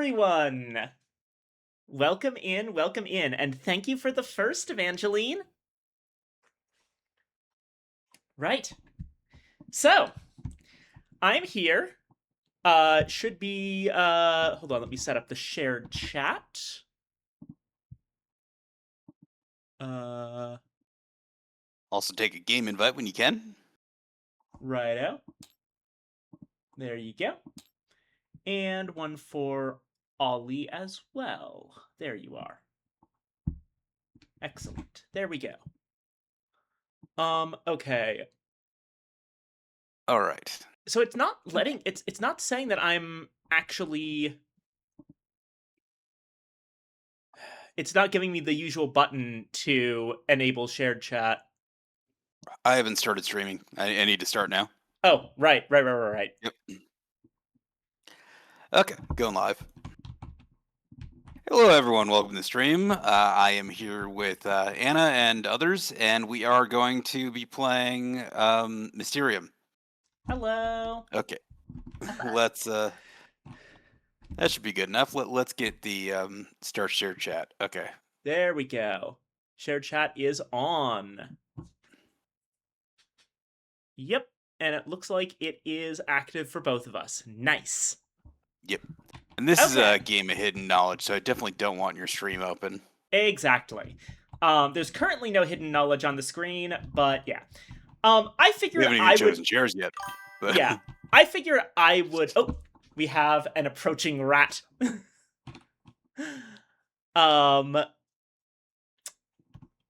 everyone! Welcome in, and thank you for the first, Evangeline. Right. So, I'm here. Should be, hold on, let me set up the shared chat. Uh, Also take a game invite when you can. Righto. There you go. And one for Ollie as well. There you are. Excellent. There we go. Okay. All right. So it's not letting it's not saying that I'm actually it's not giving me the usual button to enable shared chat. I haven't started streaming. I need to start now. Oh, right. Yep. Okay, going live. Hello, everyone. Welcome to the stream. I am here with Anna and others, and we are going to be playing Mysterium. Hello. Okay, Hello. let's. That should be good enough. Let's get the start share chat. Okay. There we go. Shared chat is on. Yep. And it looks like it is active for both of us. Nice. Yep. And this is Okay. a game of hidden knowledge, so I definitely don't want your stream open. Exactly. There's currently no hidden knowledge on the screen, but yeah. I We figured haven't even I would chosen chairs yet. But yeah. I figured I would we have an approaching rat.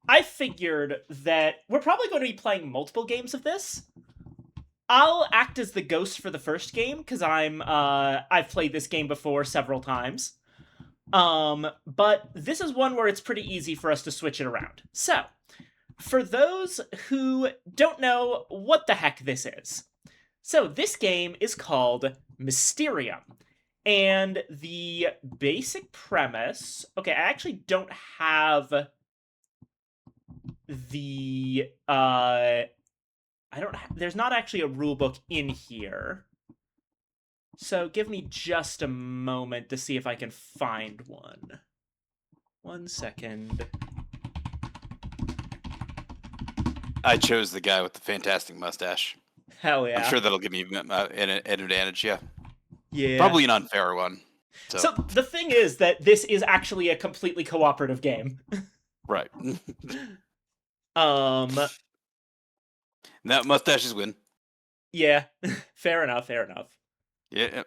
I figured that we're probably going to be playing multiple games of this. I'll act as the ghost for the first game because I've played this game before several times. But this is one where it's pretty easy for us to switch it around. So, for those who don't know what the heck this is, so this game is called Mysterium. And the basic premise, okay, I actually don't have the there's not actually a rule book in here. So give me just a moment to see if I can find one. 1 second. I chose the guy with the fantastic mustache. Hell yeah. I'm sure that'll give me an advantage, yeah. Yeah. Probably an unfair one. So the thing is that this is actually a completely cooperative game. Right. That mustaches win. Yeah. Fair enough. Yeah.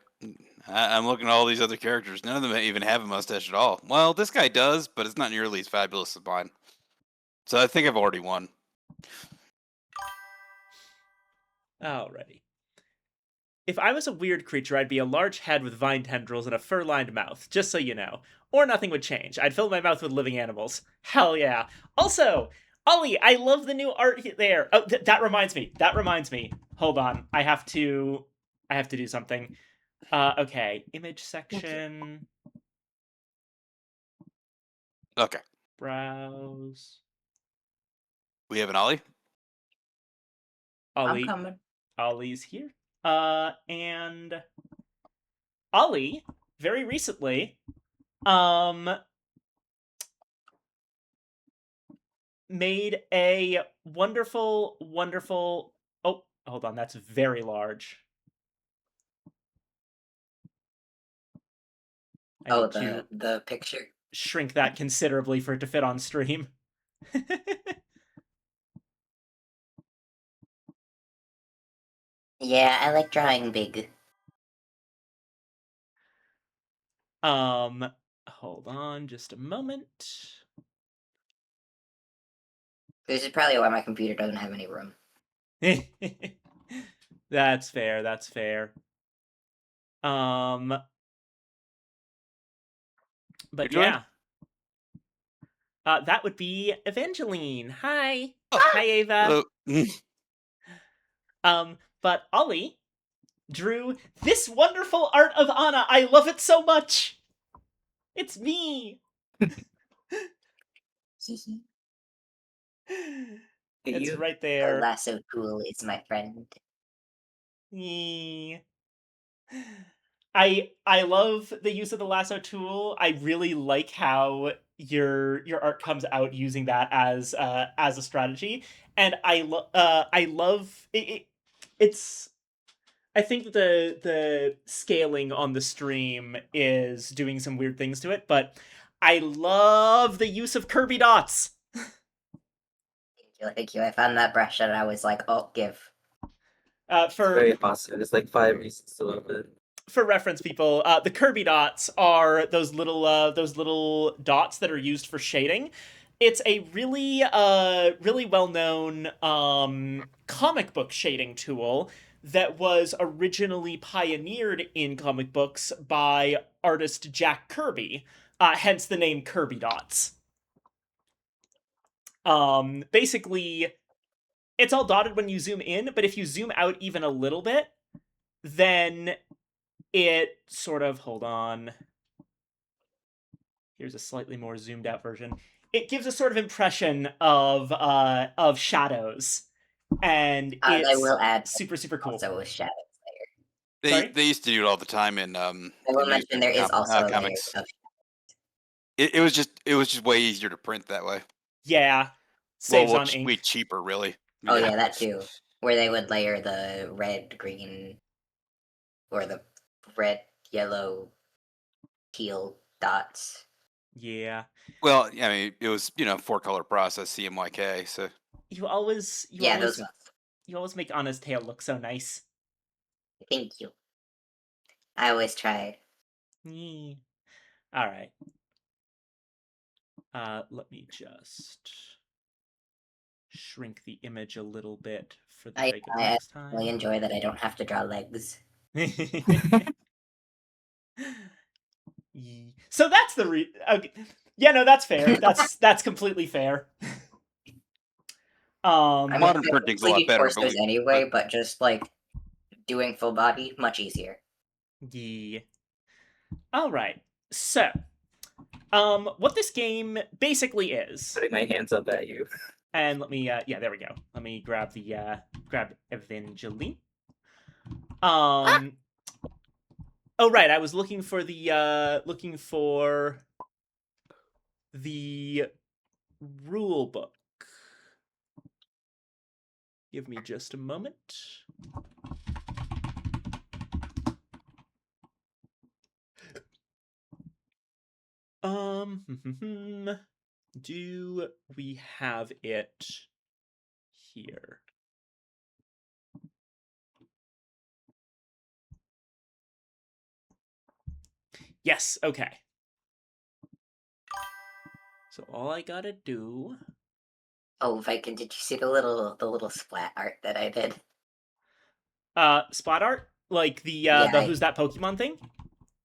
I'm looking at all these other characters. None of them even have a mustache at all. Well, this guy does, but it's not nearly as fabulous as mine. So I think I've already won. Alrighty. If I was a weird creature, I'd be a large head with vine tendrils and a fur-lined mouth, just so you know. Or nothing would change. I'd fill my mouth with living animals. Hell yeah. Also, Ollie, I love the new art there. Oh, that reminds me. Hold on. I have to do something. Okay. Image section. Okay. Browse. We have an Ollie? I'm coming. Ollie's here. And Ollie, very recently, made a wonderful. Oh, hold on, that's very large. I need to the picture. shrink that considerably for it to fit on stream. Yeah, I like drawing big. Hold on just a moment. This is probably why my computer doesn't have any room. That's fair. But yeah. That would be Evangeline. Hi. Hi, Ava. But Ollie drew this wonderful art of Anna. I love it so much. It's me. It's right there. That's so cool. It's my friend. I love the use of the lasso tool. I really like how your art comes out using that as a strategy, and I love it's I think that the scaling on the stream is doing some weird things to it, but I love the use of Kirby dots. Thank you. I found that brush and I was like, oh, give. It's For very awesome. There's like 5 reasons to love it. for reference, people, the Kirby dots are those little dots that are used for shading. It's a really well known comic book shading tool that was originally pioneered in comic books by artist Jack Kirby, hence the name Kirby dots. Basically, it's all dotted when you zoom in, but if you zoom out even a little bit, then it sort of, hold on, here's a slightly more zoomed out version. It gives a sort of impression of shadows, and They it's will add super cool. also with shadows They layer. Sorry? they used to do it all the time in I will mention there is also a layer comics. of It was just way easier to print that way. Yeah, saves on Way ink. cheaper, really. Oh yeah, that too. Where they would layer the red, green, or the red, yellow, teal dots. Yeah, Well, I mean, it was 4-color process CMYK. So you always Yeah, those ones. you always make Anna's tail look so nice. Thank you. I always tried. All right. Let me just shrink the image a little bit for the sake of I next really time. enjoy that I don't have to draw legs. So that's the okay. Yeah, no, that's fair. That's completely fair. I mean, modern I printing's a usually lot do better. torsos anyway, but just like doing full body, much easier. Yeah. All right. So, what this game basically is, Putting my hands up at you. and let me, yeah, there we go. Let me grab grab Evangeline. Oh right, I was looking for the rule book. Give me just a moment. Do we have it here? Yes, okay. So all I gotta do... Oh, Viking, did you see the little splat art that I did? Spot art? Like the Yeah, Who's That Pokemon thing?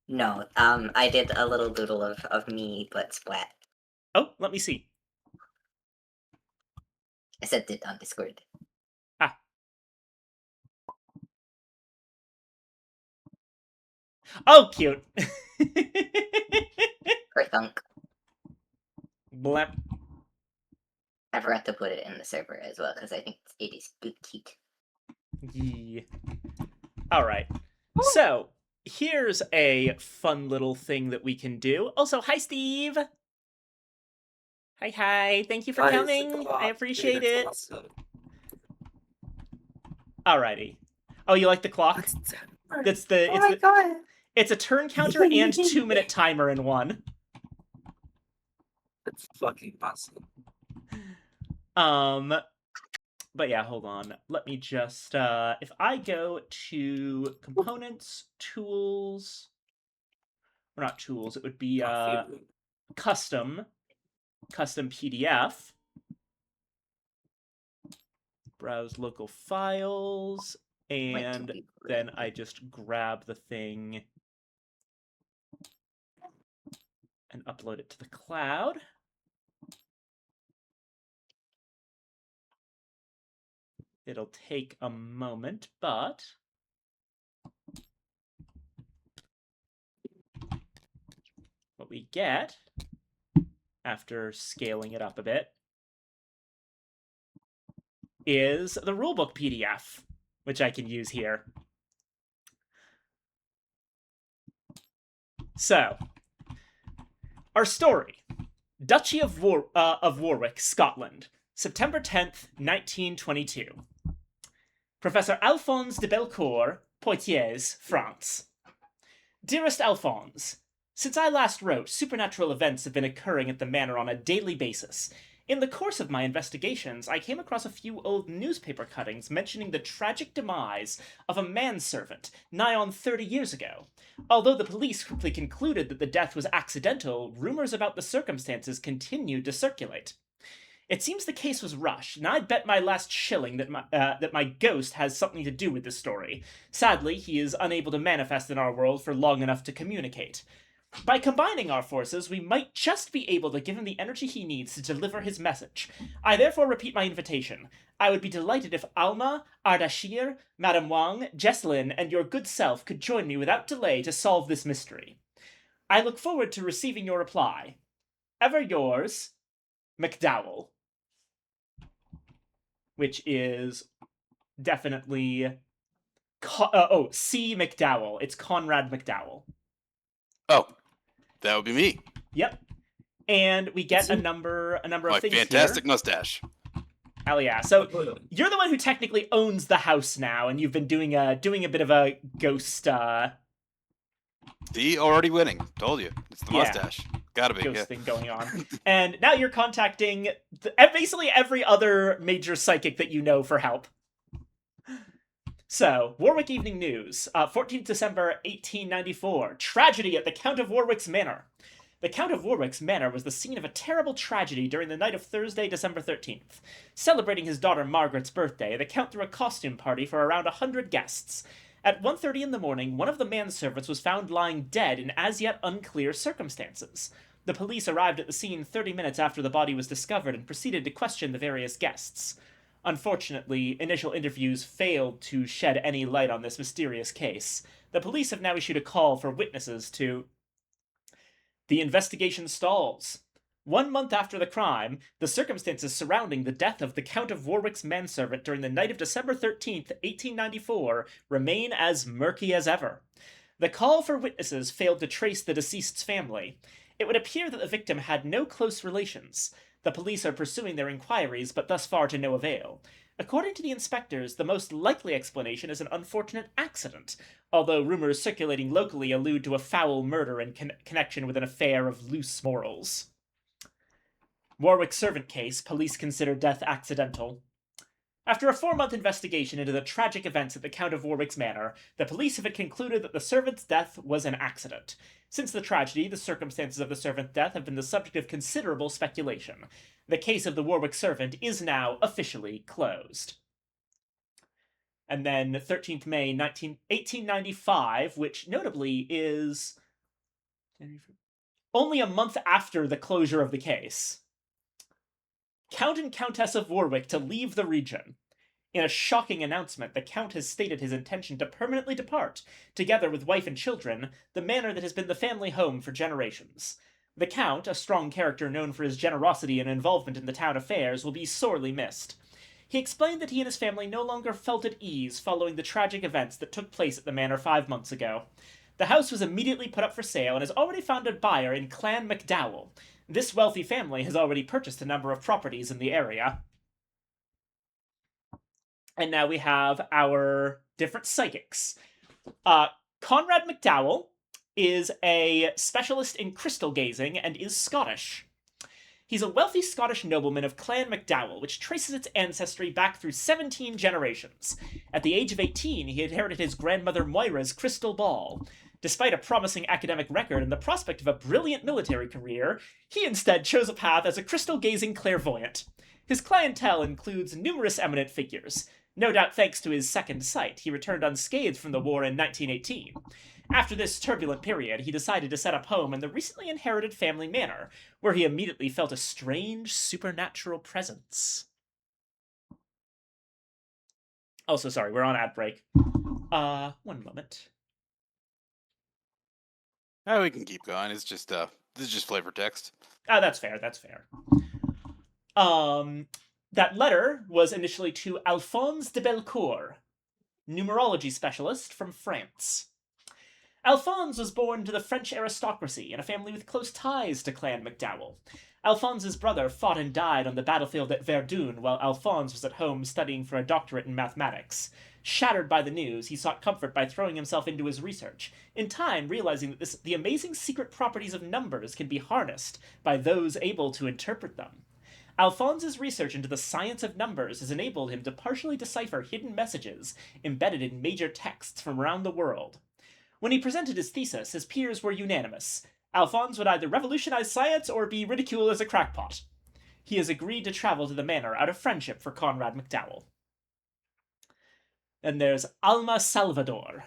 No, I did a little doodle of me, but splat. Oh, let me see. I sent it on Discord. Ah. Oh, cute. Thunk. Blep. I forgot to put it in the server as well because I think it is cute. Yeah. Alright. So, here's a fun little thing that we can do. Also, hi, Steve! Hi. Thank you for coming. I appreciate it. Awesome. Alrighty. Oh, you like the clock? That's the Oh my god. it's a turn counter and 2-minute timer in one. That's fucking awesome. But yeah, hold on. Let me just if I go to components, tools, or not tools, it would be custom PDF. Browse local files, and then I just grab the thing and upload it to the cloud. It'll take a moment, but what we get after scaling it up a bit is the rulebook PDF, which I can use here. So, our story. Duchy of Warwick, Scotland. September 10th, 1922. Professor Alphonse de Belcourt, Poitiers, France. Dearest Alphonse, since I last wrote, supernatural events have been occurring at the manor on a daily basis. In the course of my investigations, I came across a few old newspaper cuttings mentioning the tragic demise of a manservant nigh on 30 years ago. Although the police quickly concluded that the death was accidental, rumors about the circumstances continued to circulate. It seems the case was rushed, and I'd bet my last shilling that my ghost has something to do with this story. Sadly, he is unable to manifest in our world for long enough to communicate. By combining our forces, we might just be able to give him the energy he needs to deliver his message. I therefore repeat my invitation. I would be delighted if Alma, Ardashir, Madame Wang, Jesselyn, and your good self could join me without delay to solve this mystery. I look forward to receiving your reply. Ever yours, McDowell. Which is definitely... C. McDowell. It's Conrad McDowell. Oh, that would be me. Yep. And we get a number of My things fantastic here. mustache. Hell yeah. So you're the one who technically owns the house now, and you've been doing a bit of a ghost See, already winning. Told you. It's the Yeah. mustache. Gotta be. ghost Yeah. thing going on. And now you're contacting basically every other major psychic that you know for help. So, Warwick Evening News, 14th December 1894. Tragedy at the Count of Warwick's Manor. The Count of Warwick's Manor was the scene of a terrible tragedy during the night of Thursday, December 13th. Celebrating his daughter Margaret's birthday, the Count threw a costume party for around 100 guests. At 1:30 in the morning, one of the manservants was found lying dead in as yet unclear circumstances. The police arrived at the scene 30 minutes after the body was discovered and proceeded to question the various guests. Unfortunately, initial interviews failed to shed any light on this mysterious case. The police have now issued a call for witnesses to... The investigation stalls. 1 month after the crime, the circumstances surrounding the death of the Count of Warwick's manservant during the night of December 13th, 1894, remain as murky as ever. The call for witnesses failed to trace the deceased's family. It would appear that the victim had no close relations. The police are pursuing their inquiries, but thus far to no avail. According to the inspectors, the most likely explanation is an unfortunate accident, although rumors circulating locally allude to a foul murder in connection with an affair of loose morals. Warwick servant case, police consider death accidental. After a 4-month investigation into the tragic events at the Count of Warwick's Manor, the police have concluded that the servant's death was an accident. Since the tragedy, the circumstances of the servant's death have been the subject of considerable speculation. The case of the Warwick servant is now officially closed. And then 13th May 1895, which notably is only a month after the closure of the case. Count and Countess of Warwick to leave the region. In a shocking announcement, the Count has stated his intention to permanently depart, together with wife and children, the manor that has been the family home for generations. The Count, a strong character known for his generosity and involvement in the town affairs, will be sorely missed. He explained that he and his family no longer felt at ease following the tragic events that took place at the manor 5 months ago. The house was immediately put up for sale and has already found a buyer in Clan McDowell. This wealthy family has already purchased a number of properties in the area. And now we have our different psychics. Conrad McDowell is a specialist in crystal gazing and is Scottish. He's a wealthy Scottish nobleman of Clan McDowell, which traces its ancestry back through 17 generations. At the age of 18, he inherited his grandmother Moira's crystal ball. Despite a promising academic record and the prospect of a brilliant military career, he instead chose a path as a crystal-gazing clairvoyant. His clientele includes numerous eminent figures. No doubt thanks to his second sight, he returned unscathed from the war in 1918. After this turbulent period, he decided to set up home in the recently inherited family manor, where he immediately felt a strange supernatural presence. Also, sorry, we're on ad break. 1 moment. Oh, we can keep going. It's just this is just flavor text. That's fair, that's fair. That letter was initially to Alphonse de Belcourt, numerology specialist from France. Alphonse was born to the French aristocracy in a family with close ties to Clan MacDowell. Alphonse's brother fought and died on the battlefield at Verdun while Alphonse was at home studying for a doctorate in mathematics. Shattered by the news, he sought comfort by throwing himself into his research, in time realizing that the amazing secret properties of numbers can be harnessed by those able to interpret them. Alphonse's research into the science of numbers has enabled him to partially decipher hidden messages embedded in major texts from around the world. When he presented his thesis, his peers were unanimous. Alphonse would either revolutionize science or be ridiculed as a crackpot. He has agreed to travel to the manor out of friendship for Conrad MacDowell. Then there's Alma Salvador,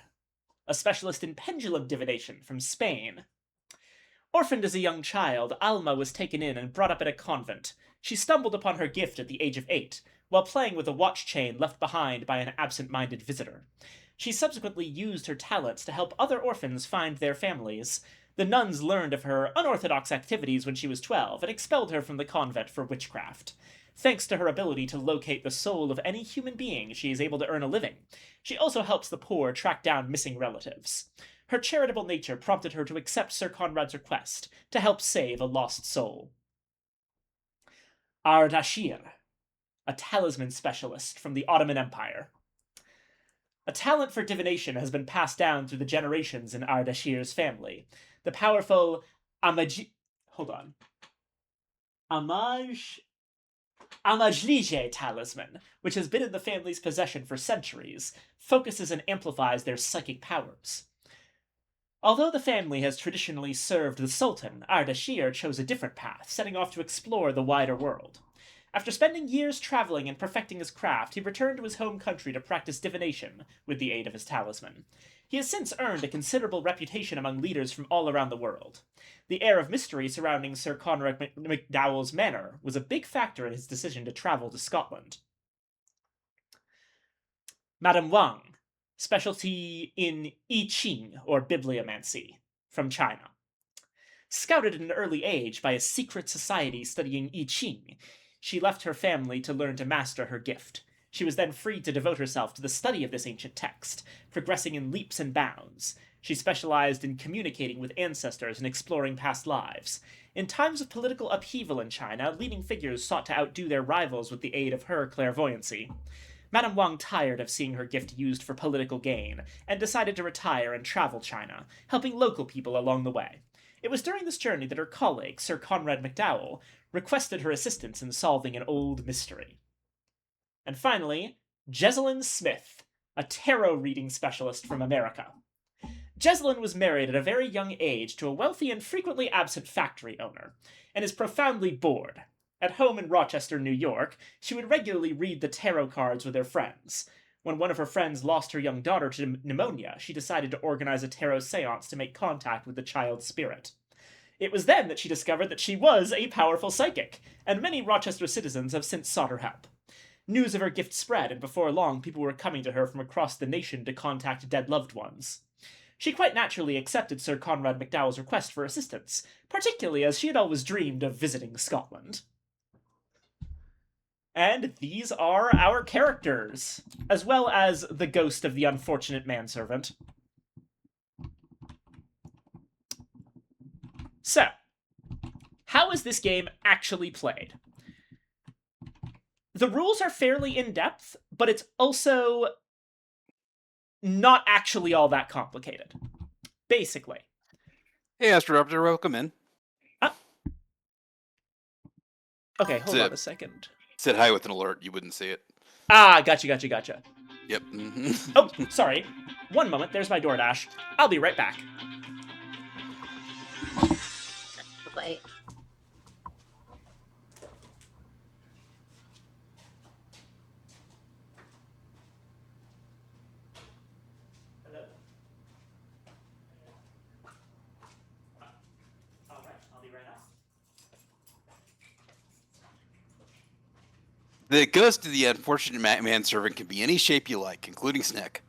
a specialist in pendulum divination from Spain. Orphaned as a young child, Alma was taken in and brought up in a convent. She stumbled upon her gift at the age of 8, while playing with a watch chain left behind by an absent-minded visitor. She subsequently used her talents to help other orphans find their families. The nuns learned of her unorthodox activities when she was 12 and expelled her from the convent for witchcraft. Thanks to her ability to locate the soul of any human being, she is able to earn a living. She also helps the poor track down missing relatives. Her charitable nature prompted her to accept Sir Conrad's request to help save a lost soul. Ardashir, a talisman specialist from the Ottoman Empire. A talent for divination has been passed down through the generations in Ardashir's family. The powerful Amajlije talisman, which has been in the family's possession for centuries, focuses and amplifies their psychic powers. Although the family has traditionally served the Sultan, Ardashir chose a different path, setting off to explore the wider world. After spending years traveling and perfecting his craft, he returned to his home country to practice divination with the aid of his talisman. He has since earned a considerable reputation among leaders from all around the world. The air of mystery surrounding Sir Conrad MacDowell's manor was a big factor in his decision to travel to Scotland. Madame Wang, specialty in I Ching, or bibliomancy, from China. Scouted at an early age by a secret society studying I Ching, she left her family to learn to master her gift. She was then free to devote herself to the study of this ancient text, progressing in leaps and bounds. She specialized in communicating with ancestors and exploring past lives. In times of political upheaval in China, leading figures sought to outdo their rivals with the aid of her clairvoyancy. Madame Wang tired of seeing her gift used for political gain, and decided to retire and travel China, helping local people along the way. It was during this journey that her colleague, Sir Conrad MacDowell, requested her assistance in solving an old mystery. And finally, Jessalyn Smith, a tarot reading specialist from America. Jessalyn was married at a very young age to a wealthy and frequently absent factory owner, and is profoundly bored. At home in Rochester, New York, she would regularly read the tarot cards with her friends. When one of her friends lost her young daughter to pneumonia, she decided to organize a tarot seance to make contact with the child's spirit. It was then that she discovered that she was a powerful psychic, and many Rochester citizens have since sought her help. News of her gift spread, and before long people were coming to her from across the nation to contact dead loved ones. She quite naturally accepted Sir Conrad MacDowell's request for assistance, particularly as she had always dreamed of visiting Scotland. And these are our characters, as well as the ghost of the unfortunate manservant. So, how is this game actually played? The rules are fairly in-depth, but it's also not actually all that complicated. Basically. Hey, Astroraptor, welcome in. Okay, hold on a second. Said hi with an alert, you wouldn't see it. Ah, gotcha. Yep. Oh, sorry. One moment, there's my DoorDash. I'll be right back. Wait. Hello? All right, I'll be right out. The ghost of the unfortunate manservant can be any shape you like, including Snick.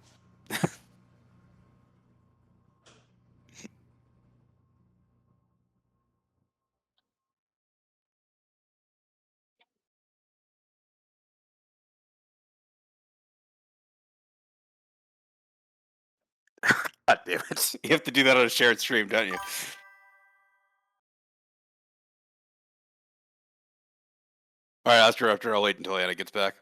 God damn it. You have to do that on a shared stream, don't you? Alright, after I'll wait until Anna gets back.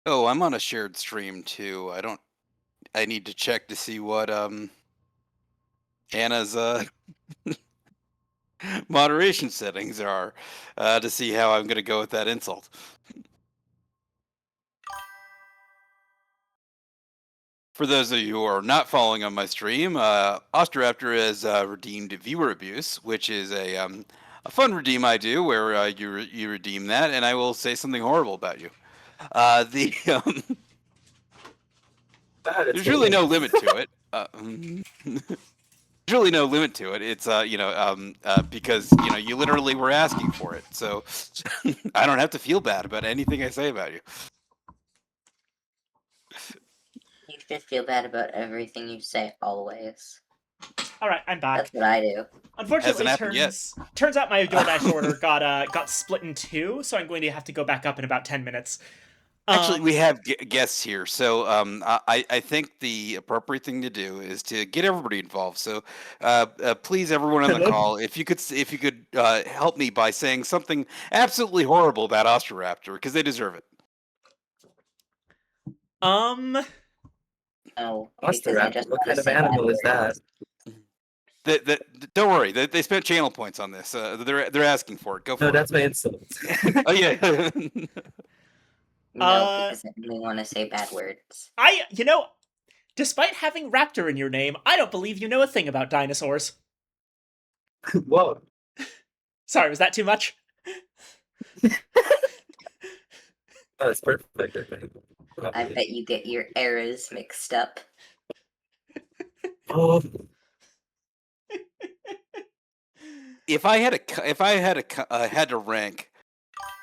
Oh, I'm on a shared stream too. I need to check to see what Anna's moderation settings are to see how I'm gonna go with that insult. For those of you who are not following on my stream, Osteraptor has redeemed viewer abuse, which is a fun redeem I do where you redeem that, and I will say something horrible about you. The there's really no limit to it. There's really no limit to it. It's because you literally were asking for it, so I don't have to feel bad about anything I say about you. You should feel bad about everything you say always. All right, I'm back. That's what I do. Unfortunately, Hasn't happened yet. turns out my DoorDash order got split in two, so I'm going to have to go back up in about 10 minutes. Actually, we have guests here, so I think the appropriate thing to do is to get everybody involved. So please, everyone on the call, if you could help me by saying something absolutely horrible about Osteraptor, because they deserve it. No, because I Osteraptor, just what wanna kind of say bad animal is words. that? Don't worry, they spent channel points on this. They're asking for it. Go for No, it. that's my insult. Oh yeah. No, because I only want to say bad words. Despite having Raptor in your name, I don't believe you know a thing about dinosaurs. Whoa. Sorry, was that too much? Oh, that's perfect, I think. I bet you get your eras mixed up. Oh, If I had to rank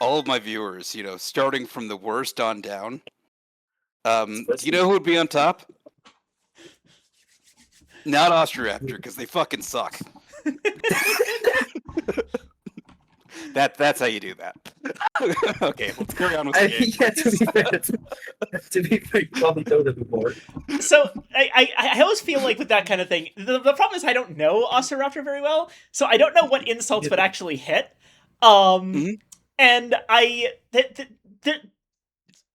all of my viewers, starting from the worst on down, do you know who would be on top? Not Osteraptor, because they fucking suck. That's how you do that. Okay, let's carry on with the game. yeah, to be fair, you probably know them more. So I always feel like with that kind of thing, the problem is I don't know Osteraptor very well, so I don't know what insults would actually hit. And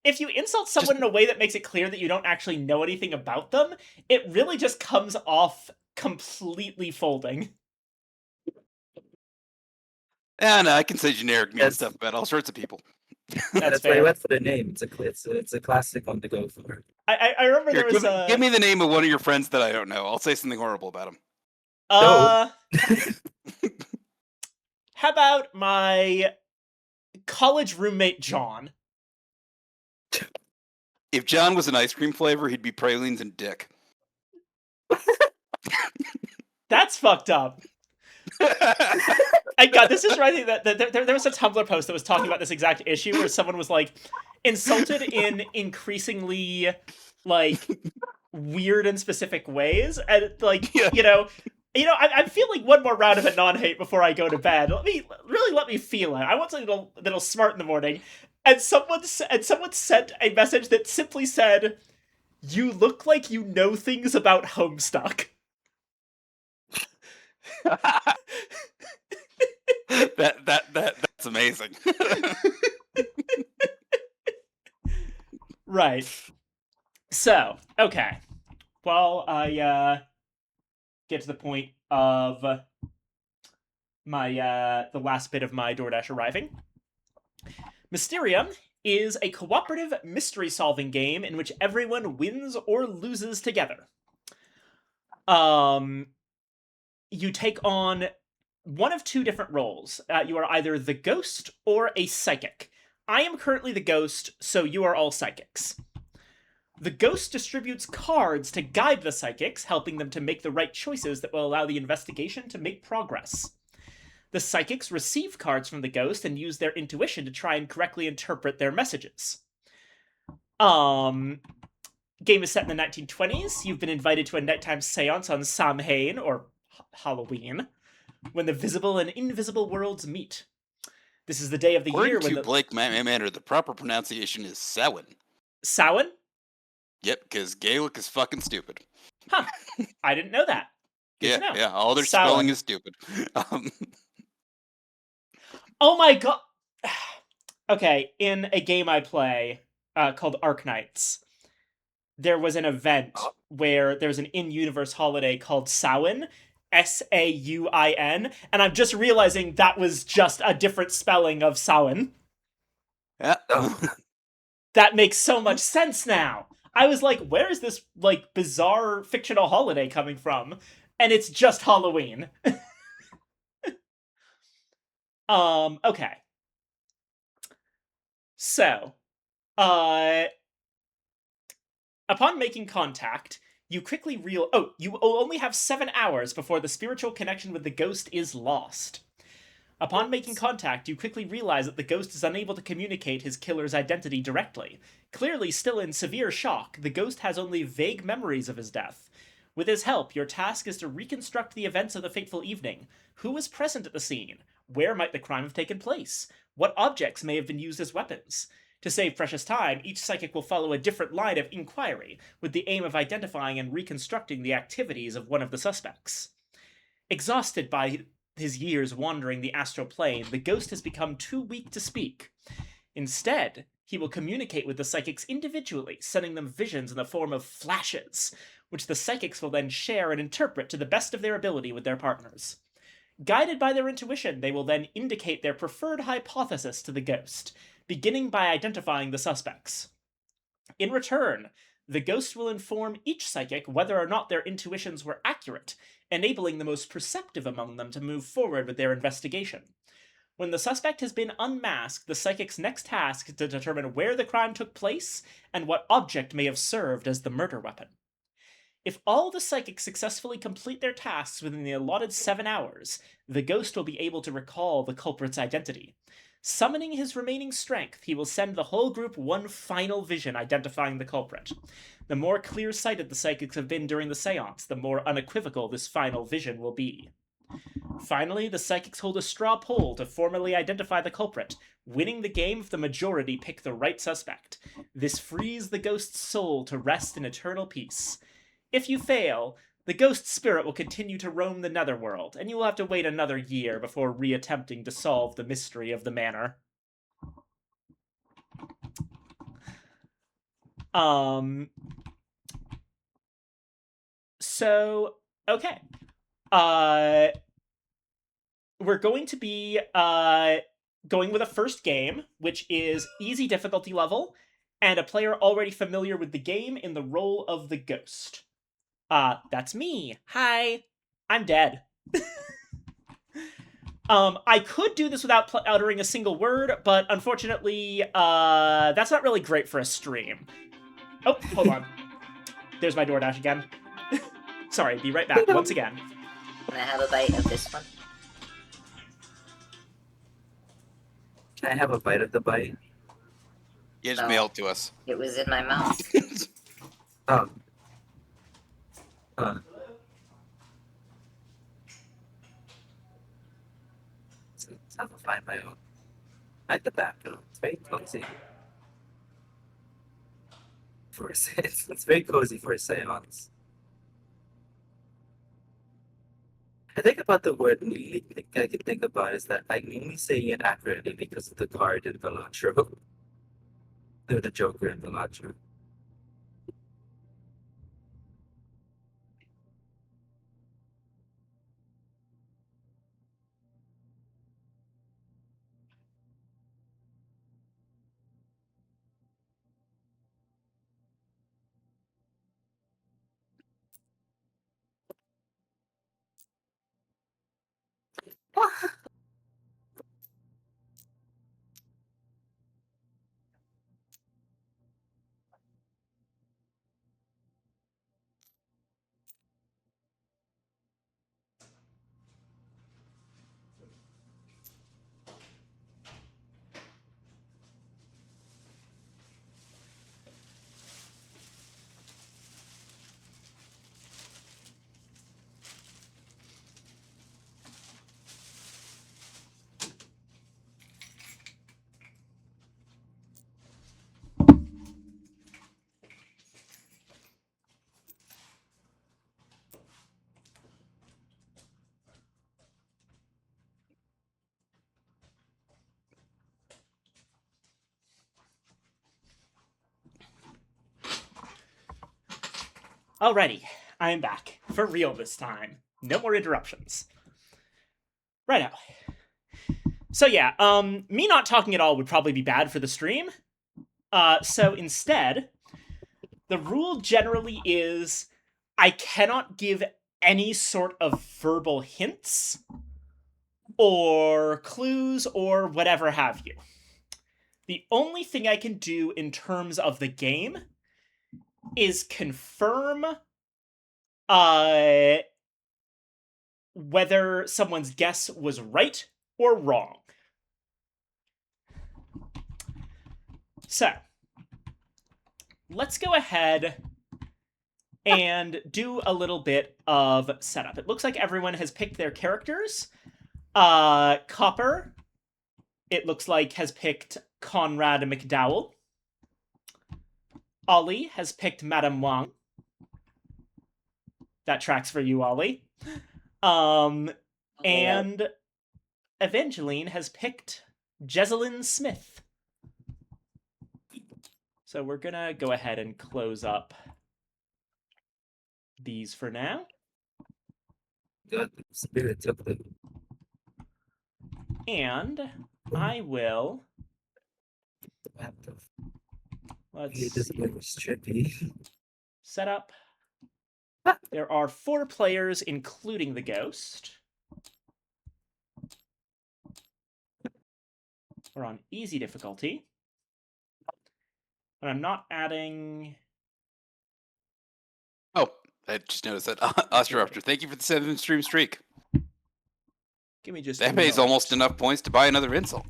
if you insult someone in a way that makes it clear that you don't actually know anything about them, it really just comes off completely folding. And I can say generic mean Yes. stuff about all sorts of people. That's why I fair. went for the name. It's a classic one to go for. I remember Here, there was a... give me the name of one of your friends that I don't know. I'll say something horrible about him. How about my college roommate John? If John was an ice cream flavor, he'd be pralines and dick. That's fucked up. God, this is right. There was a Tumblr post that was talking about this exact issue where someone was like insulted in increasingly like weird and specific ways, and like I'm feeling one more round of a non-hate before I go to bed. Let me feel it. I want something that'll smart in the morning. And someone sent a message that simply said, "You look like you know things about Homestuck." That's amazing. Right. So, okay. Well, I get to the point of my the last bit of my DoorDash arriving. Mysterium is a cooperative mystery-solving game in which everyone wins or loses together. You take on one of two different roles. You are either the ghost or a psychic. I am currently the ghost, so you are all psychics. The ghost distributes cards to guide the psychics, helping them to make the right choices that will allow the investigation to make progress. The psychics receive cards from the ghost and use their intuition to try and correctly interpret their messages. Game is set in the 1920s. You've been invited to a nighttime seance on Samhain, or Halloween, when the visible and invisible worlds meet. This is the day of the year According when to Blake Manor, the proper pronunciation is Samhain. Samhain? Yep, because Gaelic is fucking stupid. Huh. I didn't know that. Good to know. Yeah, all their Samhain. spelling is stupid. Oh my god. Okay, in a game I play called Arknights, there was an event where there's an in-universe holiday called Samhain, Sauin, and I'm just realizing that was just a different spelling of Samhain. Yeah. That makes so much sense now. I was like, where is this like bizarre fictional holiday coming from? And it's just Halloween. Okay. So, upon making contact, you quickly you only have 7 hours before the spiritual connection with the ghost is lost. Upon making contact, you quickly realize that the ghost is unable to communicate his killer's identity directly. Clearly still in severe shock, the ghost has only vague memories of his death. With his help, your task is to reconstruct the events of the fateful evening. Who was present at the scene? Where might the crime have taken place? What objects may have been used as weapons? To save precious time, each psychic will follow a different line of inquiry, with the aim of identifying and reconstructing the activities of one of the suspects. Exhausted by his years wandering the astral plane, the ghost has become too weak to speak. Instead, he will communicate with the psychics individually, sending them visions in the form of flashes, which the psychics will then share and interpret to the best of their ability with their partners. Guided by their intuition, they will then indicate their preferred hypothesis to the ghost, beginning by identifying the suspects. In return, the ghost will inform each psychic whether or not their intuitions were accurate, enabling the most perceptive among them to move forward with their investigation. When the suspect has been unmasked, the psychic's next task is to determine where the crime took place and what object may have served as the murder weapon. If all the psychics successfully complete their tasks within the allotted 7 hours, the ghost will be able to recall the culprit's identity. Summoning his remaining strength, he will send the whole group one final vision identifying the culprit. The more clear-sighted the psychics have been during the seance, the more unequivocal this final vision will be. Finally, the psychics hold a straw poll to formally identify the culprit, winning the game if the majority pick the right suspect. This frees the ghost's soul to rest in eternal peace. If you fail, the ghost spirit will continue to roam the netherworld, and you will have to wait another year before re-attempting to solve the mystery of the manor. So, okay. We're going to be, going with a first game, which is easy difficulty level, and a player already familiar with the game in the role of the ghost. That's me. Hi. I'm dead. I could do this without uttering a single word, but unfortunately, that's not really great for a stream. Oh, hold on. There's my DoorDash again. Sorry, be right back once again. Can I have a bite of this one? Can I have a bite of the bite? Yeah, just No. mail it to us. It was in my mouth. Oh. Let's have a find my own. I like the bathroom. It's very cozy. It's very cozy for a seance. I think about the word really I can think about is that I'm only saying it accurately because of the card in Velotro. The Joker in Velotro. Alrighty, I am back. For real this time. No more interruptions. Righto. So yeah, me not talking at all would probably be bad for the stream. So instead, the rule generally is I cannot give any sort of verbal hints or clues or whatever have you. The only thing I can do in terms of the game is confirm whether someone's guess was right or wrong. So, let's go ahead and do a little bit of setup. It looks like everyone has picked their characters. Copper, it looks like, has picked Conrad McDowell. Ollie has picked Madame Wang. That tracks for you, Ollie. And Evangeline has picked Jesselyn Smith. So we're gonna go ahead and close up these for now. God, the spirit took them. And I will... What the Let's this see. game was trippy. Set up. There are 4 players, including the ghost. We're on easy difficulty. And I'm not adding... Oh, I just noticed that. Osteruptor, thank you for the 7-stream streak. Give me just That pays almost enough points to buy another insult.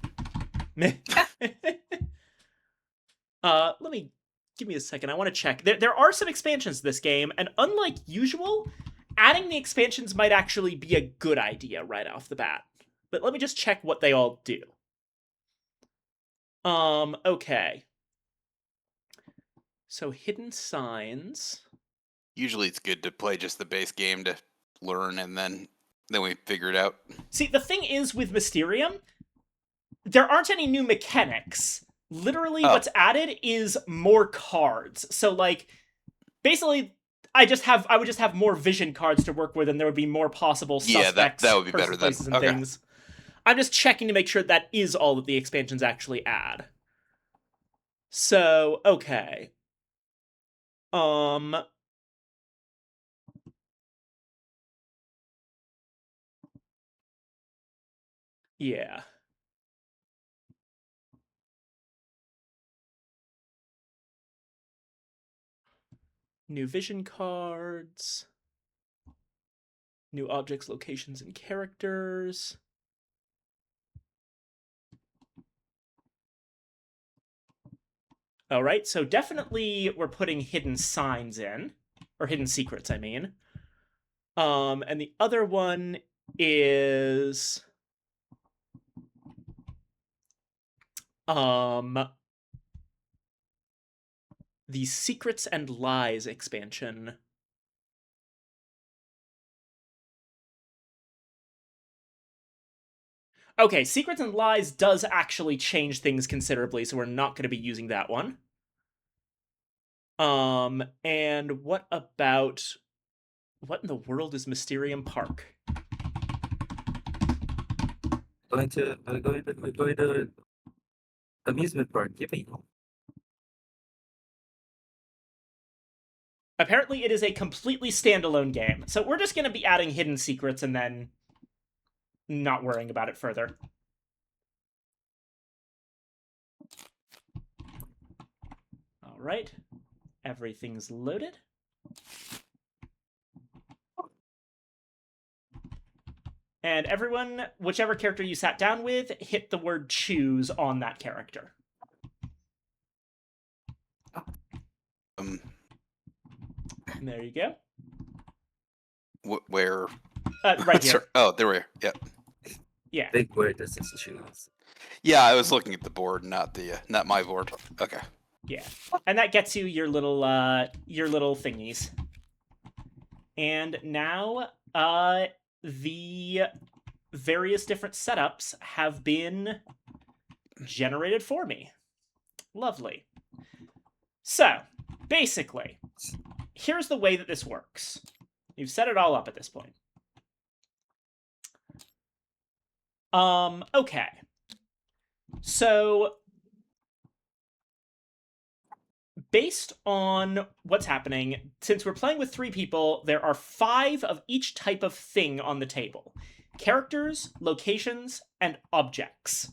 Give me a second. I want to check. There are some expansions to this game, and unlike usual, adding the expansions might actually be a good idea right off the bat. But let me just check what they all do. Okay. So hidden signs. Usually it's good to play just the base game to learn, and then we figure it out. See, the thing is with Mysterium, there aren't any new mechanics. Literally, what's added is more cards. So, like, basically, I would just have more vision cards to work with, and there would be more possible suspects, that would be better persons, then. places, and Okay. things. I'm just checking to make sure that is all that the expansions actually add. So, okay. Yeah. New vision cards. New objects, locations, and characters. All right, so definitely we're putting hidden signs in, or hidden secrets, I mean. And the other one is the Secrets and Lies expansion. Okay, Secrets and Lies does actually change things considerably, so we're not going to be using that one. And what about... What in the world is Mysterium Park? We're going to amusement park. Yippee. Apparently it is a completely standalone game, so we're just going to be adding hidden secrets and then not worrying about it further. All right, everything's loaded. And everyone, whichever character you sat down with, hit the word choose on that character. There you go. Where? Right here. Oh, there we are. Yep. Yeah. Big word does this choose. Yeah, I was looking at the board, not my board. Okay. Yeah, and that gets you your little thingies. And now, the various different setups have been generated for me. Lovely. So, basically, here's the way that this works. You've set it all up at this point. Okay. So, based on what's happening, since we're playing with 3 people, there are 5 of each type of thing on the table. Characters, locations, and objects.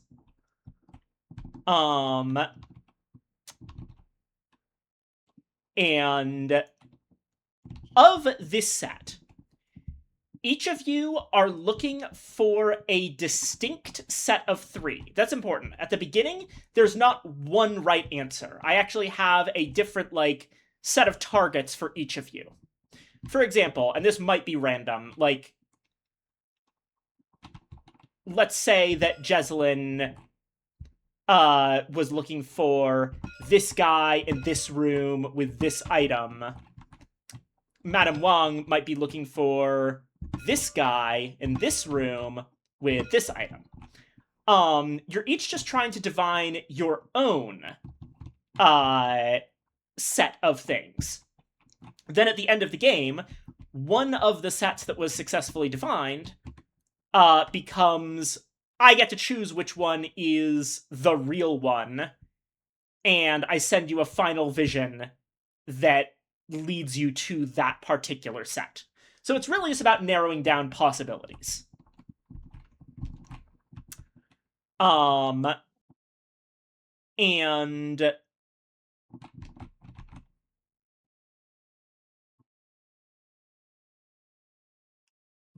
And of this set, each of you are looking for a distinct set of 3. That's important. At the beginning, there's not one right answer. I actually have a different, like, set of targets for each of you. For example, and this might be random, like, let's say that Jezelyn was looking for this guy in this room with this item. Madame Wang might be looking for this guy in this room with this item. You're each just trying to divine your own set of things. Then at the end of the game, one of the sets that was successfully divined becomes, I get to choose which one is the real one, and I send you a final vision that leads you to that particular set. So it's really just about narrowing down possibilities. And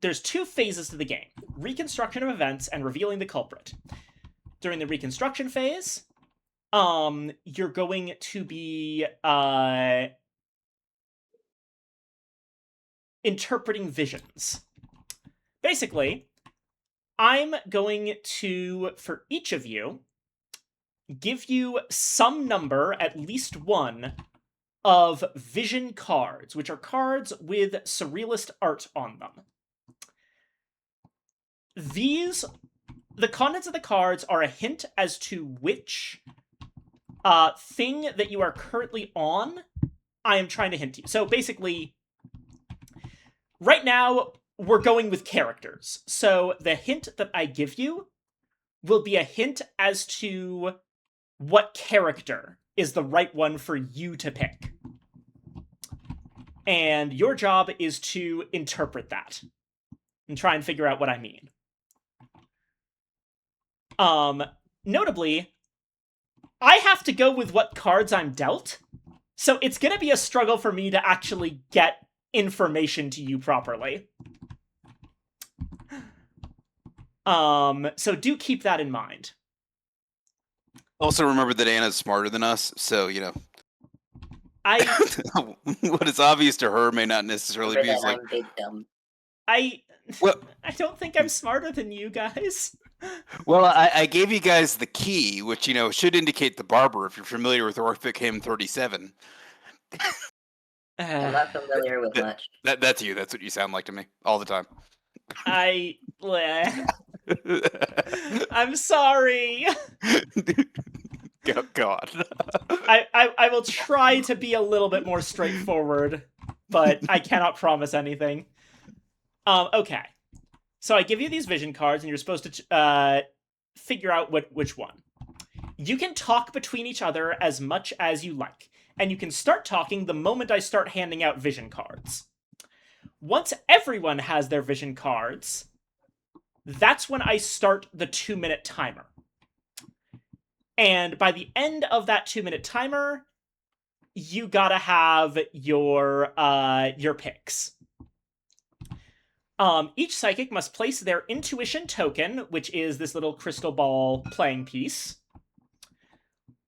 there's 2 phases to the game: reconstruction of events and revealing the culprit. During the reconstruction phase, you're going to be interpreting visions. Basically, I'm going to, for each of you, give you some number, at least 1, of vision cards, which are cards with surrealist art on them. The contents of the cards are a hint as to which thing that you are currently on I am trying to hint to you. So basically, right now, we're going with characters. So the hint that I give you will be a hint as to what character is the right one for you to pick. And your job is to interpret that and try and figure out what I mean. Notably, I have to go with what cards I'm dealt, so it's going to be a struggle for me to actually get information to you properly. So do keep that in mind. Also remember that Anna's smarter than us, so, you know. I what is obvious to her may not necessarily be as, like... I'm big dumb. Well, I don't think I'm smarter than you guys. well, I gave you guys the key, which, you know, should indicate the barber if you're familiar with Orphic Hymn 37. I'm not familiar with much. That's you. That's what you sound like to me all the time. I'm sorry. God. I will try to be a little bit more straightforward, but I cannot promise anything. Okay. So I give you these vision cards, and you're supposed to figure out which one. You can talk between each other as much as you like, and you can start talking the moment I start handing out vision cards. Once everyone has their vision cards, that's when I start the 2-minute timer. And by the end of that 2-minute timer, you gotta have your picks. Each psychic must place their intuition token, which is this little crystal ball playing piece,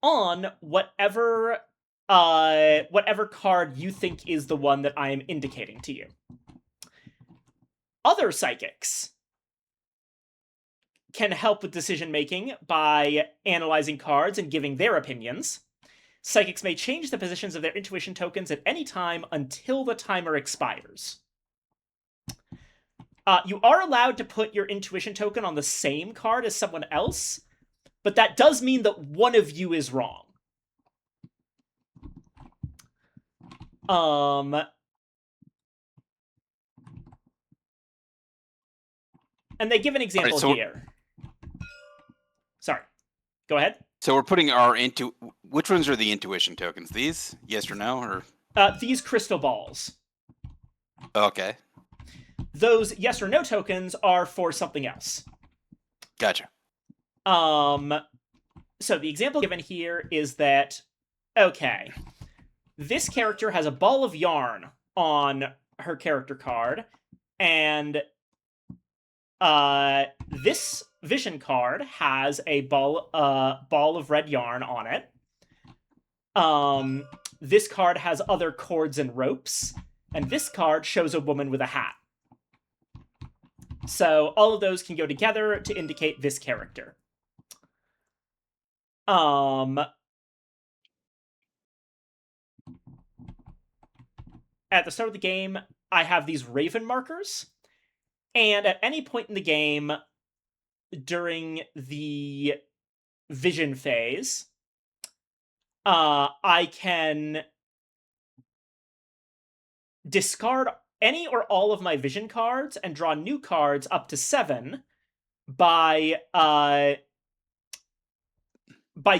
on whatever card you think is the one that I am indicating to you. Other psychics can help with decision-making by analyzing cards and giving their opinions. Psychics may change the positions of their intuition tokens at any time until the timer expires. You are allowed to put your intuition token on the same card as someone else, but that does mean that one of you is wrong. And they give an example so here. Sorry. Go ahead. So we're putting which ones are the intuition tokens? These? Yes or no? Or These crystal balls. okay. Those yes or no tokens are for something else. Gotcha. So the example given here is that, okay, this character has a ball of yarn on her character card, and this vision card has a ball of red yarn on it. This card has other cords and ropes, and this card shows a woman with a hat. So all of those can go together to indicate this character. At the start of the game, I have these raven markers, and at any point in the game during the vision phase, I can discard any or all of my vision cards and draw new cards up to 7 by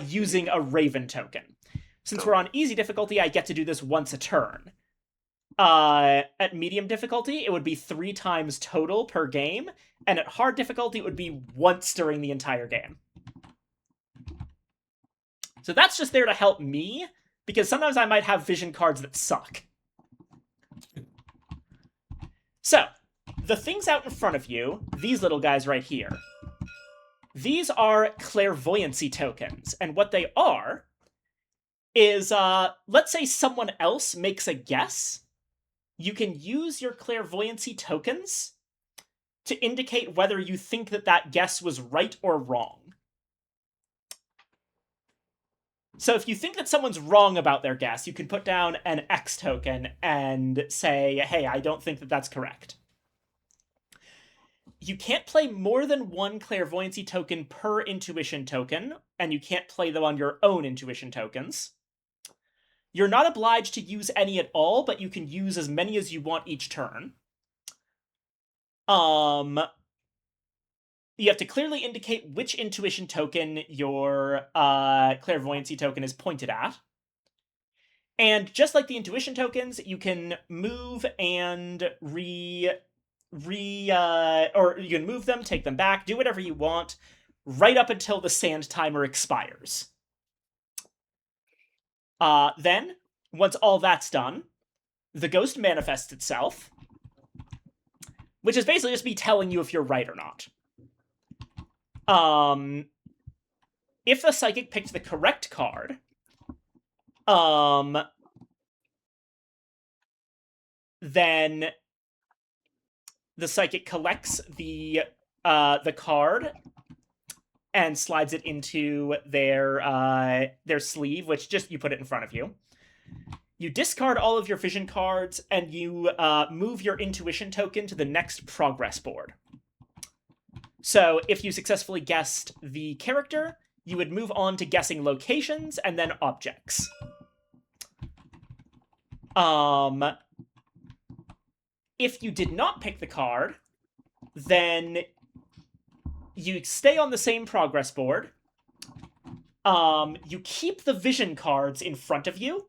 using a raven token. Since we're on easy difficulty, I get to do this once a turn. At medium difficulty, it would be 3 times total per game, and at hard difficulty, it would be once during the entire game. So that's just there to help me, because sometimes I might have vision cards that suck. So, the things out in front of you, these little guys right here, these are clairvoyancy tokens, and what they are is, let's say someone else makes a guess. You can use your clairvoyancy tokens to indicate whether you think that that guess was right or wrong. So if you think that someone's wrong about their guess, you can put down an X token and say, hey, I don't think that that's correct. You can't play more than 1 clairvoyancy token per intuition token, and you can't play them on your own intuition tokens. You're not obliged to use any at all, but you can use as many as you want each turn. You have to clearly indicate which intuition token your clairvoyancy token is pointed at. And just like the intuition tokens, you can move and or you can move them, take them back, do whatever you want, right up until the sand timer expires. Then, once all that's done, the ghost manifests itself, which is basically just me telling you if you're right or not. If the psychic picked the correct card, then the psychic collects the card and slides it into their sleeve, which just you put it in front of you. You discard all of your vision cards, and you move your intuition token to the next progress board. So if you successfully guessed the character, you would move on to guessing locations and then objects. If you did not pick the card, then you stay on the same progress board. You keep the vision cards in front of you,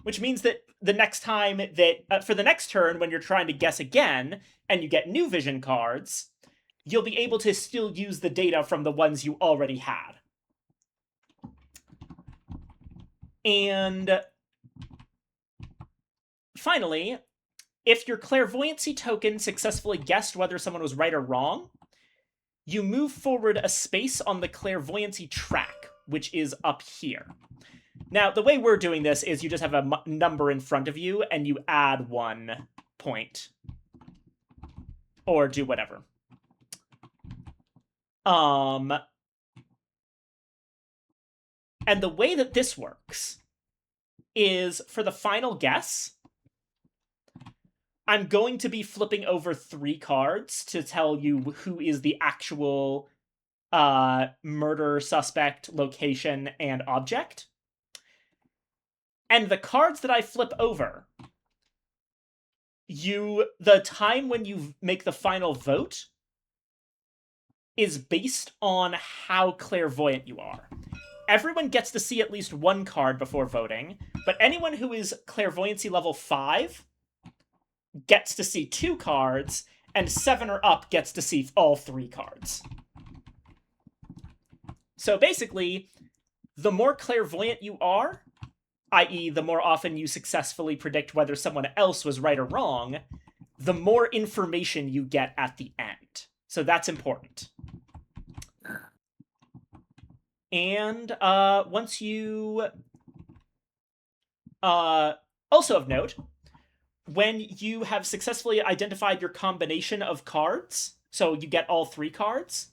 which means that the next time that, for the next turn, when you're trying to guess again, and you get new vision cards, you'll be able to still use the data from the ones you already had. And finally, if your clairvoyancy token successfully guessed whether someone was right or wrong, you move forward a space on the clairvoyancy track, which is up here. Now, the way we're doing this is you just have a number in front of you, and you add 1 point. Or do whatever. And the way that this works is, for the final guess, I'm going to be flipping over 3 cards to tell you who is the actual murder suspect, location, and object. And the cards that I flip over, the time when you make the final vote is based on how clairvoyant you are. Everyone gets to see at least one card before voting, but anyone who is clairvoyancy level 5 gets to see 2 cards, and 7 or up gets to see all 3 cards. So basically, the more clairvoyant you are, i.e. the more often you successfully predict whether someone else was right or wrong, the more information you get at the end. So that's important. And once you... also of note, when you have successfully identified your combination of cards, so you get all 3 cards,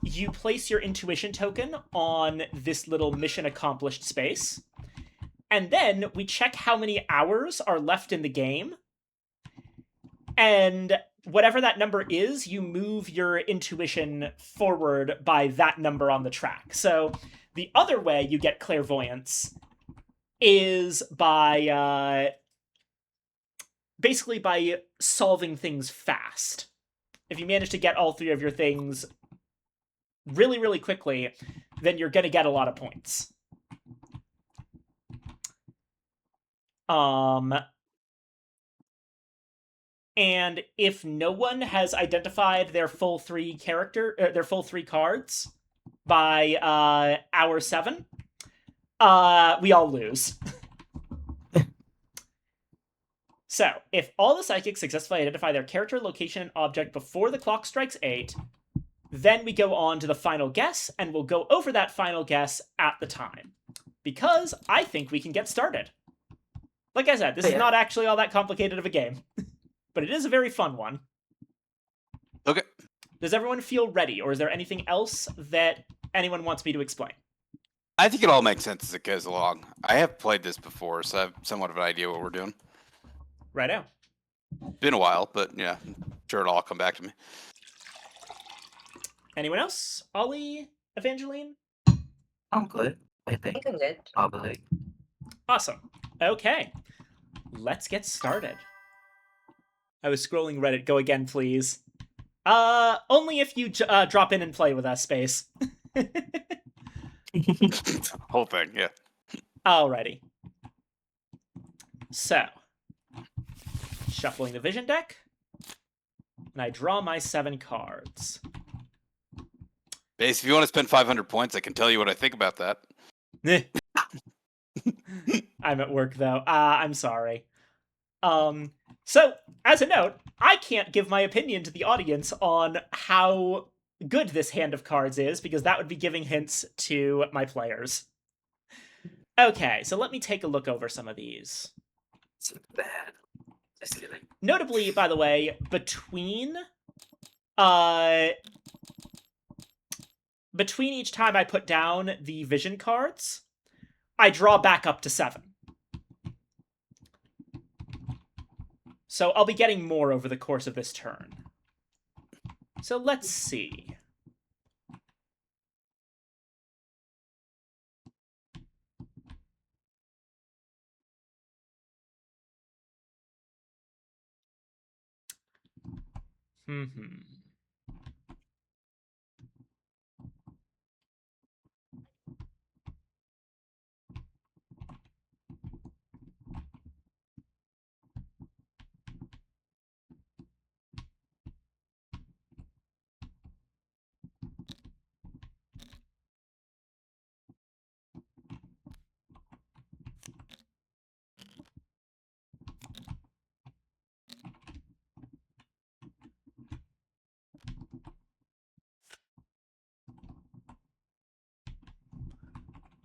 you place your intuition token on this little mission accomplished space, and then we check how many hours are left in the game, and whatever that number is, you move your intuition forward by that number on the track. So the other way you get clairvoyance is by basically by solving things fast. If you manage to get all 3 of your things really, really quickly, then you're going to get a lot of points. And if no one has identified their full 3 cards by hour 7, we all lose. So, if all the psychics successfully identify their character, location, and object before the clock strikes 8, then we go on to the final guess, and we'll go over that final guess at the time. Because I think we can get started. Like I said, this is not actually all that complicated of a game. But it is a very fun one. Okay. Does everyone feel ready, or is there anything else that anyone wants me to explain? I think it all makes sense as it goes along. I have played this before, so I have somewhat of an idea what we're doing. Righto. Been a while, but yeah, I'm sure it'll all come back to me. Anyone else? Ollie? Evangeline? I'm good, I think. I'm good. Probably. Awesome. Okay. Let's get started. I was scrolling Reddit. Go again, please. Only if you drop in and play with us, Space. Whole thing, yeah. Alrighty. So, shuffling the vision deck, and I draw my 7 cards. Base, if you want to spend 500 points, I can tell you what I think about that. I'm at work, though. I'm sorry. So, as a note, I can't give my opinion to the audience on how good this hand of cards is, because that would be giving hints to my players. Okay, so let me take a look over some of these. It's bad. Just kidding. Notably, by the way, between each time I put down the vision cards, I draw back up to 7. So I'll be getting more over the course of this turn. So let's see.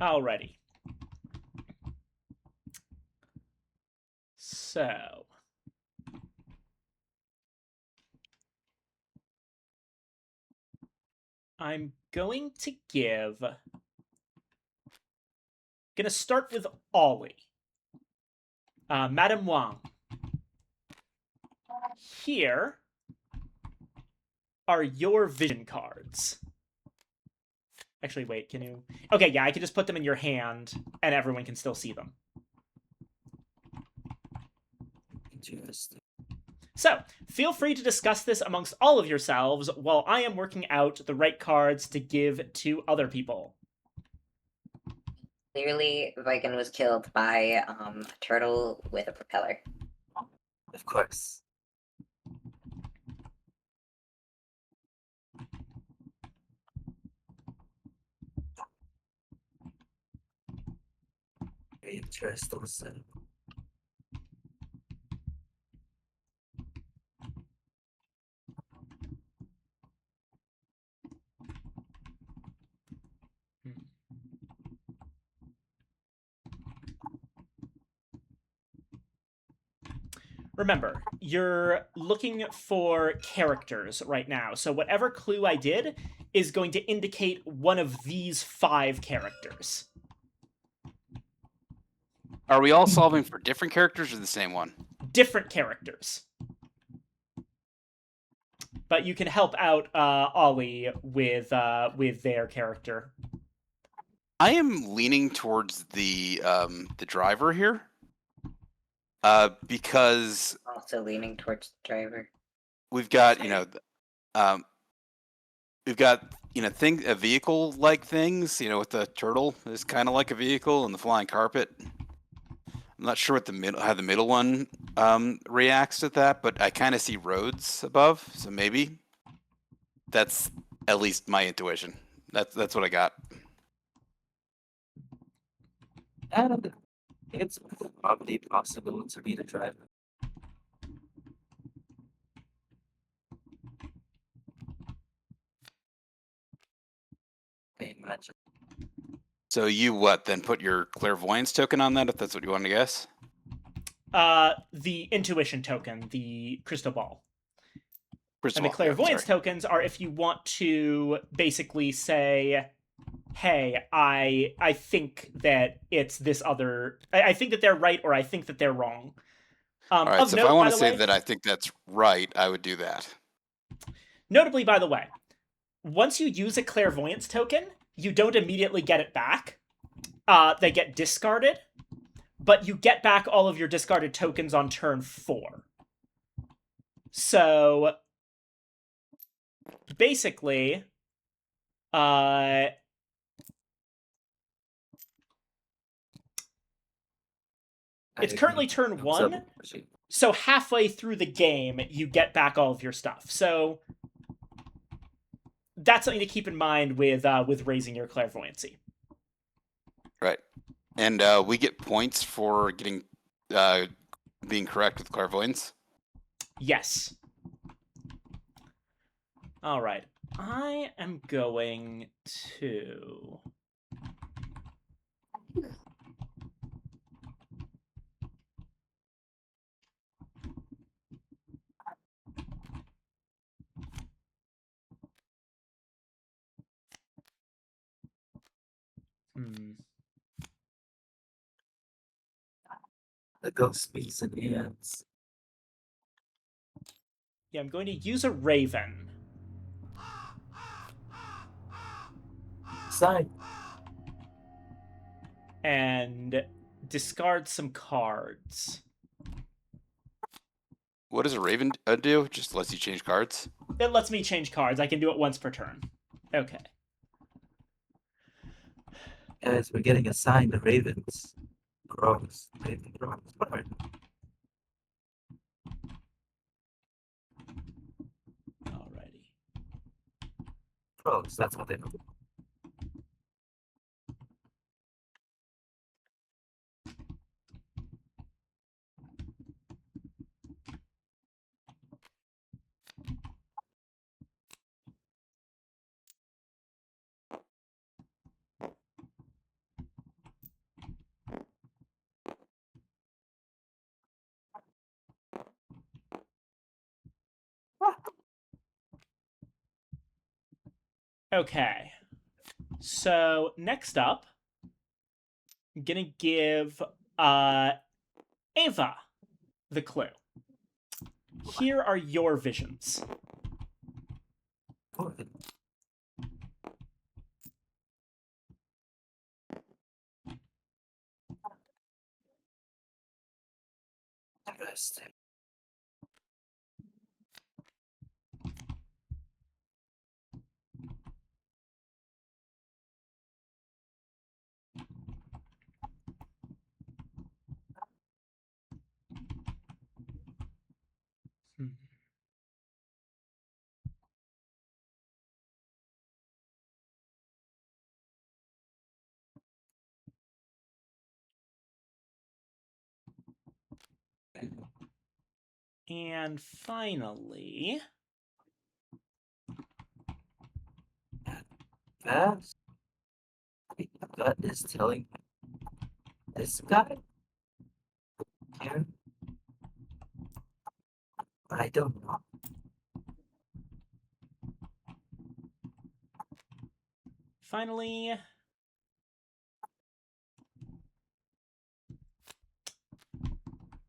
Alrighty. So, I'm going to start with Ollie. Madame Wang. Here are your vision cards. Actually, wait, can you... Okay, yeah, I can just put them in your hand, and everyone can still see them. Interesting. So, feel free to discuss this amongst all of yourselves while I am working out the right cards to give to other people. Clearly, Viking was killed by a turtle with a propeller. Of course. Very interesting. So, Remember, you're looking for characters right now, so whatever clue I did is going to indicate one of these 5 characters. Are we all solving for different characters or the same one? Different characters. But you can help out Ollie with their character. I am leaning towards the driver here, because Also leaning towards the driver. we've got we've got vehicle like things. With the turtle is kind of like a vehicle, and the flying carpet. I'm not sure what how the middle one reacts to that, but I kind of see roads above, so maybe that's at least my intuition. That's what I got. and it's probably possible to be the driver. I imagine. So you then put your clairvoyance token on that if that's what you want to guess? The intuition token, the crystal ball. Crystal And the ball, yeah, clairvoyance sorry. tokens are if you want to basically say, hey, I think that it's this other... I think that they're right, or I think that they're wrong. All right, Of so note, if I want by to the say way, that I think that's right, I would do that. notably, by the way, once you use a clairvoyance token, you don't immediately get it back. They get discarded, but you get back all of your discarded tokens on turn 4. So basically, it's currently turn 1, so halfway through the game, you get back all of your stuff. So that's something to keep in mind with raising your clairvoyancy. Right. And we get points for getting being correct with clairvoyance? Yes. All right. I am going to... The ghost speaks in hands. Yeah, I'm going to use a raven. Sign. And discard some cards. What does a raven do? Just lets you change cards? It lets me change cards. I can do it once per turn. Okay. Guys, we're getting assigned the ravens. Gross. Raven gross. Whatever. Alrighty. Gross, that's what they do. Okay. So next up, I'm gonna give Ava the clue. Here are your visions. Good. Interesting. And finally, That my gut is telling me this guy here, but I don't know. finally,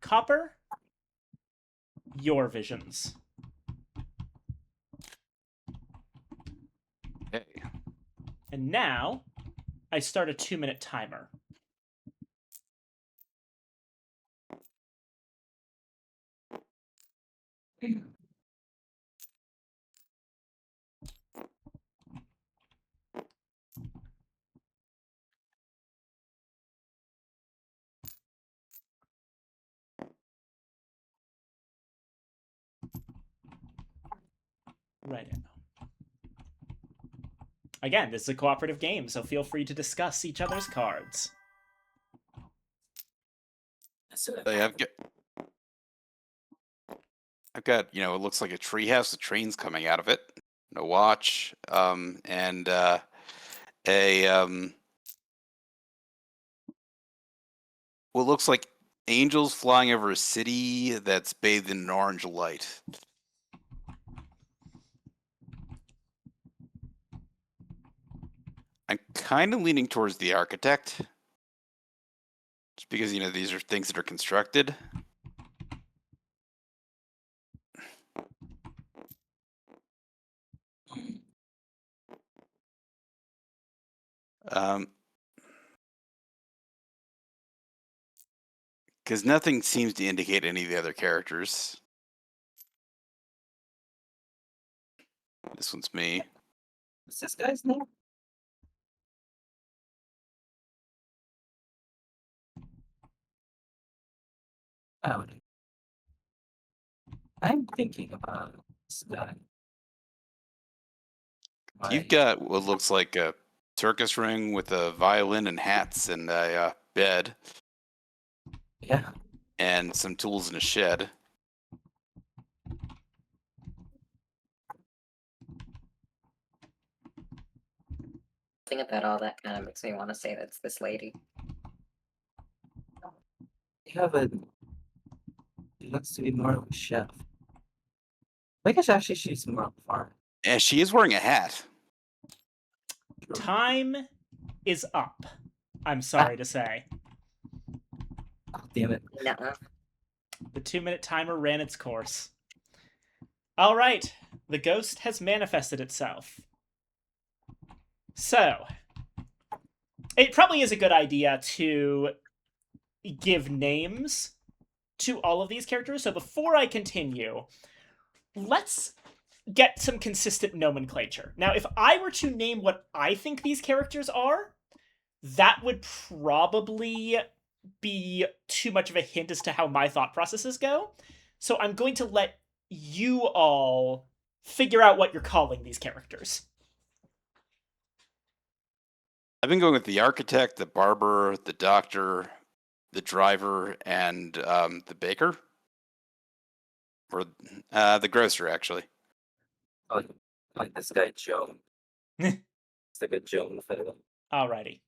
Copper, your visions. Okay. And now, I start a 2-minute timer. Right. Again, this is a cooperative game, so feel free to discuss each other's cards. So Yeah, I've got, it looks like a treehouse. The train's coming out of it. A watch, and a what looks like angels flying over a city that's bathed in an orange light. I'm kind of leaning towards the architect, just because these are things that are constructed. Because nothing seems to indicate any of the other characters. This one's me. what's this guy's name? Oh, I'm thinking about this guy. You've Why? got what looks like a circus ring with a violin and hats and a bed Yeah, and some tools in a shed. Thing about all that kind of makes me want to say that's this lady. you have a. He looks to be more of a chef. I guess actually she's more of a farmer. And she is wearing a hat. Time is up, I'm sorry to say. Oh, damn it. Nuh-uh. The 2-minute timer ran its course. All right, the ghost has manifested itself. So, it probably is a good idea to give names to all of these characters. So before I continue, let's get some consistent nomenclature. Now, if I were to name what I think these characters are, that would probably be too much of a hint as to how my thought processes go. So I'm going to let you all figure out what you're calling these characters. I've been going with the architect, the barber, the doctor, the driver, and the baker. Or the grocer, actually. Oh, like this guy Joe. It's like a Joe fellow. Alrighty.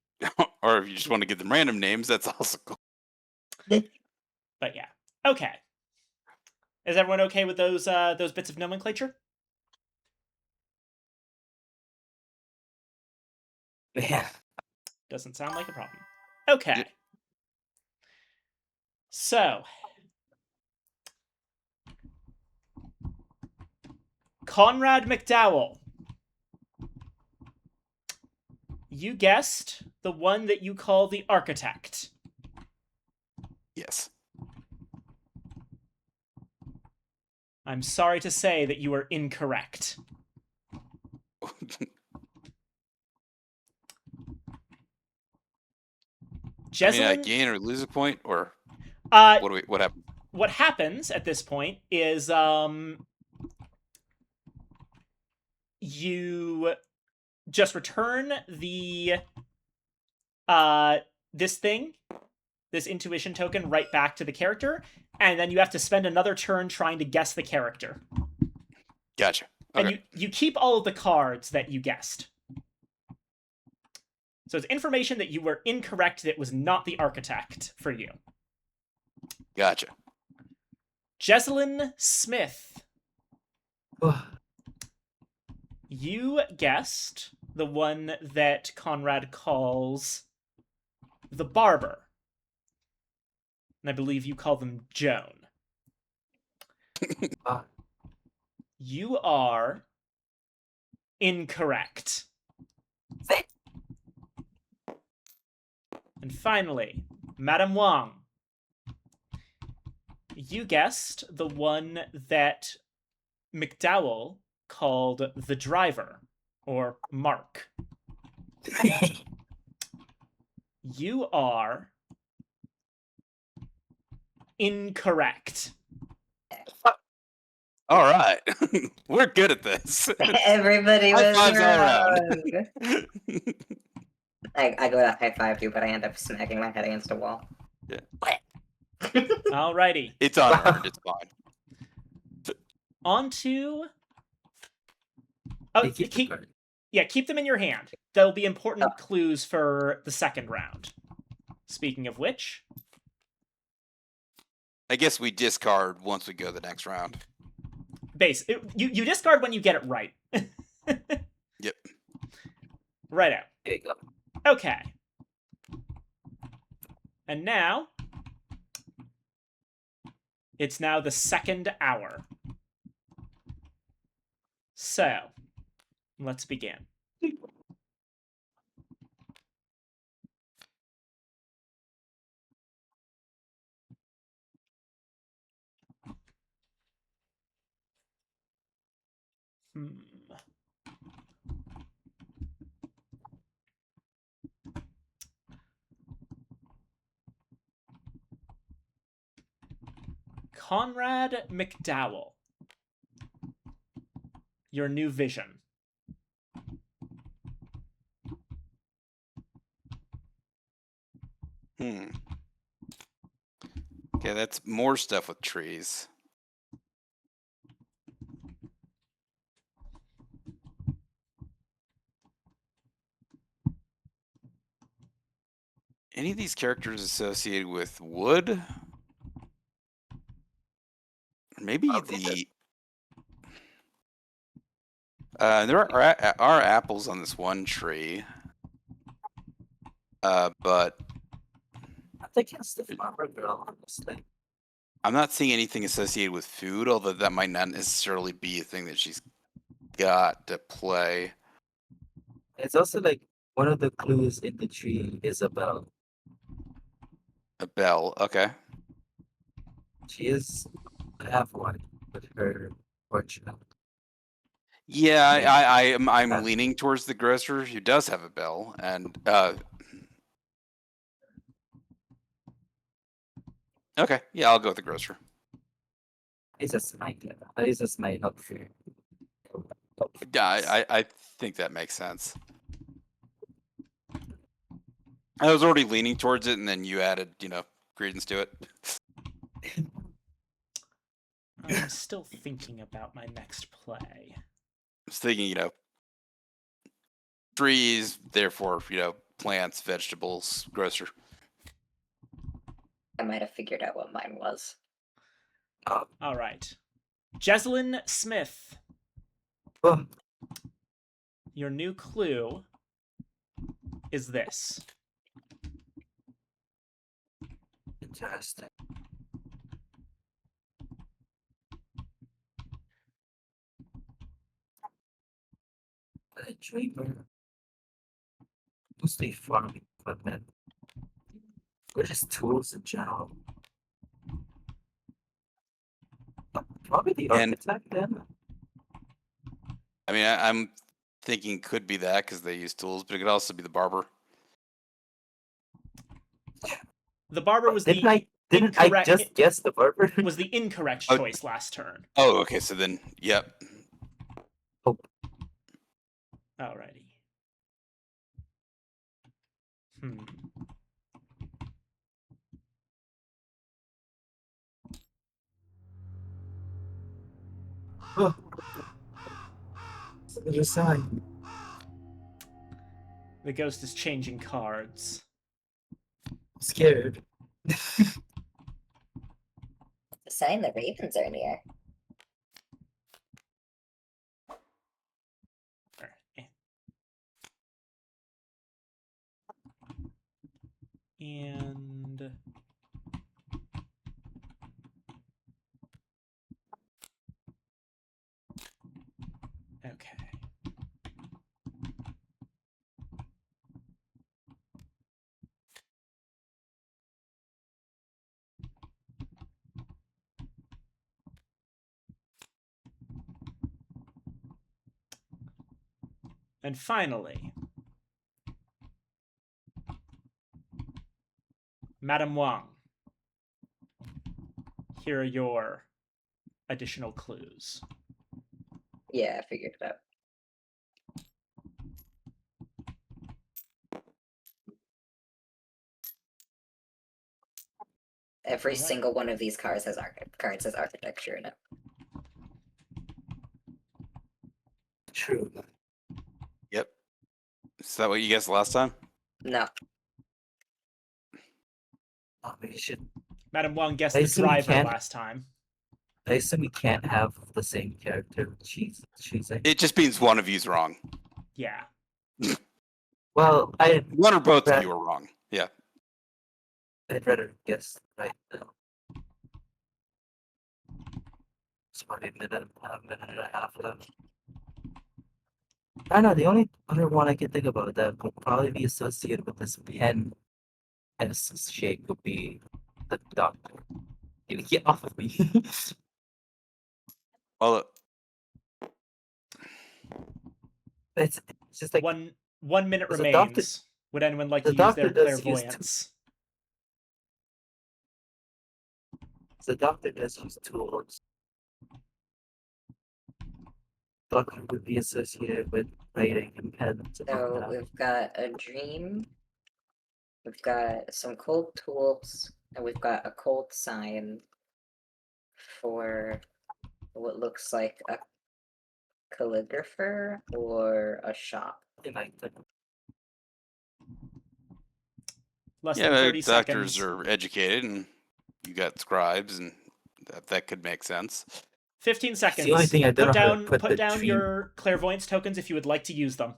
Or if you just want to give them random names, that's also cool. But yeah. Okay. Is everyone okay with those bits of nomenclature? Yeah. Doesn't sound like a problem. Okay. Yep. So, Conrad McDowell. You guessed the one that you call the architect. Yes. I'm sorry to say that you are incorrect. I mean, I Jezelyn, gain or lose a point, or uh, what happened? what happens at this point is you just return the this thing this intuition token right back to the character, and then you have to spend another turn trying to guess the character. Gotcha. Okay. And you keep all of the cards that you guessed. So it's information that you were incorrect that was not the architect for you. Gotcha. Jesselyn Smith. Oh, You guessed the one that Conrad calls the barber. And I believe you call them Joan. ah, You are incorrect. And finally, Madame Wang. You guessed the one that McDowell called the driver, or Mark. You are incorrect. All right. We're good at this. Everybody High was fives all wrong. I go to high five you, but I end up smacking my head against a wall. Yeah. Alrighty. It's unearned. It's fine. On to... Oh, you keep the card. keep them in your hand. They'll be important clues for the second round. Speaking of which... I guess we discard once we go to the next round. You discard when you get it right. Yep. Right out. There you go. Okay. And now... It's now the second hour. So, let's begin. Conrad McDowell. Your new vision. Okay, that's more stuff with trees. Any of these characters associated with wood? Maybe the... there are apples on this one tree. But I think it's the farmer girl, honestly. I'm not seeing anything associated with food, although that might not necessarily be a thing that she's got to play. It's also like one of the clues in the tree is a bell. A bell, okay. She is have one with her portrait. Yeah, Yeah. I'm leaning towards the grocer who does have a bell, and okay, yeah, I'll go with the grocer. It's a smite. It's a smite, not fear. Yeah, I think that makes sense. I was already leaning towards it, and then you added, credence to it. I'm still thinking about my next play. I was thinking, trees, therefore, plants, vegetables, grocer. I might have figured out what mine was. All right. Jesselyn Smith. Oh, Your new clue is this. interesting. A dreamer. Mostly farming equipment. Or just tools in general. Probably the And- architect then. I mean, I'm thinking could be that because they use tools, but it could also be the barber. The barber was Didn't I incorrect- just guess the barber? was the incorrect Oh. choice last turn. Oh, okay, so then, yep. Alrighty. Oh, there's a sign. The ghost is changing cards. I'm scared. A sign the ravens are near. And okay. And finally, Madame Wang, here are your additional clues. Yeah, I figured it out. Every Alright. single one of these cards has architecture in it. True. Yep. Is that what you guessed last time? No, Oh, we should. Madame Wang guessed I the assume we driver can't- last time. I assume we can't have the same character. She's like. It just means one of you's wrong. Yeah. Well, One or both of Right. you are wrong. Yeah. I'd rather guess right now. It's probably a minute and a half left. I know the only other one I can think about that would probably be associated with this pen S shape would be the doctor. Get off of me. Well, it's just like 1 minute There's a remains. doctor- Would anyone like the to use their doctor does use clairvoyance? the doctor does use tools. Doctor would be associated with writing and pens and all so that. we've got a dream, we've got some cold tools, and we've got a cold sign for what looks like a calligrapher or a shop. And like the Less yeah, than 30 doctors seconds. are educated, and you got scribes, and that could make sense. 15 seconds. only thing I don't put know how to down put put the down dream- your clairvoyance tokens if you would like to use them.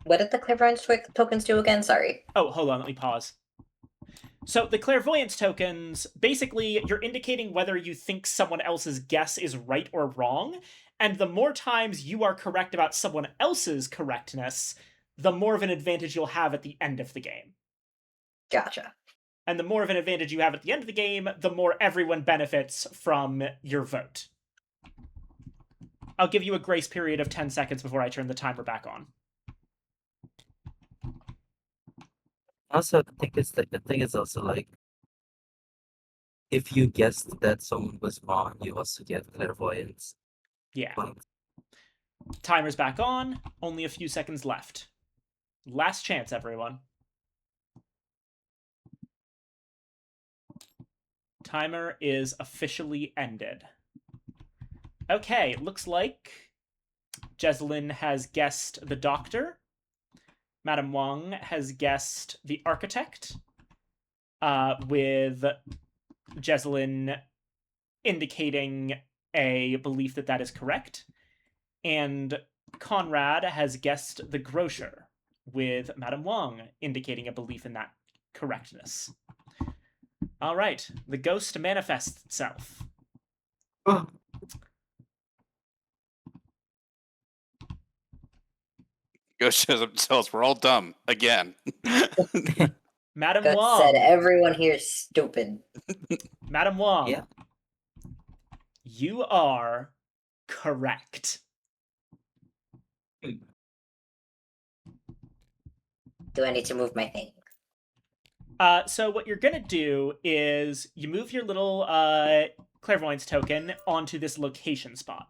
What did the clairvoyance tokens do again? Sorry. Oh, hold on, let me pause. So the clairvoyance tokens, basically, you're indicating whether you think someone else's guess is right or wrong, and the more times you are correct about someone else's correctness, the more of an advantage you'll have at the end of the game. Gotcha. And the more of an advantage you have at the end of the game, the more everyone benefits from your vote. I'll give you a grace period of 10 seconds before I turn the timer back on. Also, I think it's like the thing is also like if you guessed that someone was wrong, you also get clairvoyance. Yeah. points. Timer's back on. Only a few seconds left. Last chance, everyone. Timer is officially ended. Okay, looks like Jeslyn has guessed the doctor. Madame Wang has guessed the architect, with Jeslyn indicating a belief that that is correct. And Conrad has guessed the grocer, with Madame Wang indicating a belief in that correctness. All right, the ghost manifests itself. Oh, Ghost shows up and tells us we're all dumb again. Madame Gut Wang. said everyone here is stupid. Madame Wang. Yeah. You are correct. Do I need to move my thing? So what you're gonna do is you move your little clairvoyance token onto this location spot.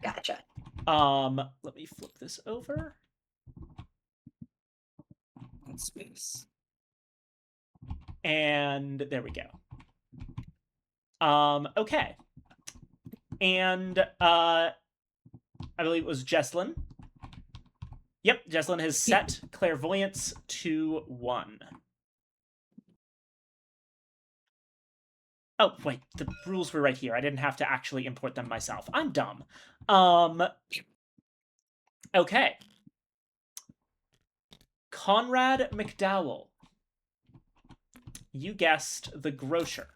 Gotcha. Let me flip this over. space. And there we go. Okay. And I believe it was Jesslyn. Yep, Jesslyn has set clairvoyance to 1. Oh, wait, the rules were right here. I didn't have to actually import them myself. I'm dumb. Okay. Conrad McDowell. You guessed the grocer.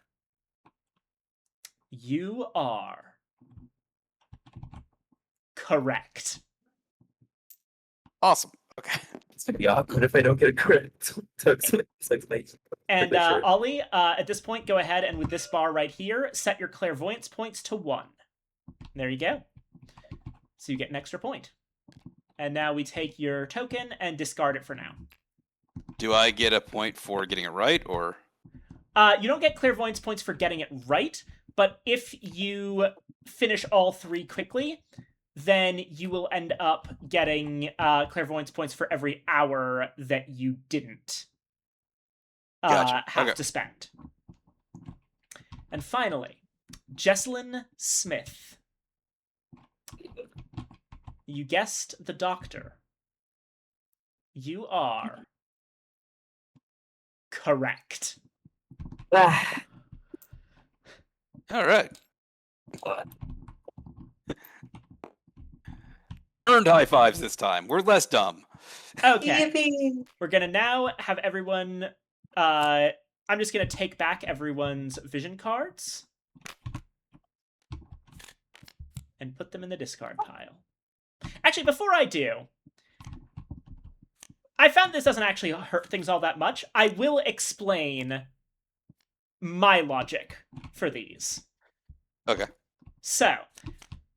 You are correct. Awesome. Okay. It's gonna be awkward if I don't get it correct. So explain. And Sure. Ollie, at this point, go ahead and with this bar right here, set your clairvoyance points to 1. There you go. So you get an extra point. And now we take your token and discard it for now. Do I get a point for getting it right, or? You don't get clairvoyance points for getting it right, but if you finish all 3 quickly, then you will end up getting clairvoyance points for every hour that you didn't Gotcha. have Okay. to spend. And finally, Jesslyn Smith. You guessed the doctor. You are correct. Ah, All right. God. Earned high fives this time. We're less dumb. Okay. Yippee! We're gonna now have everyone. I'm just gonna take back everyone's vision cards and put them in the discard pile. Actually, before I do, I found this doesn't actually hurt things all that much. I will explain my logic for these. Okay. So,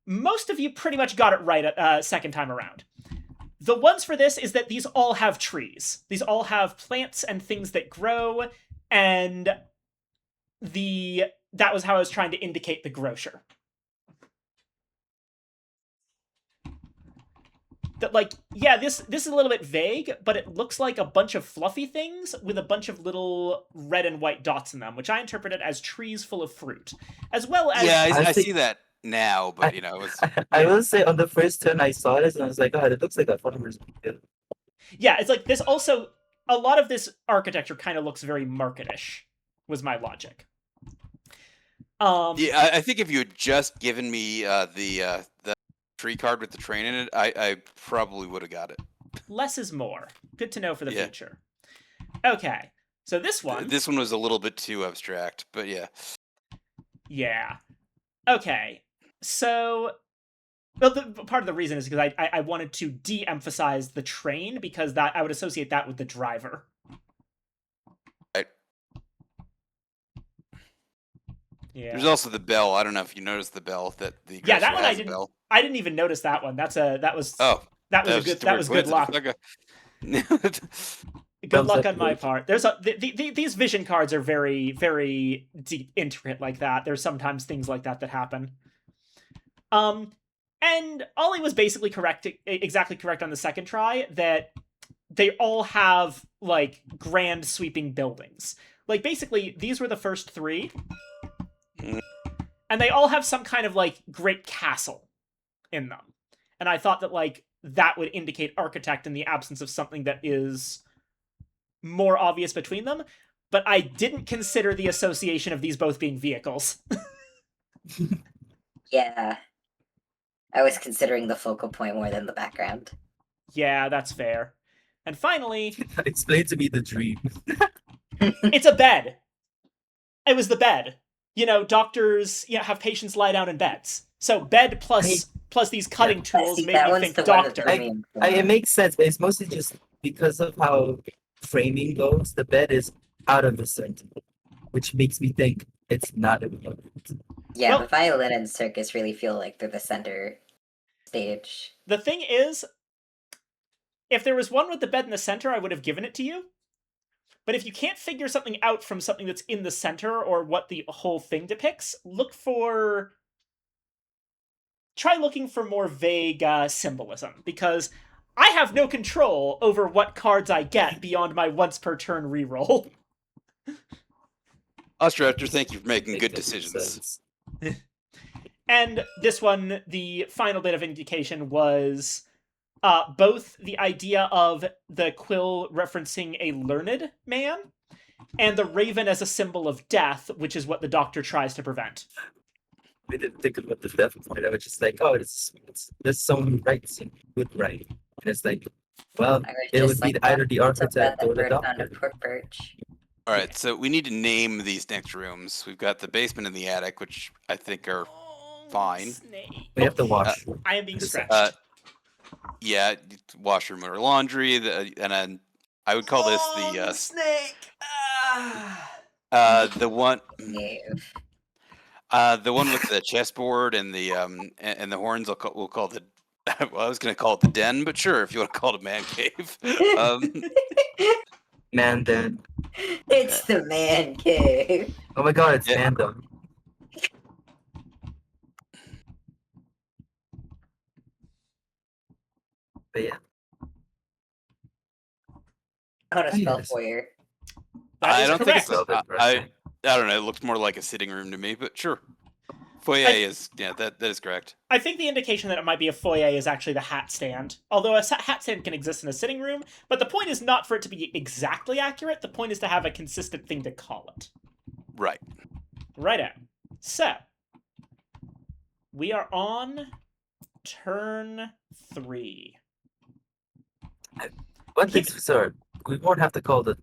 most of you pretty much got it right second time around. The ones for this is that these all have trees. These all have plants and things that grow, and that was how I was trying to indicate the grocer. That, like, yeah, this is a little bit vague, but it looks like a bunch of fluffy things with a bunch of little red and white dots in them, which I interpreted as trees full of fruit, as well as Yeah, I Honestly- see that now, but you know, it's I will say on the first turn I saw this and I was like, oh, it looks like a farmer's market. yeah, it's like this also, a lot of this architecture kind of looks very marketish, was my logic. yeah. I think if you had just given me the tree card with the train in it, I probably would have got it. Less is more. Good to know for the Yeah. future. Okay, so this one, This one was a little bit too abstract, but yeah. yeah. Okay, so well, part of the reason is because I wanted to de-emphasize the train because that I would associate that with the driver. Right. Yeah. There's also the bell. I don't know if you noticed the bell that the Yeah, that grocer one I has a didn't- bell. I didn't even notice that one. That was Oh, that was a just good a that weird was good luck. coincidence. Okay. Good Thumbs luck up, on my please. part. There's these vision cards are very, very deep, intricate like that. There's sometimes things like that happen. And Ollie was basically exactly correct on the second try that they all have like grand sweeping buildings. Like basically these were the first 3, and they all have some kind of like great castle in them. And I thought that like that would indicate architect in the absence of something that is more obvious between them, but I didn't consider the association of these both being vehicles. Yeah. I was considering the focal point more than the background. Yeah, that's fair. And finally, Explain to me the dream. it's a bed. It was the bed. You know, doctors have patients lie down in beds. So bed plus these cutting tools See, made that me one's think the one that doctor. threw me in. It makes sense, but it's mostly just because of how framing goes. The bed is out of the center, which makes me think it's not a bed. Yeah, Well- the violin and circus really feel like they're the center stage. The thing is, if there was one with the bed in the center, I would have given it to you. But if you can't figure something out from something that's in the center or what the whole thing depicts, try looking for more vague symbolism, because I have no control over what cards I get beyond my once per turn reroll. Ostrachter, thank you for making Make good good decisions. sense. And this one, the final bit of indication was both the idea of the quill referencing a learned man and the raven as a symbol of death, which is what the doctor tries to prevent. We didn't think about the death part. I was just like, oh, it's there's someone who writes and would write. And it's like, well, I was it just would be like, either the what's up that architect or the bird found a doctor. pork perch? All right, so we need to name these next rooms. We've got the basement and the attic, which I think are fine. Snake. We have to wash. I am being This- stretched. Yeah, washroom or laundry, and then I would call this the snake. the one Cave. the one with the chessboard and the horns. We'll call the. Well, I was gonna call it the den, but sure, if you want to call it a man cave. Man, then. It's the man cave. Oh my god, it's Yeah. Mandem. But yeah, I want to spell Yes. foyer. That I is don't correct. think it's. Well, I don't know. It looks more like a sitting room to me, but sure. Foyer is that is correct. I think the indication that it might be a foyer is actually the hat stand. Although a hat stand can exist in a sitting room, but the point is not for it to be exactly accurate. The point is to have a consistent thing to call it. Right. Righto. So, we are on turn 3. one thing's for certain, we won't have to call the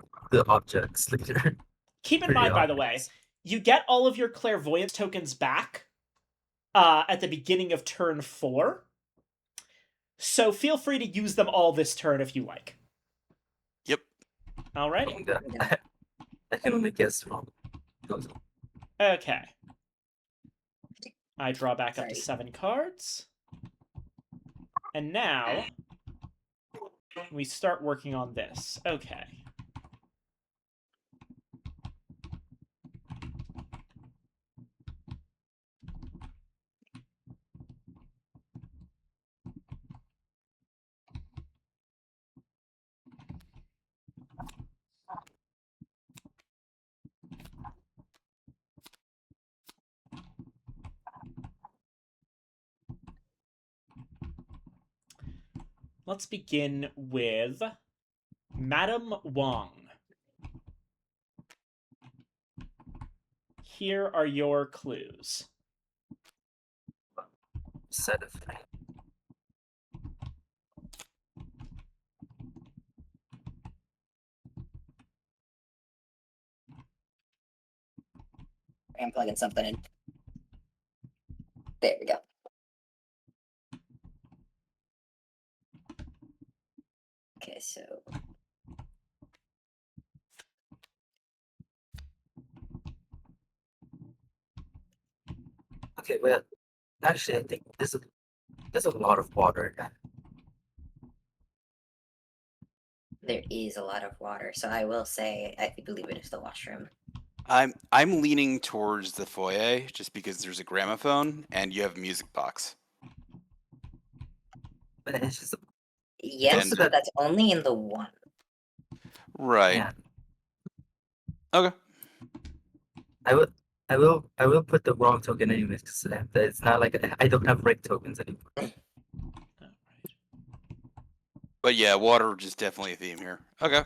objects later. Keep in Pretty mind, by the way, obvious. you get all of your clairvoyance tokens back at the beginning of turn 4. So feel free to use them all this turn if you like. Yep. Alrighty. I can only guess wrong. Goes on. Okay. I draw back up to Sorry. 7 cards. And now we start working on this. Okay. Let's begin with Madam Wong. Here are your clues. Set of three. I'm plugging something in. There we go. Okay, so Okay, well, actually, I think there's a lot of water. there is a lot of water. So I will say I believe it is the washroom. I'm leaning towards the foyer just because there's a gramophone and you have a music box. But it's just Yes, And- but that's only in the one. Right. yeah. Okay. I will put the wrong token anyways because it's not like I don't have right tokens anymore. But yeah, water is definitely a theme here. Okay.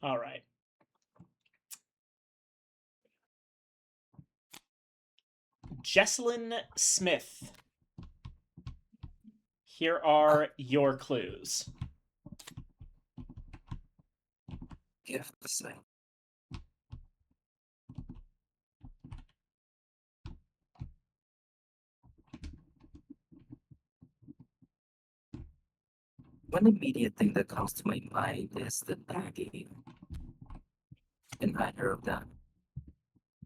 All right. Jesselyn Smith. Here are your clues. You have to say. One immediate thing that comes to my mind is the lady in either of them.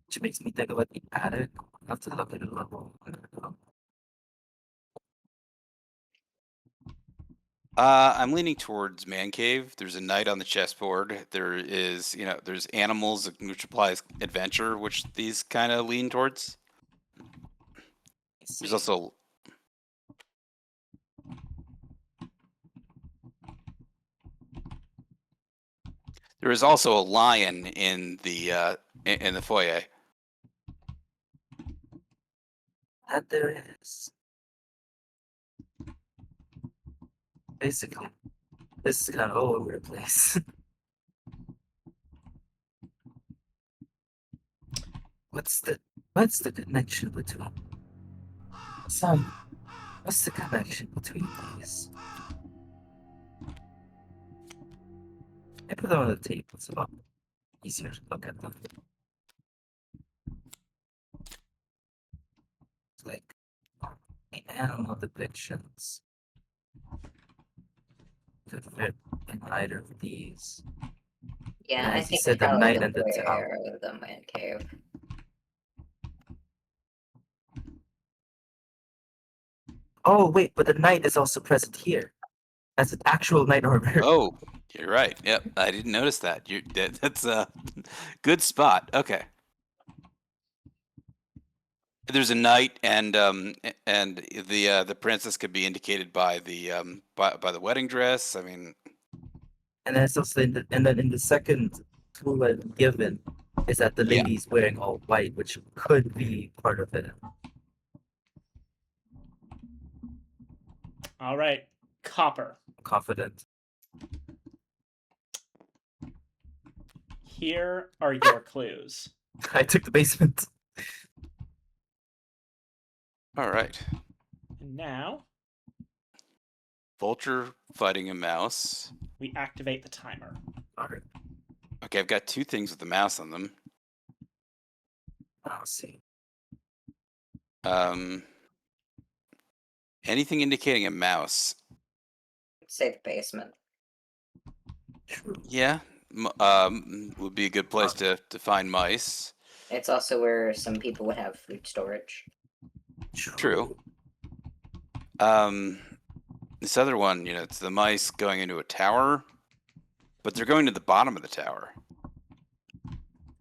Which makes me think about the attic. I have to look at it a little. I'm leaning towards man cave. There's a knight on the chessboard. There is, there's animals, which implies adventure, which these kind of lean towards. There's also there is also a lion in the foyer. That there is. Basically, this is kind of all over the place. What's the connection between some? What's the connection between these? I put them on the table. It's a lot easier to look at them. It's like animal depictions could fit in either of these. Yeah, I As you think said, the probably knight the and the foyer tower. or the man cave. Oh wait, but the knight is also present here. That's an actual knight armor. Oh, you're right. Yep, I didn't notice that. That's a good spot. Okay. There's a knight, and the princess could be indicated by by the wedding dress. I mean, And then it's also and then in the second clue I'm given is that the Yeah. lady's wearing all white, which could be part of it. All right, Copper. Confident. Here are your clues. I took the basement. all right. And now Vulture fighting a mouse. we activate the timer. Alright, Okay, I've got two things with the mouse on them. I'll see. Anything indicating a mouse? Say the basement. True. Yeah, would be a good place to find mice. It's also where some people would have food storage. True. This other one, it's the mice going into a tower, but they're going to the bottom of the tower.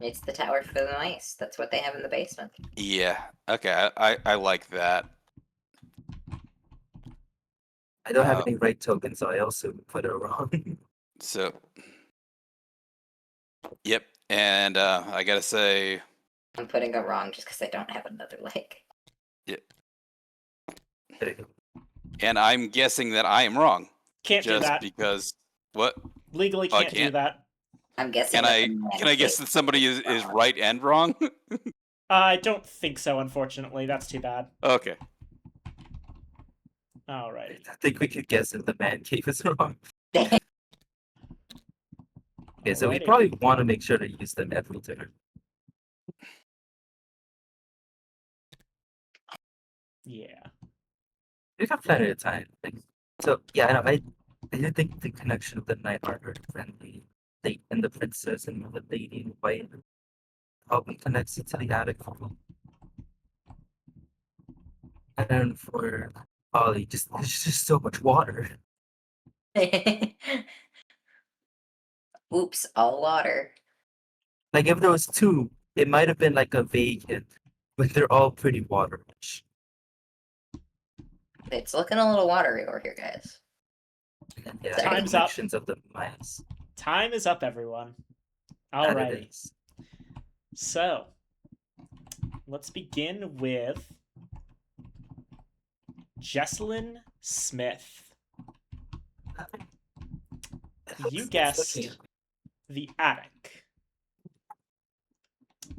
It's the tower for the mice. That's what they have in the basement. Yeah. Okay, I like that. I don't have any right tokens, so I also put it wrong. So, yep. And I gotta say, I'm putting it wrong just because I don't have another leg. There you go. and I'm guessing that I am wrong, Can't do just that. because. What? Legally Oh, I can't do can't. that. I'm guessing. Can I guess that somebody is right and wrong? I don't think so, unfortunately. That's too bad. Okay. Alrighty. I think we could guess if the man cave is wrong. Okay, so we Alrighty. probably want to make sure to use them every turn. Yeah. We got plenty of time. So yeah, I didn't think the connection of the knight armor and the princess and the lady in white probably connects it to the attic. And for Ollie, there's just so much water. Oops, all water. Like if there was two, it might have been like a vague hint, but they're all pretty waterish. It's looking a little watery over here, guys. And yeah, Time's the up. connections of the mice. Time is up, everyone. That it Alrighty. is. So, let's begin with Jesselyn Smith. You guessed the attic.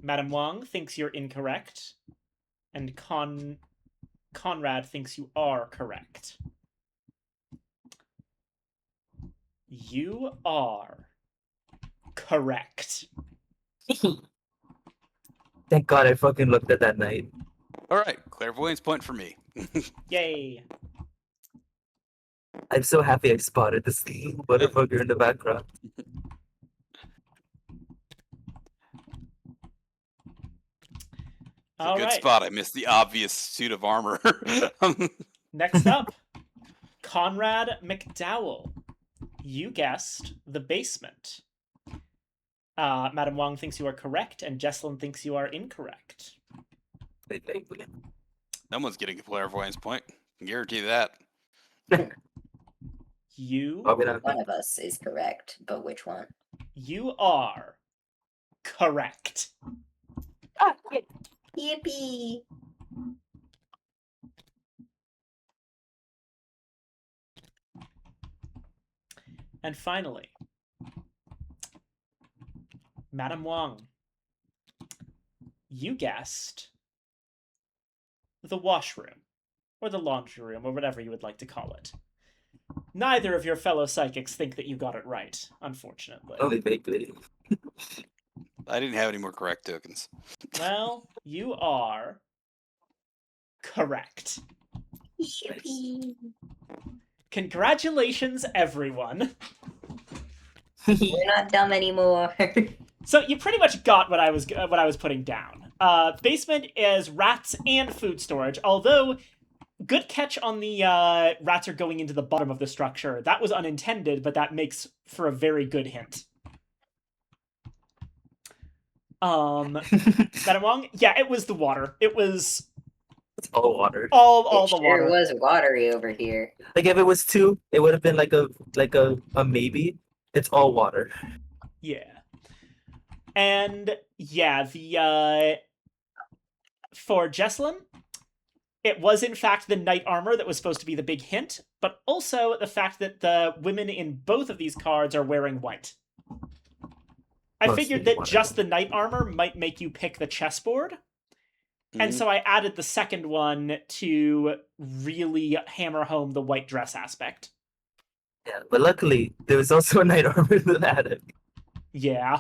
Madam Wong thinks you're incorrect, and Conrad thinks you are correct. You are correct. Thank God I fucking looked at that night. All right. Clairvoyance point for me. Yay. I'm so happy I spotted this little motherfucker in the background. It's a All good right. spot. I missed the obvious suit of armor. Next up, Conrad McDowell. You guessed the basement. Madam Wong thinks you are correct, and Jesselyn thinks you are incorrect. Wait. Someone's getting a clairvoyance point. I can guarantee that. You Probably not. One of us is correct, but which one? you are correct. Yippee! And finally, Madame Wong, you guessed the washroom, or the laundry room, or whatever you would like to call it. Neither of your fellow psychics think that you got it right, unfortunately. Only vaguely. I didn't have any more correct tokens. Well, you are correct. Yippee! Congratulations, everyone. We're not dumb anymore. So you pretty much got what I was putting down. Basement is rats and food storage, although good catch on the rats are going into the bottom of the structure. That was unintended, but that makes for a very good hint. Madam Wong? Yeah, it was the water. It was It's all water. all It the sure water. was watery over here. Like if it was 2, it would have been like a maybe. It's all water. Yeah. And yeah, the for Jessalyn, it was in fact the knight armor that was supposed to be the big hint, but also the fact that the women in both of these cards are wearing white. I Mostly figured that white. just the knight armor might make you pick the chessboard. And so I added the second one to really hammer home the white dress aspect. Yeah, but luckily there was also a knight armor in the attic. Yeah.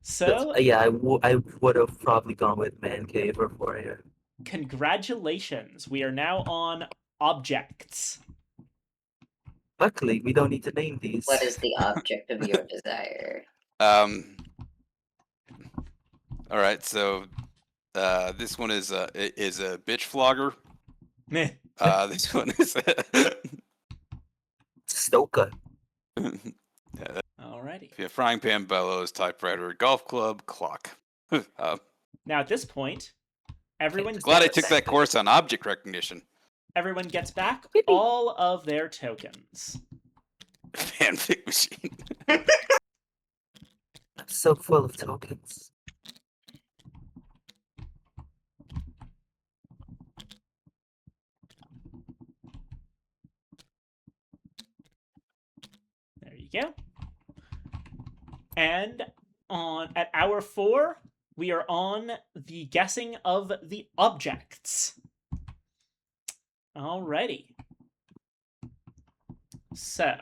So, Yeah, I would have probably gone with man cave or warrior. congratulations. We are now on objects. Luckily, we don't need to name these. What is the object of your desire? All right, so this one is a bitch flogger. Meh. This one is Stoker? Alrighty. yeah, frying pan, bellows, typewriter, golf club, clock. Now at this point, everyone Glad I gets, took that course on object recognition. everyone gets back all of their tokens. Fanfic machine. I'm so full of tokens. There you go. And at hour 4, we are on the guessing of the objects. Alrighty. So,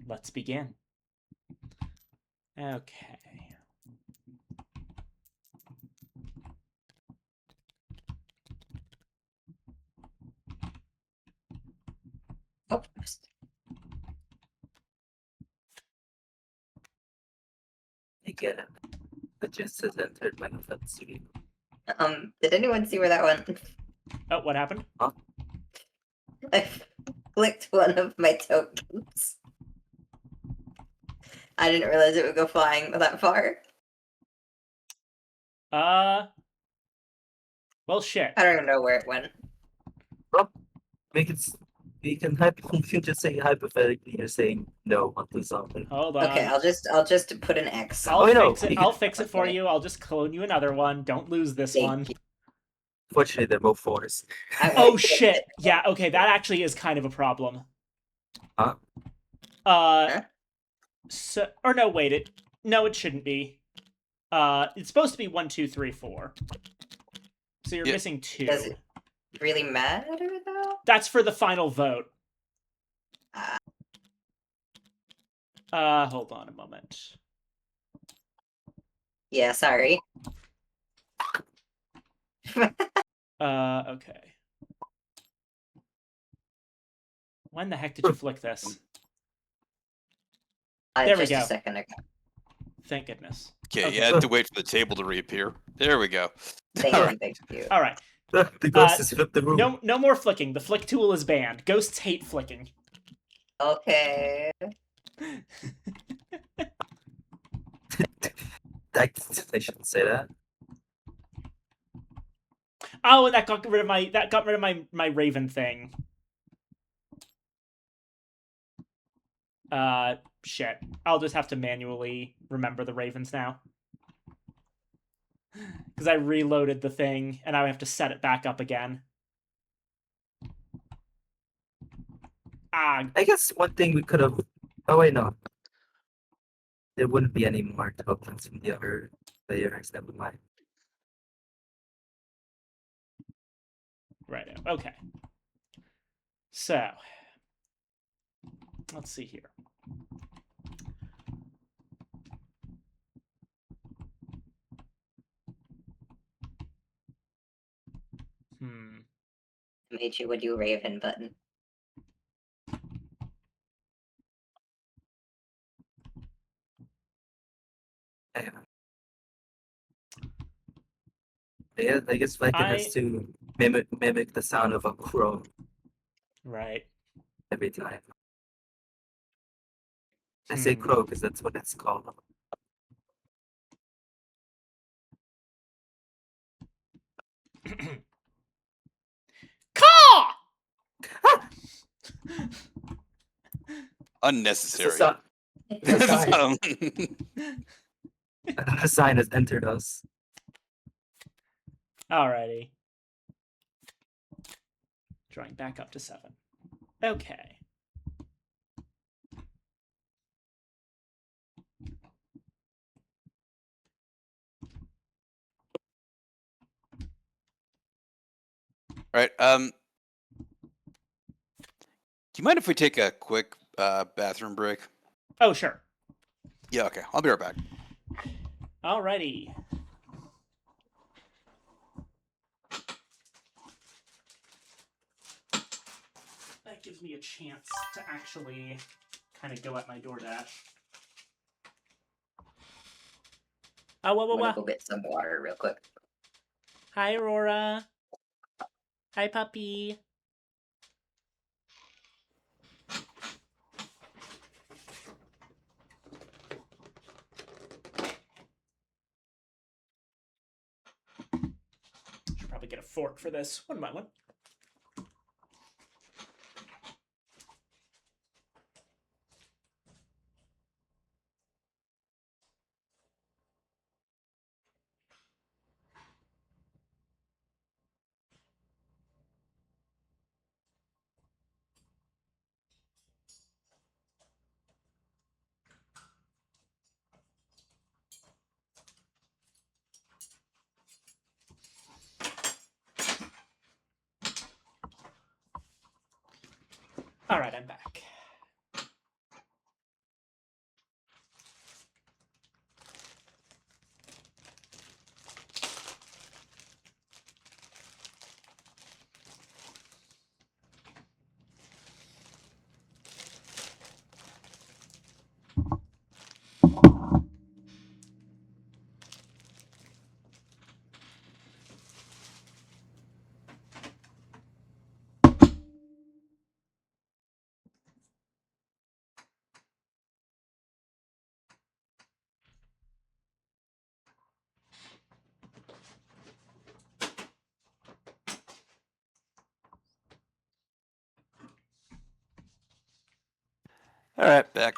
let's begin. Okay. Oh, I get it. The just has entered manifest studio. did anyone see where that went? Oh, what happened? I clicked one of my tokens. I didn't realize it would go flying that far. Well, shit. I don't even know where it went. Make it. You can just say hypothetically you're saying no onto something. Hold on. Okay, I'll just put an X. I'll Oh, no, fix it. you I'll can- fix it for Okay. you. I'll just clone you another one. Don't lose this Thank one. you. Fortunately, they're both 4s. I Oh won't- shit. Yeah, okay, that actually is kind of a problem. Huh? So, or no, wait, it shouldn't be. It's supposed to be 1, 2, 3, 4. So you're Yeah. missing 2. Does it really matter though? That's for the final vote. Hold on a moment. Yeah, sorry. Okay. When the heck did you flick this? There we Just go. a second ago. Thank goodness. Okay, Okay. you had to wait for the table to reappear. There we go. Thank All you, right. thank you. All right. The ghost has flipped the room. No more flicking. The flick tool is banned. Ghosts hate flicking. Okay. I shouldn't say that. Oh, that got rid of my Raven thing. Shit. I'll just have to manually remember the Ravens now. Because I reloaded the thing, and I have to set it back up again. Ah, I guess one thing we could have. Oh wait, no. There wouldn't be any more tokens from the other players. Never mind. right. Okay. So, let's see here. Made you a new Raven button. Yeah, I guess Viking has to mimic the sound of a crow Right. every time. I say crow because that's what it's called. Caw! Unnecessary. It's a sign. Um, A sign has entered us. Alrighty. Drawing back up to 7. Okay. All right. Do you mind if we take a quick bathroom break? Oh, sure. Yeah. Okay. I'll be right back. Alrighty. That gives me a chance to actually kind of go at my DoorDash. Oh, I'm gonna go get some water real quick. Hi, Aurora. Hi, puppy. Should probably get a fork for this. One moment. All right, I'm back. All right, back.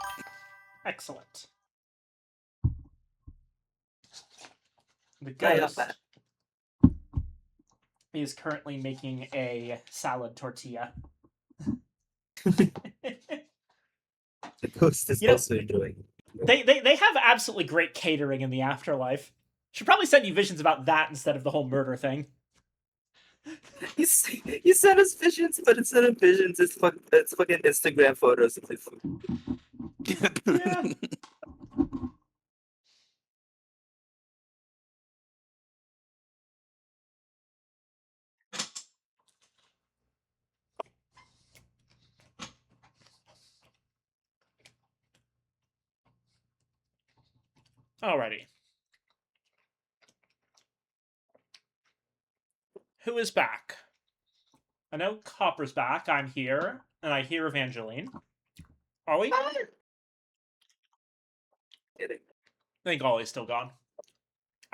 Excellent. The Yeah, yeah, ghost is currently making a salad tortilla. The ghost is You know, also enjoying. They have absolutely great catering in the afterlife. Should probably send you visions about that instead of the whole murder thing. You sent us visions, but instead of visions, it's fucking Instagram photos of the food. Yeah. Alrighty. Who is back? I know Copper's back. I'm here, and I hear Evangeline. Are we? I think Ollie's still gone.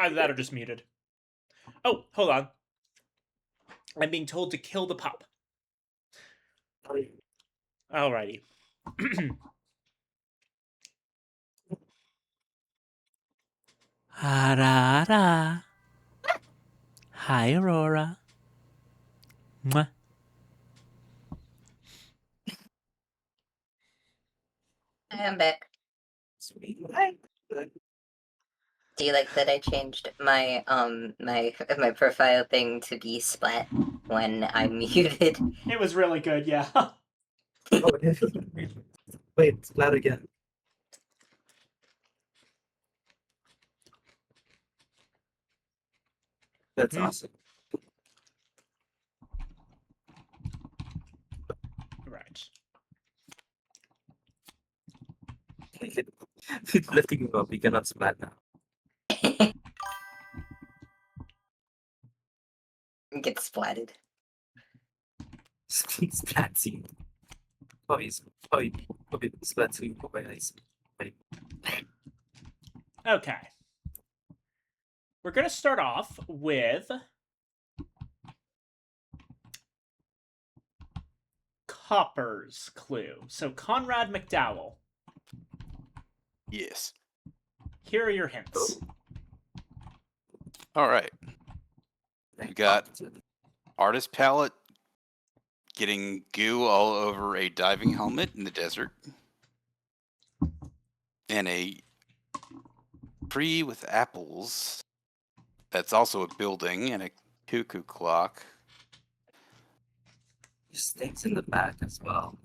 Either that or just muted. Oh, hold on. I'm being told to kill the pup. Oh, yeah. Alrighty. Harara. Hi, Aurora. Mwah. I am back. Sweet. Hi. Do you like that I changed my my profile thing to be splat when I'm muted? It was really good, yeah. Oh, wait, it's loud again. That's awesome. Right. It's lifting him up. He cannot splat now. Get splatted. Splat scene. Oh, he's splat scene. Oh, my eyes. Okay. We're going to start off with Copper's clue. So, Conrad McDowell, Yes. here are your hints. All right. You got artist palette getting goo all over a diving helmet in the desert, and a tree with apples that's also a building, and a cuckoo clock. There's things in the back as well.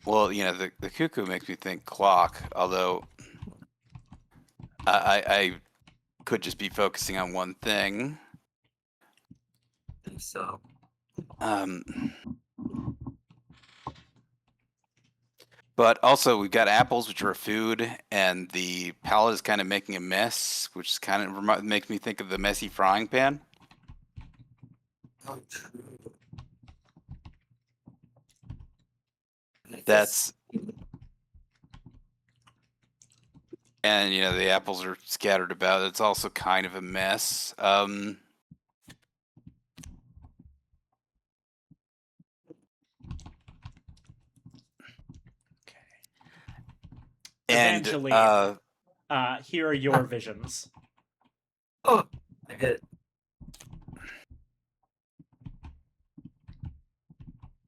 Well, you know, the cuckoo makes me think clock, although I could just be focusing on one thing. So, But also we've got apples, which are a food, and the palette is kind of making a mess, which is kind of makes me think of the messy frying pan. oh, true. That's and you know the apples are scattered about. It's also kind of a mess. And Evangeline, here are your visions. Oh, I get it.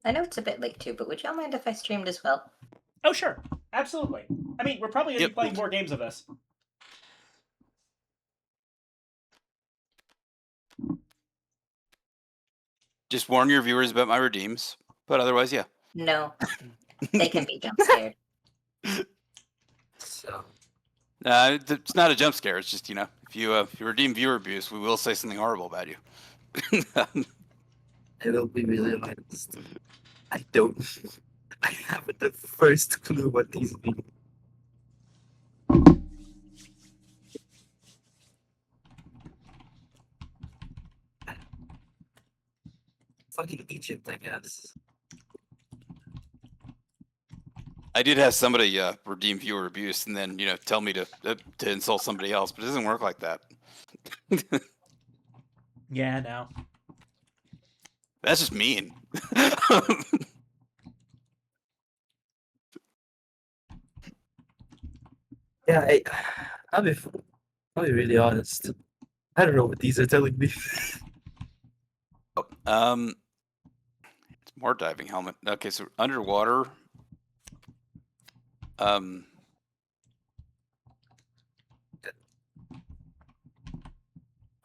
I know it's a bit late too, but would y'all mind if I streamed as well? Oh, sure. Absolutely. I mean, we're probably going to be playing more games of this. just warn your viewers about my redeems, but otherwise, yeah. No, they can be jump scared. So, It's not a jump scare. It's just, you know, if you redeem viewer abuse, we will say something horrible about you. I will be really honest. I don't. I haven't the first clue what these mean. Fucking Egypt, I guess. I did have somebody redeem viewer abuse and then, you know, tell me to insult somebody else, but it doesn't work like that. Yeah, no. That's just mean. Yeah, I'll be really honest. I don't know what these are telling me. It's more diving helmet. Okay, so underwater.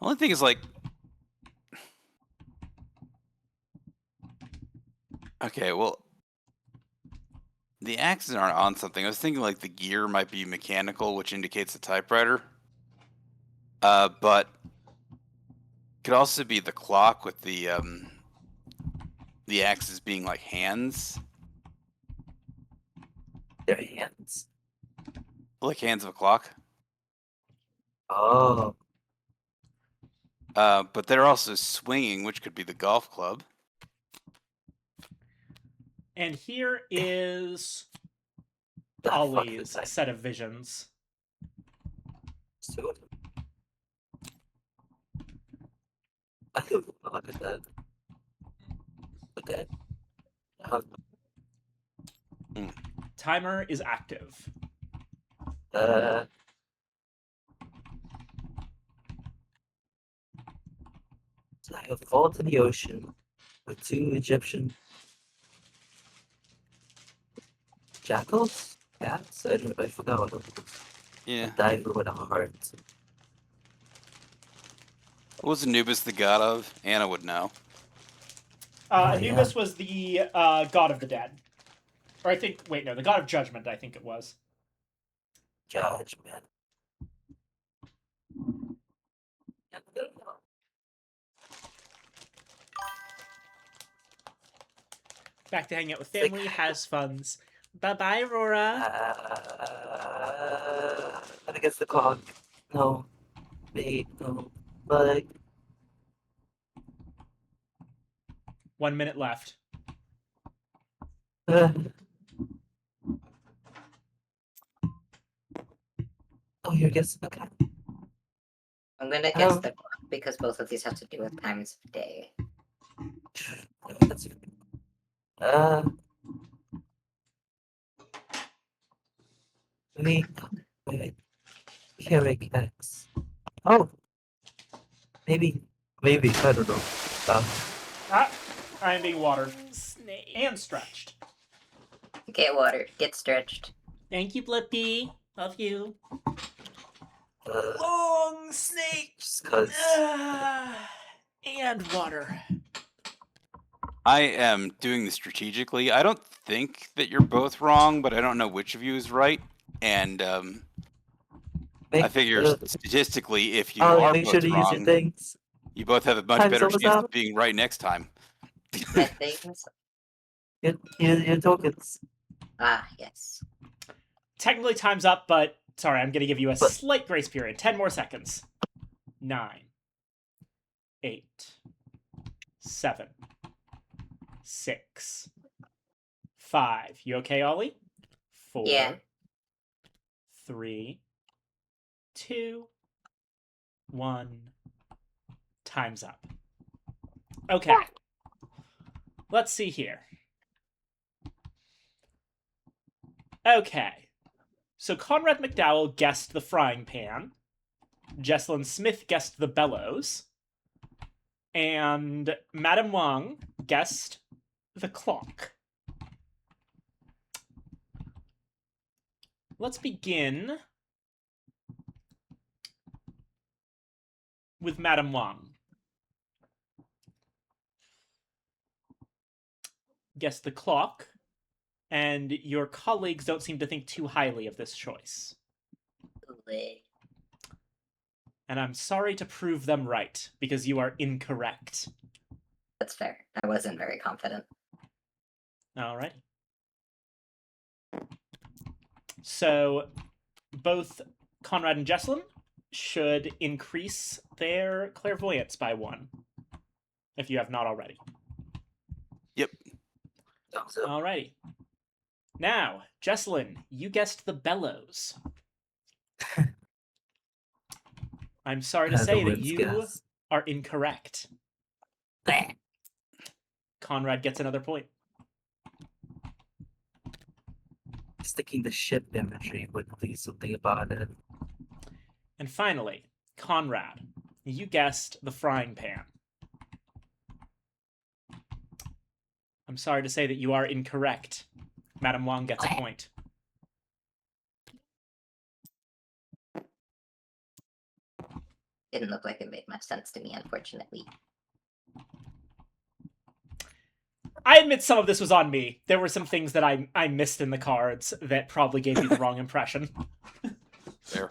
Only thing is like, okay, well, the axes aren't on something. I was thinking like the gear might be mechanical, which indicates a typewriter. But could also be the clock with the axes being like hands, Their hands. like hands of a clock. Oh, But they're also swinging, which could be the golf club. And here is the fuck Polly's was I? set of visions. So, I don't look at that. Okay. Timer is active. Uh, so I have fall to the ocean with 2 Egyptian jackals? Cats? I forgot what it was. Yeah. A diver with a heart. What was Anubis the god of? Anna would know. Anubis was the god of the dead. Or I think, wait, no, the god of judgment, I think it was. Judgment. Back to hang out with It's like- family, has funds. Bye-bye, Aurora. I guess the clock. No. Wait, no. But 1 minute left. oh, you're guessing. Okay. I'm gonna guess the clock because both of these have to do with times of day. That's wait, wait. Carrick X. Oh, maybe, I don't know. Ah, I am being watered. And stretched. Get water. Get stretched. Thank you, Blippi. Love you. Uh, Long snake. just cause. And water. I am doing this strategically. I don't think that you're both wrong, but I don't know which of you is right. And I figure statistically, if you are make both sure to use your wrong, things. you both have a much Time's better almost chance up. of being right next time. My things. Your tokens. Ah, yes. Technically, time's up, but sorry, I'm going to give you a But- slight grace period. 10 more seconds. 9, 8, 7, 6, 5. You okay, Ollie? 4, Yeah. 3, 2, 1. Time's up. Okay. Let's see here. Okay. So Conrad McDowell guessed the frying pan. Jesselyn Smith guessed the bellows. And Madame Wang guessed the clock. Let's begin with Madame Wang. Guessed the clock, and your colleagues don't seem to think too highly of this choice. And I'm sorry to prove them right, because you are incorrect. That's fair. I wasn't very confident. Alright. So, both Conrad and Jesselyn should increase their clairvoyance by 1, if you have not already. Yep. Alrighty. Now, Jesselyn, you guessed the bellows. I'm sorry to say that you are incorrect. Conrad gets another point. Sticking the ship imagery would do something about it. And finally, Conrad, you guessed the frying pan. I'm sorry to say that you are incorrect. Madame Wang gets a point. Didn't look like it made much sense to me, unfortunately. I admit some of this was on me. There were some things that I missed in the cards that probably gave you the wrong impression. There.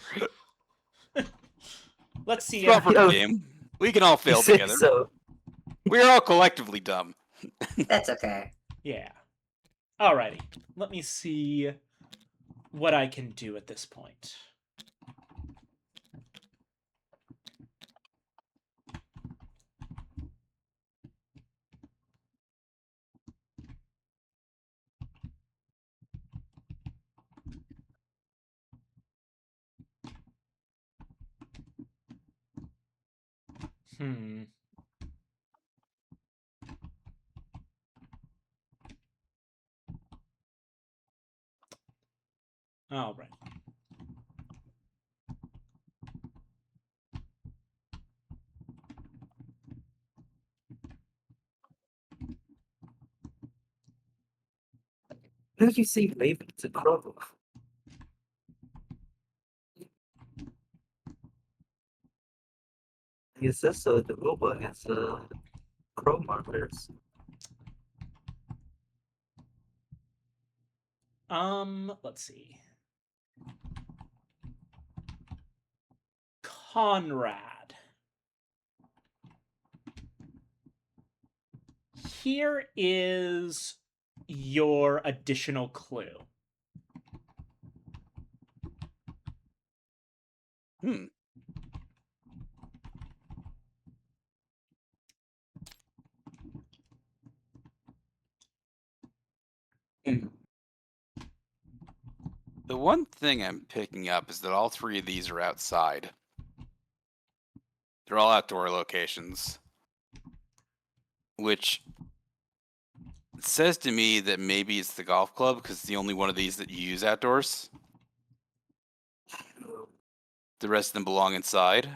Let's see. It's not for the game. We can all fail You say together. so. We're all collectively dumb. That's okay. Yeah. Alrighty. Let me see what I can do at this point. All right. Who did you say Raven to Crow? It says so. The robot has crow markers. Let's see. Conrad. Here is your additional clue. Hmm. Hmm. The one thing I'm picking up is that all three of these are outside. They're all outdoor locations, which says to me that maybe it's the golf club because it's the only one of these that you use outdoors. The rest of them belong inside.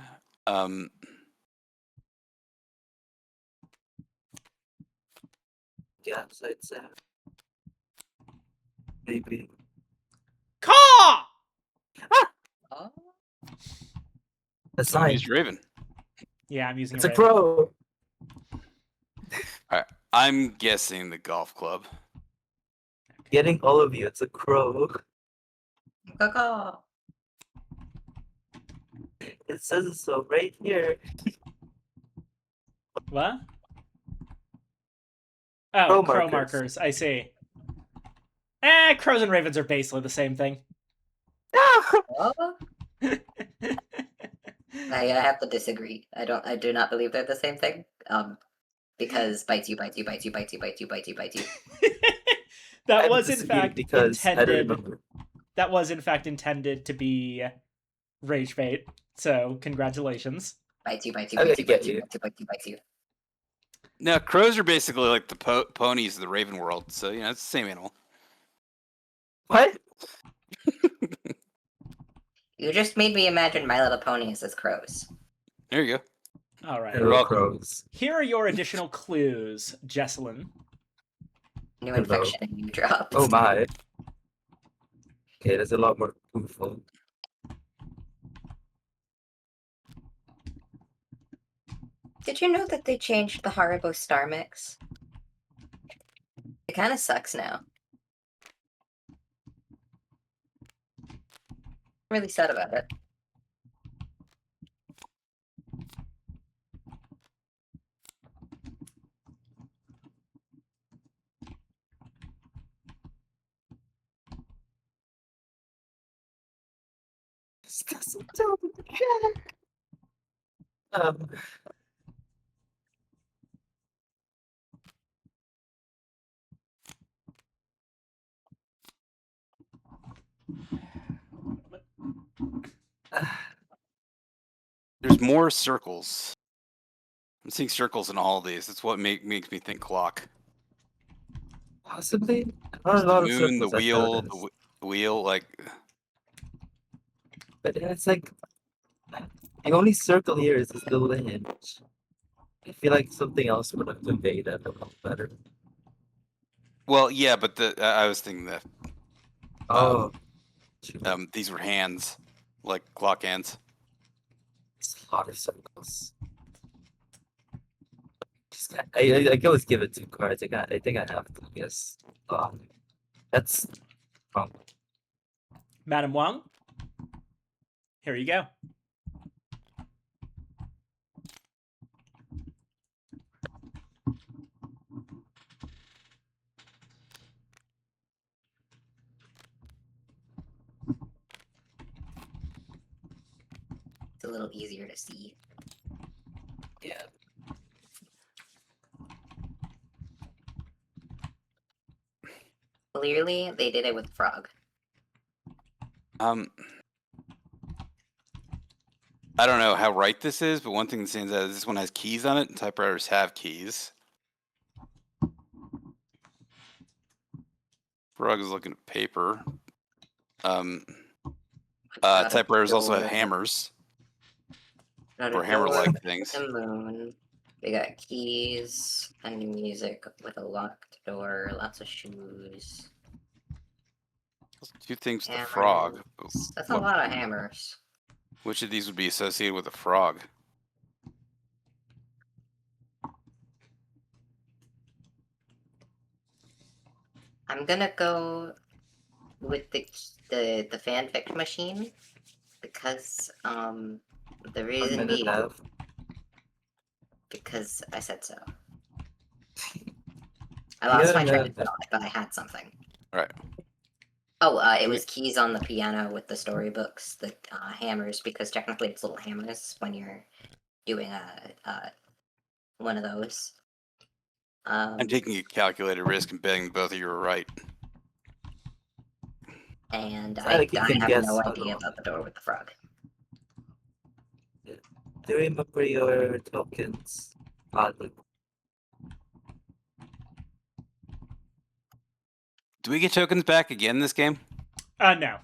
Yeah, so it's maybe. Caw! Oh, A So sign. use Raven. Yeah, I'm using It's a Raven. crow. I'm guessing the golf club. Getting all of you, it's a crow. caw. It says so right here. What? Oh, Crow crow markers. markers. I see. Crows and ravens are basically the same thing. Oh, I have to disagree. I do not believe they're the same thing. Because bites you, bites you, bites you, bites you, bites you, bites you, bites you. That I'm was in disagreeing fact because I don't intended. remember. That was in fact intended to be rage bait. So congratulations. Bites you, bites you, I bites you, get bites you, you. bites you, bites you, bites you. Now, crows are basically like the ponies of the Raven world, so you know it's the same animal. What? You just made me imagine My Little Ponies as crows. There you go. All right. You're welcome. Crows. Here are your additional clues, Jesselyn. New Hello. infection and you dropped. Oh my. Okay, there's a lot more info. Did you know that they changed the Haribo Star Mix? It kind of sucks now. I'm really sad about it. Um, There's more circles. I'm seeing circles in all of these. That's what makes me think clock. possibly. Not There's a the lot of moon, the circles, I wheel, noticed. the wheel. Like But it's like the only circle here is still the hinge. I feel like something else would have conveyed that a lot better. well, yeah, but I was thinking that Oh, true. these were hands, like clock hands. It's a lot of circles. I can always give it 2 cards. I think I have to guess. That's wrong. Madam Wang, here you go. It's a little easier to see. Yeah. Clearly, they did it with frog. I don't know how right this is, but one thing that stands out is this one has keys on it, and typewriters have keys. Frog is looking at paper. Got a typewriters also have door. hammers Got or a door hammer-like with things. the moon. We got keys and music with a locked door. Lots of shoes. 2 things with the Hammers. frog. That's a What- lot of hammers. Which of these would be associated with a frog? I'm gonna go with the fanfic machine because the reason minute being left. because I said so. I You lost gotta my train know of thought, but I had something. Alright. Oh, it was keys on the piano with the storybooks, the hammers, because technically it's little hammers when you're doing one of those. I'm taking a calculated risk and betting both of you are right. And So I think you I can have guess no how idea long. about the door with the frog. Do you remember your tokens? Oddly. Do we get tokens back again this game? No.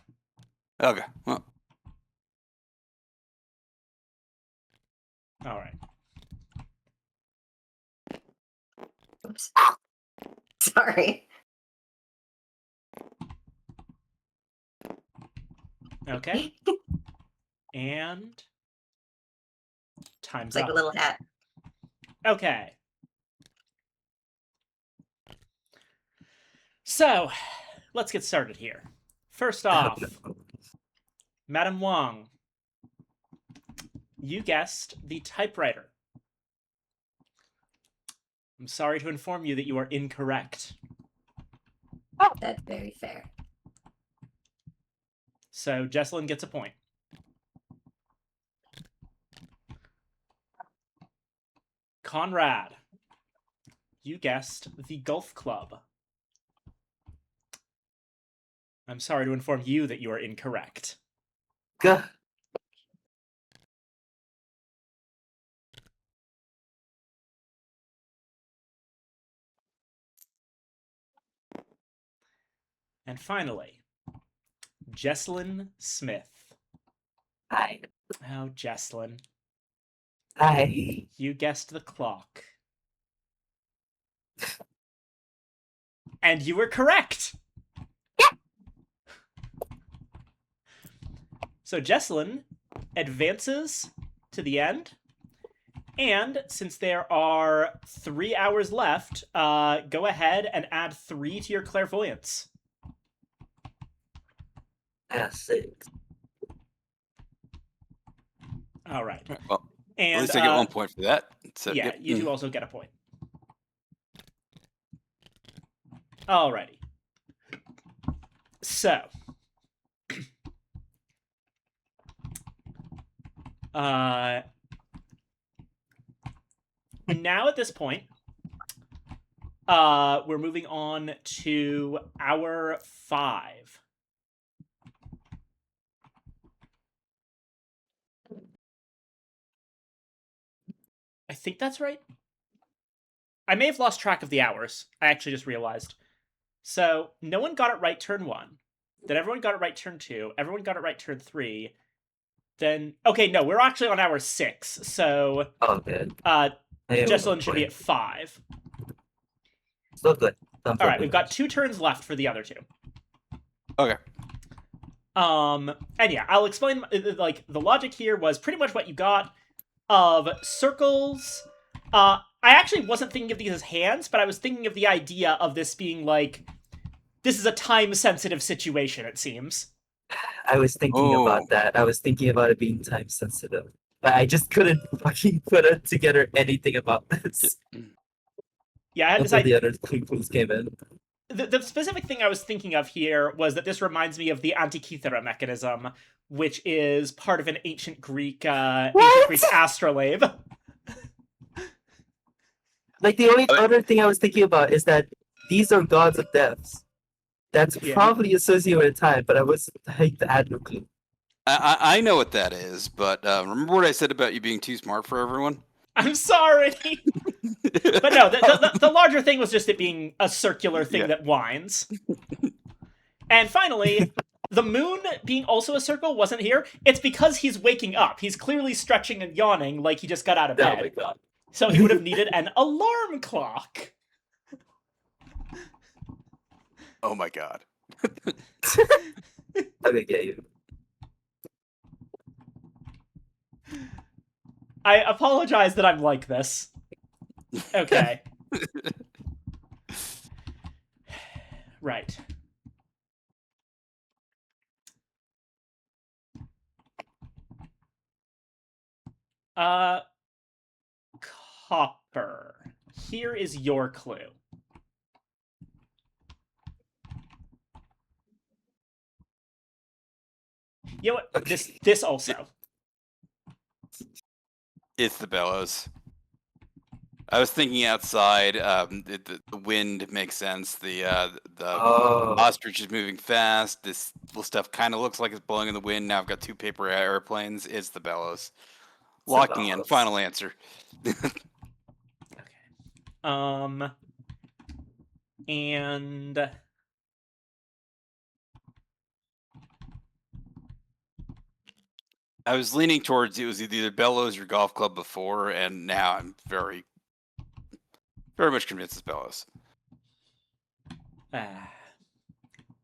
Okay. Well, All right. Oops. Sorry. Okay. And time's It's like up. a little hat. Okay. So, let's get started here. First off, Madam Wong, you guessed the typewriter. I'm sorry to inform you that you are incorrect. That's very fair. So, Jesselyn gets a point. Conrad, you guessed the golf club. I'm sorry to inform you that you are incorrect. Gah. And finally, Jesselyn Smith. Hi. Oh, Jesselyn, Hi. you guessed the clock. And you were correct! So Jesselyn advances to the end. And since there are 3 hours left, go ahead and add 3 to your clairvoyance. Six. All right. well, And at least I get 1 point for that. So, yeah, yep. you do also get a point. Alrighty. So, now at this point, we're moving on to hour 5. I think that's right. I may have lost track of the hours. I actually just realized. So, no one got it right turn 1. Then everyone got it right turn 2. Everyone got it right turn 3. Then, okay, no, we're actually on hour 6. So, Oh, good. Jesselyn should be at 5. Still good. All right, we've got 2 turns left for the other 2. Okay. And yeah, I'll explain, like, the logic here was pretty much what you got of circles. I actually wasn't thinking of these as hands, but I was thinking of the idea of this being, like, this is a time-sensitive situation, it seems. I was thinking about that. I was thinking about it being time sensitive. But I just couldn't fucking put it together anything about this. Yeah, I had this Until idea. the other clues came in. The specific thing I was thinking of here was that this reminds me of the Antikythera mechanism, which is part of an ancient Greek astrolabe. Like, the only other thing I was thinking about is that these are gods of deaths. That's Yeah. probably associated with time, but I was like the had no clue. I know what that is, but remember what I said about you being too smart for everyone? I'm sorry! But no, the larger thing was just it being a circular thing Yeah. that winds. And finally, the moon being also a circle wasn't here. It's because he's waking up. He's clearly stretching and yawning like he just got out of Oh my bed. god. So he would have needed an alarm clock. Oh my god. Okay, get you. I apologize that I'm like this. Okay. Right. Copper. Here is your clue. You know what? Okay. This also. It's the bellows. I was thinking outside. The wind makes sense. The Oh, ostrich is moving fast. This little stuff kind of looks like it's blowing in the wind. Now I've got two paper airplanes. It's the bellows. the Locking in. bellows. Final answer. And I was leaning towards it was either bellows or golf club before, and now I'm very, very much convinced it's bellows.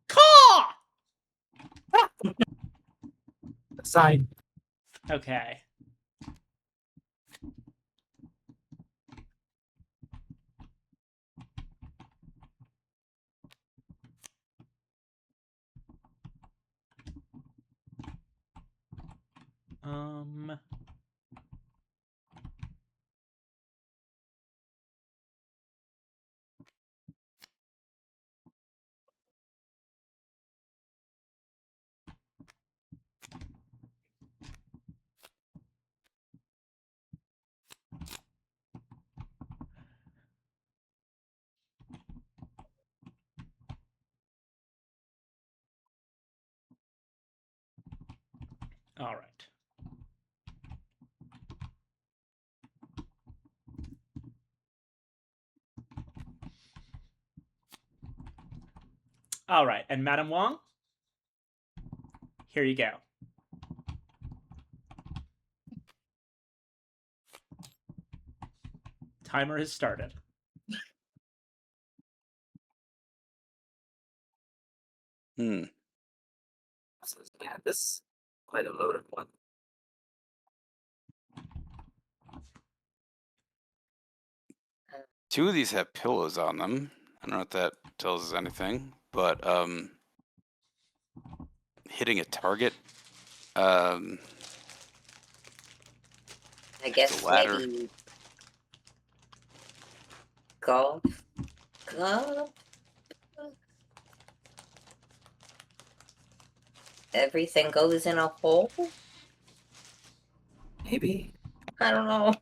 Caw! Sign. Okay. All right. All right, and Madam Wong, here you go. Timer has started. Hmm. So, yeah, this is quite a loaded one. Two of these have pillows on them. I don't know if that tells us anything, but hitting a target. I guess ladder. maybe golf club. Everything goes in a hole. Maybe. I don't know.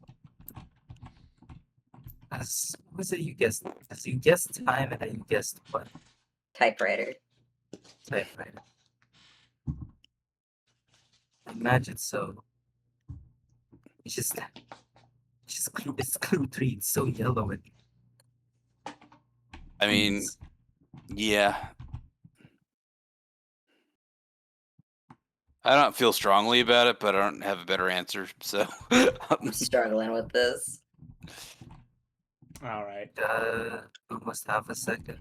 Was it you guessed? You guessed time and then you guessed what? Typewriter. Typewriter. I imagine so. It's just clue. It's clue 3. It's so yellow and. I mean, Please. yeah. I don't feel strongly about it, but I don't have a better answer. So I'm struggling with this. All right. Almost half a second.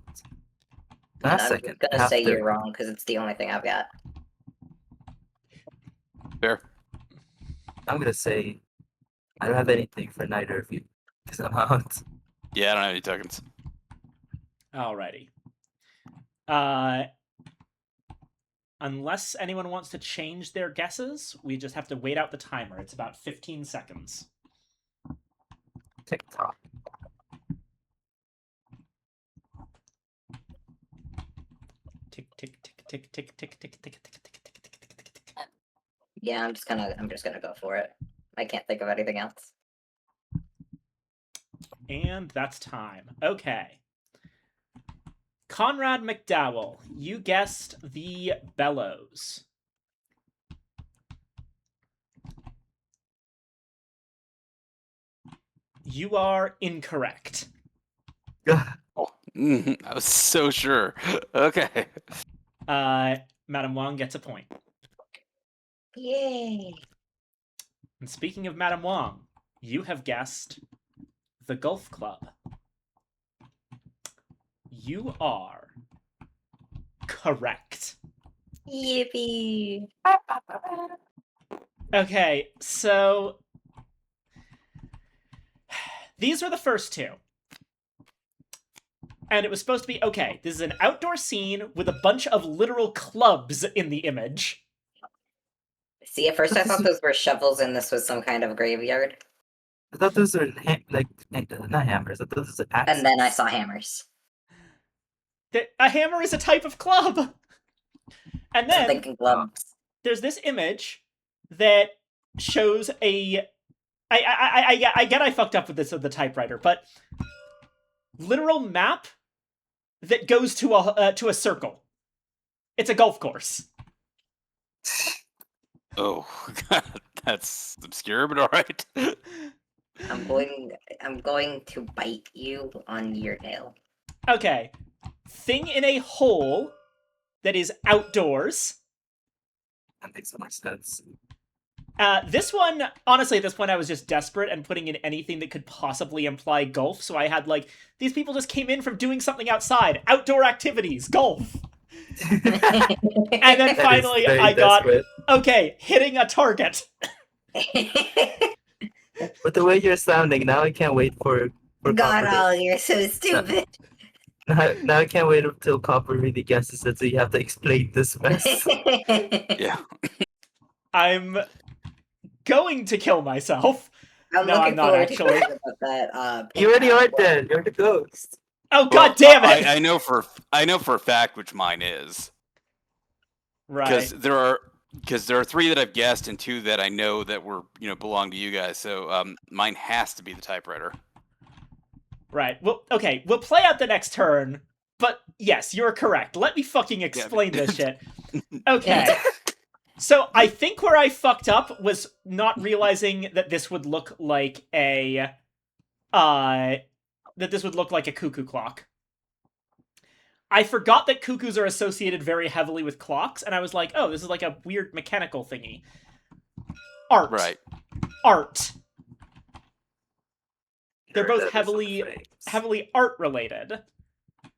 And Half I'm second. just gonna half say you're third. wrong because it's the only thing I've got. fair. I'm gonna say I don't have anything for neither of you because I'm out. Yeah, I don't have any tokens. Alrighty. Unless anyone wants to change their guesses, we just have to wait out the timer. It's about 15 seconds. TikTok. Tick tick tick tick tick tick tick tick tick tick tick tick tick tick tick. Yeah, I'm just gonna go for it. I can't think of anything else. And that's time. Okay. Conrad McDowell, you guessed the bellows. You are incorrect. Oh, I was so sure. Okay. Madame Wong gets a point. Yay! And speaking of Madame Wong, you have guessed the Golf Club. You are correct. Yippee! Okay, so these were the first two. And it was supposed to be, okay, this is an outdoor scene with a bunch of literal clubs in the image. See, at first I thought those were shovels and this was some kind of graveyard. I thought those were not hammers. I thought those were axes. And then I saw hammers. A hammer is a type of club! And So I'm then thinking gloves. there's this image that shows a... I get I fucked up with this with the typewriter, but literal map that goes to a circle. It's a golf course. Oh, God, that's obscure, but all right. I'm going to bite you on your nail. Okay. Thing in a hole that is outdoors. That makes so much sense. This one, honestly, at this point, I was just desperate and putting in anything that could possibly imply golf. So I had, like, these people just came in from doing something outside. Outdoor activities, golf. And then finally, I got, okay, hitting a target. But the way you're sounding, now I can't wait for God, Copper to- oh, you're so stupid. Now I can't wait until Copper really guesses it, so you have to explain this mess. Yeah. I'm going to kill myself. I'm No, looking I'm not forward actually. to hearing about that. You already are dead. You're the ghost. Oh, god damn it! I know for a fact which mine is. Right. Because there are 3 that I've guessed and 2 that I know that were belong to you guys. So mine has to be the typewriter. Right. Well, okay, we'll play out the next turn, but yes, you're correct. Let me fucking explain this shit. Okay. So I think where I fucked up was not realizing that this would look like a cuckoo clock. I forgot that cuckoos are associated very heavily with clocks, and I was like, oh, this is like a weird mechanical thingy. Art. Right. Art. They're Heard both that or heavily something. art related.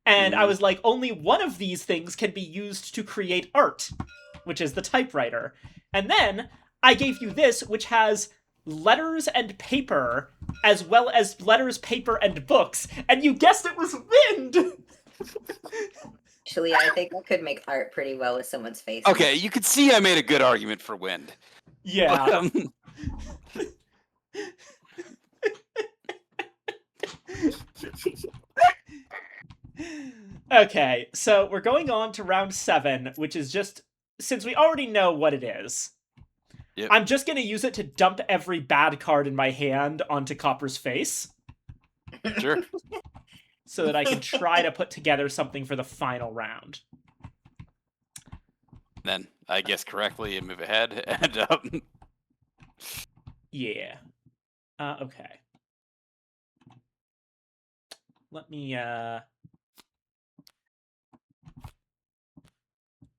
And I was like, only one of these things can be used to create art, which is the typewriter. And then I gave you this, which has letters and paper, as well as letters, paper, and books, and you guessed it was wind! Actually, I think I could make art pretty well with someone's face. Okay, you could see I made a good argument for wind. Yeah. Okay, so we're going on to round 7, which is just, since we already know what it is, Yep. I'm just gonna use it to dump every bad card in my hand onto Copper's face, Sure. so that I can try to put together something for the final round. Then I guess correctly and move ahead. And Yeah. Okay. Let me,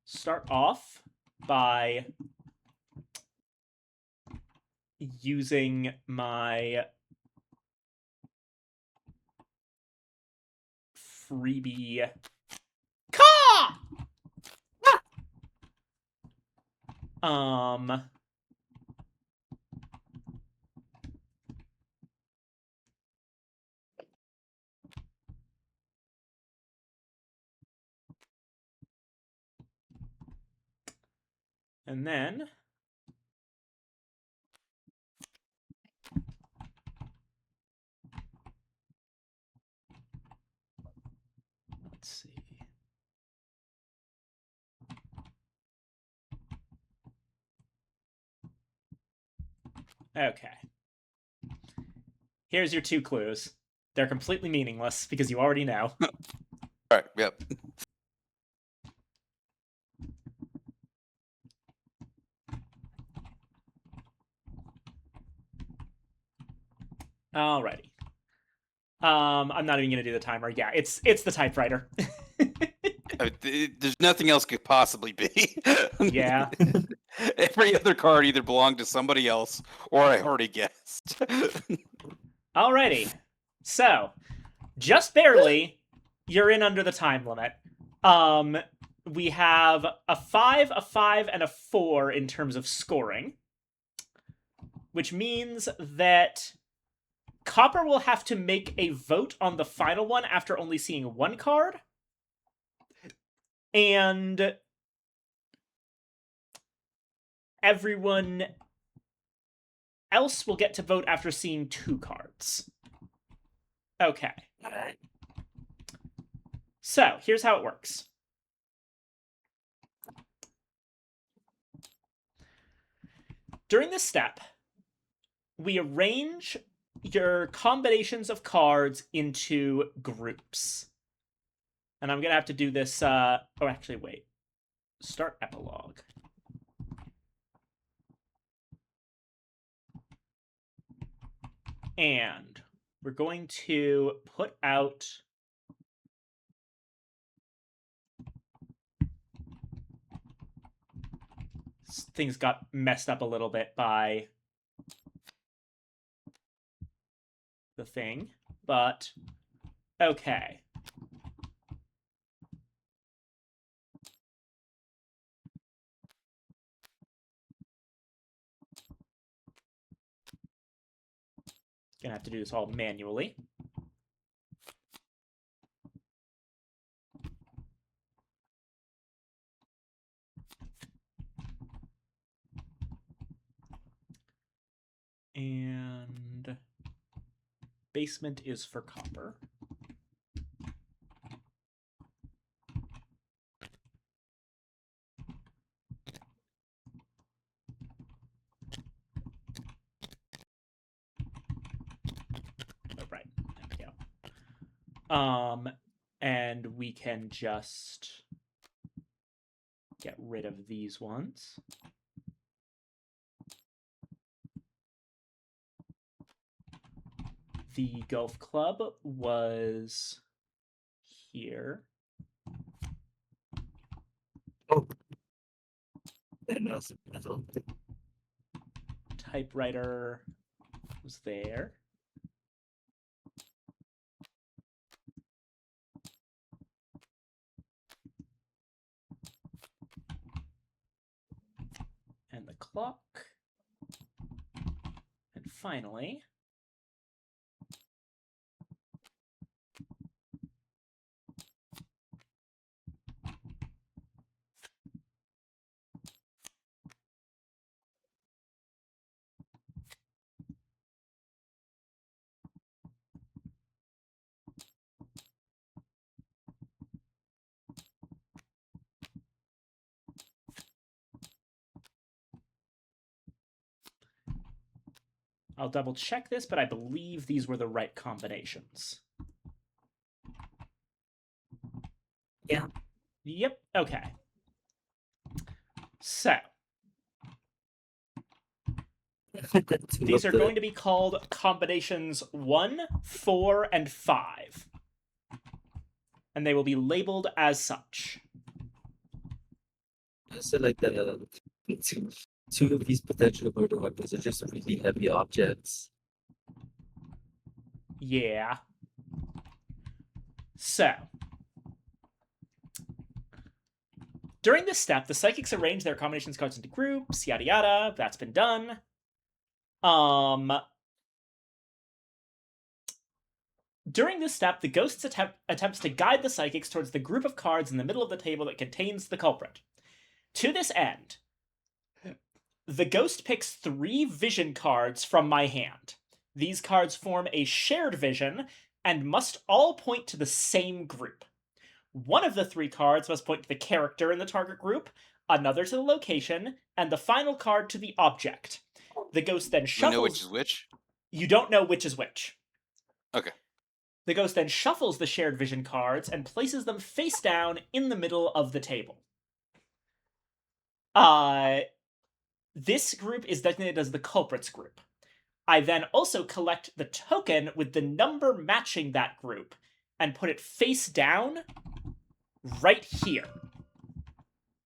start off by using my freebie. Caw! And then let's see. Okay. Here's your 2 clues. They're completely meaningless because you already know. all right. Yep. Alrighty. I'm not even gonna do the timer. Yeah, it's the typewriter. There's nothing else could possibly be. Yeah. Every other card either belonged to somebody else or I already guessed. Alrighty. So, just barely, you're in under the time limit. We have a 5, a 5, and a 4 in terms of scoring, which means that Copper will have to make a vote on the final one after only seeing one card. And everyone else will get to vote after seeing 2 cards. Okay. Alright. So, here's how it works. During this step, we arrange your combinations of cards into groups. And I'm going to have to do this... oh, actually, wait. Start epilogue. And we're going to put out... Things got messed up a little bit by the thing, but okay. Gonna have to do this all manually. And basement is for Copper. Oh, right. There we go. And we can just get rid of these ones. The golf club was here. Oh. That was metal. Typewriter was there. And the clock. And finally, I'll double check this, but I believe these were the right combinations. Yeah. Yep, okay. So, these are going to be called combinations 1, 4, and 5. And they will be labeled as such. So like the two of these potential murder weapons are just really heavy objects. Yeah. So, during this step, the psychics arrange their combinations cards into groups, yada yada. That's been done. During this step, the ghost attempts to guide the psychics towards the group of cards in the middle of the table that contains the culprit. To this end, the ghost picks 3 vision cards from my hand. These cards form a shared vision and must all point to the same group. One of the 3 cards must point to the character in the target group, another to the location, and the final card to the object. The ghost then shuffles... You know which is which? You don't know which is which. Okay. The ghost then shuffles the shared vision cards and places them face down in the middle of the table. This group is designated as the culprits group. I then also collect the token with the number matching that group and put it face down right here.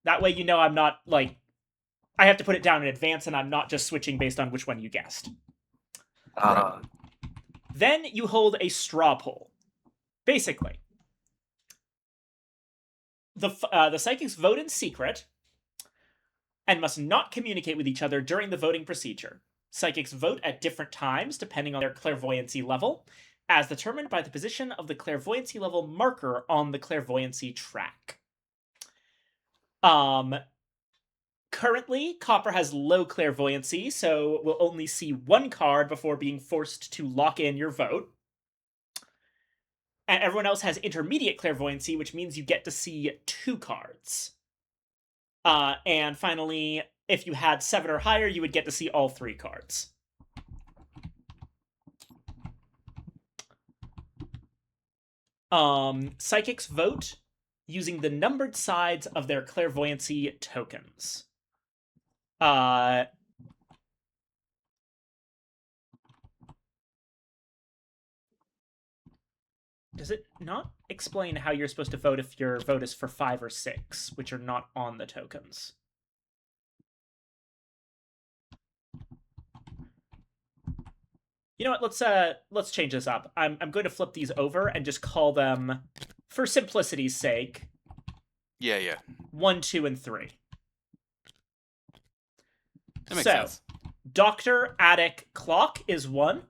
That way you know I'm not, like, I have to put it down in advance and I'm not just switching based on which one you guessed. Then you hold a straw poll. Basically, the psychics vote in secret and must not communicate with each other during the voting procedure. Psychics vote at different times depending on their clairvoyancy level, as determined by the position of the clairvoyancy level marker on the clairvoyancy track. Currently, Copper has low clairvoyancy, so we'll only see one card before being forced to lock in your vote. And everyone else has intermediate clairvoyancy, which means you get to see 2 cards. And finally, if you had 7 or higher, you would get to see all 3 cards. Psychics vote using the numbered sides of their clairvoyancy tokens. Does it not explain how you're supposed to vote if your vote is for 5 or 6, which are not on the tokens? You know what? Let's change this up. I'm going to flip these over and just call them, for simplicity's sake, Yeah. 1, 2, and 3. That makes sense. Doctor, attic, clock is 1.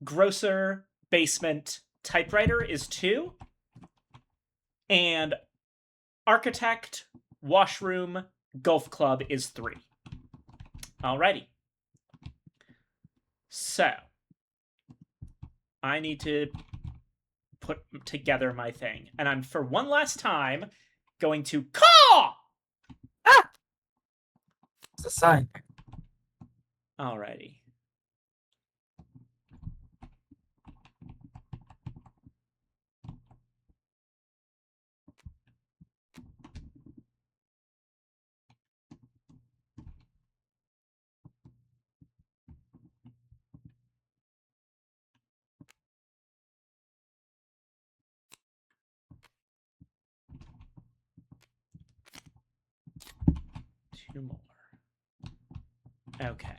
Grocer, basement, typewriter is 2. And architect, washroom, golf club is 3. Alrighty. So, I need to put together my thing. And I'm, for one last time, going to caw! It's a sign. Alrighty. Two more. Okay.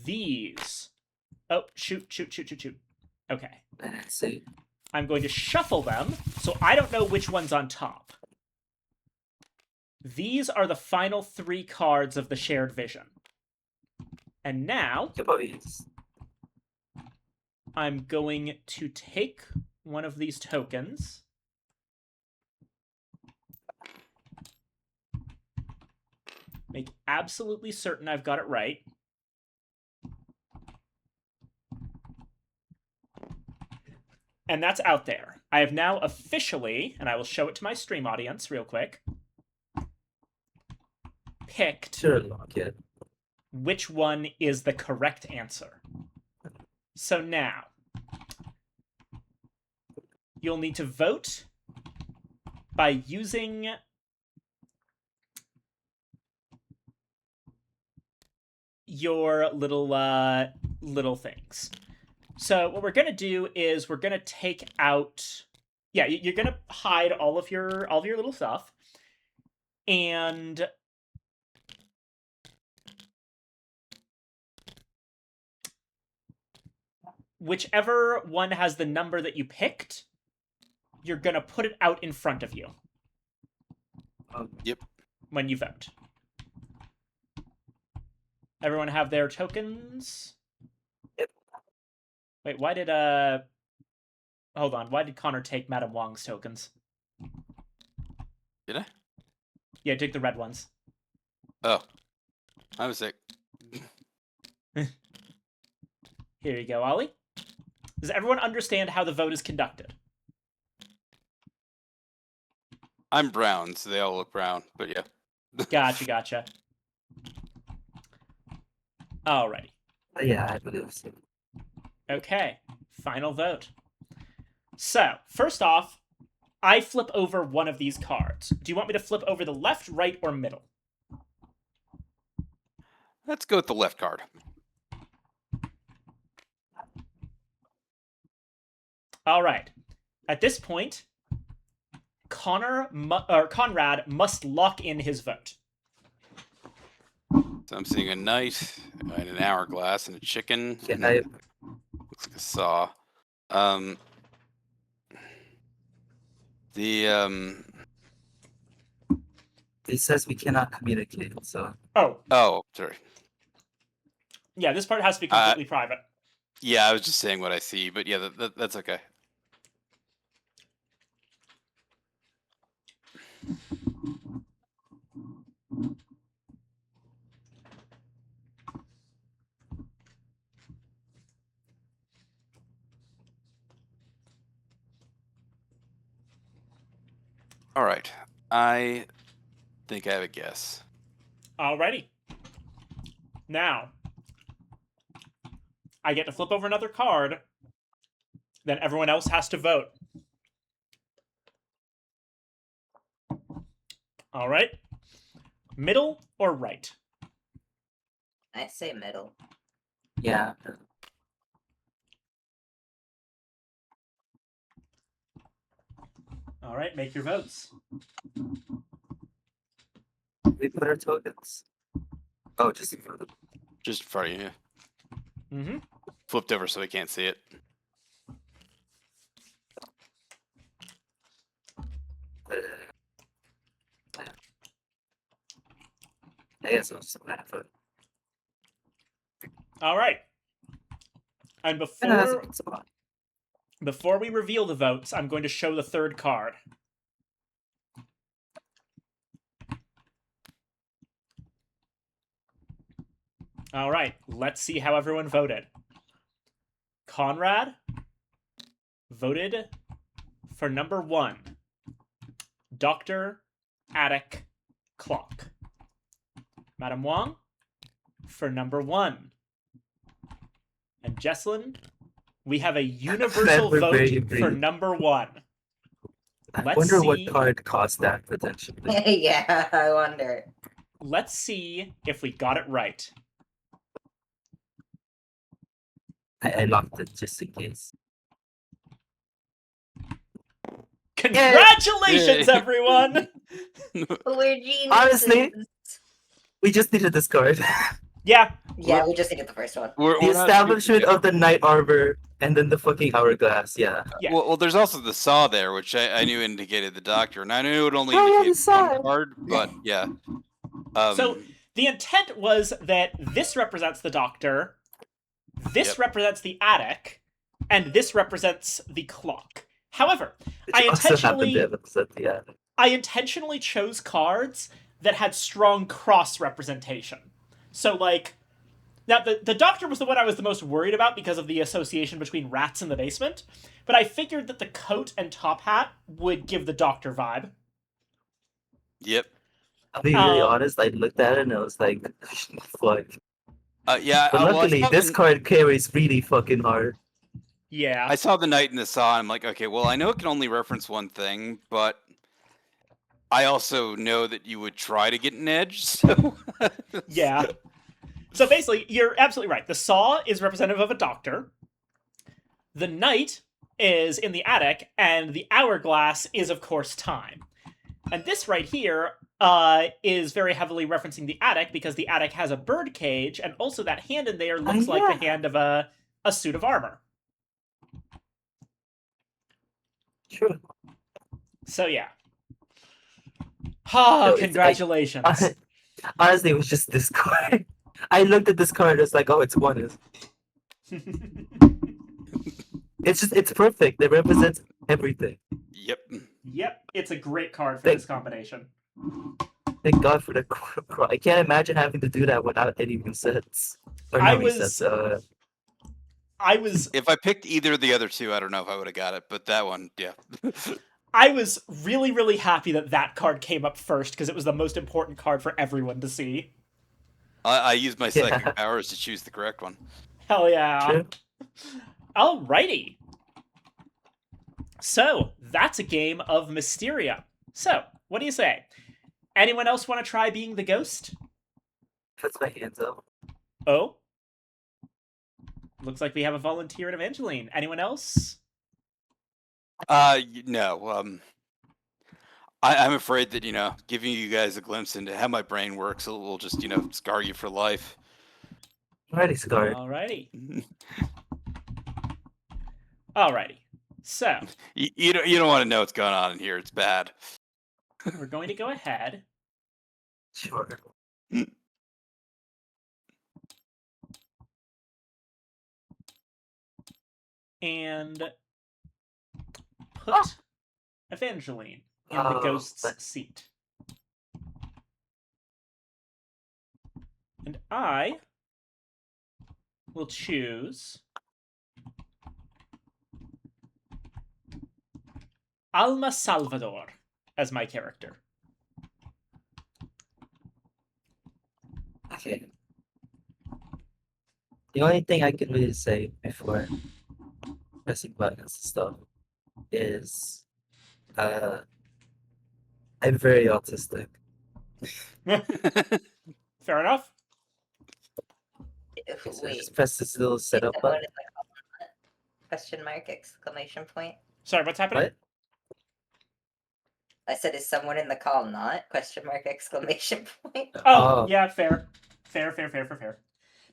These. Oh, shoot. Okay. Let's see. I'm going to shuffle them, so I don't know which one's on top. These are the final 3 cards of the shared vision. And now, I'm going to take one of these tokens. Make absolutely certain I've got it right. And that's out there. I have now officially, and I will show it to my stream audience real quick, picked which one is the correct answer. So now, you'll need to vote by using your little things. So what we're gonna do is we're gonna take out, yeah, you're gonna hide all of your little stuff, and whichever one has the number that you picked, you're gonna put it out in front of you. Yep. When you vote. Everyone have their tokens? Yep. Wait, why did hold on, why did Connor take Madame Wong's tokens? Did I? Yeah, take the red ones. Oh. I was sick. Here you go, Ollie. Does everyone understand how the vote is conducted? I'm brown, so they all look brown. But yeah. Gotcha. Alrighty. Yeah, I believe so. Okay. Final vote. So, first off, I flip over one of these cards. Do you want me to flip over the left, right, or middle? Let's go with the left card. All right. At this point, Conrad must lock in his vote. So I'm seeing a knight and an hourglass and a chicken. Yeah, And then looks like a saw. it says we cannot communicate, so Oh, sorry. Yeah, this part has to be completely private. Yeah, I was just saying what I see, but yeah, that's okay. All right. I think I have a guess. Alrighty. Now, I get to flip over another card. Then everyone else has to vote. All right. Middle or right? I'd say middle. yeah. All right, make your votes. We put our tokens. Oh, just in front of Just in front of you. Mm-hmm. Flipped over so we can't see it. I guess I'll just have it. All right. And before we reveal the votes, I'm going to show the third card. All right, let's see how everyone voted. Conrad voted for number 1, Dr. Attic Clock. Madame Wong for number 1. And Jesslyn, we have a universal vote for number 1. I wonder what card caused that potentially. Yeah, I wonder. Let's see if we got it right. I locked it just in case. Congratulations, everyone! We're geniuses. Honestly, we just needed this card. Yeah. Yeah, we just needed the first one. The establishment of the knight arbor and then the fucking hourglass, yeah. Yeah. Well, there's also the saw there, which I knew indicated the doctor, and I knew it would only Oh, yeah, indicate the saw. one card, but yeah. So the intent was that this represents the doctor, this represents the attic, and this represents the clock. However, I intentionally chose cards that had strong cross representation. So, like, now the doctor was the one I was the most worried about because of the association between rats in the basement, but I figured that the coat and top hat would give the doctor vibe. Yep. I'll be really honest, I looked at it and I was like, fuck. Yeah. But luckily, this card carries really fucking hard. Yeah. I saw the knight and the saw, and I'm like, okay, well, I know it can only reference one thing, but I also know that you would try to get an edge, so... Yeah. So basically, you're absolutely right. The saw is representative of a doctor. The knight is in the attic, and the hourglass is, of course, time. And this right here is very heavily referencing the attic, because the attic has a bird cage, and also that hand in there looks like the hand of a suit of armor. Sure. So yeah. Oh, congratulations. Honestly, it was just this card. I looked at this card, it's like, oh, it's one. It's perfect. It represents everything. Yep. Yep, it's a great card for this combination. Thank God for the cross. I can't imagine having to do that without any resets. Or no resets. I was If I picked either of the other two, I don't know if I would have got it, but that one, yeah. I was really, really happy that that card came up first because it was the most important card for everyone to see. I used my psychic Yeah. powers to choose the correct one. Hell yeah. True. Alrighty. So, that's a game of Mysterium. So, what do you say? Anyone else want to try being the ghost? Puts my hands up. Oh? Looks like we have a volunteer in Evangeline. Anyone else? No. I'm afraid that, giving you guys a glimpse into how my brain works will just, scar you for life. Already scarred. Alrighty. Alrighty. So, You don't want to know what's going on in here. It's bad. we're going to go ahead Sure. and put Evangeline in the ghost's but- seat. And I will choose Alma Salvador as my character. Okay. The only thing I can really say before pressing buttons and stuff is I'm very autistic. Fair enough. So I Wait, just press this little is setup someone button. in the comment? Question mark, exclamation point. Sorry, what's happening? What? I said, is someone in the call not? Question mark, exclamation point. Oh, yeah, fair. Fair.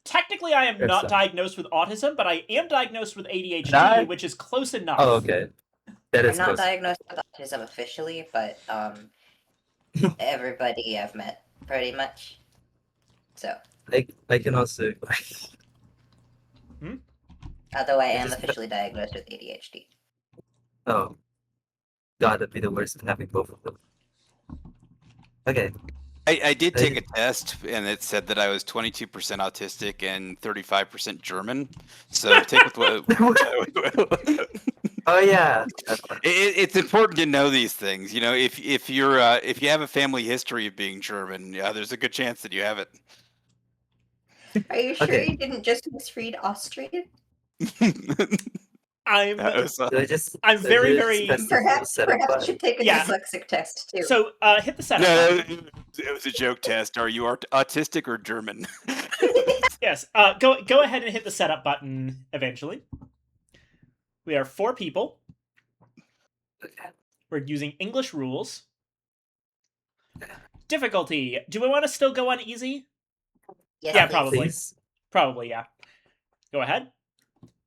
Technically, I am Fair not stuff. diagnosed with autism, but I am diagnosed with ADHD, Not? which is close enough. Oh, okay. That I'm is not close. diagnosed with autism officially, but everybody I've met pretty much. So, I can also although I am just- officially diagnosed with ADHD. oh God, that'd be the worst of having both of them. Okay. I did take a test, and it said that I was 22% autistic and 35% German. So take with what. Oh yeah. It's important to know these things. If you have a family history of being German, there's a good chance that you have it. Are you sure Okay. you didn't just misread Austrian? I'm That was, Do I just, I'm do I very, just very- press this little Perhaps setup you button? should take a Yeah. dyslexic test too. so hit the setup no, button. it was a joke test. Are you autistic or German? Yes. Go ahead and hit the setup button eventually. We are 4 people. Okay. We're using English rules. Difficulty. Do we want to still go on easy? Yes, Yeah, please. probably. Please. Probably, yeah. Go ahead.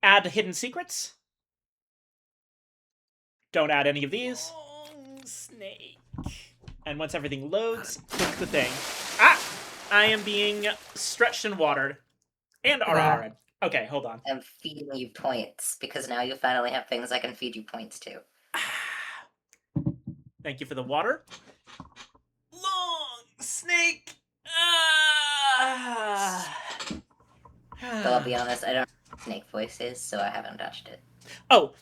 Add hidden secrets. Don't add any of these. Long snake. And once everything loads, click the thing. Ah! I am being stretched and watered. And RR'd. Okay, hold on. I'm feeding you points because now you finally have things I can feed you points to. Thank you for the water. Long snake. Though I'll be honest, I don't know what snake voice is, so I haven't touched it. Oh,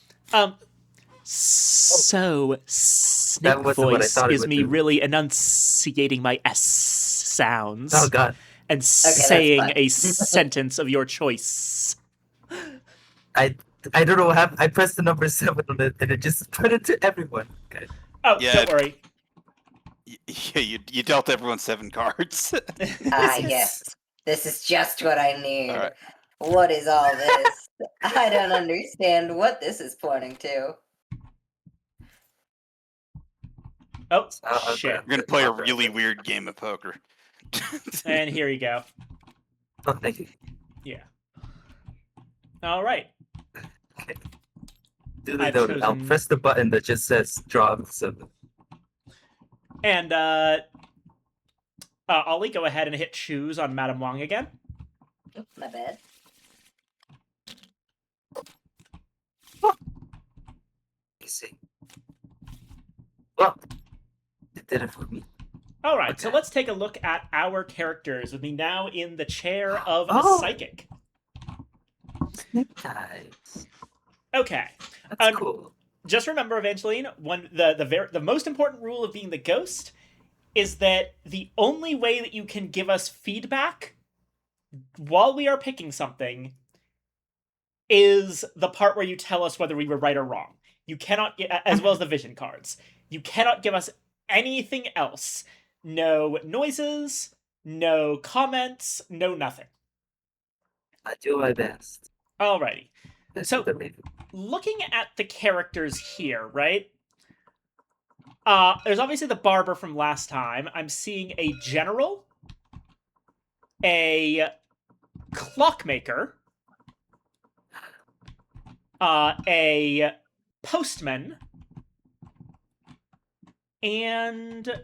so snake That wasn't what I voice thought it is would me do. really enunciating my S sounds Oh God. and that's saying fine. a sentence of your choice. I don't know what happened. I pressed the number 7 on it and it just put it to everyone. Okay. Oh, Yeah. don't worry. Yeah, you dealt everyone 7 cards. Ah, This is- yes. This is just what I need. All right. What is all this? I don't understand what this is pointing to. Oh, I'll shit. grab We're gonna it. play a I'll grab really it. weird game of poker. And here you go. Oh, thank you. Yeah. All right. Duly I've noted. I'll chosen- press the button that just says draw 7. And Ollie, go ahead and hit choose on Madame Wong again. Oop, my bad. You see. Well, it did it for me. All right, so Okay. let's take a look at our characters with me now in the chair of Oh. psychic. Neckties. Okay. That's Um, cool. Just remember, Evangeline, the most important rule of being the ghost is that the only way that you can give us feedback while we are picking something is the part where you tell us whether we were right or wrong. You cannot, as well as the vision cards. You cannot give us anything else. No noises, no comments, no nothing. I do my best. Alrighty. That's So, the review. looking at the characters here, right? There's obviously the barber from last time. I'm seeing a general, a clockmaker, a postman, and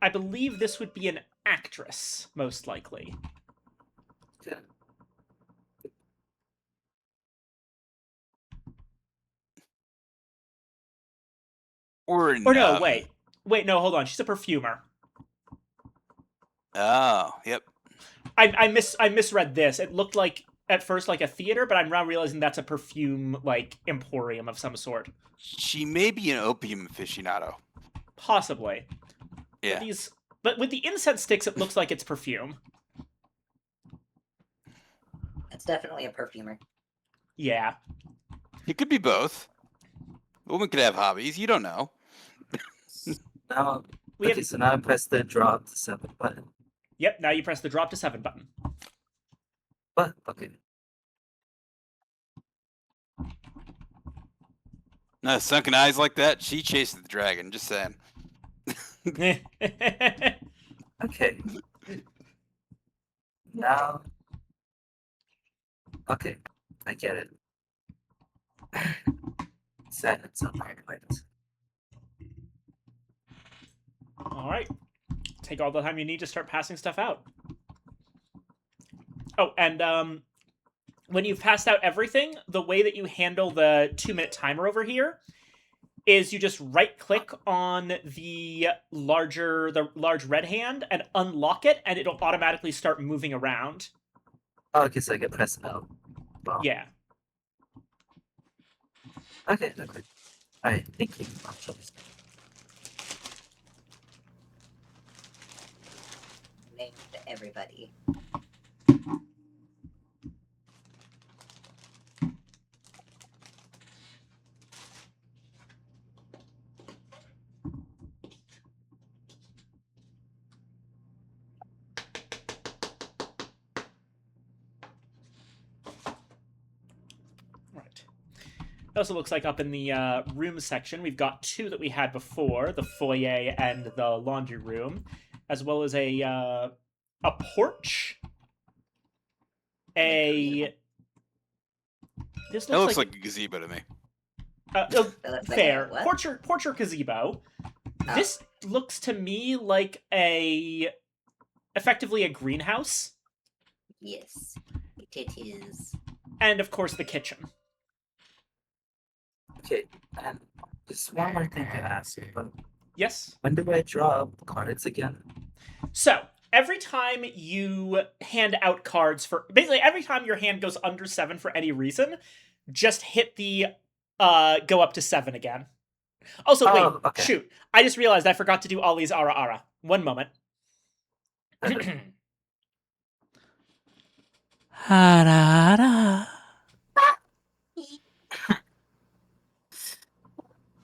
I believe this would be an actress, most likely. Yeah. Or no, wait, no, hold on. She's a perfumer. Oh, yep. I misread this. It looked like at first like a theater, but I'm now realizing that's a perfume like emporium of some sort. She may be an opium aficionado. Possibly. Yeah. But with the incense sticks, it looks like it's perfume. It's definitely a perfumer. Yeah. It could be both. A woman could have hobbies. You don't know. Now, We okay, have, so now I press the drop to 7 button. yep, now you press the drop to 7 button. But okay. No, sunken eyes like that. She chases the dragon. Just saying. Okay. Now. Okay, I get it. Silence on my part. Alright. Take all the time you need to start passing stuff out. Oh, and when you've passed out everything, the way that you handle the 2-minute timer over here is you just right-click on the large red hand and unlock it, and it'll automatically start moving around. Oh, okay, so I can press L. Wow. Yeah. Okay, okay. Alright, thank you. Named everybody. Right. It also looks like up in the room section, we've got 2 that we had before, the foyer and the laundry room, as well as a porch. This That looks like like a gazebo to me. That looks like fair. a what? Porch or gazebo. Oh. This looks to me like effectively a greenhouse. Yes, it is. And of course the kitchen. Okay, and just one more thing to ask. But Yes? when do I draw cards again? So, every time you hand out cards basically every time your hand goes under 7 for any reason, just hit the go up to 7 again. Also, wait, okay. shoot. I just realized I forgot to do Ollie's Ara Ara. One moment.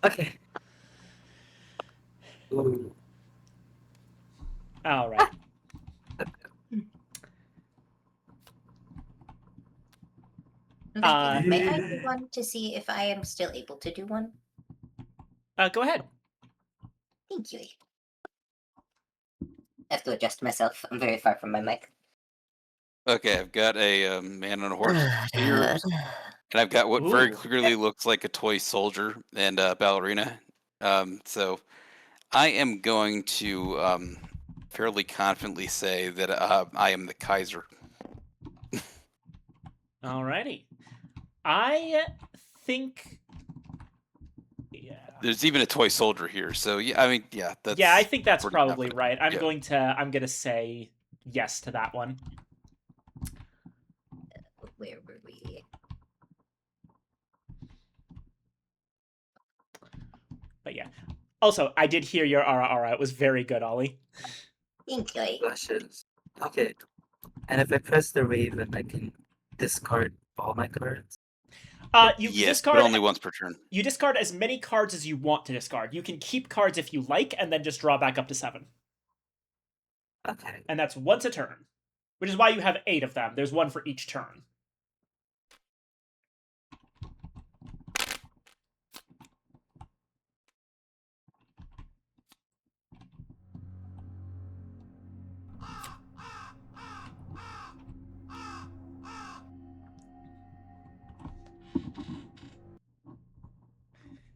Okay. Ooh. All right. May I do one to see if I am still able to do one? Go ahead. Thank you. I have to adjust myself. I'm very far from my mic. Okay, I've got a man on a horse here, and I've got what very Ooh. clearly looks like a toy soldier and a ballerina. So I am going to fairly confidently say that I am the Kaiser. Alrighty. I think. Yeah. There's even a toy soldier here, so yeah. I mean, yeah, that's. Yeah, I think that's pretty probably confident. right. Yeah. I'm gonna say yes to that one. Where were But yeah. Also, I did hear your ara ara. It was very good, Ollie. Thank you. Blushes. Okay. And if I press the Raven, I can discard all my cards. You Yes, discard but only once per turn. You discard as many cards as you want to discard. You can keep cards if you like, and then just draw back up to 7. Okay. And that's once a turn. Which is why you have 8 of them. There's one for each turn.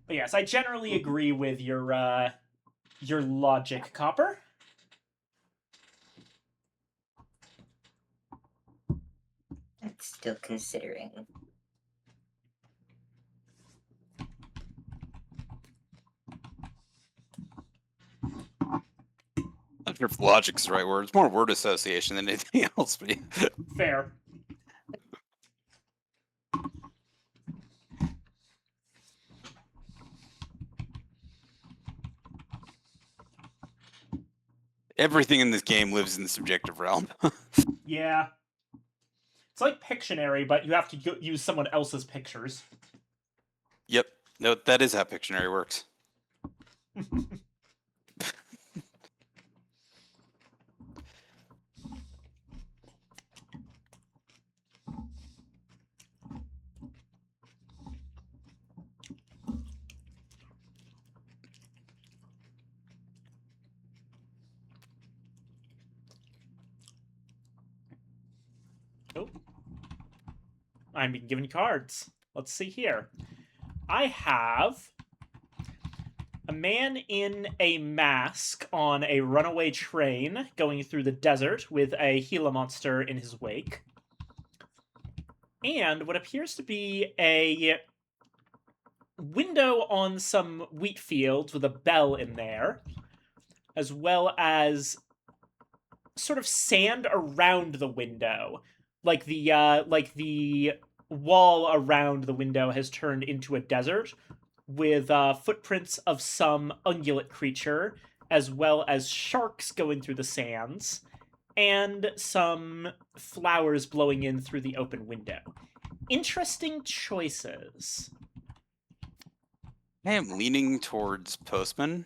But yes, I generally agree with your logic, Copper. I'm still considering. I'm not sure if logic's the right word. It's more word association than anything else. But Fair. everything in this game lives in the subjective realm. Yeah. It's like Pictionary, but you have to use someone else's pictures. Yep. No, that is how Pictionary works. Oh. I'm being given cards. Let's see here. I have a man in a mask on a runaway train going through the desert with a Gila monster in his wake. And what appears to be a window on some wheat fields with a bell in there, as well as sort of sand around the window. Like the wall around the window has turned into a desert with footprints of some ungulate creature, as well as sharks going through the sands, and some flowers blowing in through the open window. Interesting choices. I am leaning towards Postman.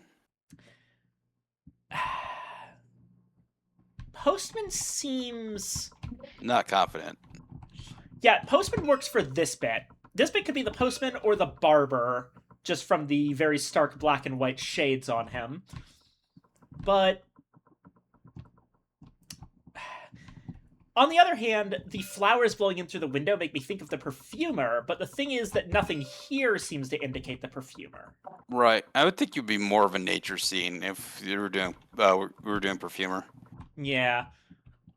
Postman seems... Not confident. Yeah, Postman works for this bit. This bit could be the Postman or the Barber, just from the very stark black and white shades on him. But on the other hand, the flowers blowing in through the window make me think of the Perfumer, but the thing is that nothing here seems to indicate the Perfumer. Right. I would think you'd be more of a nature scene if you were doing we were doing Perfumer. Yeah.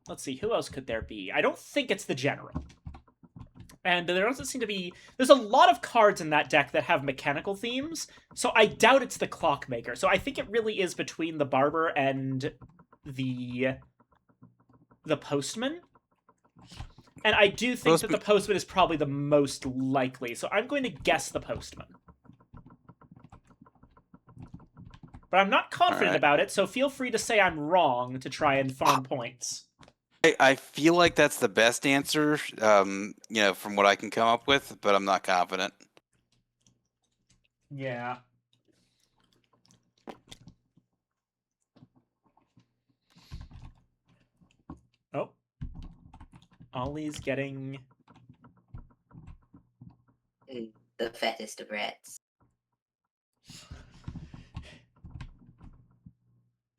Let's see, who else could there be? I don't think it's the General. And there doesn't seem to be... There's a lot of cards in that deck that have mechanical themes, so I doubt it's the Clockmaker. So I think it really is between the Barber and the Postman. And I do think that the Postman is probably the most likely, so I'm going to guess the Postman. But I'm not confident about it, so feel free to say I'm wrong to try and farm points. I feel like that's the best answer, from what I can come up with, but I'm not confident. Yeah. Oh. Ollie's getting... The fattest of rats.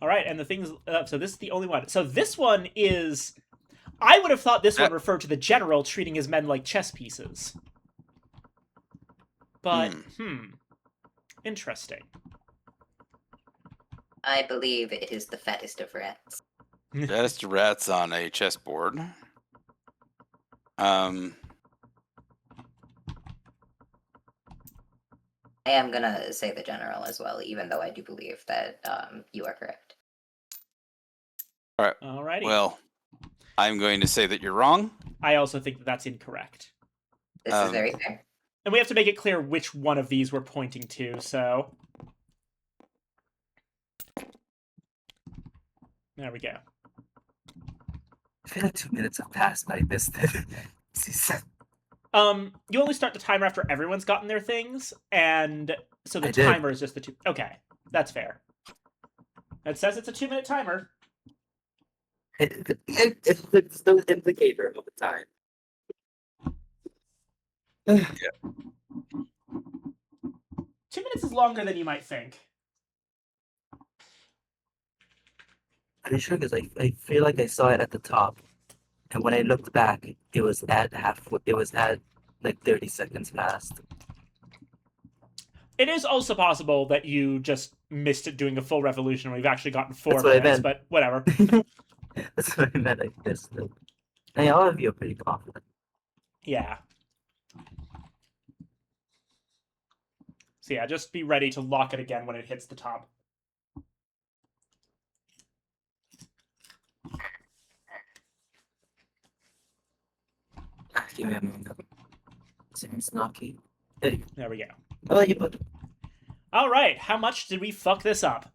All right, and the things... so this is the only one. So this one is... I would have thought this one referred to the General treating his men like chess pieces. But, interesting. I believe it is the fattest of rats. Fattest of rats on a chessboard. I am gonna say the General as well, even though I do believe that you are correct. All right. Alrighty. Well, I'm going to say that you're wrong. I also think that that's incorrect. This is very fair. And we have to make it clear which one of these we're pointing to, so... There we go. I feel like 2 minutes have passed, but I missed it. You only start the timer after everyone's gotten their things, and so the I did. timer is just the 2. Okay, that's fair. It says it's a 2-minute timer. It's the indicator of the time. 2 minutes is longer than you might think. Are you sure? Because I feel like I saw it at the top, and when I looked back, it was at It was at like 30 seconds past. It is also possible that you just missed it doing a full revolution. We've actually gotten 4 That's what I minutes, meant. but whatever. That's what I meant. I missed it. Hey, all of you are pretty confident. Yeah. So yeah, just be ready to lock it again when it hits the top. Give me a moment. Seems knocky. Hey, There we go. I'll let you put. All right, how much did we fuck this up?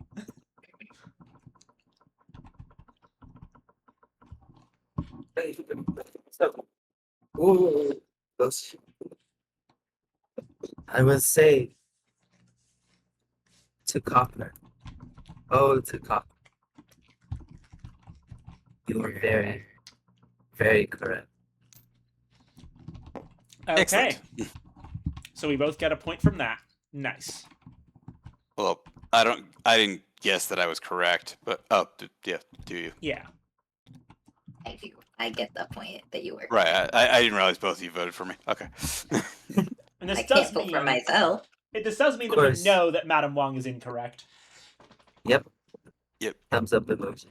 So, ooh, those. I would say to Copper. Oh, to Copper. You were very, very correct. Okay. Excellent. So we both get a point from that. Nice. Well, I didn't guess that I was correct, but yeah, do you? Yeah. I do. I get the point that you were. Right. I didn't realize both of you voted for me. Okay. And this I does can't vote mean for myself. this does mean Of that we course. know that Madame Wong is incorrect. Yep. Yep. Thumbs up emoji.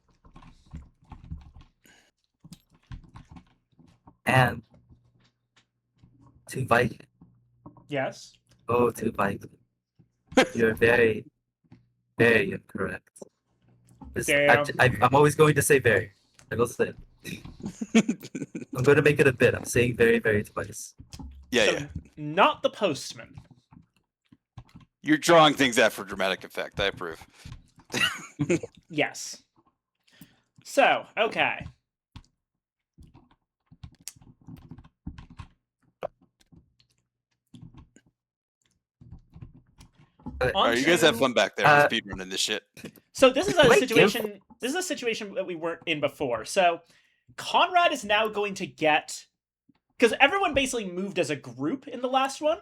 And to Viking. Yes. Oh, to Viking. You're very, very incorrect. Damn. I'm always going to say very. I will say it. I'm going to make it a bit. I'm saying very, very twice. Yeah, So, yeah. not the postman. You're drawing things out for dramatic effect. I approve. Yes. So, okay. All right, you guys have fun back there. Speed running this shit. So this is a Wait, situation. This is a situation that we weren't in before. So Conrad is now going to get, because everyone basically moved as a group in the last one.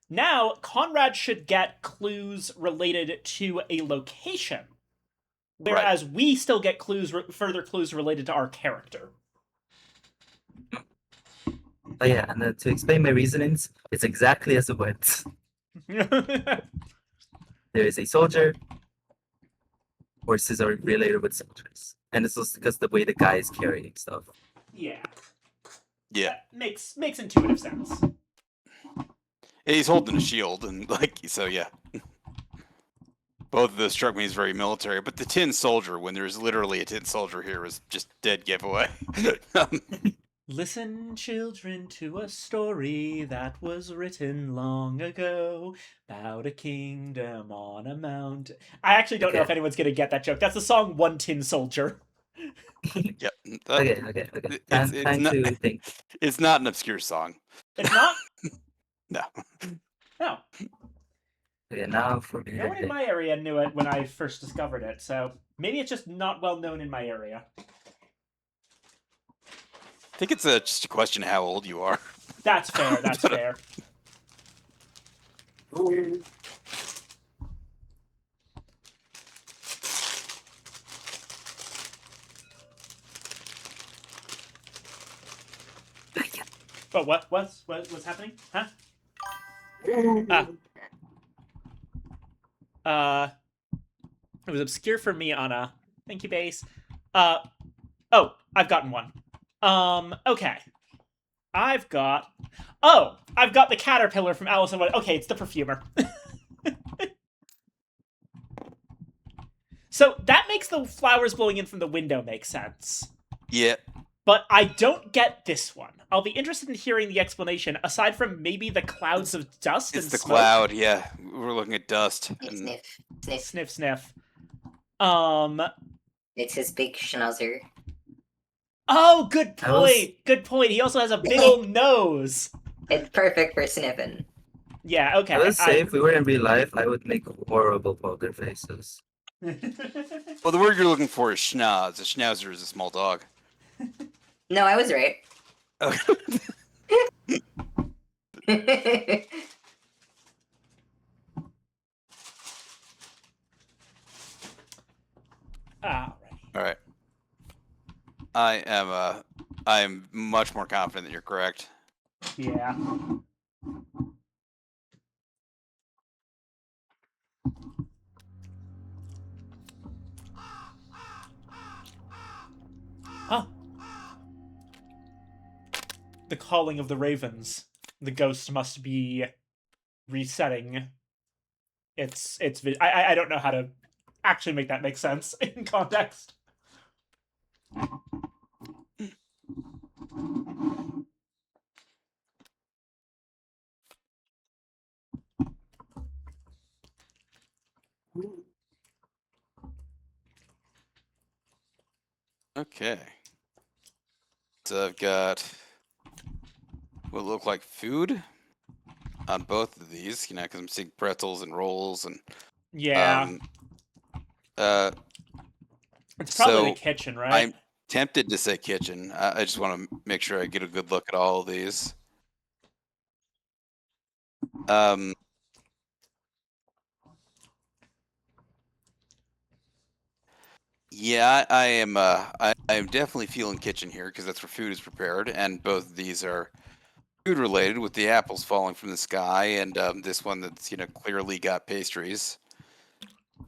Now Conrad should get clues related to a location, whereas we still get clues, further clues related to our character. Oh yeah, and to explain my reasonings, it's exactly as it went. There is a soldier. Horses are related with soldiers, and it's just because the way the guy is carrying stuff. Yeah. Yeah. That makes intuitive sense. He's holding a shield, and so yeah. Both of those struck me as very military, but the tin soldier, when there's literally a tin soldier here, was just dead giveaway. Listen, children, to a story that was written long ago about a kingdom on a mountain. I actually don't know if anyone's going to get that joke. That's the song One Tin Soldier. Yep. Okay. Time to think. It's not an obscure song. It's not? No. No. Okay, now for me. No one in my area knew it when I first discovered it, so maybe it's just not well known in my area. I think it's just a question of how old you are. That's fair, that's fair. But what's happening? Huh? It was obscure for me, Anna. Thank you, base. Oh, I've gotten one. Okay. I've got the caterpillar from Alice in Wonderland. Okay, it's the perfumer. So that makes the flowers blowing in from the window make sense. Yeah. But I don't get this one. I'll be interested in hearing the explanation, aside from maybe the clouds of dust It's and the smoke. cloud, yeah. We're looking at dust. Sniff, And sniff, sniff. Sniff, sniff. It's his big schnauzer. Oh, good I was- point. Good point. He also has a big old nose. It's perfect for sniffing. Yeah. Okay. I would say if we were in real life, I would make horrible poker faces. Well, the word you're looking for is schnoz. A schnauzer is a small dog. No, I was right. Okay. Alrighty. All right. I am much more confident that you're correct. Yeah. Huh. The calling of the ravens. The ghost must be resetting. I don't know how to actually make that make sense in context. Okay. So I've got what look like food on both of these, because I'm seeing pretzels and rolls and Yeah. um uh It's probably the so kitchen, right? I'm tempted to say kitchen. I just want to make sure I get a good look at all of these. Um Yeah, I am. I am definitely feeling kitchen here because that's where food is prepared, and both of these are food related, with the apples falling from the sky, and this one that's clearly got pastries.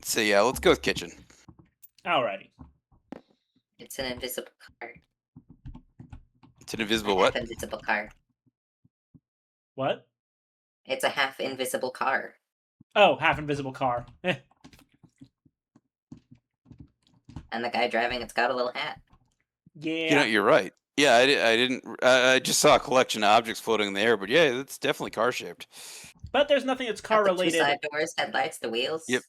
So yeah, let's go with kitchen. Alrighty. It's an invisible car. It's an A invisible half what? invisible car. What? It's a half invisible car. Oh, half invisible car. And the guy driving it's got a little hat. Yeah. You're right. Yeah, I didn't. I just saw a collection of objects floating in the air, but yeah, it's definitely car shaped. But there's nothing that's Got car the two related. side doors, headlights, the wheels. Yep.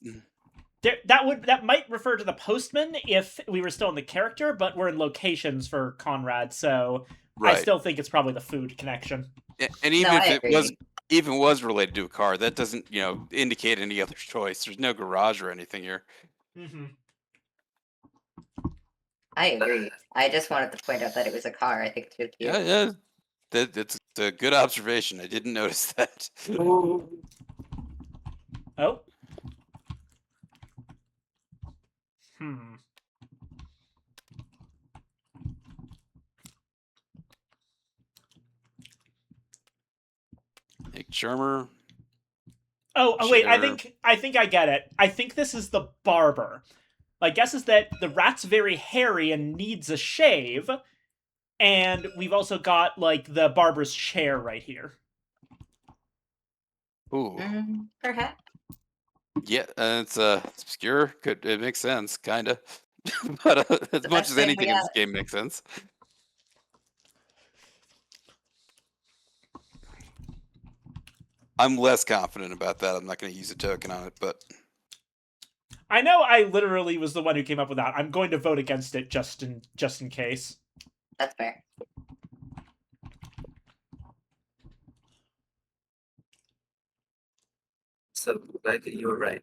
That might refer to the postman if we were still in the character, but we're in locations for Conrad, so I Right. still think it's probably the food connection. And even No, if I it was agree. even was related to a car, that doesn't indicate any other choice. There's no garage or anything here. Mm-hmm. I agree. I just wanted to point out that it was a car. I think it's really cute. Yeah. That's a good observation. I didn't notice that. Oh. Hmm. Nick Shermer. Oh wait, Share. I think I get it. I think this is the barber. My guess is that the rat's very hairy and needs a shave, and we've also got like the barber's chair right here. Ooh. Perhaps. Yeah, it's obscure. It makes sense, kind of. But as The much best as thing we anything in this got. game makes sense. I'm less confident about that. I'm not going to use a token on it, but I know I literally was the one who came up with that. I'm going to vote against it just in case. That's fair. So, like, you were right.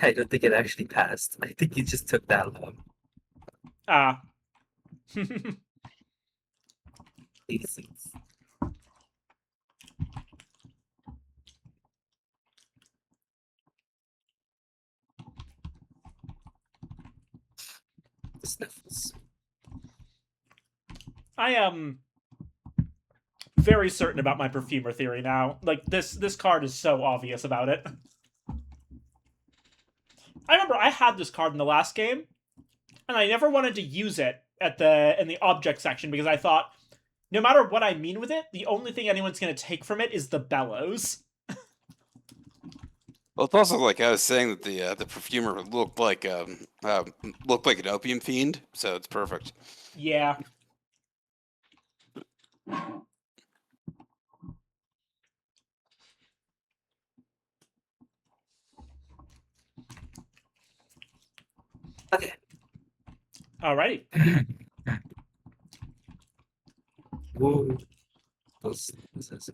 I don't think it actually passed. I think it just took that long. Ah. Easy. The sniffles. I am very certain about my perfumer theory now. Like this card is so obvious about it. I remember I had this card in the last game, and I never wanted to use it in the object section because I thought no matter what I mean with it, the only thing anyone's going to take from it is the bellows. well, it's also like I was saying that the perfumer looked like an opium fiend, so it's perfect. Yeah. Okay. Alrighty. Whoa. Those is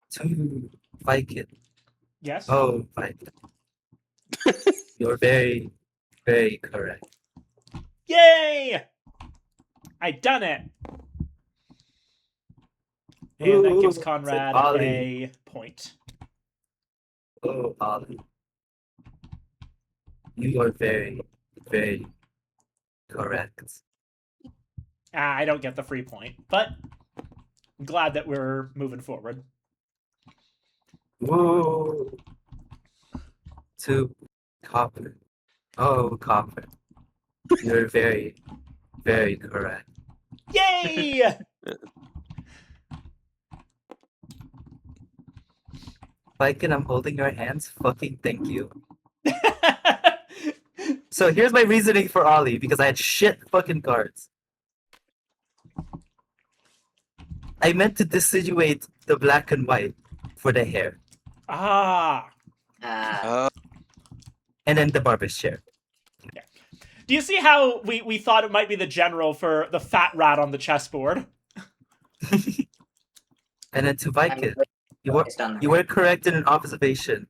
two Viking. Yes. Oh, Viking. You're very, very correct. Yay! I done it. And that gives Ooh, Conrad Ollie. a point. Oh, Ollie. You are very, very correct. I don't get the free point, but I'm glad that we're moving forward. Whoa. Two copper. Oh, copper. You're very, very correct. Yay! Viking, I'm holding your hands. Fucking thank you. So here's my reasoning for Ollie, because I had shit fucking cards. I meant to disituate the black and white for the hair, Ah. and then the barber's chair. Do you see how we thought it might be the general for the fat rat on the chessboard? And then to I'm Viking, really you were, focused on the you were correct in an observation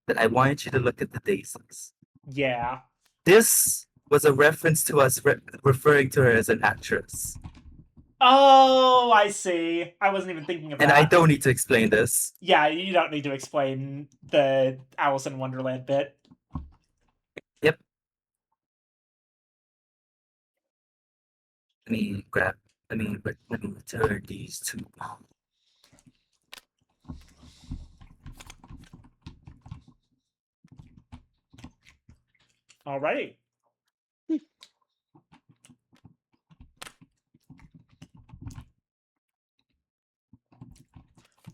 that I wanted you to look at the daisies. Yeah. This was a reference to us referring to her as an actress. Oh, I see. I wasn't even thinking of And that. I don't need to explain this. Yeah, you don't need to explain the Alice in Wonderland bit. Yep. Let me return these two. Alrighty.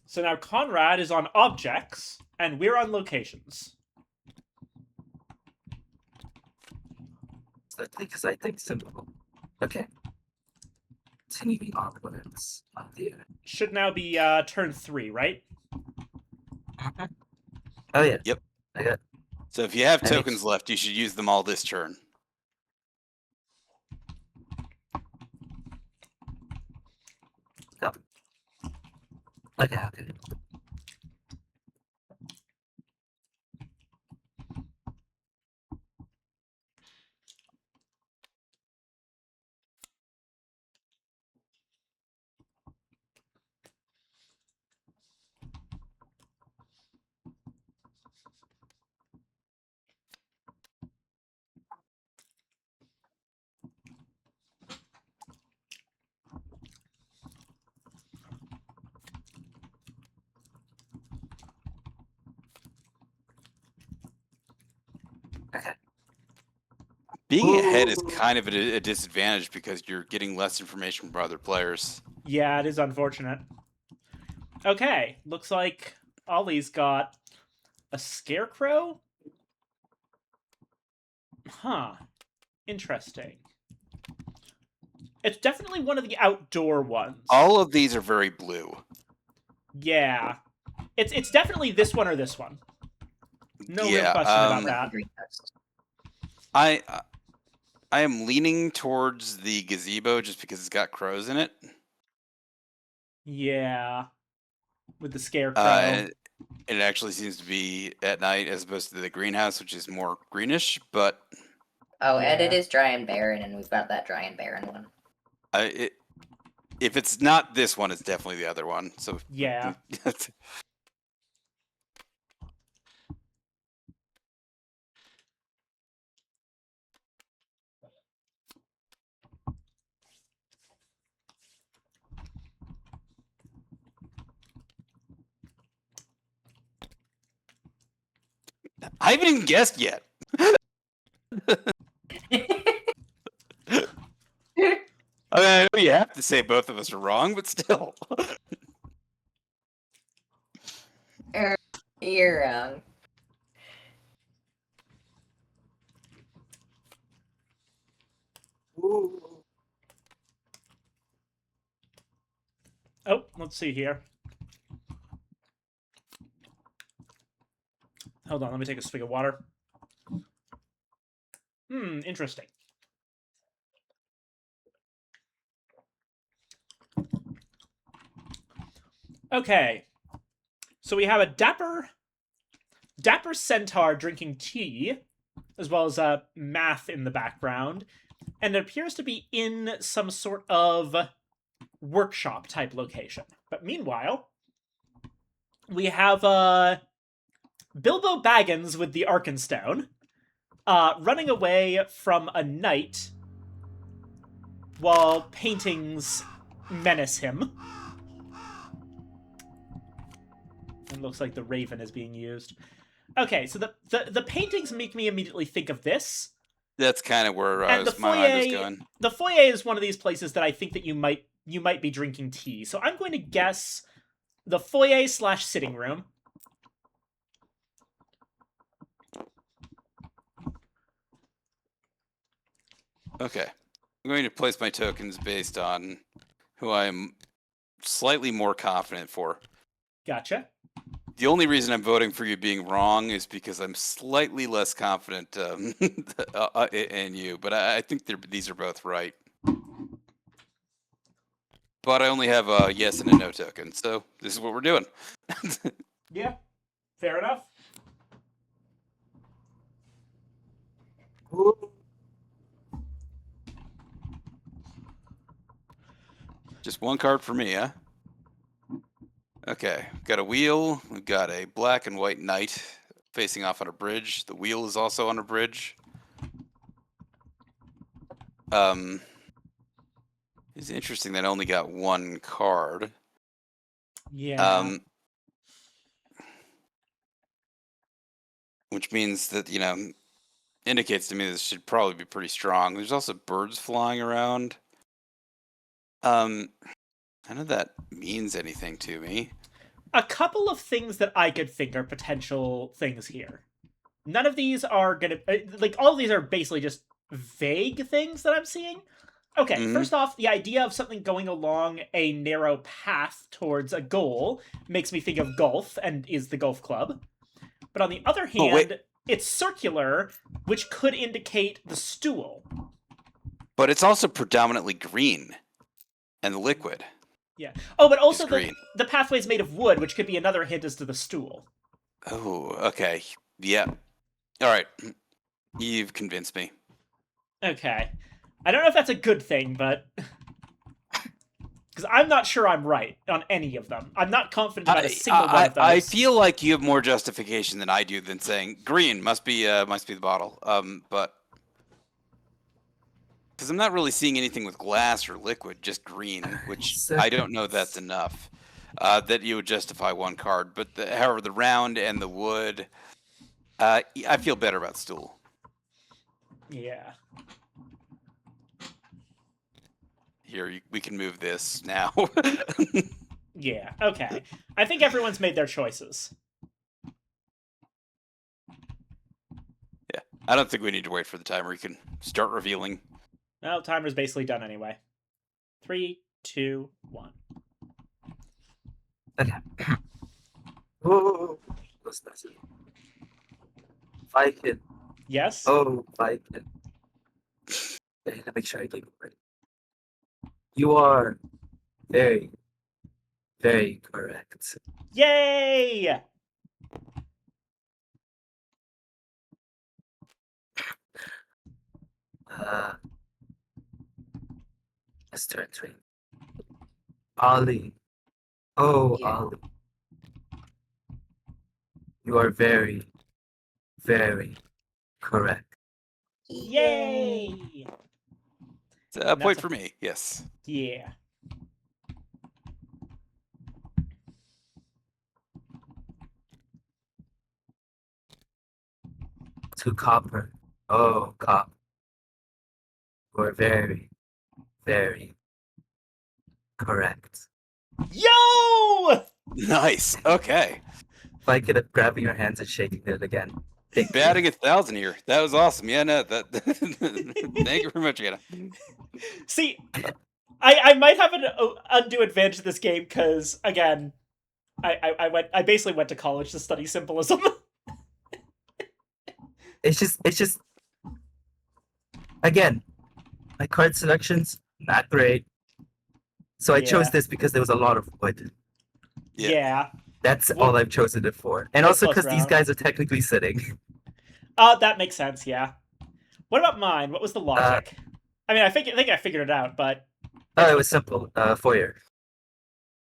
So now Conrad is on objects, and we're on locations. Because I think simple. Okay. Continuing onwards. Oh dear. Should now be turn 3, right? Oh yeah. Yep. I got. So if you have That tokens makes- left, you should use them all this turn. Okay. Okay. Okay. Being ahead is Ooh. kind of a disadvantage because you're getting less information from other players. Yeah, it is unfortunate. Okay, looks like Ollie's got a scarecrow? Huh. Interesting. It's definitely one of the outdoor ones. All of these are very blue. Yeah. It's definitely this one or this one. No real Yeah, question about like that. the greenhouse. I am leaning towards the gazebo just because it's got crows in it. Yeah. With the scarecrow. It actually seems to be at night as opposed to the greenhouse, which is more greenish. But Oh, and it Yeah. is dry and barren, and we've got that dry and barren one. if it's not this one, it's definitely the other one. So Yeah. I haven't even guessed yet. I mean, I know you have to say both of us are wrong, but still. You're wrong. Ooh. Oh, let's see here. Hold on, let me take a swig of water. Interesting. Okay. So we have a dapper centaur drinking tea, as well as math in the background, and it appears to be in some sort of workshop type location. But meanwhile, we have Bilbo Baggins with the Arkenstone running away from a knight while paintings menace him. It looks like the raven is being used. Okay, so the paintings make me immediately think of this. That's kind of where And my mind was going. the foyer is one of these places that I think that you might be drinking tea. So I'm going to guess the foyer / sitting room. Okay. I'm going to place my tokens based on who I'm slightly more confident for. Gotcha. The only reason I'm voting for you being wrong is because I'm slightly less confident in you, but I think these are both right. But I only have a yes and a no token, so this is what we're doing. Yeah, fair enough. Just one card for me, huh? Okay, got a wheel. We've got a black and white knight facing off on a bridge. The wheel is also on a bridge. It's interesting that I only got one card. Yeah. Which means that, indicates to me this should probably be pretty strong. There's also birds flying around. None of that means anything to me. A couple of things that I could think are potential things here. None of these are gonna all of these are basically just vague things that I'm seeing. Okay, first off, the idea of something going along a narrow path towards a goal makes me think of golf and is the golf club. But on the other hand, it's circular, which could indicate the stool. But it's also predominantly green and liquid. Yeah. Oh, but also the pathway's made of wood, which could be another hint as to the stool. Oh, okay. Yeah. All right. You've convinced me. Okay. I don't know if that's a good thing, but... Because I'm not sure I'm right on any of them. I'm not confident about a single one of those. I feel like you have more justification than I do than saying green must be the bottle. But because I'm not really seeing anything with glass or liquid, just green, which I don't know that's enough. That you would justify one card, but however, the round and the wood, I feel better about stool. Yeah. Here, we can move this now. Yeah, okay. I think everyone's made their choices. Yeah, I don't think we need to wait for the timer. We can start revealing. Well, timer's basically done anyway. 3, 2, 1. Okay. Oh, what's that? Viking. Yes? Oh, Viking. Okay, let me make sure I get it right. You are very, very correct. Yay! Let's turn 3. Ollie. Oh, Yeah. Ollie. You are very, very correct. Yay! It's a point for me, yes. Yeah. To copper. Oh, copper. You are very, very correct. Yo! Nice. Okay. If I could have grabbing your hands and shaking it again. Batting 1,000 here. That was awesome. Yeah, no, that. Thank you very much, Anna. See, I might have an undue advantage in this game because again, I basically went to college to study symbolism. It's just again, my card selections not great. So I chose Yeah. this because there was a lot of wood. Yeah. Yeah. That's Wood- all I've chosen it for, and Wood also plus because these round. guys are technically sitting. That makes sense. Yeah. What about mine? What was the logic? I mean, I think I figured it out, but Oh, it was simple. Foyer.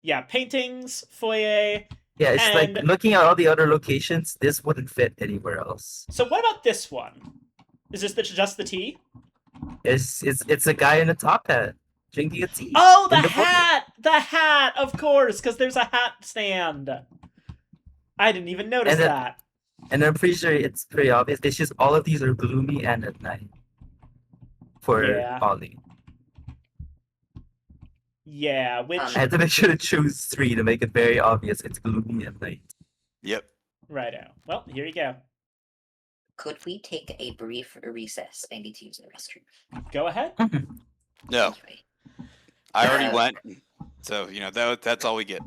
yeah, paintings, foyer, Yeah, it's like and looking at all the other locations. This wouldn't fit anywhere else. so what about this one? Is this just the tea? It's a guy in a top hat drinking a tea. Oh, the in the foyer. hat! The hat, of course, because there's a hat stand. I didn't even notice And then- that. And I'm pretty sure it's pretty obvious. It's just all of these are gloomy and at night. For Yeah. Ollie. Yeah, which I had to make sure to choose 3 to make it very obvious it's gloomy at night. Yep. righto. Well, here you go. Could we take a brief recess? I need to use the restroom. Go ahead. No, Anyway. I already Uh, went. So that's all we get.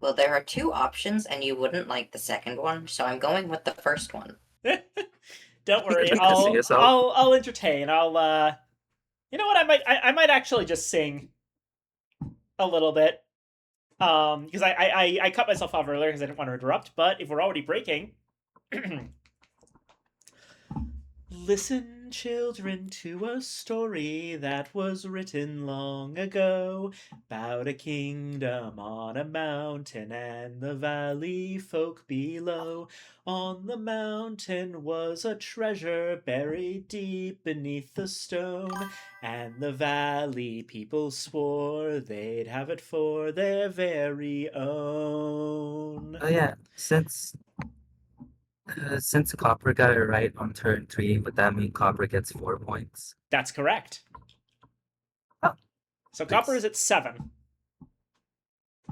Well, there are 2 options, and you wouldn't like the second one, so I'm going with the first one. Don't worry. You're dissing yourself. I'll entertain. You know what? I might actually just sing a little bit. Because I cut myself off earlier because I didn't want to interrupt. But if we're already breaking, listen, children, to a story that was written long ago about a kingdom on a mountain and the valley folk below. On the mountain was a treasure buried deep beneath the stone, and the valley people swore they'd have it for their very own. Oh yeah, since Copper got it right on turn 3, would that mean Copper gets 4 points? That's correct. Oh, So Copper nice. is at 7.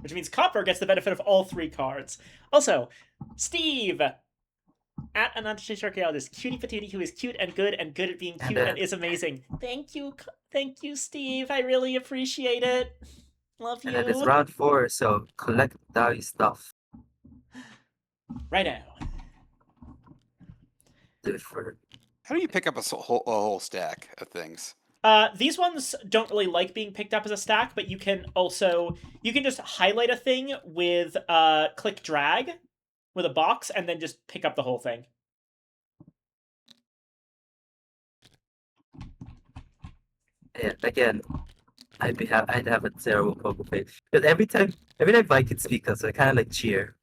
Which means Copper gets the benefit of all 3 cards. Also, Steve! At Anantashi Archaeologist, cutie patootie who is cute and good at being cute and is amazing. Thank you, Steve. I really appreciate it. Love And it is you. round 4, so collect thy stuff. Righto. Do it for How do you pick up a whole stack of things? These ones don't really like being picked up as a stack, but you can just highlight a thing with click drag with a box and then just pick up the whole thing. yeah, again. I'd have a terrible poker face. Because every time I could speak us, I kinda like cheer.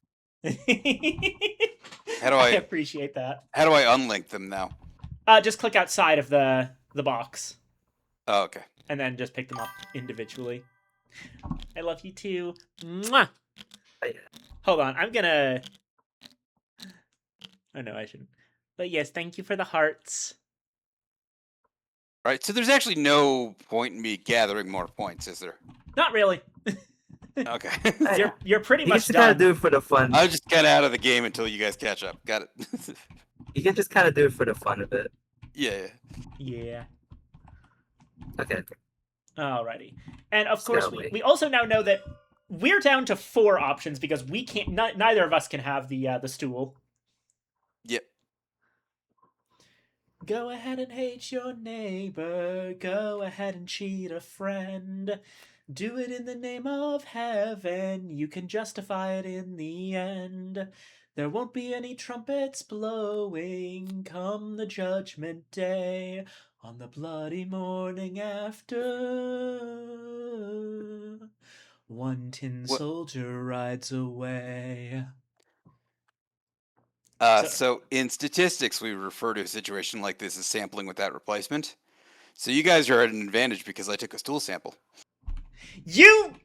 How do I I appreciate that. how do I unlink them now? Just click outside of the box Oh, okay. and then just pick them up individually. I love you too. Mwah! I- Hold on, I'm gonna. Oh no, I shouldn't. But yes, thank you for the hearts. All right. So there's actually no point in me gathering more points, is there? Not really. Okay. You're pretty You much just kinda done. do it for the fun. I'm just kind of out of the game until you guys catch up. Got it. You can just kinda do it for the fun of it. Yeah. Yeah. Okay. Alrighty. And of Just course, gotta wait. we also now know that we're down to 4 options because we can't. Neither of us can have the stool. Yep. Go ahead and hate your neighbor. Go ahead and cheat a friend. Do it in the name of heaven. You can justify it in the end. There won't be any trumpets blowing come the judgment day on the bloody morning after. One tin What- soldier rides away. So in statistics, we refer to a situation like this as sampling without replacement. So you guys are at an advantage because I took a stool sample. You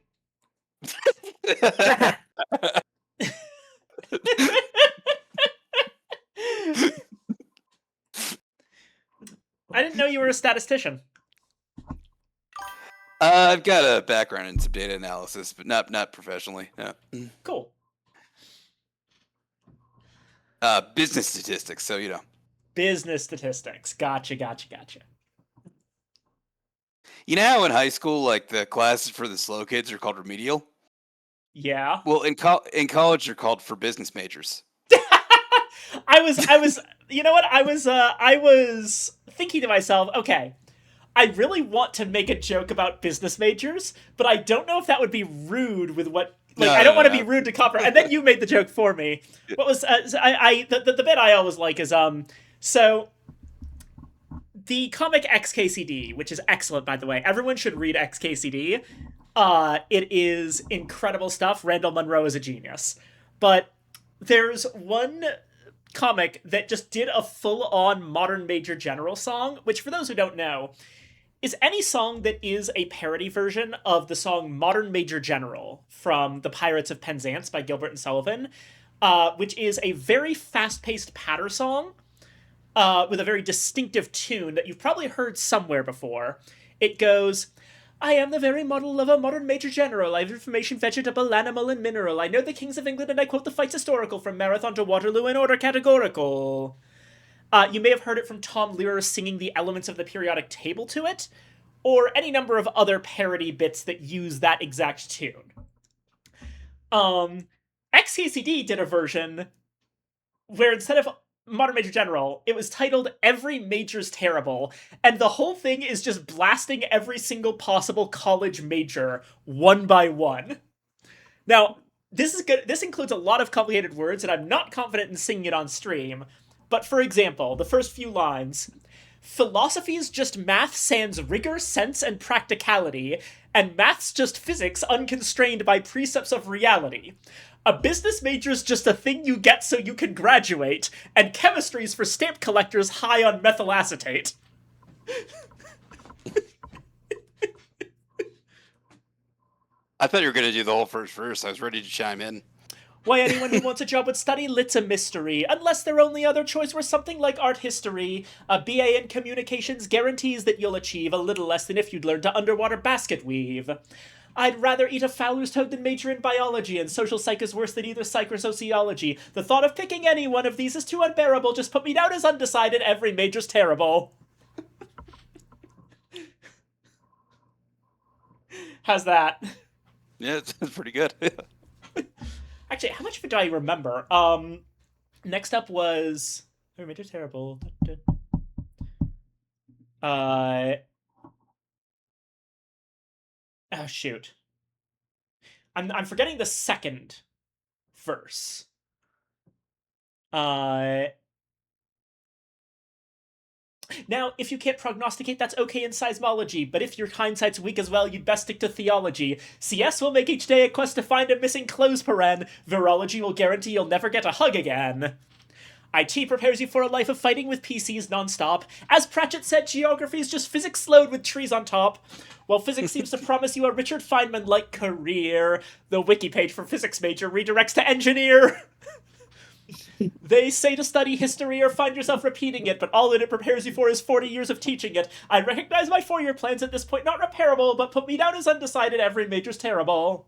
I didn't know you were a statistician. I've got a background in some data analysis, but not professionally. No. Cool. Business statistics. So you know. Business statistics. Gotcha. You know how in high school, like the classes for the slow kids are called remedial. Yeah. Well, in college, they're called for business majors. I was you know what? I was thinking to myself, okay, I really want to make a joke about business majors, but I don't know if that would be rude with what. Like, I don't want to be rude to Copper. And then you made the joke for me. What was the bit I always like is so the comic XKCD, which is excellent by the way. Everyone should read XKCD. It is incredible stuff. Randall Munroe is a genius, but there's one comic that just did a full-on Modern Major General song, which for those who don't know is any song that is a parody version of the song Modern Major General from The Pirates of Penzance by Gilbert and Sullivan, which is a very fast-paced patter song with a very distinctive tune that you've probably heard somewhere before. It goes, I am the very model of a modern major general. I have information, vegetable, animal, and mineral. I know the kings of England, and I quote the fights historical from Marathon to Waterloo in order categorical. You may have heard it from Tom Lehrer singing the elements of the periodic table to it, or any number of other parody bits that use that exact tune. XKCD did a version where instead of Modern Major General, it was titled Every Major's Terrible, and the whole thing is just blasting every single possible college major one by one. Now, this is good. This includes a lot of complicated words, and I'm not confident in singing it on stream. But for example, the first few lines: philosophy's just math sans rigor, sense, and practicality, and math's just physics unconstrained by precepts of reality. A business major's just a thing you get so you can graduate, and chemistry's for stamp collectors high on methyl acetate. I thought you were going to do the whole first verse. I was ready to chime in. Why anyone who wants a job would study lit's a mystery, unless their only other choice were something like art history. A BA in communications guarantees that you'll achieve a little less than if you'd learn to underwater basket weave. I'd rather eat a fowler's toad than major in biology, and social psych is worse than either psych or sociology. The thought of picking any one of these is too unbearable. Just put me down as undecided. Every major's terrible. How's that? Yeah, it's pretty good. Actually, how much of it do I remember? Next up was Every Major's Terrible. Oh shoot. I'm forgetting the second verse. Now, if you can't prognosticate, that's okay in seismology, but if your hindsight's weak as well, you'd best stick to theology. CS will make each day a quest to find a missing clothes paren. Virology will guarantee you'll never get a hug again. IT prepares you for a life of fighting with PCs nonstop. As Pratchett said, geography is just physics slowed with trees on top. While physics seems to promise you a Richard Feynman-like career, the wiki page for physics major redirects to engineer. They say to study history or find yourself repeating it, but all that it prepares you for is 40 years of teaching it. I recognize my 4-year plans at this point not repairable, but put me down as undecided. Every major's terrible.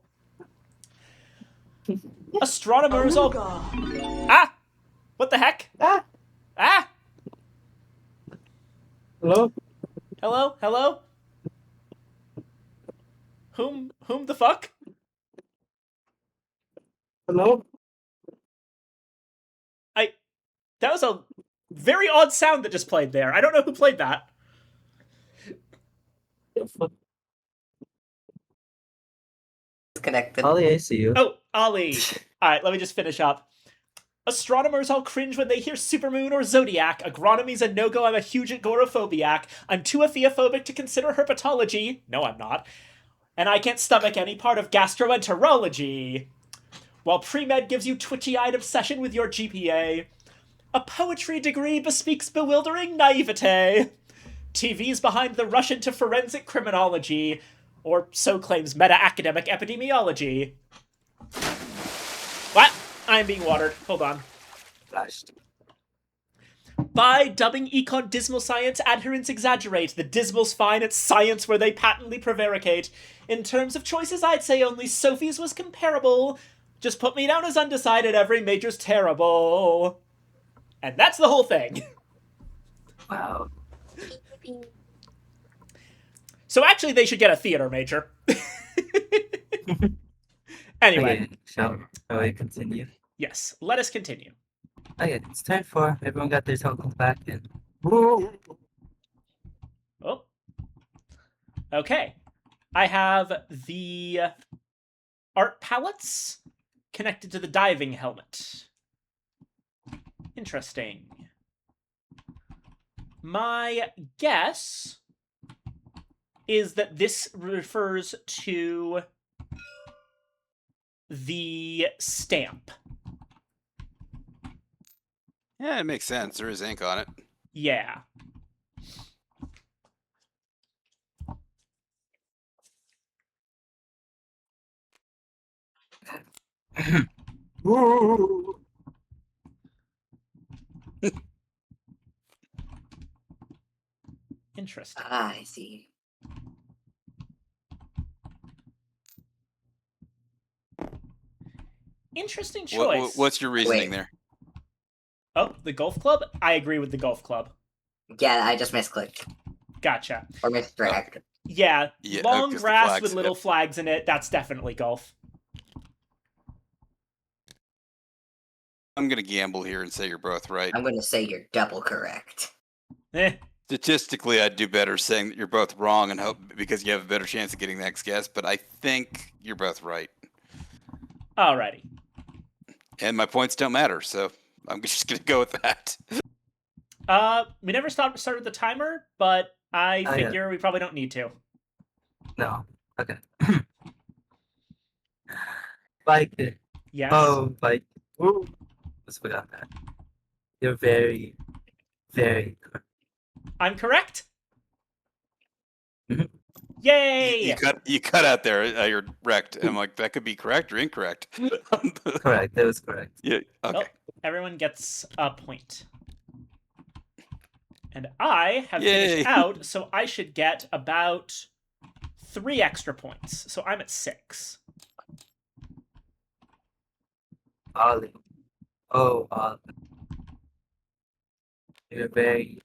Astronomers all... Ah! What the heck? Ah! Ah! Hello? Hello? Hello? Whom the fuck? Hello? That was a very odd sound that just played there. I don't know who played that. Connected. Ollie, I see you. Oh, Ollie. Alright, let me just finish up. Astronomers all cringe when they hear supermoon or zodiac. Agronomy's a no-go, I'm a huge agoraphobiac. I'm too apheophobic to consider herpetology. No, I'm not. And I can't stomach any part of gastroenterology. While pre-med gives you twitchy-eyed obsession with your GPA. A poetry degree bespeaks bewildering naivete. TV's behind the rush into forensic criminology. Or so claims meta-academic epidemiology. What? I'm being watered. Hold on. Flashed. By dubbing econ dismal science, adherents exaggerate. The dismal's fine, it's science where they patently prevaricate. In terms of choices, I'd say only Sophie's was comparable. Just put me down as undecided, every major's terrible. And that's the whole thing. Wow. So actually, they should get a theater major. Anyway. Okay, shall we continue? Yes, let us continue. Okay, it's time for everyone got their tokens back in. Okay. I have the art palettes connected to the diving helmet. Interesting. My guess is that this refers to the stamp. Yeah, it makes sense. There is ink on it. Yeah. Ooh. Interesting. Ah, I see. Interesting choice. What's your reasoning Wait. there? Oh, the golf club? I agree with the golf club. Yeah, I just misclicked. Gotcha. Or misdragged. Yeah, Yeah, long 'cause the grass flags, with little yep. flags in it, that's definitely golf. I'm gonna gamble here and say you're both right. I'm gonna say you're double correct. Eh, Statistically, I'd do better saying that you're both wrong and hope because you have a better chance of getting the next guess. But I think you're both right, alrighty. and my points don't matter. So I'm just gonna go with that. We never started the timer, but I Oh, yeah. figure we probably don't need to. No. Okay. Like, Yes. oh, like, ooh, just forgot that. You're very, very correct. I'm correct? Mhm. Yay! You cut out there. You're wrecked. I'm like that could be correct or incorrect. Correct. That was correct. Yeah. Okay. Well, everyone gets a point. And I have Yay. finished out, so I should get about 3 extra points. So I'm at 6. Ollie. Oh, Ollie. You're very,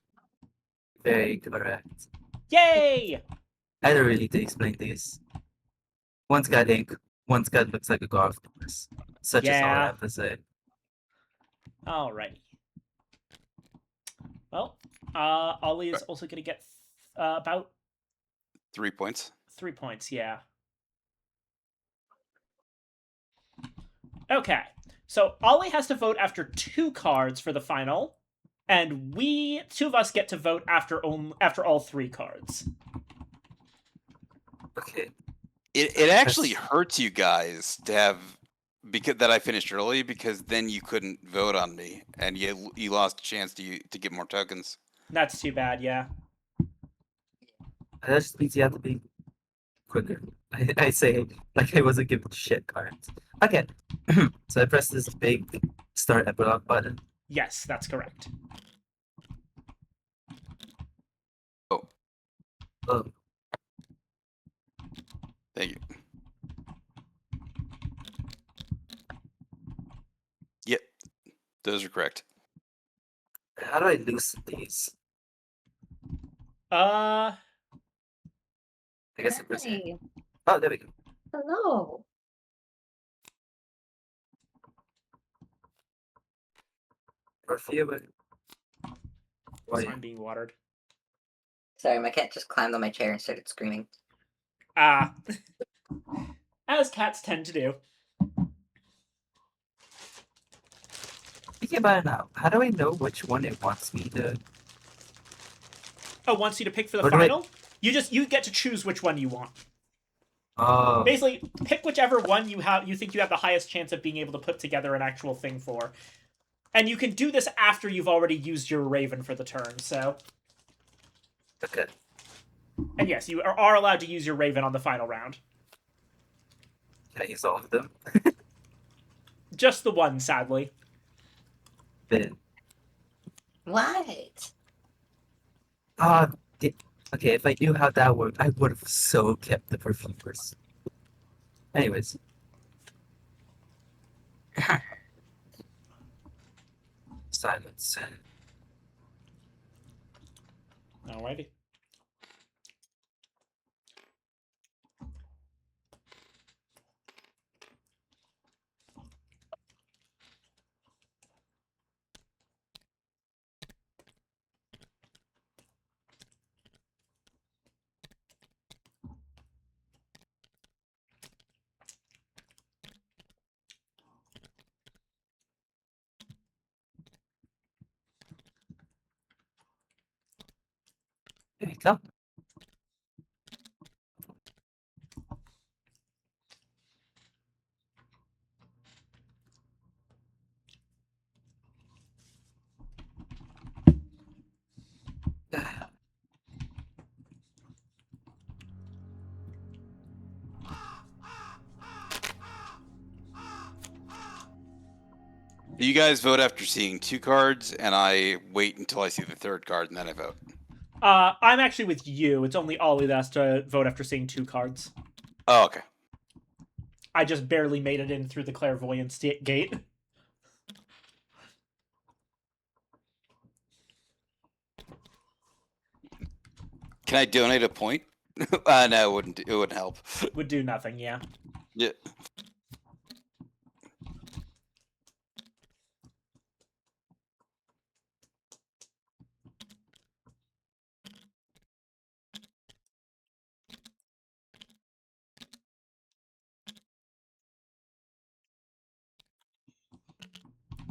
very correct. Yay! I don't really need to explain this. One's got ink, one's got looks like a golf course. Such is all I Yeah. have to say. Alrighty. Well, Ollie is also going to get about 3 points. 3 points, yeah. Okay, so Ollie has to vote after 2 cards for the final, and two of us get to vote after all 3 cards. Okay. It actually hurts you guys to have because that I finished early because then you couldn't vote on me and you lost a chance to get more tokens. That's too bad, yeah. That just means you have to be quicker. I say like I wasn't given shit cards. Okay. So I press this big start epilogue button. Yes, that's correct. Oh, Thank you. Yep, those are correct. how do I loosen these? Uh, I guess I press it. Hey, Oh, there we go. hello. Perfume. so I'm being watered. Sorry, my cat just climbed on my chair and started screaming. Ah. As cats tend to do. Thinking about it now, how do I know which one it wants me to? Oh, wants you to pick for the Or do I- final? You get to choose which one you want. Oh, Basically, pick whichever one you think you have the highest chance of being able to put together an actual thing for. And you can do this after you've already used your Raven for the turn, so... okay. And yes, you are allowed to use your Raven on the final round. Can I use all of them? Just the one, sadly. Then. What? Okay, if I knew how that worked, I would have so kept the perfumers. Anyways. Silence. Alrighty. Here we go. You guys vote after seeing 2 cards, and I wait until I see the 3rd card, and then I vote. I'm actually with you. It's only Ollie that has to vote after seeing 2 cards. Oh, okay. I just barely made it in through the clairvoyance gate. Can I donate a point? No, it wouldn't. It wouldn't help. Would do nothing, yeah. Yeah.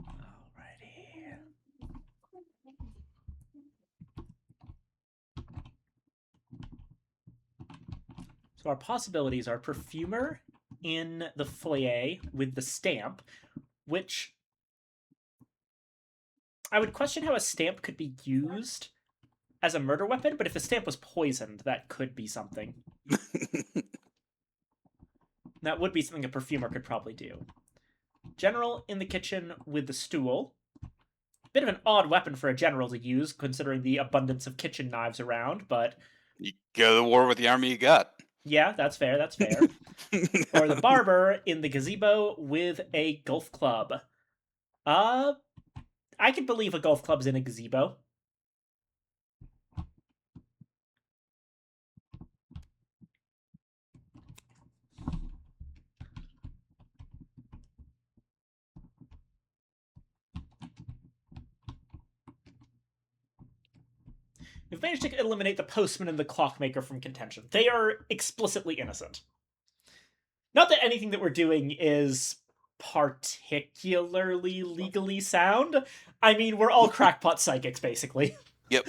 Alrighty. So our possibilities are Perfumer in the foyer with the stamp, which I would question how a stamp could be used as a murder weapon, but if the stamp was poisoned, that could be something. That would be something a perfumer could probably do. General in the kitchen with the stool. Bit of an odd weapon for a general to use, considering the abundance of kitchen knives around, but You go to war with the army you got. yeah, that's fair, that's fair. Or the barber in the gazebo with a golf club. I could believe a golf club's in a gazebo. We've managed to eliminate the postman and the clockmaker from contention. They are explicitly innocent. Not that anything that we're doing is particularly legally sound. I mean, we're all crackpot psychics, basically. Yep.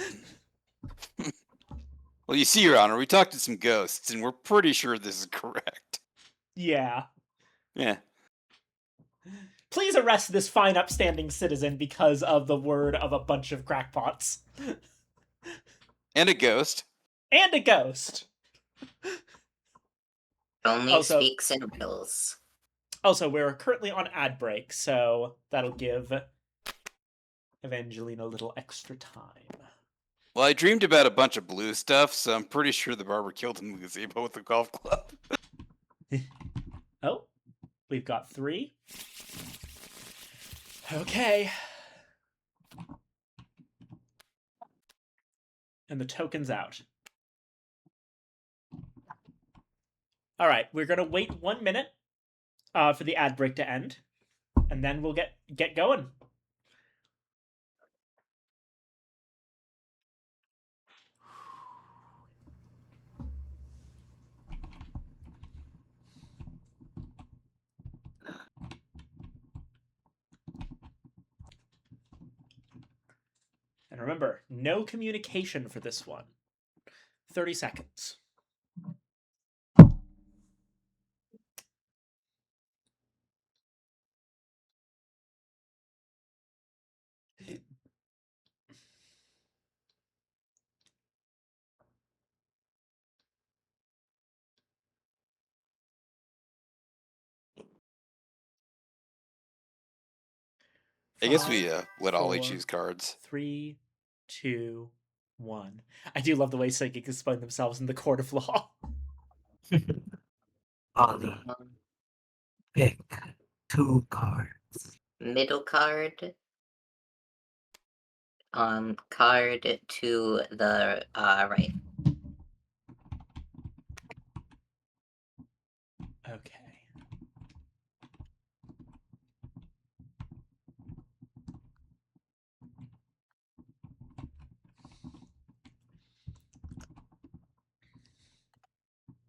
Well, you see, Your Honor, we talked to some ghosts, and we're pretty sure this is correct. Yeah. Yeah. Please arrest this fine upstanding citizen because of the word of a bunch of crackpots. And a ghost. And a ghost. Only Also- speaks in riddles. Also, we're currently on ad break, so that'll give Evangeline a little extra time. Well, I dreamed about a bunch of blue stuff, so I'm pretty sure the barber killed him in the gazebo with a golf club. Oh, we've got 3. Okay. And the token's out. All right, we're gonna wait 1 minute for the ad break to end, and then we'll get going. And remember, no communication for this one. 30 seconds. I guess we 5, let Ollie 4, choose cards. 3, 2, 1. I do love the way psychics explain themselves in the court of law. Ollie, pick 2 cards. Middle card. Card to the right. Okay.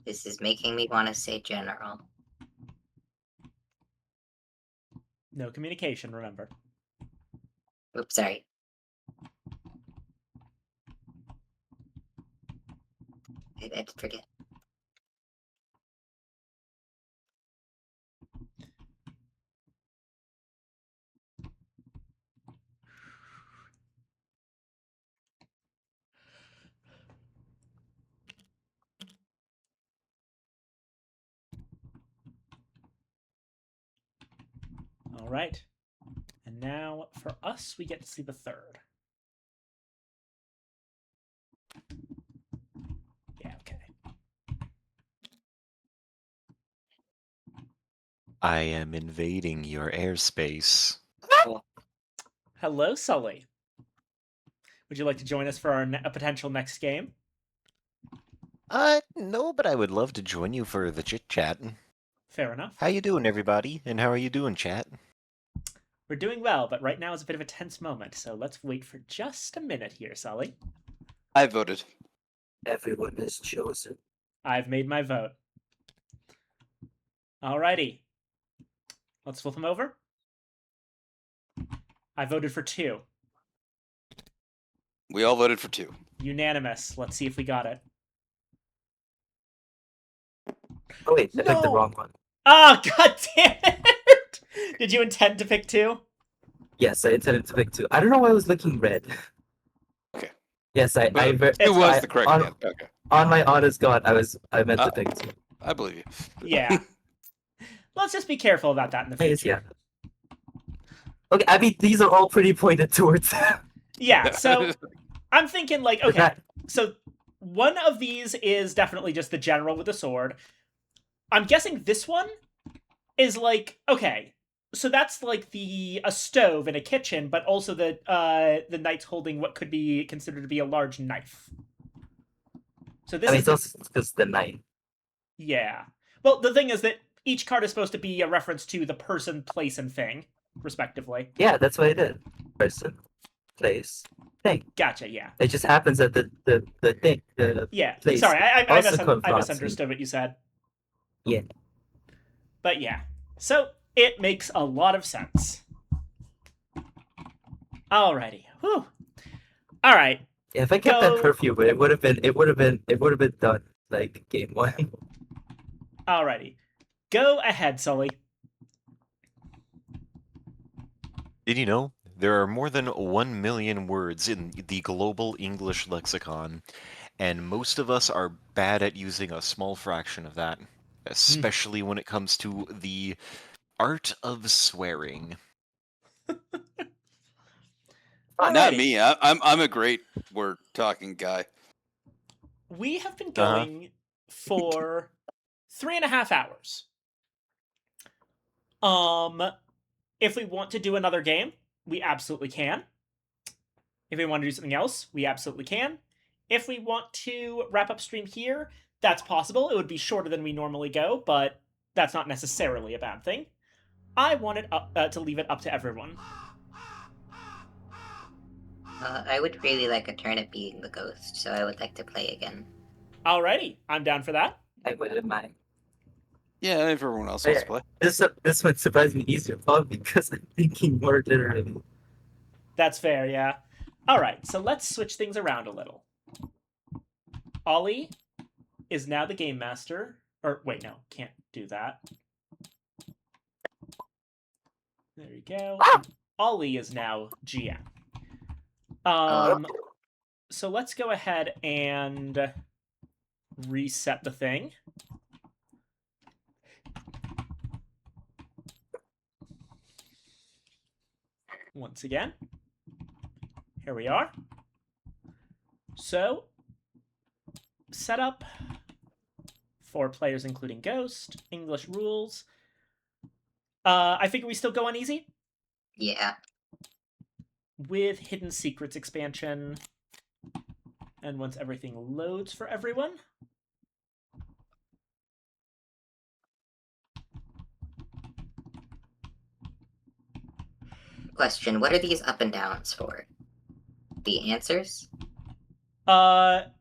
This is making me want to say general. No communication, remember. Oops, sorry. I did forget. All right. And now for us, we get to see the third. Yeah, okay. I am invading your airspace. Hello, Sully. Would you like to join us for our a potential next game? No, but I would love to join you for the chit chat. Fair enough. How you doing, everybody? And how are you doing, chat? We're doing well, but right now is a bit of a tense moment, so let's wait for just a minute here, Sully. I voted. Everyone is chosen. I've made my vote. Alrighty. Let's flip them over. I voted for 2. We all voted for 2. Unanimous. Let's see if we got it. Oh wait, I picked the No! wrong one. Oh, god damn it! Did you intend to pick 2? Yes, I intended to pick 2. I don't know why I was looking red. Okay. Yes, I But It's it was fine. the correct on- answer. Okay. on my honest god, I meant to pick 2. I believe you. Yeah. Let's just be careful about that in the Yes, future. yeah. Okay, I mean these are all pretty pointed towards. Yeah, so I'm thinking like, okay, so one of these is definitely just the general with the sword. I'm guessing this one is like, okay, so that's like a stove in a kitchen, but also the knight's holding what could be considered to be a large knife. So this I mean, is it's also because the knight. yeah. Well, the thing is that each card is supposed to be a reference to the person, place, and thing, respectively. Yeah, that's what I did. Person, place, thing. Gotcha. Yeah. It just happens that the thing, the Yeah. place Sorry, I also confronts me. misunderstood what you said. Yeah. But yeah. So it makes a lot of sense. Alrighty. Whew. All right. Yeah, if I kept Go- that perfume, it would have been done like game 1. Alrighty. Go ahead, Sully. Did you know there are more than 1 million words in the global English lexicon, and most of us are bad at using a small fraction of that, especially when it comes to the art of swearing. Not Alrighty. me. I'm a great word talking guy. We have been going for 3.5 hours. If we want to do another game, we absolutely can. If we want to do something else, we absolutely can. If we want to wrap up stream here, that's possible. It would be shorter than we normally go, but that's not necessarily a bad thing. I wanted to leave it up to everyone. I would really like a turn at being the ghost, so I would like to play again. Alrighty, I'm down for that. I wouldn't mind. Yeah, if everyone else wants to play. This one surprised me easier, probably because I'm thinking more literally. That's fair, yeah. Alright, so let's switch things around a little. Ollie is now the game master. Or, wait, no, can't do that. There you go. Ollie is now GM. So let's go ahead and reset the thing. Once again. Here we are. So, setup. 4 players including Ghost. English rules. I figure we still go on easy. Yeah. With Hidden Secrets expansion. And once everything loads for everyone. Question, what are these up and downs for? The answers? What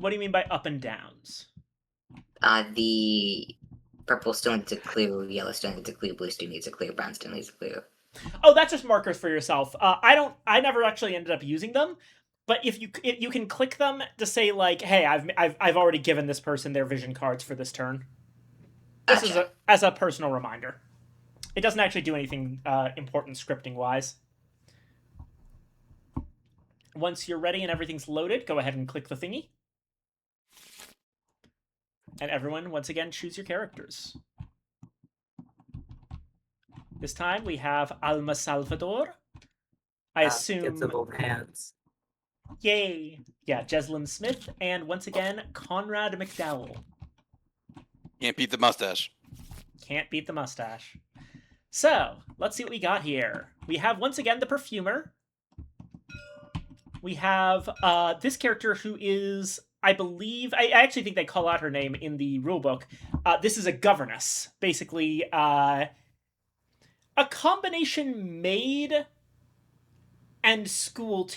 do you mean by up and downs? The purple stone needs a clue, yellow stone needs a clue, blue stone needs a clue, brown stone needs a clue. Oh, that's just markers for yourself. I never actually ended up using them. But if you can click them to say like, hey, I've already given this person their vision cards for this turn. This is as a personal reminder. It doesn't actually do anything important scripting wise. Once you're ready and everything's loaded, go ahead and click the thingy. And everyone, once again, choose your characters. This time we have Alma Salvador. I assume... Gets the both hands. Yay! Yeah, Jeslyn Smith, and once again, Conrad McDowell. Can't beat the mustache. Can't beat the mustache. So, let's see what we got here. We have, once again, the Perfumer. We have this character who is, I believe... I actually think they call out her name in the rulebook. This is a governess. Basically, a combination maid and school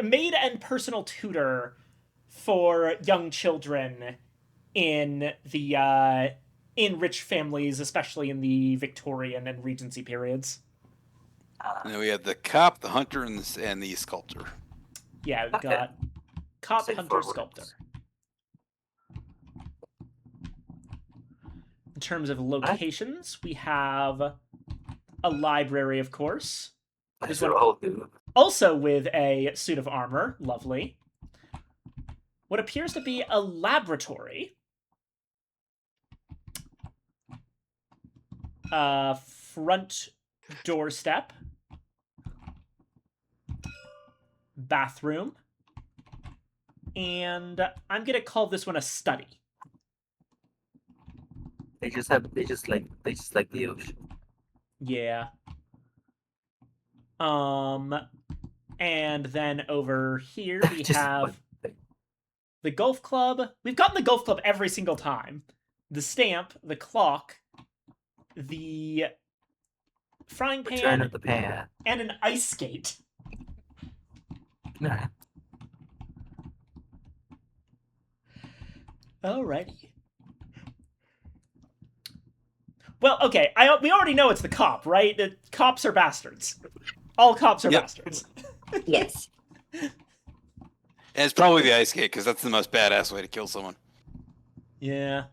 maid and personal tutor for young children in the in rich families, especially in the Victorian and Regency periods. And then we have the cop, the hunter, and the sculptor. Yeah, we've got cop, hunter, sculptor. In terms of locations, we have a library, of course. This one also with a suit of armor. Lovely. What appears to be a laboratory. Front doorstep. Bathroom. And I'm going to call this one a study. They just like the ocean. Yeah. And then over here we have the golf club. We've gotten the golf club every single time. The stamp, the clock, the frying pan, Return of the pan, and an ice skate. Nah. Alrighty. Well, okay, we already know it's the cop, right? The cops are bastards. All cops are bastards. Yes. And it's probably the ice skate, because that's the most badass way to kill someone. Yeah.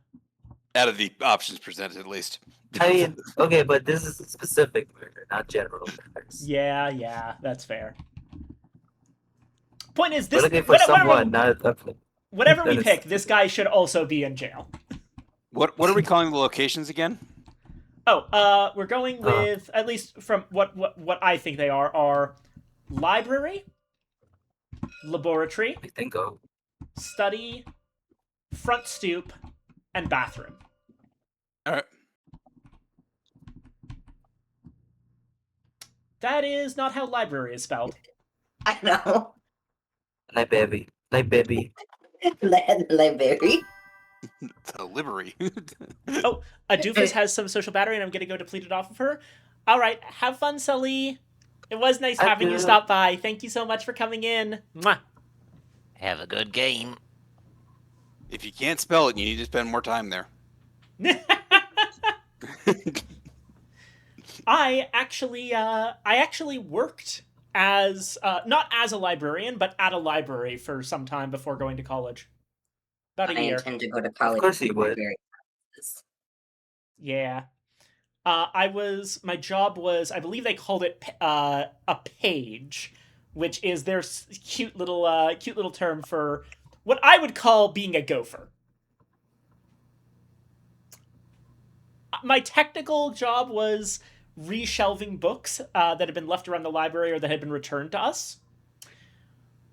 Out of the options presented, at least. I mean, okay, but this is a specific murder, not general murders. Yeah, that's fair. Point is, this... We're looking for someone, not a... Whatever we pick, this guy should also be in jail. What are we calling the locations again? Oh, we're going with, at least from what I think they are library, laboratory, study, front stoop, and bathroom. All right. That is not how library is spelled. I know. Library. Library. The livery. Oh, a doofus has some social battery, and I'm going to go deplete it off of her. All right, have fun, Sully. It was nice having you stop by. Thank you so much for coming in. Mwah. Have a good game. If you can't spell it, you need to spend more time there. I actually worked as not as a librarian, but at a library for some time before going to college. About a year. I intend to go to college. Of course he would. Yeah. My job was, I believe they called it a page, which is their cute little term for what I would call being a gopher. My technical job was reshelving books that had been left around the library or that had been returned to us.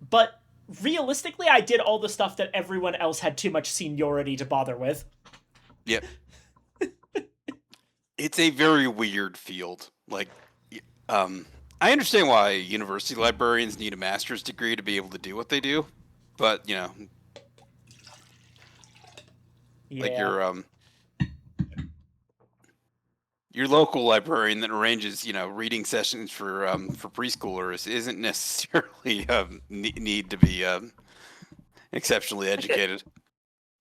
But realistically, I did all the stuff that everyone else had too much seniority to bother with. Yep. It's a very weird field. Like, I understand why university librarians need a master's degree to be able to do what they do, but Yeah. like your local librarian that arranges, reading sessions for preschoolers isn't necessarily need to be exceptionally educated.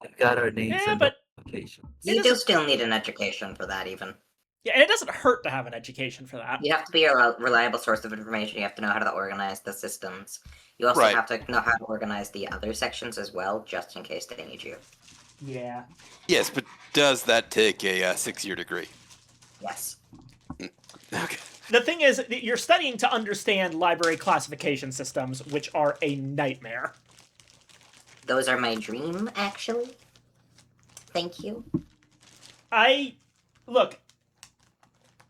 We've got our names and but locations. You do still need an education for that, even. Yeah, and it doesn't hurt to have an education for that. You have to be a reliable source of information. You have to know how to organize the systems. You also Right. have to know how to organize the other sections as well, just in case they need you. Yeah. Yes, but does that take a 6-year degree? Yes. Okay. The thing is, you're studying to understand library classification systems, which are a nightmare. Those are my dream, actually. Thank you. Look,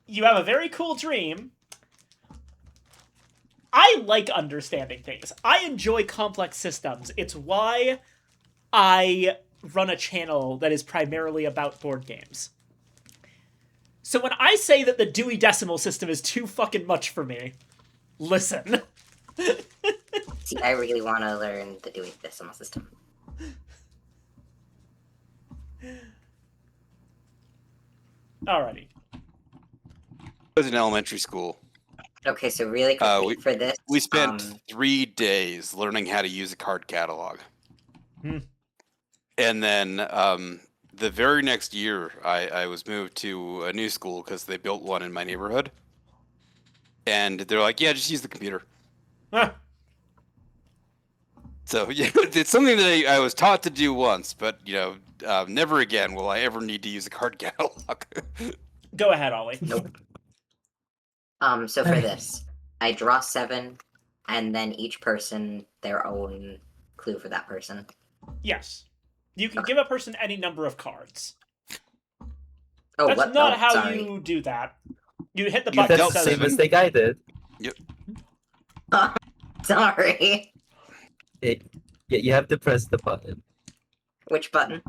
you have a very cool dream. I like understanding things. I enjoy complex systems. It's why I run a channel that is primarily about board games. So when I say that the Dewey Decimal System is too fucking much for me, listen. See, I really want to learn the Dewey Decimal System. Alrighty. I was in elementary school. Okay, so really quickly for this, We spent 3 days learning how to use a card catalog. And then the very next year, I was moved to a new school because they built one in my neighborhood. And they're like, yeah, just use the computer. Huh. So yeah, it's something that I was taught to do once, but never again will I ever need to use a card catalog. Go ahead, Ollie. Nope. So for this, I draw 7, and then each person their own clue for that person. Yes. You can give a person any number of cards. Oh, That's what? not Oh, how sorry. you do that. You hit the You button dealt that That's the says same mistake I did. Sorry. Yeah, you have to press the button. Which button?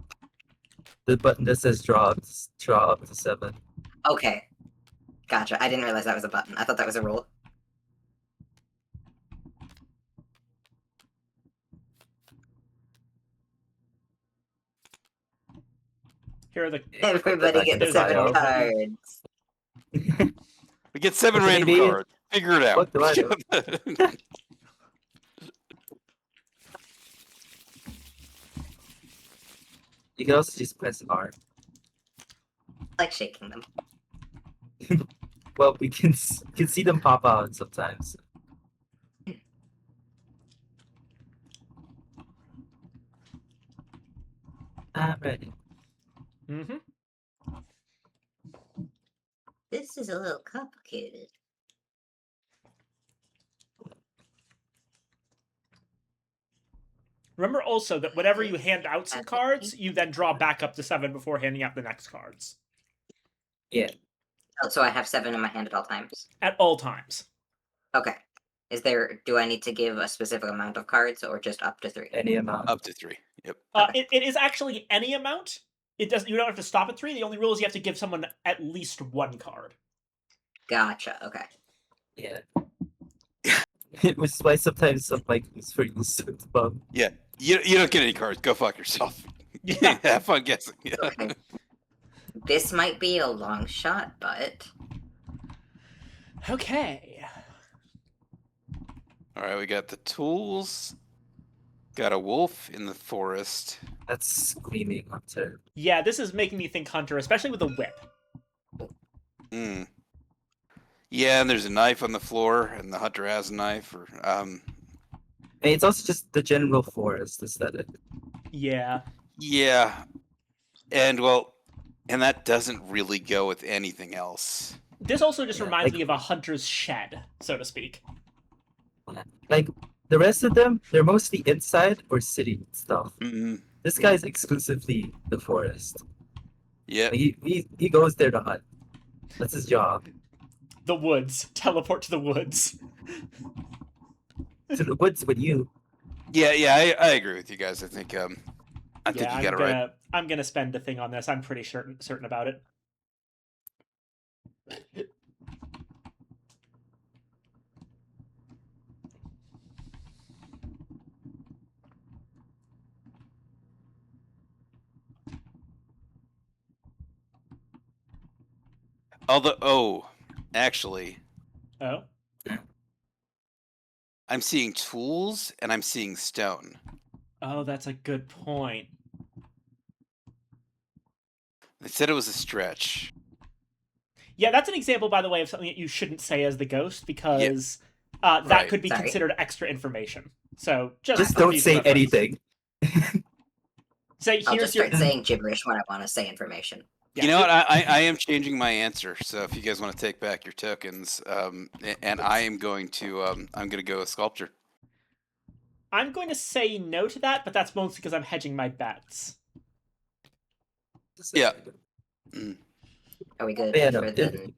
The button that says draw up to 7. Okay. Gotcha. I didn't realize that was a button. I thought that was a rule. here are the Everybody back in gets the 7 pile. cards. We get 7 What do random they need? cards. Figure it out. What do I do? You can also just press R. I like shaking them. Well, we can see them pop out sometimes. I'm ready. Mm-hmm. This is a little complicated. Remember also that whenever you hand out some cards, you then draw back up to 7 before handing out the next cards. Yeah. Oh, so I have 7 in my hand at all times. At all times. Okay. Do I need to give a specific amount of cards or just up to 3? Any amount. Up to 3. Yep. It is actually any amount. You don't have to stop at 3. The only rule is you have to give someone at least 1 card. Gotcha. Okay. Yeah. Which is why sometimes some like is for use to bum. Yeah. You don't get any cards. Go fuck yourself. Yeah. Have fun guessing. Yeah. Okay. This might be a long shot, but Okay. All right, we got the tools. Got a wolf in the forest. That's screaming hunter. Yeah, this is making me think Hunter, especially with the whip. Yeah, and there's a knife on the floor, and the hunter has a knife. And it's also just the general forest aesthetic. Yeah. Yeah, and that doesn't really go with anything else. This also just Yeah, reminds like- me of a hunter's shed, so to speak. Like the rest of them, they're mostly inside or city stuff. Mm-hmm. This guy's exclusively the forest. Yeah. Like, he goes there to hunt. That's his job. The woods. Teleport to the woods. To the woods with you. Yeah, I agree with you guys. I think you got it right. I'm gonna spend a thing on this. I'm pretty certain about it. Actually, Oh? I'm seeing tools and I'm seeing stone. Oh, that's a good point. They said it was a stretch. Yeah, that's an example, by the way, of something that you shouldn't say as the ghost, because that Right. could be Sorry. considered extra information. So Just for don't future say reference. anything. Say I'll here's just your. start saying gibberish when I want to say information. Yeah. You know what? I am changing my answer. So if you guys want to take back your tokens, and I am going to go with sculpture. I'm going to say no to that, but that's mostly because I'm hedging my bets. Yeah. Mm. Are we good Yeah, no, for the...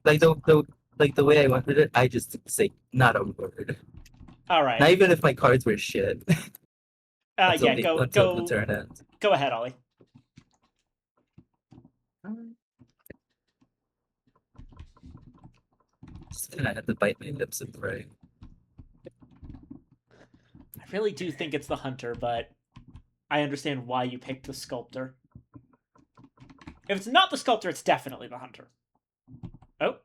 like the way I went with it, I just say not a word. All right. Not even if my cards were shit. Yeah. until the Go. turn ends. Go ahead, Ollie. Just kind of had to bite my lips and pray. I really do think it's the hunter, but I understand why you picked the sculptor. If it's not the sculptor, it's definitely the hunter. Oh.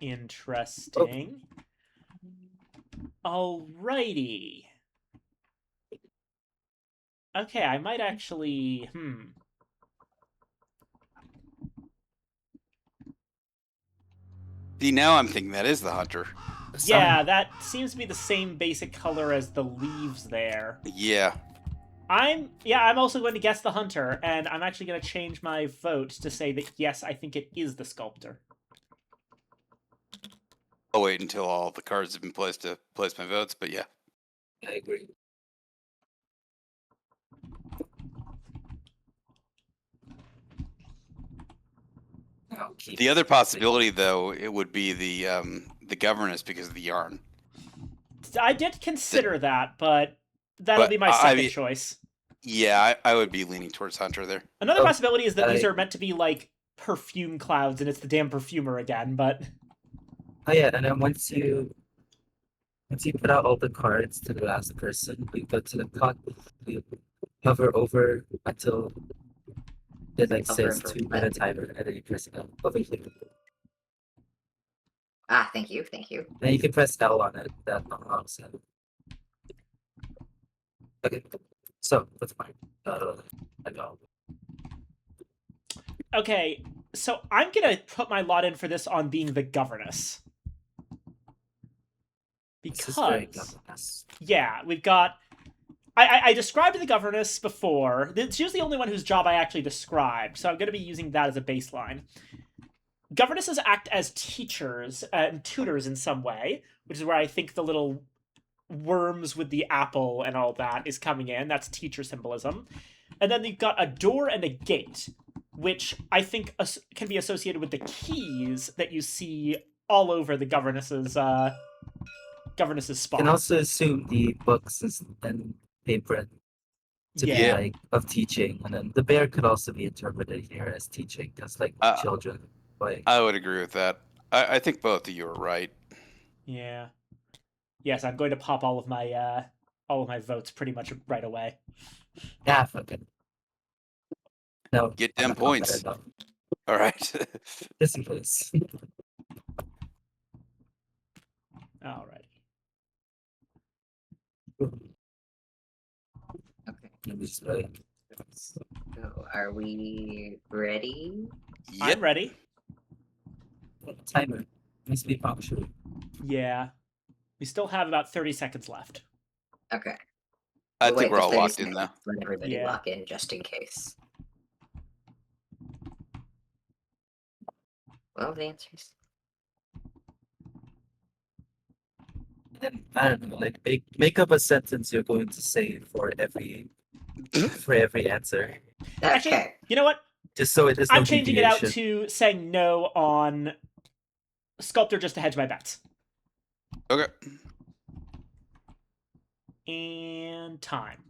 Interesting. Alrighty. Okay, I might actually... See, now I'm thinking that is the hunter. Yeah, that seems to be the same basic color as the leaves there. Yeah. I'm also going to guess the hunter, and I'm actually going to change my vote to say that yes, I think it is the sculptor. I'll wait until all the cards have been placed to place my votes, but yeah. I agree. The other possibility, though, it would be the governess because of the yarn. I did consider that, but that'll be my second choice. Yeah, I would be leaning towards hunter there. Another possibility is that these are meant to be like perfume clouds, and it's the damn perfumer again. But oh yeah, and then once you put out all the cards to the last person, you go to the pot, you hover over until it like says 2 minute timer, and then you press L over here. Ah, thank you. Then you can press L on it. That unlocks it. Okay, so that's fine. I go. okay, so I'm gonna put my lot in for this on being the governess. Because yeah, we've got. I described the governess before. She was the only one whose job I actually described, so I'm going to be using that as a baseline. Governesses act as teachers and tutors in some way, which is where I think the little worms with the apple and all that is coming in. That's teacher symbolism. And then you've got a door and a gate, which I think can be associated with the keys that you see all over the governess's spot. You can also assume the books and paper to be like of teaching, and then the bear could also be interpreted here as teaching, because like children. Like I would agree with that. I think both of you are right. Yeah. Yes, I'm going to pop all of my votes pretty much right away. Yeah, fuck it. No, get 10 points. All right. Listen for this. Alrighty. Okay. So, are we ready? Yep. I'm ready. Timer. Must be punctual. Yeah. We still have about 30 seconds left. Okay. I think we're all locked in now. Let everybody lock in just in case. Well, the answers. I don't know, like make up a sentence you're going to say for every answer. Actually, you know what? Just so it is. I'm changing it out to saying no on sculptor just to hedge my bets. Okay. And time.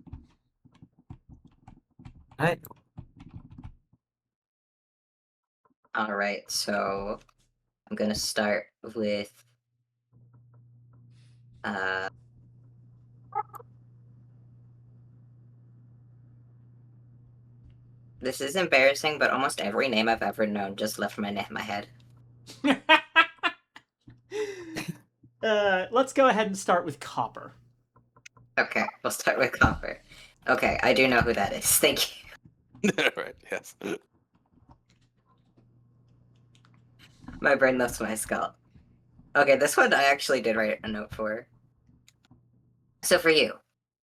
All right, so I'm gonna start with this is embarrassing, but almost every name I've ever known just left my head. Let's go ahead and start with Copper. Okay, we'll start with Copper. Okay, I do know who that is. Thank you. Right, yes. My brain left my skull. Okay, this one I actually did write a note for. So for you,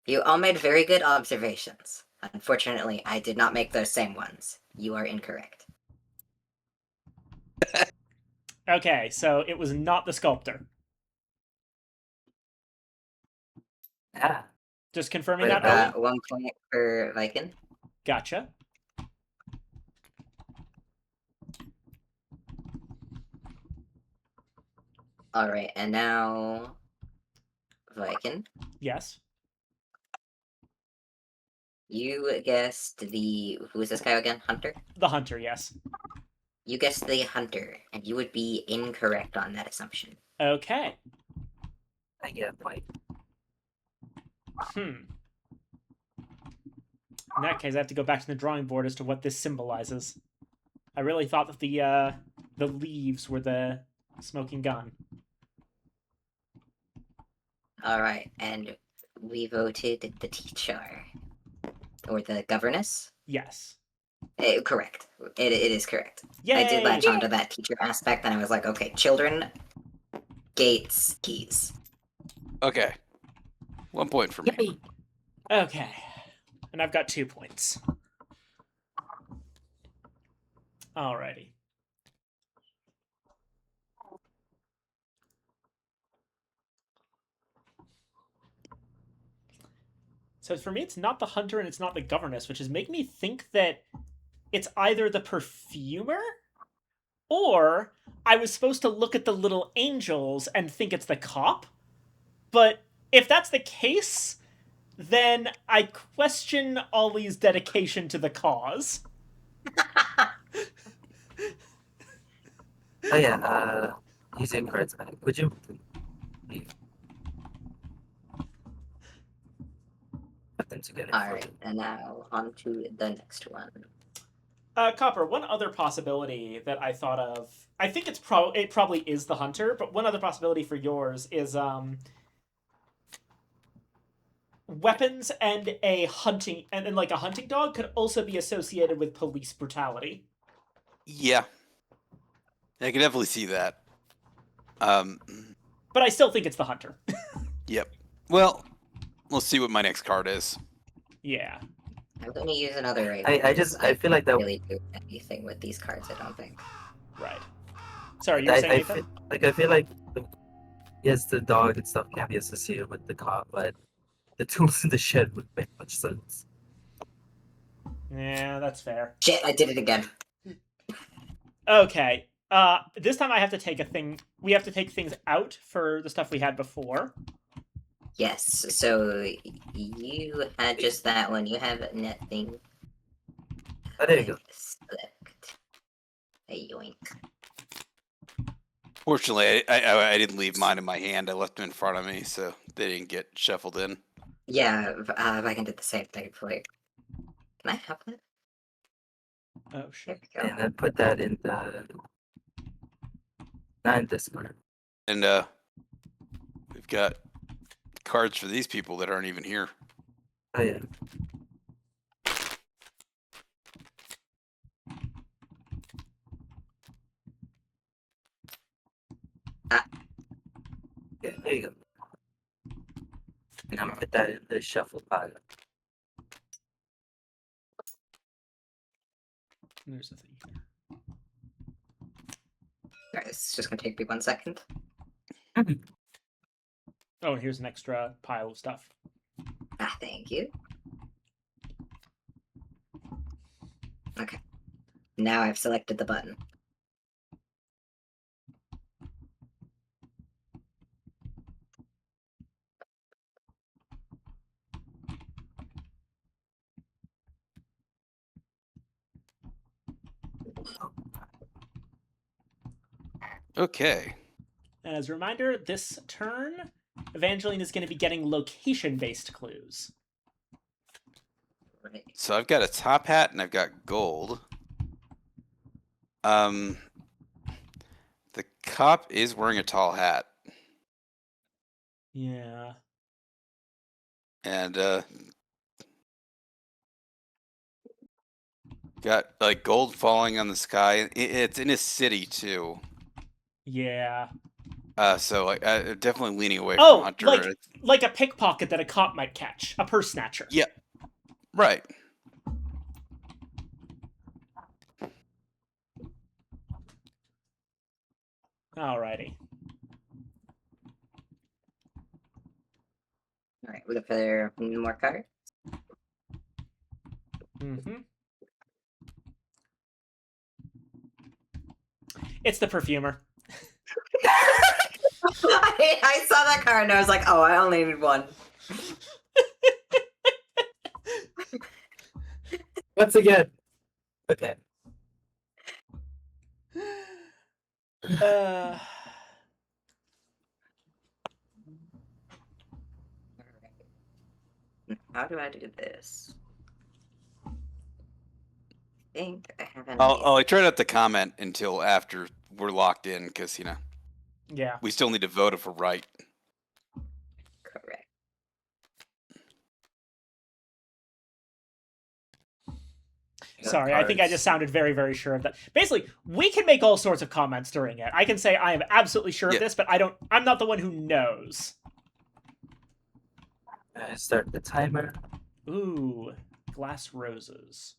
you all made very good observations. Unfortunately, I did not make those same ones. You are incorrect. Okay, so it was not the sculptor. Yeah. Just confirming Wait, that, Ollie? 1 point for Viking. Gotcha. Alright, and now Viking. Yes. You guessed who is this guy again? Hunter? The hunter, yes. You guessed the hunter, and you would be incorrect on that assumption. Okay. I get a point. In that case, I have to go back to the drawing board as to what this symbolizes. I really thought that the leaves were the smoking gun. Alright, and we voted the teacher. Or the governess? Yes. Correct. It is correct. Yay! I did latch onto that teacher aspect, and I was like, okay, children, gates, keys. Okay. 1 point for me. Yippee! Okay. And I've got 2 points. Alrighty. So for me, it's not the hunter and it's not the governess, which is making me think that it's either the perfumer or I was supposed to look at the little angels and think it's the cop. But if that's the case, then I question Ollie's dedication to the cause. Oh yeah, using cards back. Would you put them together? Alright, and now on to the next one. Copper, one other possibility that I thought of, I think it probably is the hunter, but one other possibility for yours is weapons and a hunting and like a hunting dog could also be associated with police brutality. Yeah. I can definitely see that. But I still think it's the hunter. Yep. Well, we'll see what my next card is. Yeah. I'm going to use another raven. I feel like that. Really do anything with these cards, I don't think. Right. Sorry, you were saying Nathan? I feel like yes, the dog and stuff can be associated with the cop, but the tools in the shed would make much sense. Yeah, that's fair. Shit, I did it again. Okay. This time I have to take a thing. We have to take things out for the stuff we had before. Yes, so you had just that one. You have nothing. Oh, there you go. Select a yoink. Fortunately, I didn't leave mine in my hand. I left them in front of me, so they didn't get shuffled in. Yeah, Viking did the same thing for you. Can I have that? Oh, There shit. we go. And then put that in the not in this card. And we've got cards for these people that aren't even here. Oh yeah. Yeah, there you go. And I'm gonna put that in the shuffle pile. There's the thing here. Alright, it's just gonna take me 1 second. Oh, and here's an extra pile of stuff. Ah, thank you. Okay. Now I've selected the button. Okay. And as a reminder, this turn, Evangeline is going to be getting location-based clues. Right. So I've got a top hat and I've got gold. The cop is wearing a tall hat. Yeah. And got like gold falling on the sky. It's in a city too. Yeah. So definitely leaning away from Oh, Hunter. like a pickpocket that a cop might catch, a purse snatcher. Yeah, right. Alrighty. All right, we look for more cards. Mm-hmm. It's the perfumer. I saw that card and I was like, oh, I only need one. Once again. Okay. Uh, How do I do this? I think I have an I try not to comment until after we're locked in, because yeah. we still need to vote if we're right. correct. Sorry, I think I just sounded very, very sure of that. Basically, we can make all sorts of comments during it. I can say I am absolutely sure Yeah. of this, but I'm not the one who knows. Start the timer. Ooh, glass roses.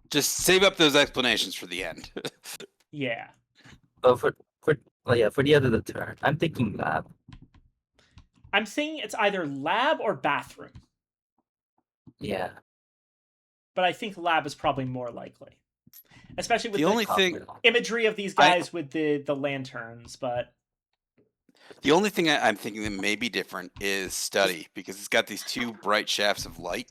Just save up those explanations for the end. Yeah. Oh, for the end of the turn, I'm thinking lab. I'm saying it's either lab or bathroom, Yeah. but I think lab is probably more likely. Especially with The only thing imagery of these guys with the lanterns, but The only thing I'm thinking that may be different is study, because it's got these two bright shafts of light,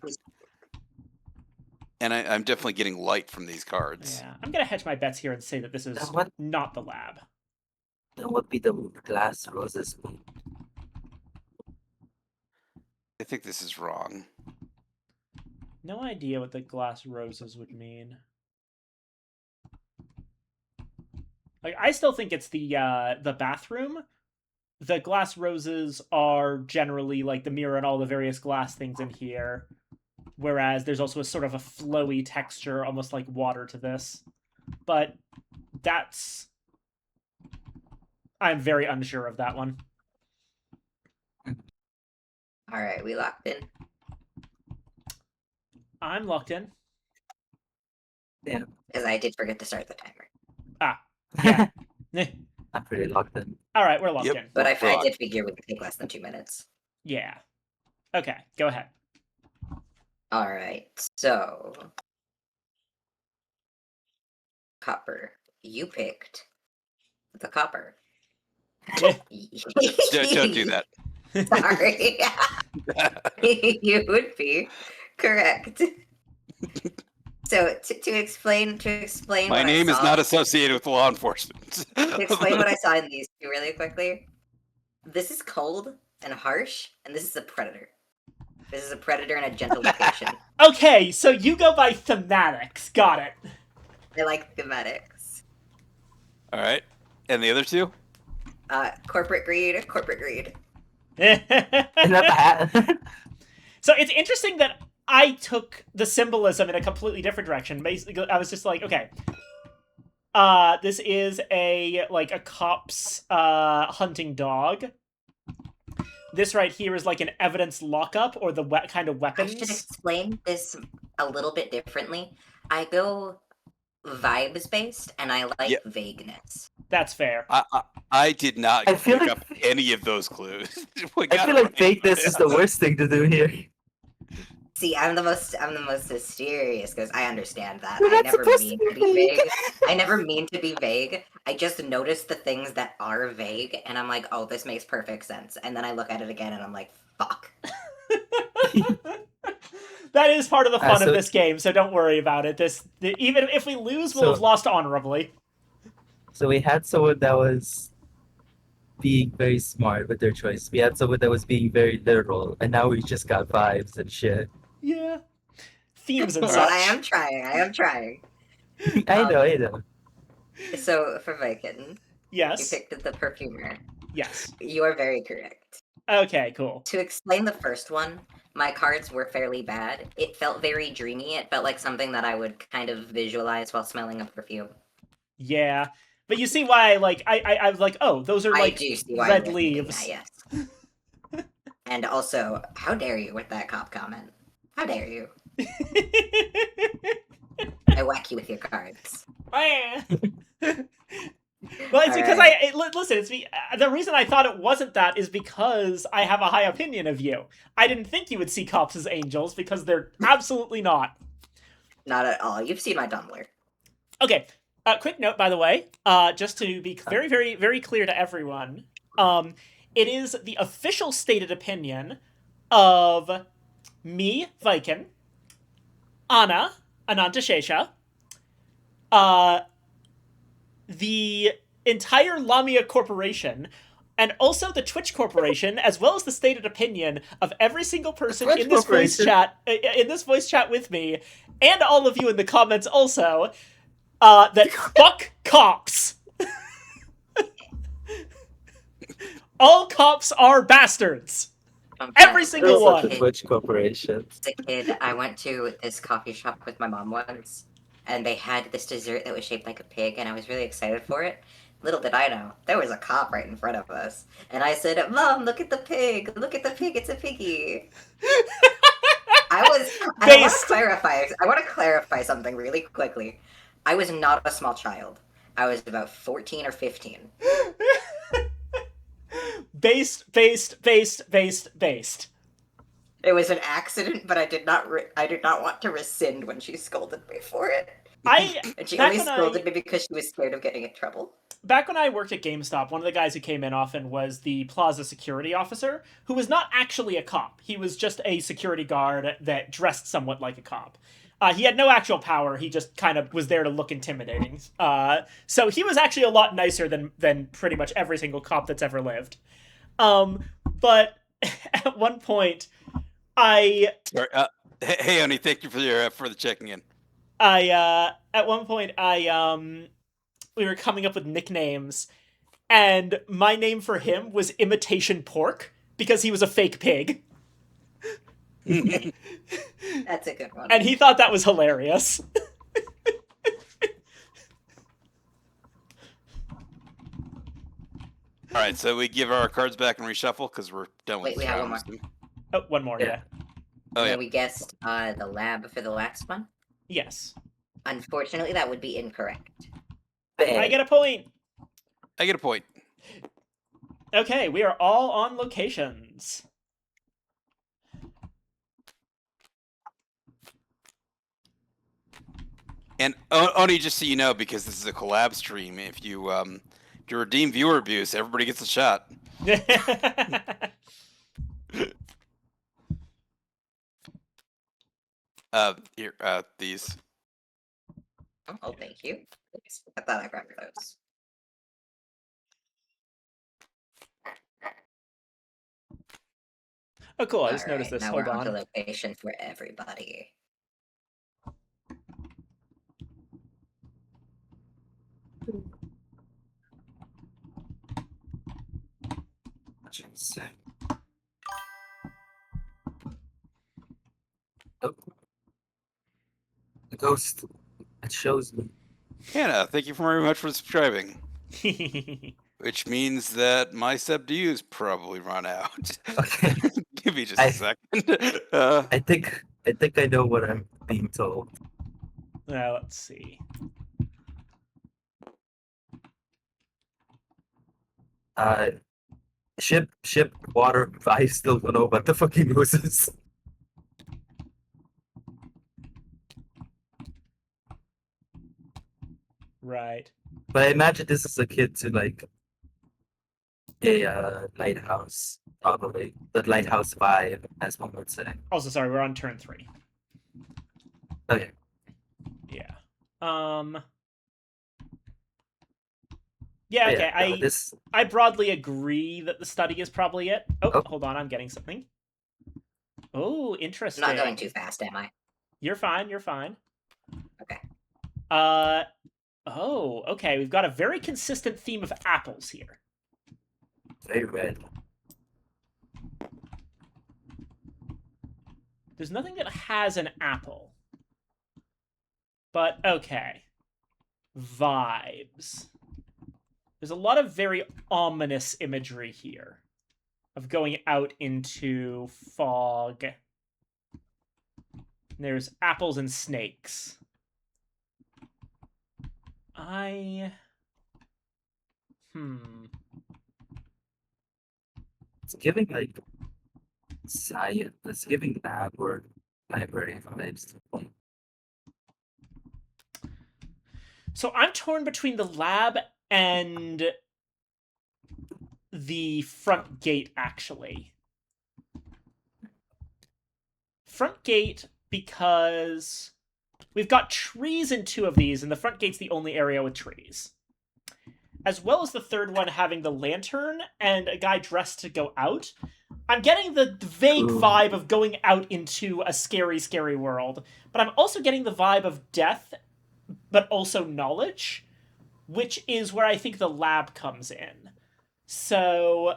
and I'm definitely getting light from these cards. yeah. I'm gonna hedge my bets here and say that this is What? not the lab. That would be the glass roses. I think this is wrong. No idea what the glass roses would mean. Like, I still think it's the bathroom. The glass roses are generally like the mirror and all the various glass things in here. Whereas there's also a sort of a flowy texture, almost like water to this. But I'm very unsure of that one. All right, we locked in. I'm locked in. Yeah. Because I did forget to start the timer. Yeah. I'm pretty locked in. All right, we're locked Yep. in. But I Rock. did figure it would take less than 2 minutes. Yeah. Okay, go ahead. All right, so copper. You picked the copper. Yeah. Don't do that. Sorry. You would be correct. So to explain My what name I is saw, not associated with law enforcement. to explain what I saw in these two really quickly. This is cold and harsh, and this is a predator. This is a predator in a gentle location. Okay, so you go by thematics. Got it. I like thematics. All right, and the other two? Corporate greed, corporate greed. Isn't that the hat? So it's interesting that I took the symbolism in a completely different direction. Basically, I was just like, okay, this is a cop's hunting dog. This right here is like an evidence lockup or the kind of I weapons. should explain this a little bit differently. I go vibes based, and I like vagueness. That's fair. I did not I feel pick like- up any of those clues. I feel like vagueness is the worst thing to do here. See, I'm the most mysterious because I understand that. You're I not never supposed mean to to be be vague. vague. I never mean to be vague. I just notice the things that are vague, and I'm like, oh, this makes perfect sense. And then I look at it again, and I'm like, fuck. That is part of the fun so- of this game, so don't worry about it. Even if we lose, we'll So- have lost honorably. So we had someone that was being very smart with their choice. We had someone that was being very literal, and now we just got vibes and shit. Yeah. Themes and So such. I am trying. I know. So for Viking, you Yes. picked the perfumer. Yes. You are very correct. Okay, cool. To explain the first one, my cards were fairly bad. It felt very dreamy. It felt like something that I would kind of visualize while smelling a perfume. Yeah. But you see why, like, I was like, oh, those are, I like, do see why red you're thinking leaves. that, yes. And also, how dare you with that cop comment? How dare you? I whack you with your cards. Well, it's because Alright. listen. The reason I thought it wasn't that is because I have a high opinion of you. I didn't think you would see cops as angels because they're absolutely not. Not at all. You've seen my Tumblr. Okay. Quick note, by the way, just to be very, very, very clear to everyone, it is the official stated opinion of me, Viken, Anna, Anantashesha, the entire Lamia Corporation, and also the Twitch Corporation, as well as the stated opinion of every single person in this voice chat with me, and all of you in the comments also, that fuck cops. All cops are bastards. Every single one. The Twitch Corporation. As a kid, I went to this coffee shop with my mom once, and they had this dessert that was shaped like a pig, and I was really excited for it. Little did I know, there was a cop right in front of us. And I said, Mom, look at the pig! Look at the pig, it's a piggy! I want to clarify something really quickly. I was not a small child. I was about 14 or 15. Based. It was an accident, but I did not want to rescind when she scolded me for it. And she only scolded me because she was scared of getting in trouble. Back when I worked at GameStop, one of the guys who came in often was the plaza security officer, who was not actually a cop. He was just a security guard that dressed somewhat like a cop. He had no actual power. He just kind of was there to look intimidating. So he was actually a lot nicer than pretty much every single cop that's ever lived. But at one point, Sorry, hey, Oni, thank you for the checking in. At one point, we were coming up with nicknames, and my name for him was Imitation Pork, because he was a fake pig. That's a good one. And he thought that was hilarious. Alright, so we give our cards back and reshuffle, because we're done with Wait, we have one more. Oh, one more, yeah. Oh, yeah. We guessed the lab for the last one. Yes. Unfortunately, that would be incorrect. I get a point. I get a point. Okay, we are all on locations. And Oni, just so you know, because this is a collab stream, if you redeem viewer abuse, everybody gets a shot. Here, these. Oh, thank you. I thought I grabbed those. Oh, cool. I just noticed this. Now Hold we're on. on to location for everybody. Oh. The ghost. It shows me. Hannah, thank you very much for subscribing. Which means that my sub to you is probably run out. Okay. Give me just a second. I think I know what I'm being told. Let's see. Ship, water, I still don't know what the fucking uses. Right. But I imagine this is a kid to like a lighthouse, probably. The lighthouse vibe, as one would say. Also, sorry, we're on turn 3. Okay. Yeah. Yeah, okay. No, I broadly agree that the study is probably it. Oh, hold on, I'm getting something. Oh, interesting. I'm not going too fast, am I? You're fine, you're fine. Okay. Oh, okay. We've got a very consistent theme of apples here. Very red. There's nothing that has an apple. But, okay. Vibes. There's a lot of very ominous imagery here. Of going out into fog. There's apples and snakes. It's giving like science. It's giving lab or library vibes. So I'm torn between the lab and the front gate, actually. Front gate, because we've got trees in two of these, and the front gate's the only area with trees. As well as the third one having the lantern and a guy dressed to go out. I'm getting the vague vibe of going out into a scary, scary world. But I'm also getting the vibe of death, but also knowledge, which is where I think the lab comes in. So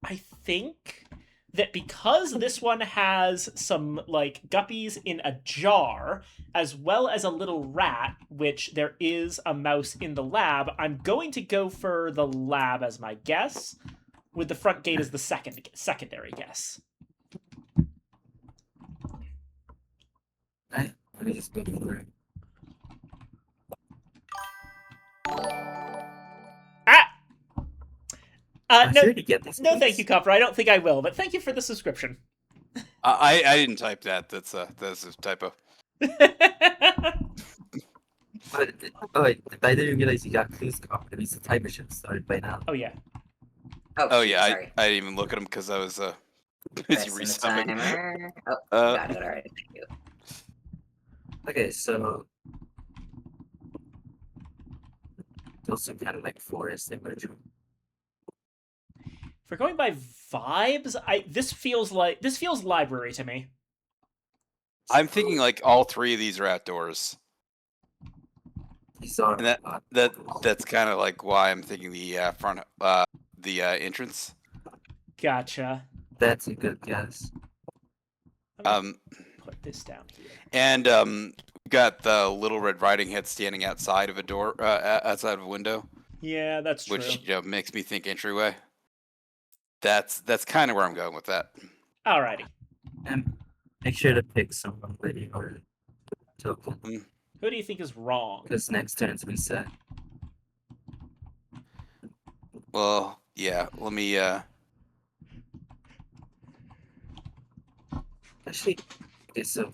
I think that because this one has some, like, guppies in a jar, as well as a little rat, which there is a mouse in the lab, I'm going to go for the lab as my guess, with the front gate as the secondary guess. Right? Let me just go for it. I'm No, sure you get this. no, thank you, Copper. I don't think I will, but thank you for the subscription. I didn't type that. That's a typo. But, oh, wait, I didn't realize you got clues, Copper. That means the timer should have started by now. Oh, yeah. Oh shoot, yeah, sorry. I didn't even look at them because I was busy Pressing the resumming. timer. Oh, got it already. Thank you. Okay, so those some kind of like forest imagery. If we're going by vibes, this feels library to me. I'm thinking like all three of these are outdoors, These are and that's kind of like why I'm thinking the front the entrance. Gotcha. that's a good guess. Put this down here. And we got the Little Red Riding Hood standing outside of a door, outside of a window, Yeah, that's true. which makes me think entryway. That's kind of where I'm going with that. Alrighty. And make sure to pick someone with your token, Who do you think is wrong? because next turn's been set. Well, yeah. Let me. Actually, okay, so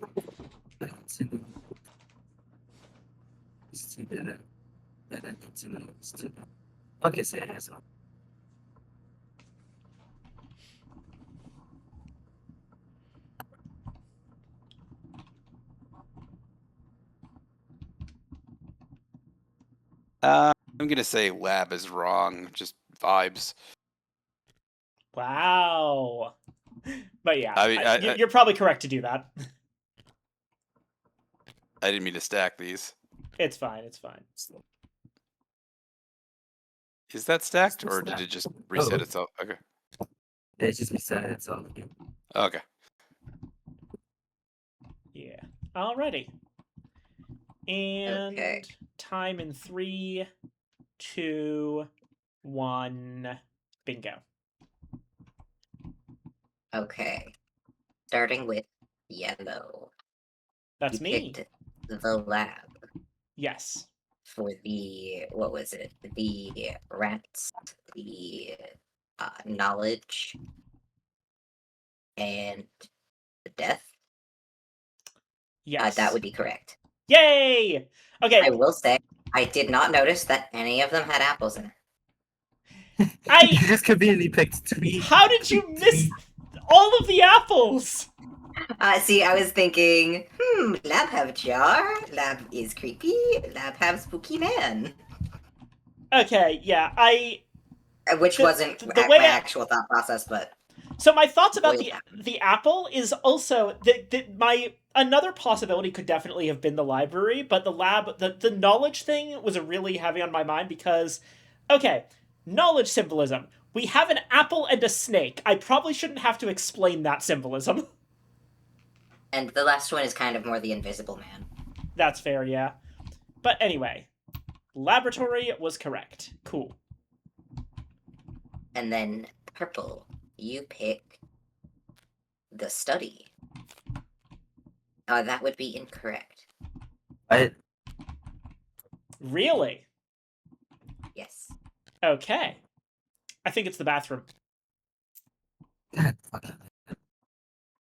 okay, so it has one. I'm gonna say lab is wrong. Just vibes. Wow. But yeah, I mean, you're probably correct to do that. I didn't mean to stack these. It's fine. It's fine. Is that stacked, It's or did stacked. it just reset Oh. itself? Okay. It just reset itself. Okay. Yeah. Alrighty. And Okay. time in 3, 2, 1. Bingo. Okay. Starting with yellow. That's You me. picked the lab Yes. for the, what was it? The rats, the knowledge, and the death. Yes. That would be correct. Yay! Okay. I will say, I did not notice that any of them had apples in it. You just conveniently picked 3. How did you miss all of the apples? See, I was thinking, lab have jar, lab is creepy, lab have spooky man. Okay, yeah, Which wasn't the way my I- actual thought process, but So my thoughts about Well, yeah. the apple is also my another possibility could definitely have been the library, but the lab the knowledge thing was really heavy on my mind because okay, knowledge symbolism. We have an apple and a snake. I probably shouldn't have to explain that symbolism. And the last one is kind of more the Invisible Man. That's fair, yeah. But anyway, laboratory was correct. Cool. And then purple, you pick the study. That would be incorrect. Really? Yes. Okay. I think it's the bathroom. God fucking.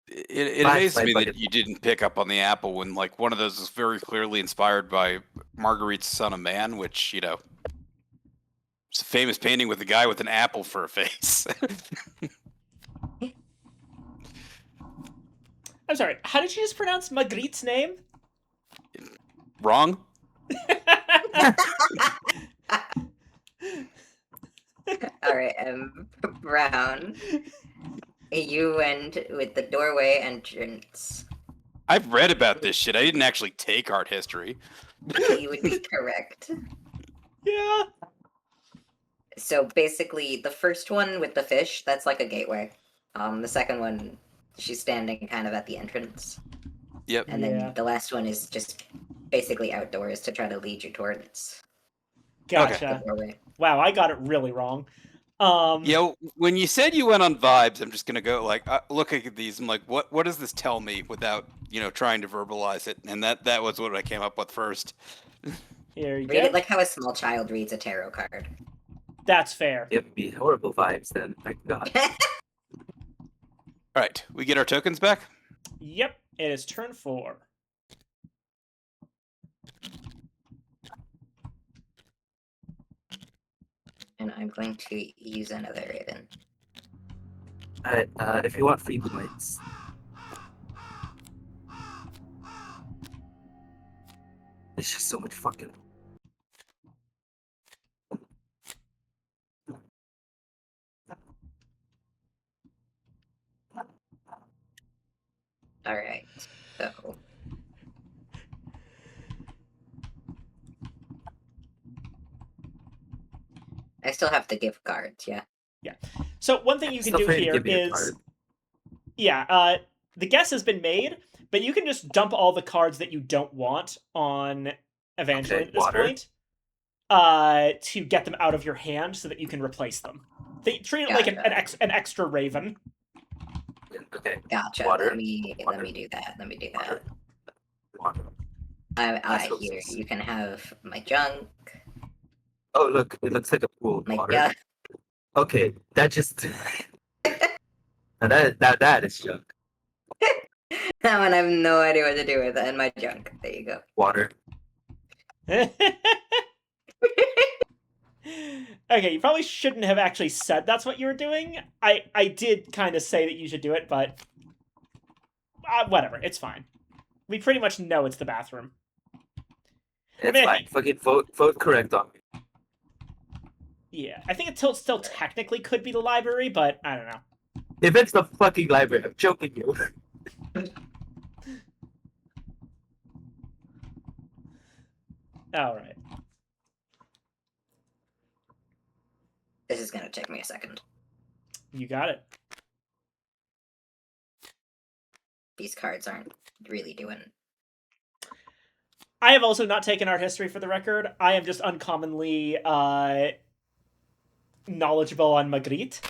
It Fine, amazes fine, me fine. that you didn't pick up on the apple when, like, one of those is very clearly inspired by Marguerite's Son of Man, which, you know, it's a famous painting with a guy with an apple for a face. I'm sorry, how did you just pronounce Magritte's name? Wrong? Alright, Brown. You went with the doorway entrance. I've read about this shit. I didn't actually take art history. You would be correct. Yeah. So basically, the first one with the fish, that's like a gateway. The second one, she's standing kind of at the entrance. Yep. And then the last one is just basically outdoors to try to lead you towards Gotcha. the doorway. Wow, I got it really wrong. Yo, when you said you went on vibes, I'm just gonna go like look at these. I'm like, what does this tell me without trying to verbalize it? And that was what I came up with first. Here you Read go. it like how a small child reads a tarot card. That's fair. It would be horrible vibes then. Thank God. All right, we get our tokens back. Yep, it is turn 4. And I'm going to use another raven. Alright, if you want free points. It's just so much fucking. Alright, so. I still have to give cards, yeah. So one thing you can Feel do free to here give me a is, card. yeah, the guess has been made, but you can just dump all the cards that you don't want on Evangeline Okay, at this water. point, to get them out of your hand so that you can replace them. They treat it like an extra raven. Okay. Gotcha. Water. Let me Water. do that. Let me do Water. that. Water. Here, you can have my junk. Oh look, it looks like a pool of My water. junk. Okay, that just now that is junk. That one I have no idea what to do with, and my junk. There you go. Water. Okay, you probably shouldn't have actually said that's what you were doing. I did kind of say that you should do it, but whatever, it's fine. We pretty much know it's the bathroom. It's mean, I fine. think- Fucking vote correct on me. Yeah, I think it still technically could be the library, but I don't know. If it's the fucking library, I'm joking you. All right. This is gonna take me a second. You got it. These cards aren't really doing. I have also not taken art history for the record. I am just uncommonly knowledgeable on Magritte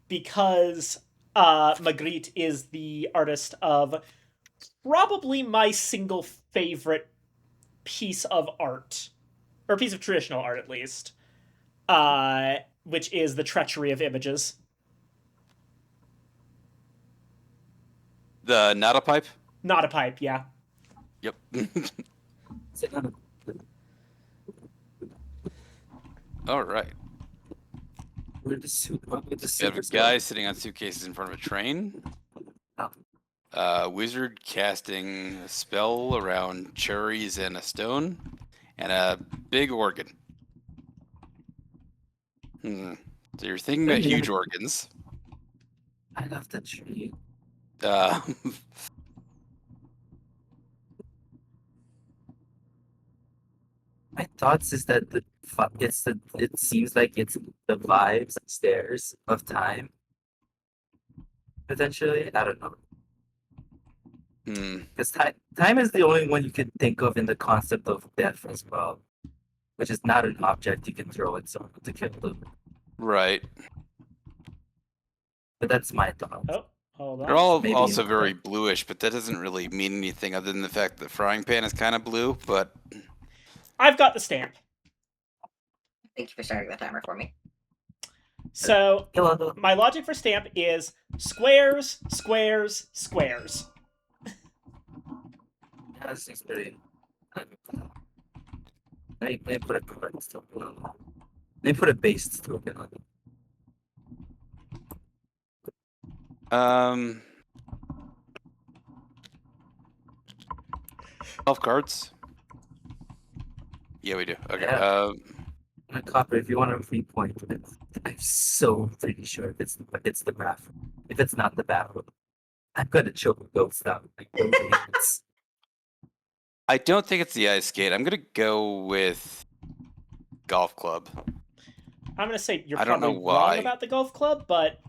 because Magritte is the artist of probably my single favorite piece of art, or piece of traditional art at least, which is the treachery of images. The not a pipe. Not a pipe, yeah. Yep. All right. Where the suit? We have a guy sitting on suitcases in front of a train. Wizard casting a spell around cherries and a stone, and a big organ. So you're thinking about huge organs. I love the tree. My thoughts is that it seems like it's the vibes upstairs of time. Potentially, I don't know. Because time is the only one you can think of in the concept of death as well, which is not an object you can throw at someone to kill them. Right. But that's my thought. Oh, hold They're on. all Maybe also not. very bluish, but that doesn't really mean anything other than the fact that the frying pan is kind of blue. But I've got the stamp. Thank you for starting the timer for me. So Hello. my logic for stamp is squares, squares, squares. Yeah, this seems pretty. Let me put a card still. Let me put a base token on it. um, 12 cards. Yeah, we do. Okay. Yeah. A copper, if you want a free point, I'm so pretty sure it's the bathroom. If it's not the bathroom, I'm gonna choke a ghost out. Like, no chance. I don't think it's the ice skate. I'm gonna go with golf club. I'm gonna say you're I don't know probably wrong why. about the golf club, but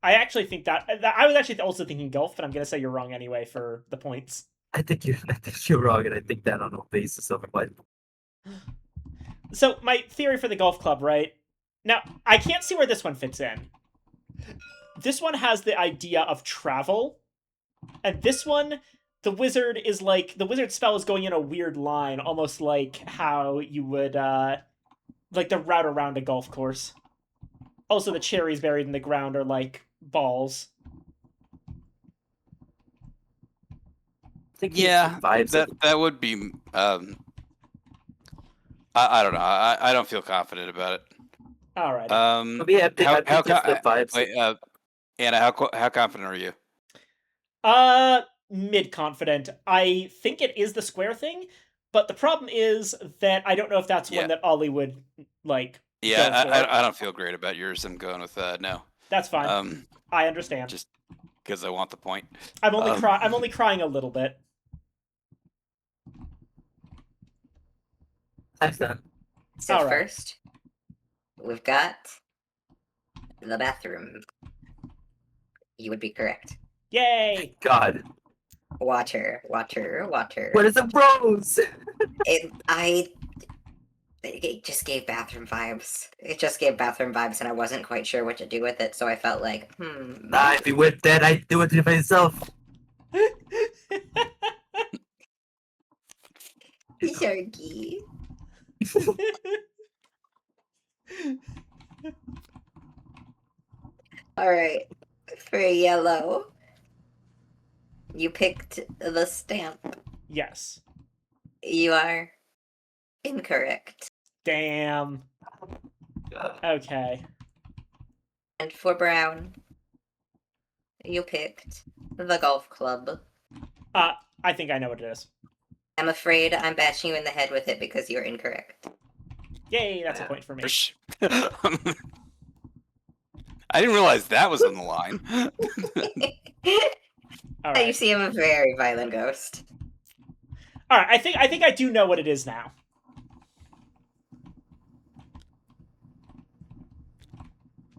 I actually think that I was actually also thinking golf, but I'm gonna say you're wrong anyway for the points. I think you're wrong, and I think that on no basis of what. So my theory for the golf club, right? Now, I can't see where this one fits in. This one has the idea of travel, and this one, the wizard is like the wizard spell is going in a weird line, almost like how you would like the route around a golf course. Also, the cherries buried in the ground are like balls. I think Yeah, vibes. that would be. I don't know. I don't feel confident about it. All right. Yeah, I think it's the vibes. Wait, Anna, how confident are you? Mid confident. I think it is the square thing, but the problem is that I don't know if that's one that Ollie would like. Yeah, go for. I don't feel great about yours. I'm going with no. That's fine. I understand. Just because I want the point. I'm only crying a little bit. Thanks, Dan. So All right. first, we've got the bathroom. You would be correct. Yay! God. Water, water, water. What is a rose? It just gave bathroom vibes. It just gave bathroom vibes, and I wasn't quite sure what to do with it, so I felt like, Nah, if you were dead, I'd do it to myself. Sharky. Alright. For yellow, you picked the stamp. Yes. You are incorrect. Damn. Okay. And for brown, you picked the golf club. I think I know what it is. I'm afraid I'm bashing you in the head with it because you're incorrect. Yay, that's a point for me. I didn't realize that was on the line. All right. You see, I'm a very violent ghost. All right. I think I do know what it is now.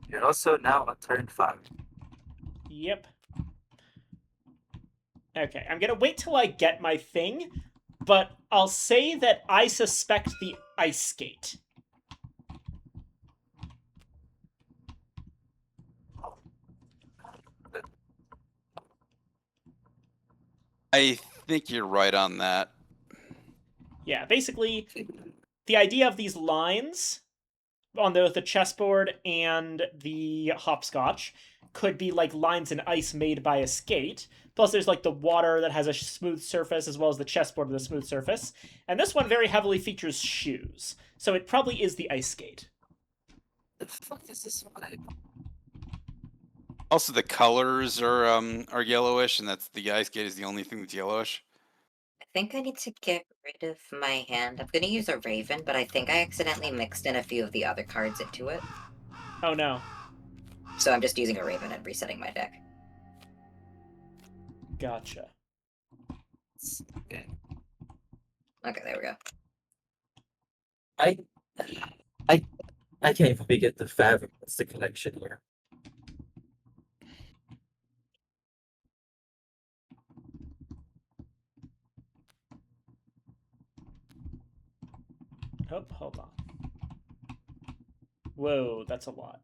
You're also now on turn 5. Yep. Okay, I'm gonna wait till I get my thing, but I'll say that I suspect the ice skate. I think you're right on that. Yeah, basically, the idea of these lines on the chessboard and the hopscotch could be like lines in ice made by a skate. Plus, there's like the water that has a smooth surface as well as the chessboard with a smooth surface. And this one very heavily features shoes. So it probably is the ice skate. The fuck is this one? Also, the colors are yellowish, and that's the ice skate is the only thing that's yellowish. I think I need to get rid of my hand. I'm gonna use a raven, but I think I accidentally mixed in a few of the other cards into it. Oh no. So I'm just using a raven and resetting my deck. Gotcha. Okay. Okay, there we go. I can't even begin to fathom what's the connection here. Oh, hold on. Whoa, that's a lot.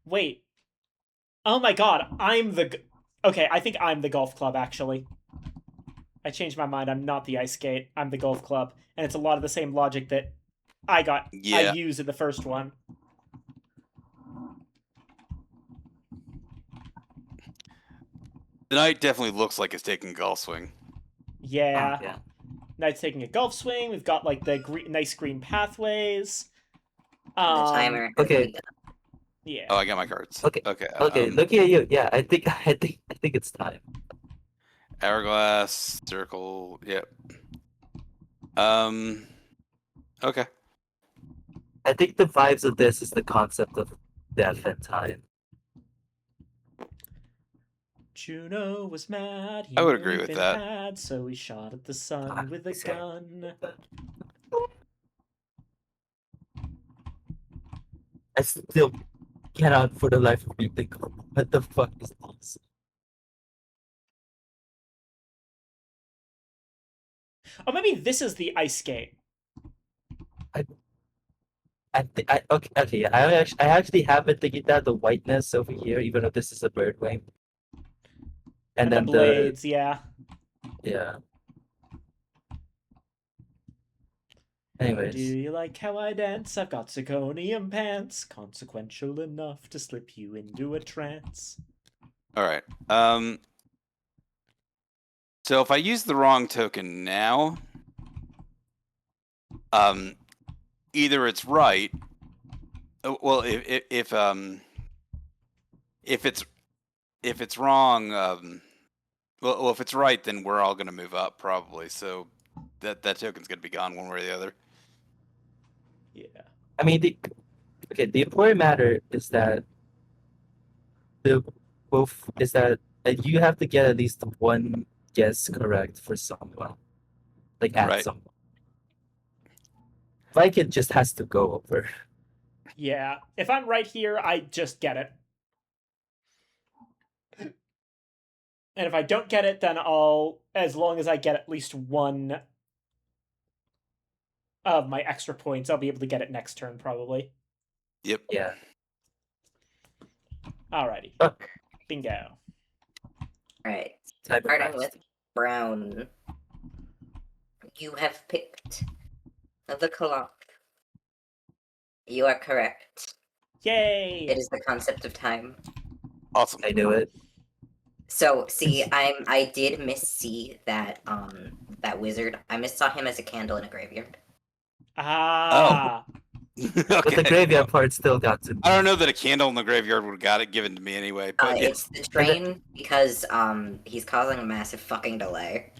Wait. Oh my god, Okay, I think I'm the golf club, actually. I changed my mind. I'm not the ice skate. I'm the golf club. And it's a lot of the same logic that I Yeah. used in the first one. The knight definitely looks like it's taking a golf swing. Yeah. Yeah. Knight's taking a golf swing. We've got, like, the nice green pathways. The timer. has okay. begun. Yeah. Oh, I got my cards. Okay. Okay. Okay, looking at you, yeah, I think it's time. Hourglass, circle. Yep. Okay. I think the vibes of this is the concept of death and time. Juno was mad. He I would knew agree he'd with been that. had, so he shot at the sun with a gun. I still cannot for the life of me think what the fuck is this? Oh, maybe this is the ice skate. Okay, I actually have been thinking that the whiteness over here, even though this is a bird wing. And the then blades, yeah. yeah. Do Anyways, you like how I dance? I've got zirconium pants, consequential enough to slip you into a trance. All right. So if I use the wrong token now, either it's right. Well, if it's wrong, well, if it's right, then we're all gonna move up probably. So that token's gonna be gone one way or the other. Yeah. I mean the important matter is that you have to get at least one guess correct for someone. Like at Right. someone. It just has to go over. Yeah. If I'm right here, I just get it. And if I don't get it, then as long as I get at least one of my extra points, I'll be able to get it next turn, probably. Yep. Yeah. Alrighty. Oh. Bingo. Alright. Type of Starting ice. with brown. You have picked the clock. You are correct. Yay! It is the concept of time. Awesome. I knew it. So see, I did miss that that wizard. I missaw him as a candle in a graveyard. Ah. Okay. But the graveyard part still got to me. I don't know that a candle in the graveyard would have got it given to me anyway. But yeah. It's the train because he's causing a massive fucking delay.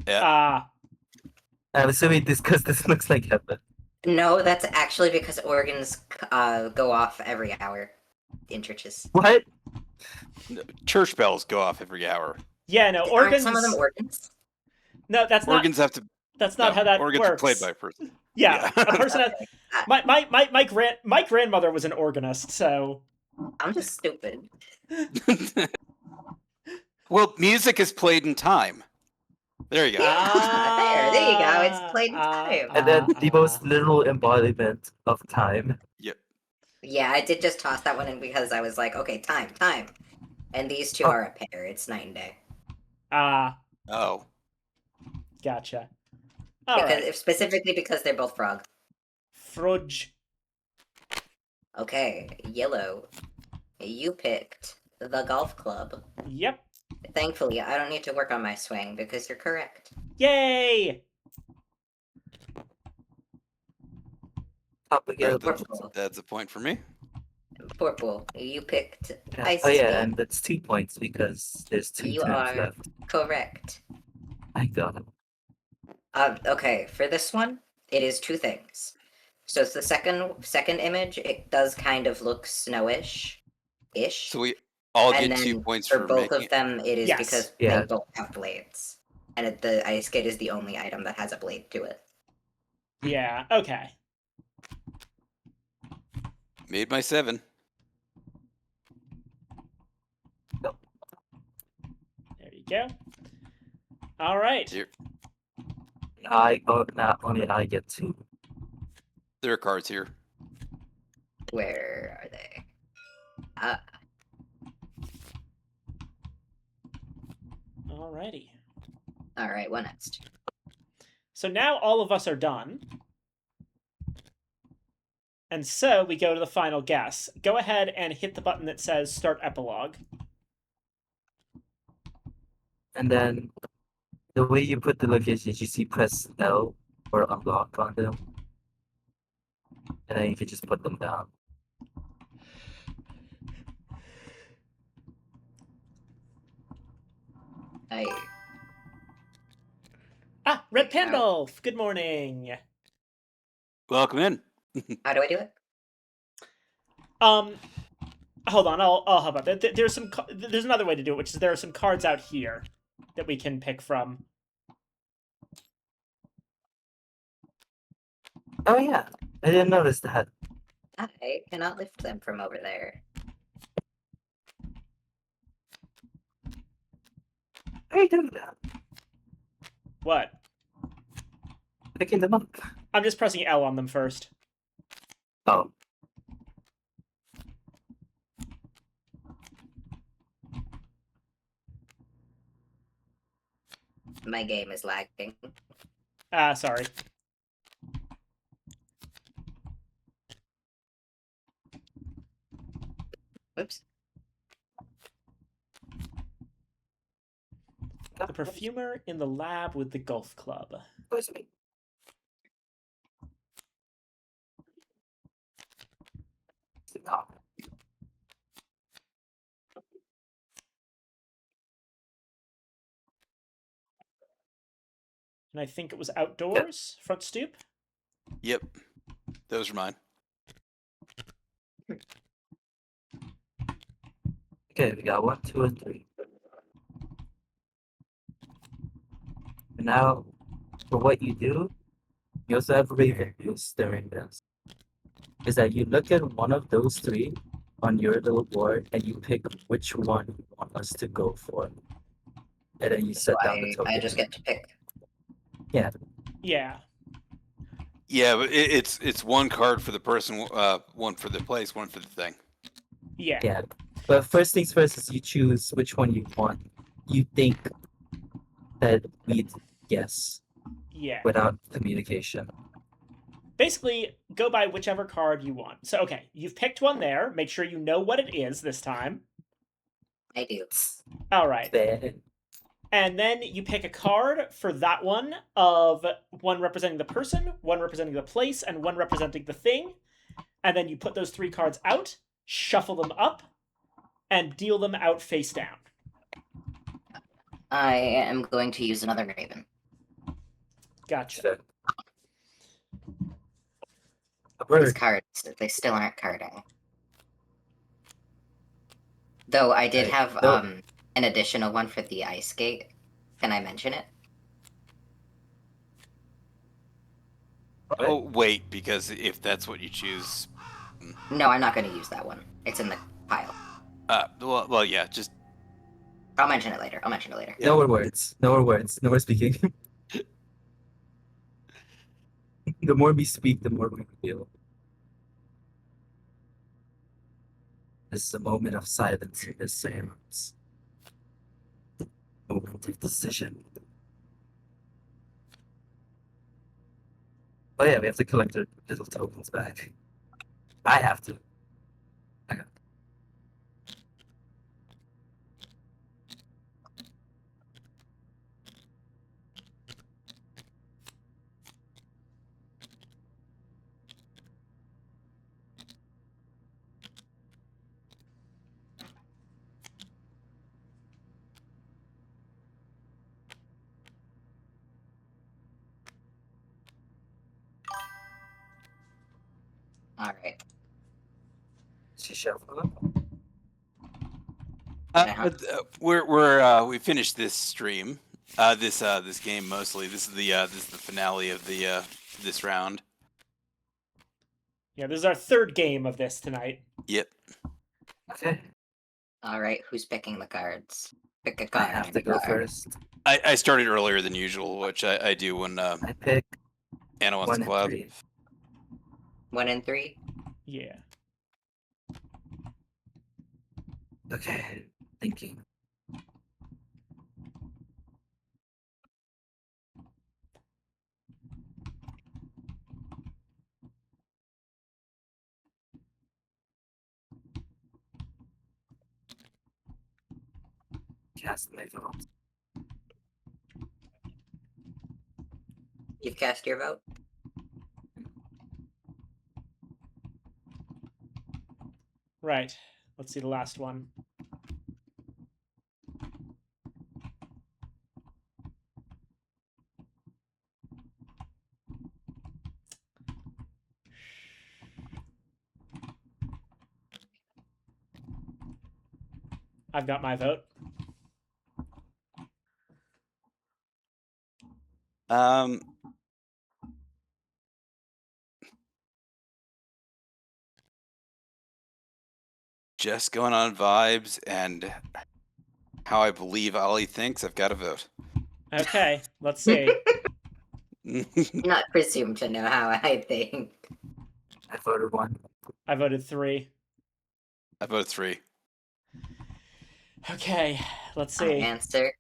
Ah. I'm assuming this because this looks like heaven. No, that's actually because organs go off every hour in churches. What? Church bells go off every hour. Yeah, no, Aren't organs. some of them organs? No, that's Organs have to. That's not no, how that organs works. are played by a person. Yeah, Yeah. a person has. My grandmother was an organist, so. I'm just stupid. Well, music is played in time. There you go. There you go. It's played in time. And then the most literal embodiment of time. Yep. Yeah, I did just toss that one in because I was like, okay, time. And these two are a pair. It's night and day. Oh. Gotcha. Specifically because they're both frog. Frudge. Okay, yellow. You picked the golf club. Yep. Thankfully, I don't need to work on my swing because you're correct. Yay! Top again. Purple. That's a point for me. Purple. You picked ice Oh yeah, skate. and that's 2 points because there's two You times are left. correct. I got it. Okay, for this one, it is two things. So it's the second image. It does kind of look snowish. So we all And get 2 then points for for both making of them, it is Yes. because Yeah. they both have blades, and the ice skate is the only item that has a blade to it. Yeah, okay. Made my 7. There you go. All right. Here, Not only I get 2. there are cards here. Where are they? Alrighty. All right, what next? So now all of us are done. And so we go to the final guess. Go ahead and hit the button that says Start Epilogue. And then the way you put the locations, you see press L or unlock on them. And then you can just put them down. Red Pandolf! Good morning. Welcome in. How do I do it? Hold on, I'll help out. There's another way to do it, which is there are some cards out here that we can pick from. Oh yeah, I didn't notice that. I cannot lift them from over there. How are you doing that? What? Picking them up. I'm just pressing L on them first. Oh. My game is lagging. Sorry. Oops. The perfumer in the lab with the golf club. Where's me? Oh. And I think it was outdoors, front stoop. Yep, those are mine. Okay, we got 1, 2, and 3. And now, for what you do, you also have Raven who's during this. Is that you look at one of those 3 on your little board and you pick which one you want us to go for. And then you set down the token. I just get to pick. Yeah. Yeah. Yeah, but it's one card for the person, one for the place, one for the thing. Yeah. Yeah. But first things first is you choose which one you want. You think that we'd guess Yeah. without communication. Basically, go by whichever card you want. So, okay, you've picked one there. Make sure you know what it is this time. I do. All right. Then And then you pick a card for that one of one representing the person, one representing the place, and one representing the thing. And then you put those 3 cards out, shuffle them up, and deal them out face down. I am going to use another Raven. Gotcha. a These bird. cards, they still aren't carding. Though I did Right. have Nope. an additional one for the ice gate. Can I mention it? Oh, wait, because if that's what you choose, No, I'm not going to use that one. It's in the pile. well, yeah, just I'll mention it later. Yeah. No more words. No more words. No more speaking. The more we speak, the more we feel. This is a moment of silence in this seance. Moment of decision. Oh yeah, we have to collect our little tokens back. I have to. Okay. Alright. She shuffled. we finished this stream, this game mostly. This is the finale of the this round. Yeah, this is our 3rd game of this tonight. Yep. Okay. Alright, who's picking the cards? Pick a I card. have to go first. I started earlier than usual, which I do when I pick Anna wants 1 to and collab. 3. 1 and 3. Yeah. Okay, thinking. Cast my vote. You've cast your vote. Right. Let's see the last one. I've got my vote. Just going on vibes and how I believe Ollie thinks. I've got to vote. Okay, let's see. Not presume to know how I think. I voted 1. I voted 3. I voted 3. Okay, let's I see. answer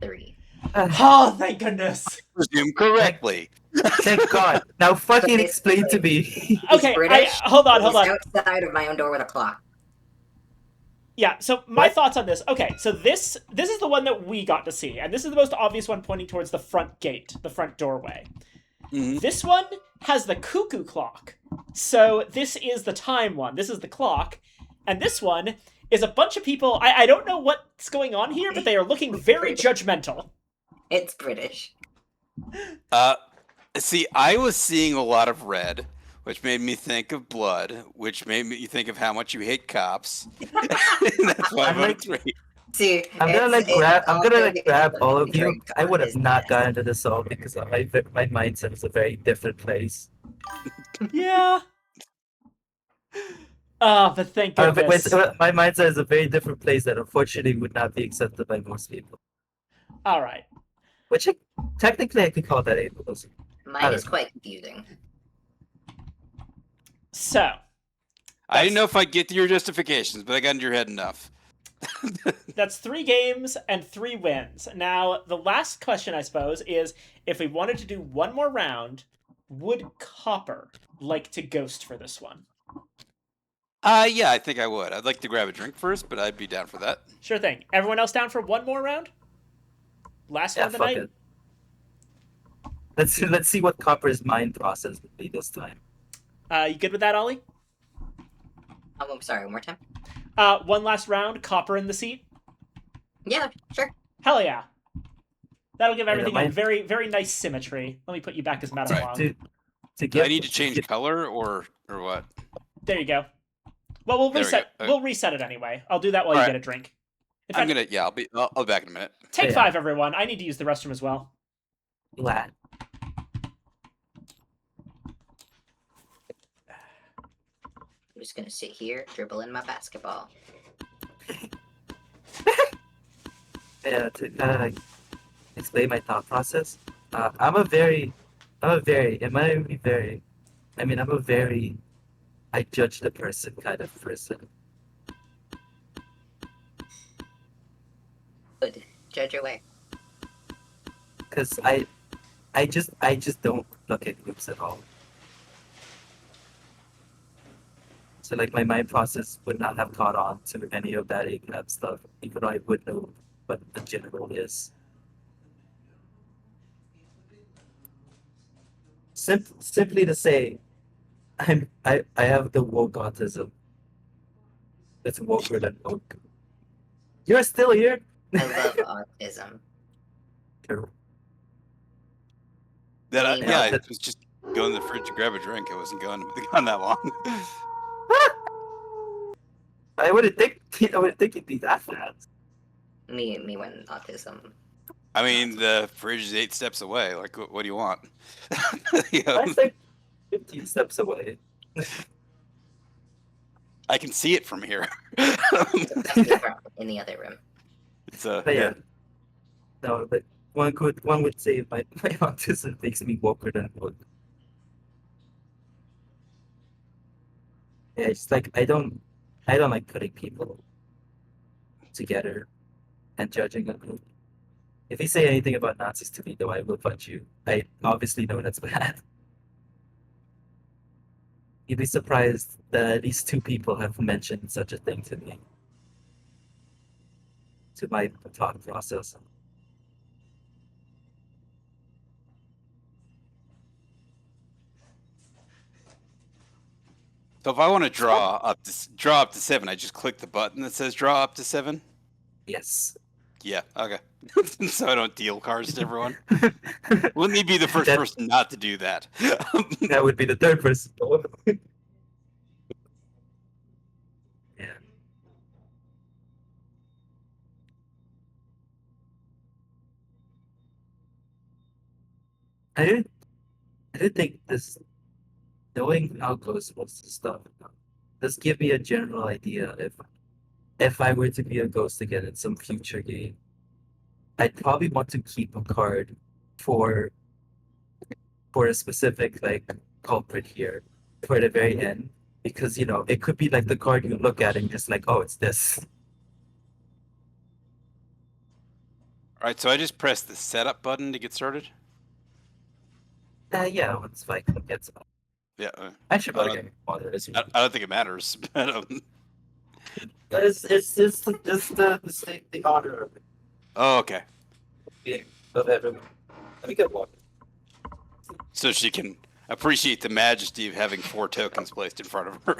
3. Oh, thank goodness. Presume correctly. Thank God. Now fucking But explain to me. He's Okay, British. hold on. He's outside of my own door with a clock. Yeah, so my What? thoughts on this. Okay, so this is the one that we got to see, and this is the most obvious one pointing towards the front gate, the front doorway. Mhm. This one has the cuckoo clock. So this is the time one. This is the clock. And this one is a bunch of people. I don't know what's going on here, but they are looking very judgmental. It's British. See, I was seeing a lot of red, which made me think of blood, which made me think of how much you hate cops. That's why I I'm voted like- 3. See, I'm gonna it's grab also all of you. drink I would have is not best. gotten into this all because my mindset is a very different place. Yeah. But thank goodness. My mindset is a very different place that unfortunately would not be accepted by most people. All right. Which technically I could call that ableism. Mine is quite confusing. So. I didn't know if I'd get to your justifications, but I got into your head enough. That's 3 games and 3 wins. Now, the last question, I suppose, is if we wanted to do one more round, would Copper like to ghost for this one? Yeah, I think I would. I'd like to grab a drink first, but I'd be down for that. Sure thing. Everyone else down for one more round? Last one of the fuck night? it. Let's see what Copper's mind process would be this time. You good with that, Ollie? Oh, I'm sorry, one more time? One last round, Copper in the seat? Yeah, sure. Hell yeah. That'll give I don't everything a mind. very, very nice symmetry. Let me put you back as Metalon. To Do I need to change color or what? There you go. Well, we'll There we reset. go. We'll reset it anyway. I'll do that while you Alright. get a drink. In I'm fact, gonna. Yeah, I'll be back in a minute. take Yeah. 5, everyone. I need to use the restroom as well. Glad. I'm just gonna sit here, dribble in my basketball. Yeah, to kind of like explain my thought process. I'm a very, I judge the person kind of person. Good. Judge away. Because I just don't look at groups at all. So like my mind process would not have caught on to any of that ACAB stuff, even though I would know what the general is. Simply to say, I have the woke autism. It's woker than woke. You're still here? I love autism. That Yeah, yeah, I that- was just going to the fridge to grab a drink. I wasn't gone that long. I wouldn't think it'd be that fast. Me when autism. I mean, the fridge is 8 steps away. Like, what do you want? You know, That's like 15 steps away. I can see it from here. That's the problem in the other room. It's But yeah, No, but one would say my autism makes me woker than woke. Yeah, it's like I don't like putting people together and judging them. If you say anything about Nazis to me, though, I will punch you. I obviously know that's bad. You'd be surprised that at least two people have mentioned such a thing to me, to my thought process. So if I want to draw up to 7, I just click the button that says draw up to 7. Yes. Yeah. Okay. So I don't deal cards to everyone. Wouldn't he be the first That- person not to do that? That would be the third person. Yeah. I didn't I didn't think this knowing how Ghost was to stuff does give me a general idea if I were to be a ghost again in some future game. I'd probably want to keep a card for for a specific like culprit here for the very end. Because it could be like the card you look at and just like, oh, it's this. All right. So I just press the setup button to get started. Yeah, it's like it's Yeah. I should I probably don't, get bother this I don't think it matters. it's the honor of Oh, okay. being of everyone. Let me get one. So she can appreciate the majesty of having 4 tokens placed in front of her.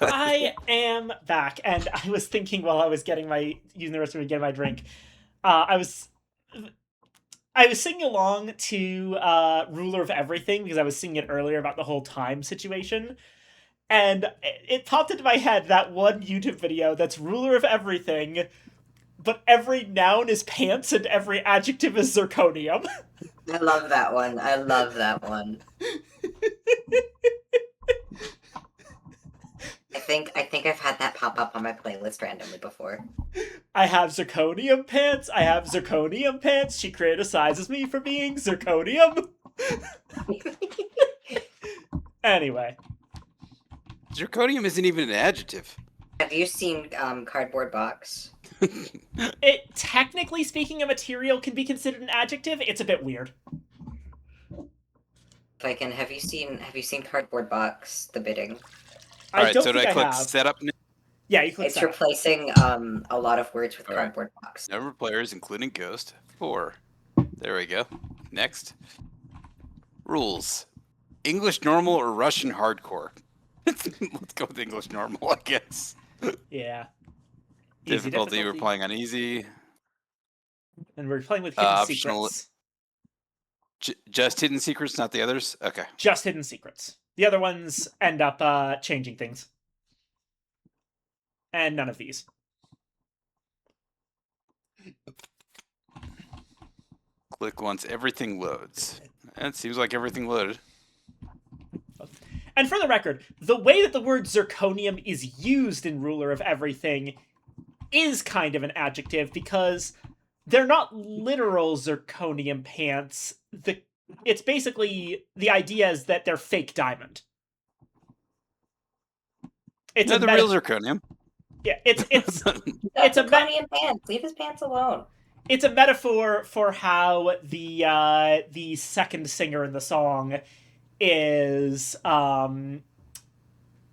I am back, and I was thinking while I was using the restroom to get my drink, I was singing along to Ruler of Everything because I was singing it earlier about the whole time situation. And it popped into my head that one YouTube video that's Ruler of Everything, but every noun is pants and every adjective is zirconium. I love that one. I love that one. I think I've had that pop up on my playlist randomly before. I have zirconium pants. I have zirconium pants. She criticizes me for being zirconium. Anyway. Zirconium isn't even an adjective. Have you seen Cardboard Box? It, technically speaking, a material can be considered an adjective. It's a bit weird. Viken, have you seen Cardboard Box, The Bidding? All right, don't so do think I click have. setup now? Yeah, you click It's setup. replacing a lot of words with All right. Cardboard Box. Number of players, including Ghost, 4. There we go. Next. Rules. English normal or Russian hardcore? Let's go with English normal, I guess. Yeah. Difficulty, we're playing on easy. And we're playing with hidden Optional- secrets. Just hidden secrets, not the others? Okay. Just hidden secrets. The other ones end up changing things. And none of these. Click once everything loads. It seems like everything loaded. And for the record, the way that the word zirconium is used in Ruler of Everything is kind of an adjective because they're not literal zirconium pants. It's basically, the idea is that they're fake diamond. It's No, the real zirconium. Yeah, it's It's a zirconium pants. Leave his pants alone. It's a metaphor for how the second singer in the song is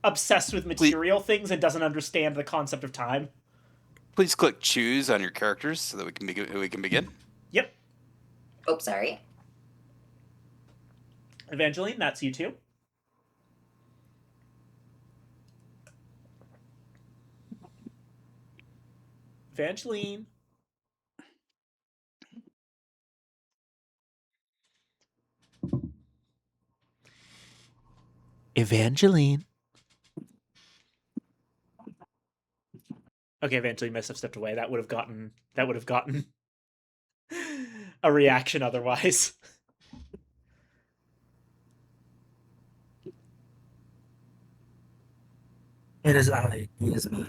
obsessed with material things and doesn't understand the concept of time. Please click choose on your characters so that we can begin. Yep. Oh, sorry. Evangeline, that's you too. Evangeline. Evangeline. Okay, Evangeline must have stepped away. That would have gotten a reaction otherwise. It is I, he is me.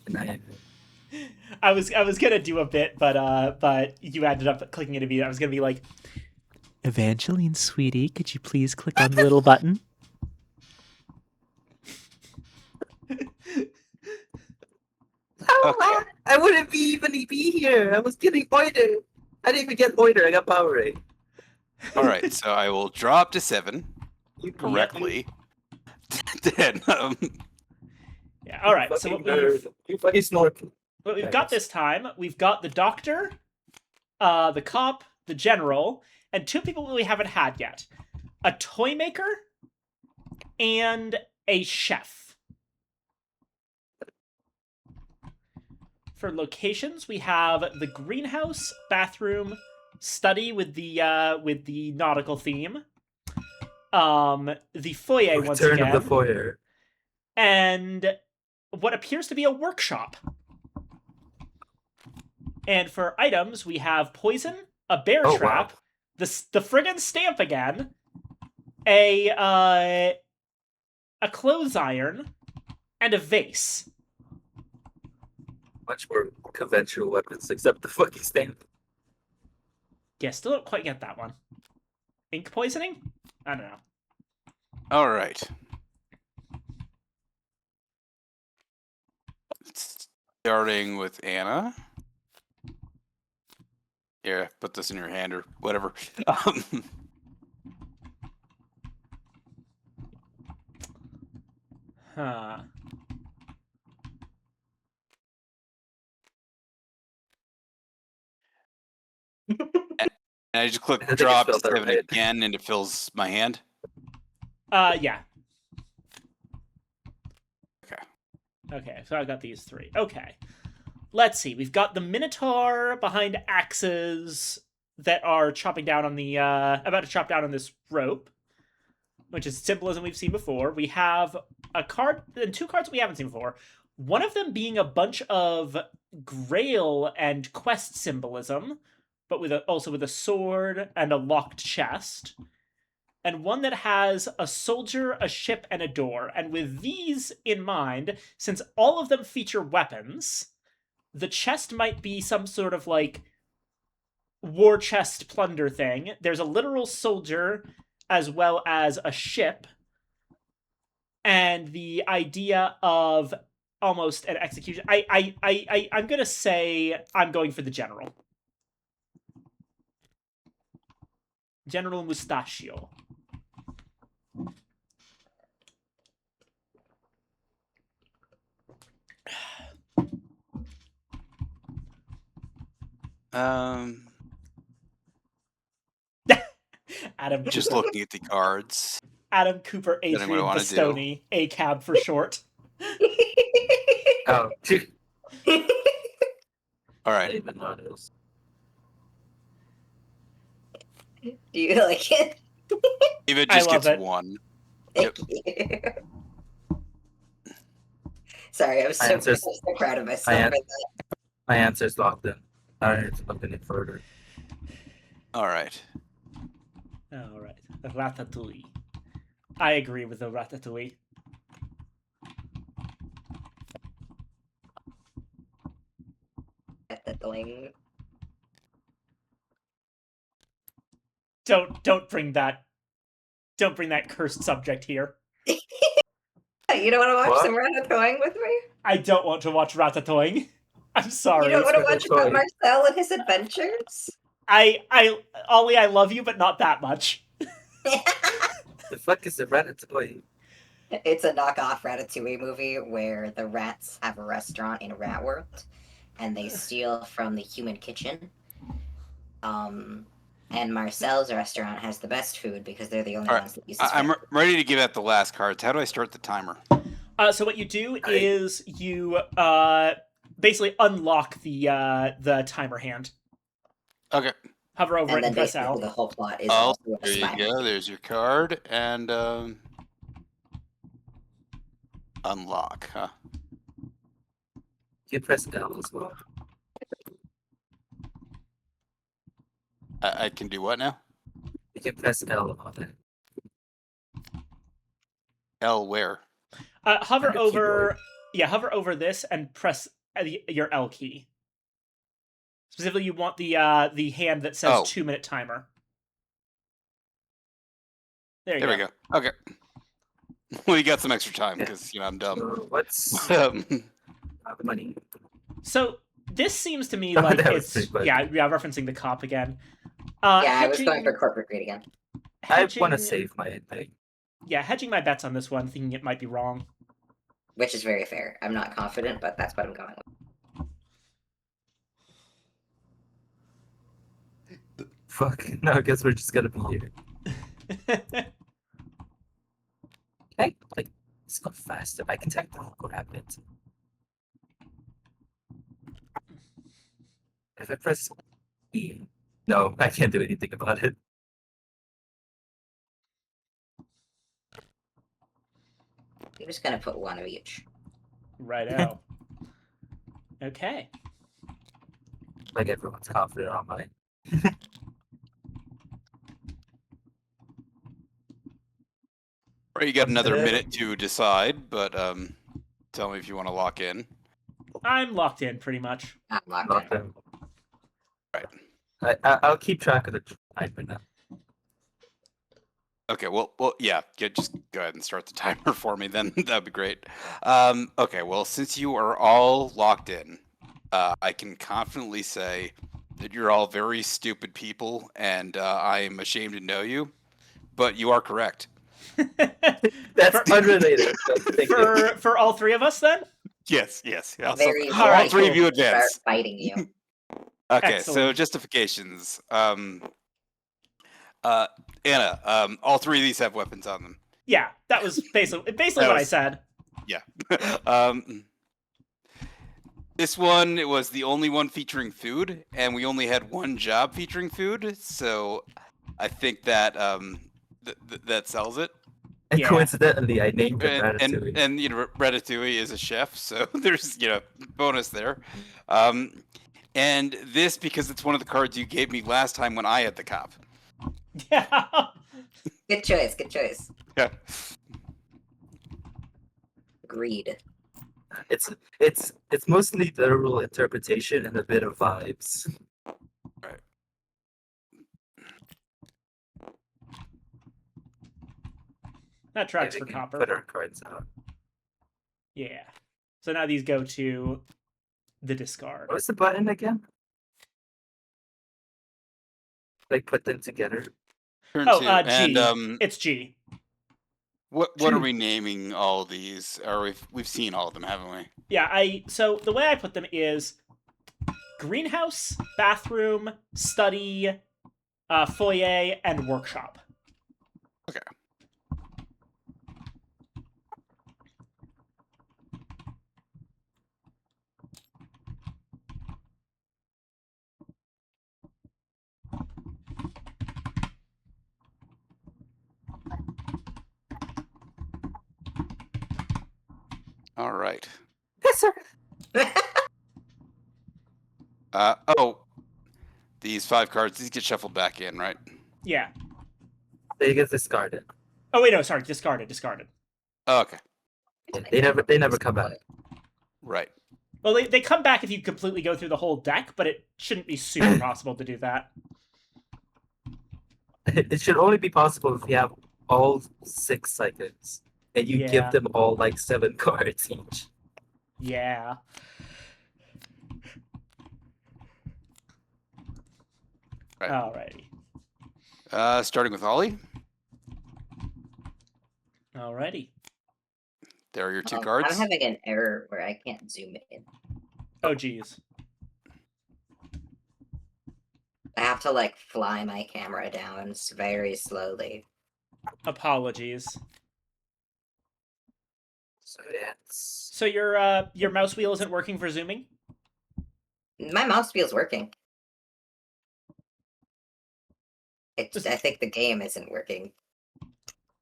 And I am I was gonna do a bit, but you ended up clicking it immediately. I was gonna be like, Evangeline, sweetie, could you please click on the little button? Okay. I wouldn't even be here. I was getting pointed. I didn't even get pointer. I got power rate. All right. So I will drop to 7 Yep. correctly. Then Yeah. All right. So You fucking snorkel. what we've Yeah, got that's- this time, we've got the doctor, the cop, the general, and 2 people we haven't had yet: a toy maker and a chef. For locations, we have the greenhouse, bathroom, study with the nautical theme, the foyer once Return again, of the foyer. and what appears to be a workshop. And for items, we have poison, a bear Oh, trap, wow. the friggin' stamp again, a clothes iron, and a vase. Much more conventional weapons, except the fucking stamp. Yeah, still don't quite get that one. Ink poisoning? I don't know. all right. Starting with Anna. Here, put this in your hand or whatever. Huh. And I just click I think it's drop to spelled out 7 right. again, and it fills my hand. Yeah. Okay. Okay, so I've got these 3. Okay. Let's see. We've got the Minotaur behind axes that are chopping down on the about to chop down on this rope, which is symbolism we've seen before. We have a card and 2 cards we haven't seen before. One of them being a bunch of Grail and quest symbolism, but also with a sword and a locked chest. And one that has a soldier, a ship, and a door. And with these in mind, since all of them feature weapons, the chest might be some sort of like war chest plunder thing. There's a literal soldier as well as a ship. And the idea of almost an execution. I'm gonna say I'm going for the general. General Mustachio. Um, Adam just Cooper. looking at the cards. Adam Cooper, Deciding what I Adrian wanna do. Bastoni, ACAB for short. Oh, All I right. didn't even notice. Do you like it? Eva I just love gets it. 1. Thank you. Sorry, I'm so proud of myself I for that. My answer's locked in. I don't need to look any further. All right. All right, Ratatouille. I agree with the Ratatouille. At the doing. Don't bring that. Don't bring that cursed subject here. You don't want to watch What? some Ratatouille with me? I don't want to watch Ratatouille. I'm sorry. You don't want to watch about Ratatouille. Marcel and his adventures? Ollie, I love you, but not that much. The fuck is the Ratatouille? It's a knockoff Ratatouille movie where the rats have a restaurant in a rat world, and they steal from the human kitchen. And Marcel's restaurant has the best food because they're the only All right. ones that use. I'm ready to give out the last cards. How do I start the timer? So what you do is you basically unlock the timer hand. Okay. Hover over And it then and press basically L. the whole plot is Oh, also a there spy you go. movie. There's your card. And unlock, huh? You press L as well. I can do what now? You can press L on it. L where? Hover On the over. keyboard. Yeah, hover over this and press your L key. Specifically, you want the hand that says Oh. 2-minute timer. There you There we go. go. Okay. We got some extra time because I'm dumb. What's Um, the money? So this seems to me Oh, like that was it's pretty quick. yeah, referencing the cop again. Yeah, I was going for corporate greed again. I hedging, want to save my thing. Yeah, hedging my bets on this one, thinking it might be wrong. Which is very fair. I'm not confident, but that's what I'm going with. Fuck. No, I guess we're just gonna be here. Hey, like, it's not fast. If I can tech what happens. If I press E. No, I can't do anything about it. I'm just gonna put one of each. Righto. Okay. Like everyone's confident on mine. or you got another minute. minute to decide, but tell me if you want to lock in. I'm locked in pretty much. I'm locked Lock in. them. Right. I'll keep track of the timer now. Okay, well, yeah, just go ahead and start the timer for me. Then that'd be great. Okay, well, since you are all locked in, I can confidently say that you're all very stupid people, and I am ashamed to know you. But you are correct. That's unrelated. Thank you. For all three of us, then. Yes. I'll Very All right, all three of cool. you Start advance. fighting you. Okay, so Excellent. justifications. Anna, all three of these have weapons on them. Yeah, that was basically That what I was- said. Yeah. This one, it was the only one featuring food, and we only had one job featuring food, so I think that that sells it. And Yeah. coincidentally, I named him Ratatouille. And Ratatouille is a chef, so there's bonus there. And this because it's one of the cards you gave me last time when I had the cop. Yeah. Good choice. Good choice. Yeah. Greed. It's mostly literal interpretation and a bit of vibes. Right. That tracks Yeah, for we can copper. Put our cards out. Yeah. So now these go to the discard. What's the button again? Like put them together. Turn Oh, two. G. And It's G. what are Two. we naming all these? Or we've seen all of them, haven't we? Yeah, so the way I put them is greenhouse, bathroom, study, foyer, and workshop. Okay. All right. Yes, sir. Oh, these 5 cards, these get shuffled back in, right? Yeah. They get discarded. Oh wait, no, sorry, discarded. Oh, okay. They never come back. Right. Well, they come back if you completely go through the whole deck, but it shouldn't be super possible to do that. It should only be possible if you have all 6 psychics and you Yeah. give them all like 7 cards each. Yeah. Right. Alrighty. Starting with Ollie. Alrighty. There are your 2 I'm cards. having an error where I can't zoom in. Oh geez. I have to like fly my camera down very slowly. Apologies. So it's So your mouse wheel isn't working for zooming? My mouse wheel's working. I think the game isn't working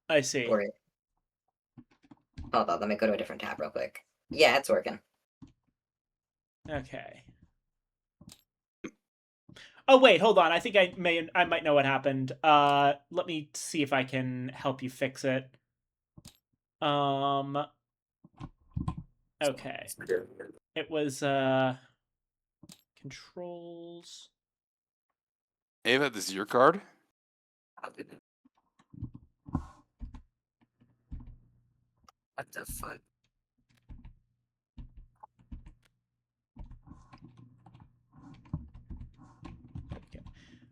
I see. for it. Hold on, let me go to a different tab real quick. Yeah, it's working. Okay. Oh wait, hold on. I think I might know what happened. Let me see if I can help you fix it. Okay. It was Controls. Ava, this is your card. What the fuck?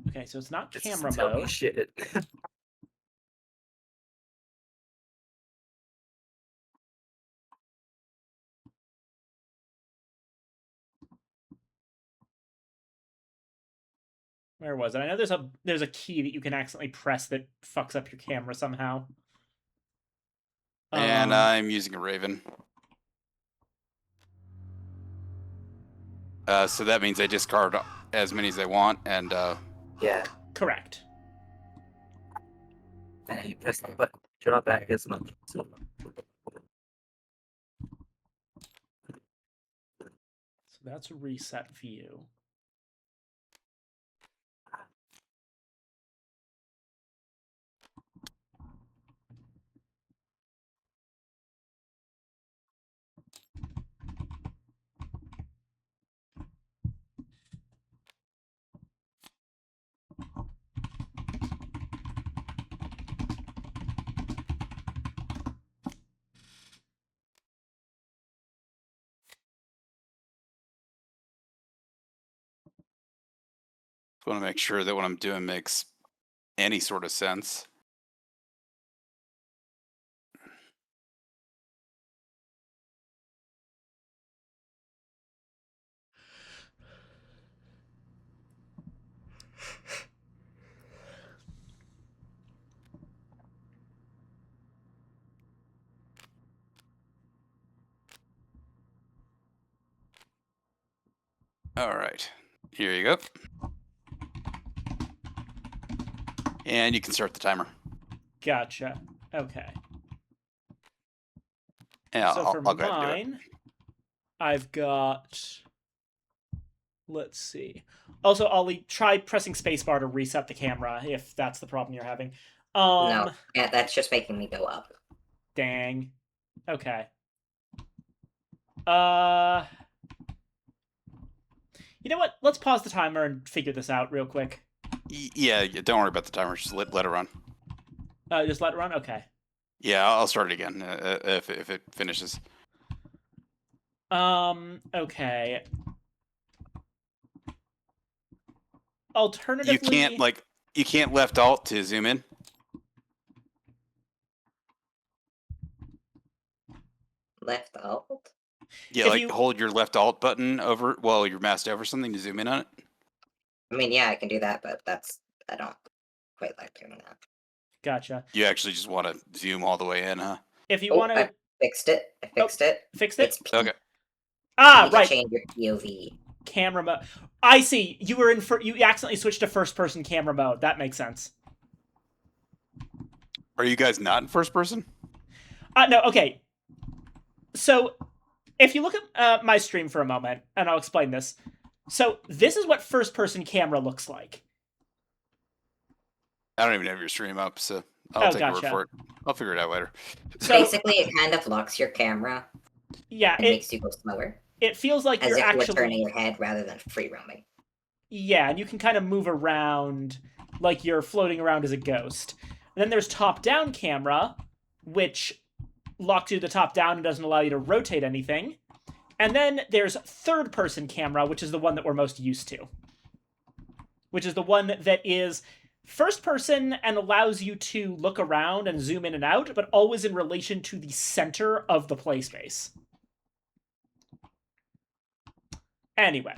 Okay, so it's not This camera doesn't tell me mode. shit. Where was it? I know there's a key that you can accidentally press that fucks up your camera somehow. And I'm using a Raven. So that means I discard as many as I want, and Yeah, correct. and you press the button. Turn on back as much. So, So that's a reset view. I want to make sure that what I'm doing makes any sort of sense. All right, here you go. And you can start the timer. Gotcha. Okay. Yeah, So I'll for go ahead and do it. mine, I've got. Let's see. Also, Ollie, try pressing spacebar to reset the camera if that's the problem you're having. No, yeah, that's just making me go up. Dang. Okay. You know what? Let's pause the timer and figure this out real quick. Yeah, don't worry about the timer. Just let it run. Just let it run? Okay. Yeah, I'll start it again if it finishes. Okay. Alternatively... You can't left alt to zoom in. Left alt? Yeah, If like you- hold your left alt button over while you're moused over something to zoom in on it. I mean, yeah, I can do that, but I don't quite like doing that. Gotcha. You actually just want to zoom all the way in, huh? If you Oh, want to... I fixed it. I fixed it. Fixed it? It's P. Okay. Ah, You need to right. change your POV. Camera mode. I see. You were you accidentally switched to first-person camera mode. That makes sense. Are you guys not in first person? No, okay. So, if you look at my stream for a moment, and I'll explain this. So, this is what first-person camera looks like. I don't even have your stream up, so I'll take your word gotcha. for it. I'll figure it out later. So, Basically, it kind of locks your camera yeah, and makes you go slower, it feels like as you're if you were actually... turning your head rather than free roaming. Yeah, and you can kind of move around like you're floating around as a ghost. And then there's top-down camera, which locks you to the top-down and doesn't allow you to rotate anything. And then there's third-person camera, which is the one that we're most used to. Which is the one that is first-person and allows you to look around and zoom in and out, but always in relation to the center of the play space. Anyway.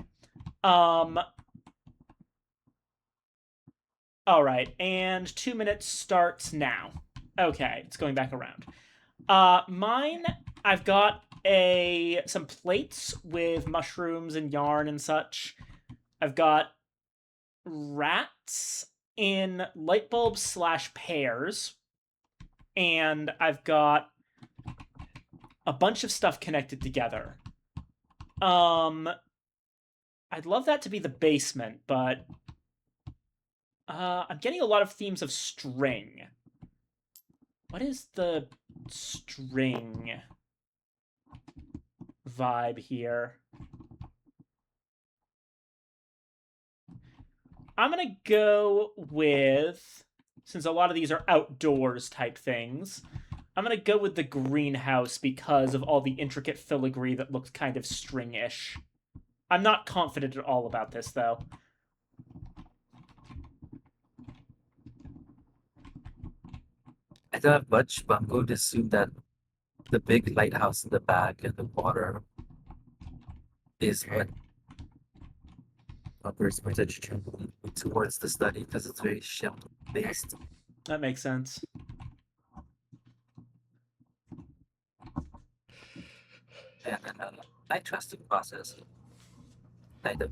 Alright, and 2 minutes starts now. Okay, it's going back around. Mine, I've got some plates with mushrooms and yarn and such. I've got rats in light bulbs / pears. And I've got a bunch of stuff connected together. I'd love that to be the basement, but I'm getting a lot of themes of string. What is the string vibe here? I'm gonna go with, since a lot of these are outdoors type things, I'm gonna go with the greenhouse because of all the intricate filigree that looks kind of string-ish. I'm not confident at all about this, though. I don't have much, but I'm going to assume that the big lighthouse in the back and the water is what we're supposed to towards the study because it's very ship based. That makes sense. And I trust the process. I do.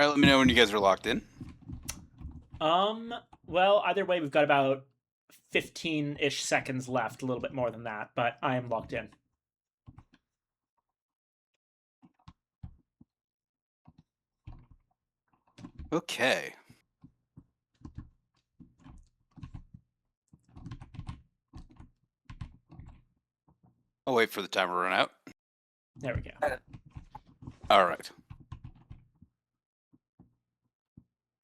All right, let me know when you guys are locked in. Well, either way, we've got about 15-ish seconds left, a little bit more than that, but I am locked in. Okay. I'll wait for the timer to run out. There we go. All right.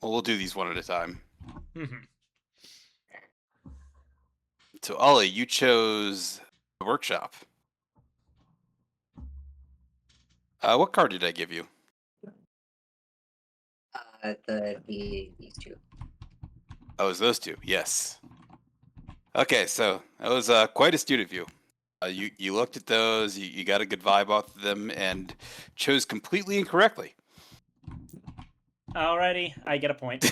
Well, we'll do these one at a time. Mm-hmm. So, Ollie, you chose the workshop. What card did I give you? These two. Oh, it was those two. Yes. Okay, so that was quite astute of you. You looked at those, you got a good vibe off of them, and chose completely incorrectly. Alrighty, I get a point.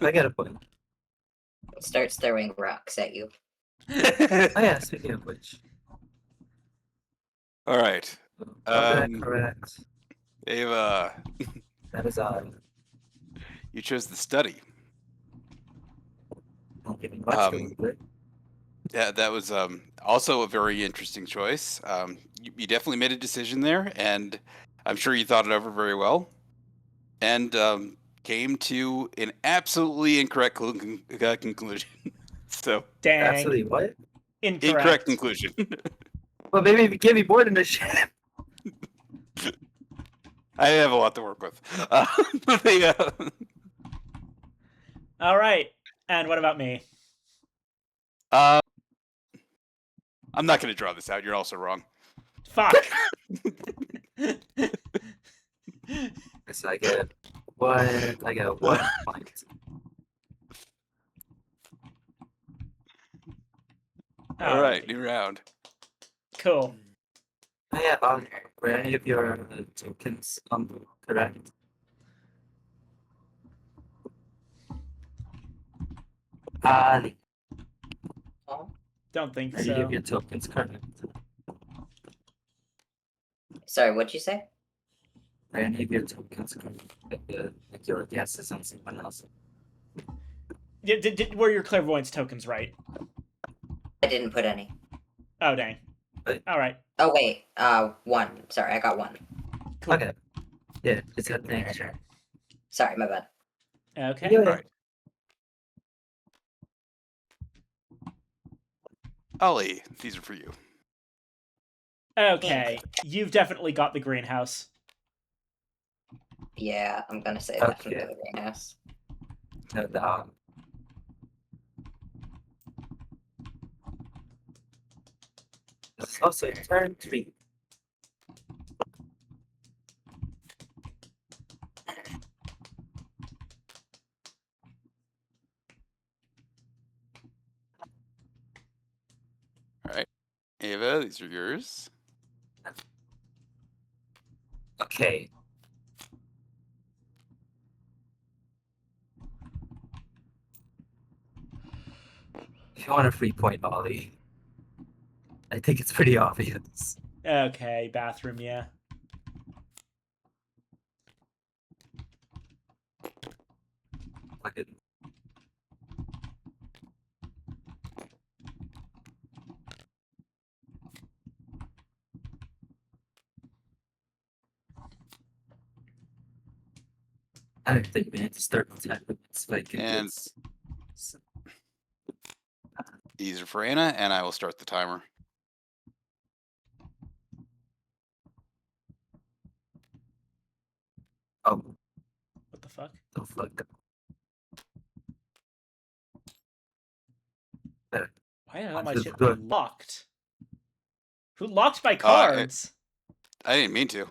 I get a point. Starts throwing rocks at you. Oh yeah, speaking of which. All right. Correct. Ava, That is you chose the study. not giving much credit. Yeah, that was also a very interesting choice. You definitely made a decision there, and I'm sure you thought it over very well, and came to an absolutely incorrect conclusion. So, Dang. Absolutely what? incorrect conclusion. Well, maybe if you give me more than a shit. I have a lot to work with. Alright, and what about me? I'm not going to draw this out. You're also wrong. Fuck. So I get one. I get 1 point. All right, Alrighty. new round. Cool. Oh, yeah. Were any of your tokens correct? Ali, Don't think any so. of your tokens correct? Sorry, what'd you say? Are any of your tokens correct? Like your guesses on someone else? Were your clairvoyance tokens right? I didn't put any. Oh, dang. Alright, Oh wait, one. Sorry, I got one. cool. Okay. Yeah, it's a thing. Sure. Sorry, my bad. Okay. Yeah. Right. Ollie, these are for you. Okay, you've definitely got the greenhouse. Yeah, I'm gonna say that from Okay. the greenhouse. No doubt. This is also turn 3. All right. Ava, these are yours. Okay. If you want a free point, Ollie, I think it's pretty obvious. Okay, bathroom, yeah. Fucking I don't think we need to start with 10 minutes. Like And- it's Easier for Anna, and I will start the timer. Oh, What the fuck? the fuck. Why did all my Onto shit the- locked? Who locked my Oh, I- cards? I didn't mean to.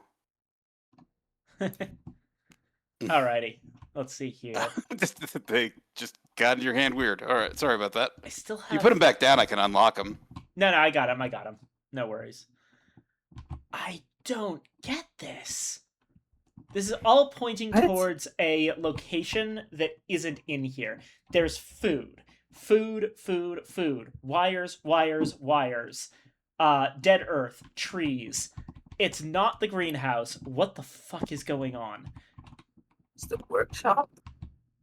Alrighty. Let's see here. They just got in your hand weird. All right, sorry about that. I still have... You put them back down, I can unlock them. No, I got him. No worries. I don't get this. This is all pointing What? towards a location that isn't in here. There's food. Food. Wires. Dead earth. Trees. It's not the greenhouse. What the fuck is going on? It's the workshop.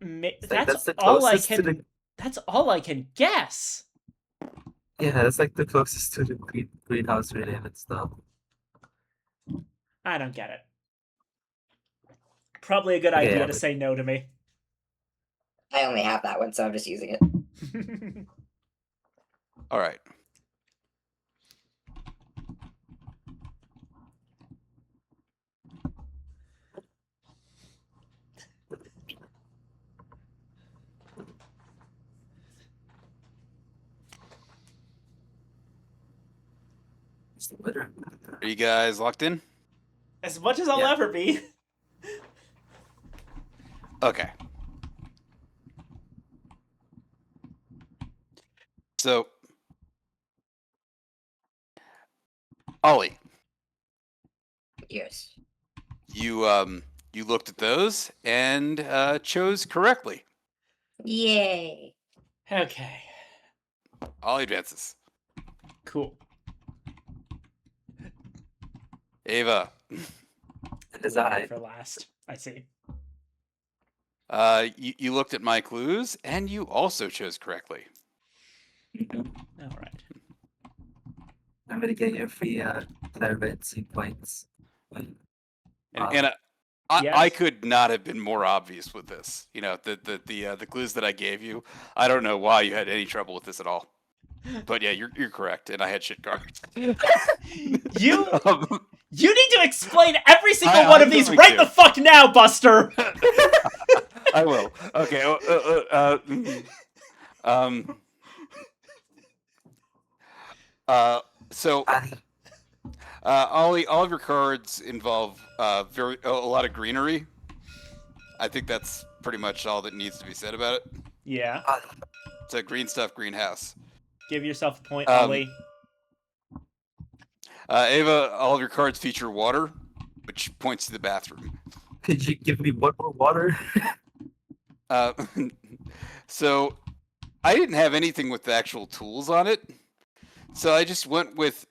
It's like, That's the all I closest can... to the. That's all I can guess. Yeah, it's like the closest to the greenhouse related stuff. I don't get it. Probably a good Okay, idea yeah, to but- say no to me. I only have that one, so I'm just using it. All right. It's the winner. Are you guys locked in? As much as I'll Yeah. ever be. Okay. So, Ollie, Yes. you looked at those and chose correctly. Yay. Okay. Ollie advances. Cool. Ava, It is I. For last. I see. you looked at my clues and you also chose correctly. All right. I'm gonna get your free clairvoyancy points. And, Um, and I Yes? could not have been more obvious with this. You know, the clues that I gave you. I don't know why you had any trouble with this at all. But yeah, you're correct, and I had shit cards. You Um, you need to explain every single I'm one of these going right to. the fuck now, Buster. I will. Okay. So Ali, all of your cards involve a lot of greenery. I think that's pretty much all that needs to be said about it. Yeah. Ali, It's a green stuff greenhouse. Give yourself a point, Um, Ollie. Ava, all of your cards feature water, which points to the bathroom. could you give me one more water? Uh, so I didn't have anything with the actual tools on it, so I just went with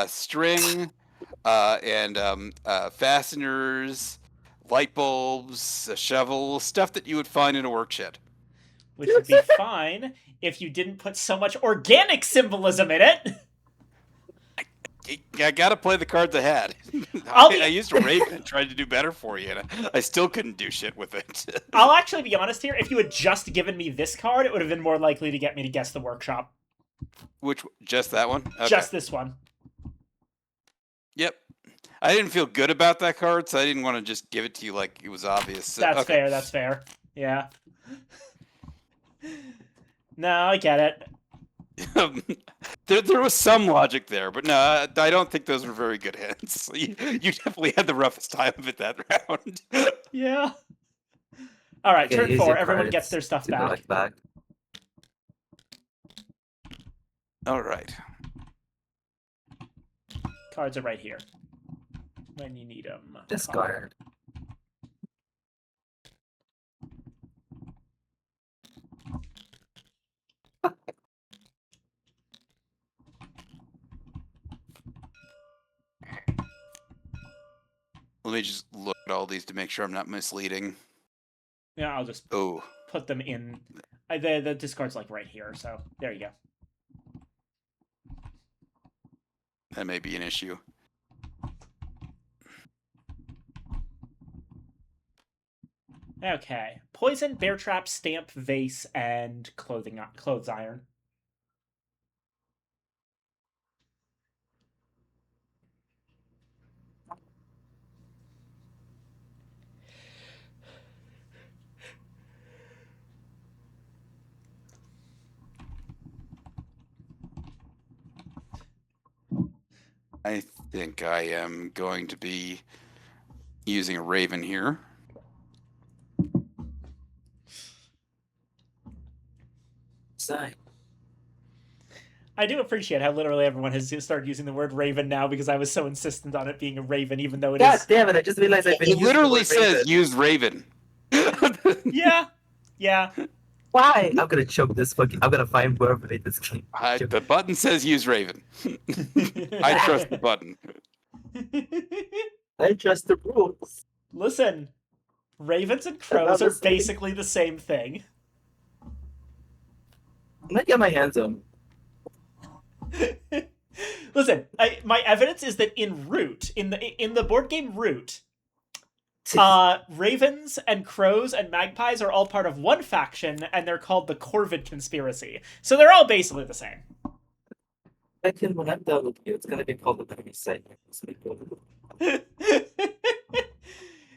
string and fasteners, light bulbs, a shovel, stuff that you would find in a work shed. Which would be fine if you didn't put so much organic symbolism in it. I gotta play the cards I had. I'll be- I used a raven and tried to do better for you, and I still couldn't do shit with it. I'll actually be honest here. If you had just given me this card, it would have been more likely to get me to guess the workshop. Which, just that one? Okay. Just this one. Yep. I didn't feel good about that card, so I didn't want to just give it to you like it was obvious. So, That's okay. fair. That's fair. Yeah. No, I get it. There was some logic there, but no, I don't think those were very good hints. You definitely had the roughest time of it that round. Yeah. All right, Okay, turn use 4. your Everyone cards gets their stuff to go back. like back. All right. Cards are right here. When you need them. Discard. Let me just look at all these to make sure I'm not misleading. Yeah, I'll just Oh, put them in. The discard's like right here, so there you go. that may be an issue. Okay. Poison, bear trap, stamp, vase, and clothes iron. I think I am going to be using a raven here. Sign. I do appreciate how literally everyone has started using the word raven now because I was so insistent on it being a raven, even though it God is. damn it! I just realized I've been It using the literally word says raven. use raven. Yeah, yeah. Why? I'm gonna choke this fucking. I'm gonna find whoever made this game. The button says use raven. I trust the button. I trust the rules. Listen, ravens and I'm crows not are listening. basically the same thing. I'm gonna get my hands on. Listen, my evidence is that in Root, in the board game Root, ravens and crows and magpies are all part of one faction, and they're called the Corvid Conspiracy. So they're all basically the same. Second, when I'm done with you, it's gonna be called the Penny segment.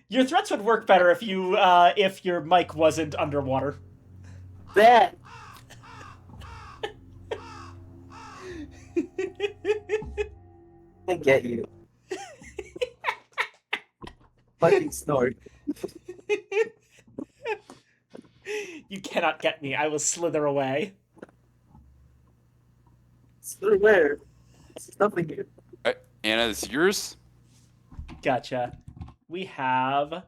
Your threats would work better if your mic wasn't underwater. Bet. I get you. Fucking snort. You cannot get me. I will slither away. Snort where? There's nothing here. Anna, this is yours. Gotcha. We have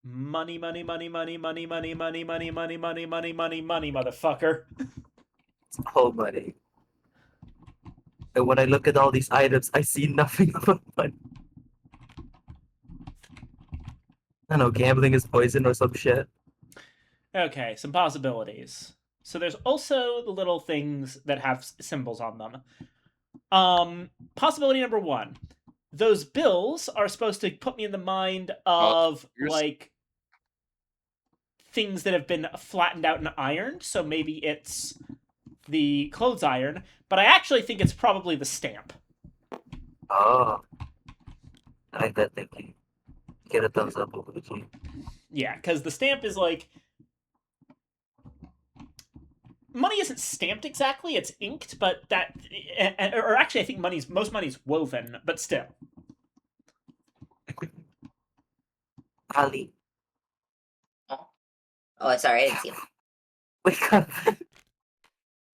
money, money, money, money, money, money, money, money, money, money, money, money, money, motherfucker. It's all money. And when I look at all these items, I see nothing but money. I don't know, gambling is poison or some shit. Okay, some possibilities. So there's also the little things that have symbols on them. Possibility number one. Those bills are supposed to put me in the mind of, like, things that have been flattened out and ironed, so maybe it's the clothes iron, but I actually think it's probably the stamp. Oh. I like that thinking. Get a thumbs up over the G. Yeah, because the stamp is like... Money isn't stamped exactly, it's inked, but that... Or actually, I think most money's woven, but still. Ali. Oh, sorry, I didn't see him. Wake up.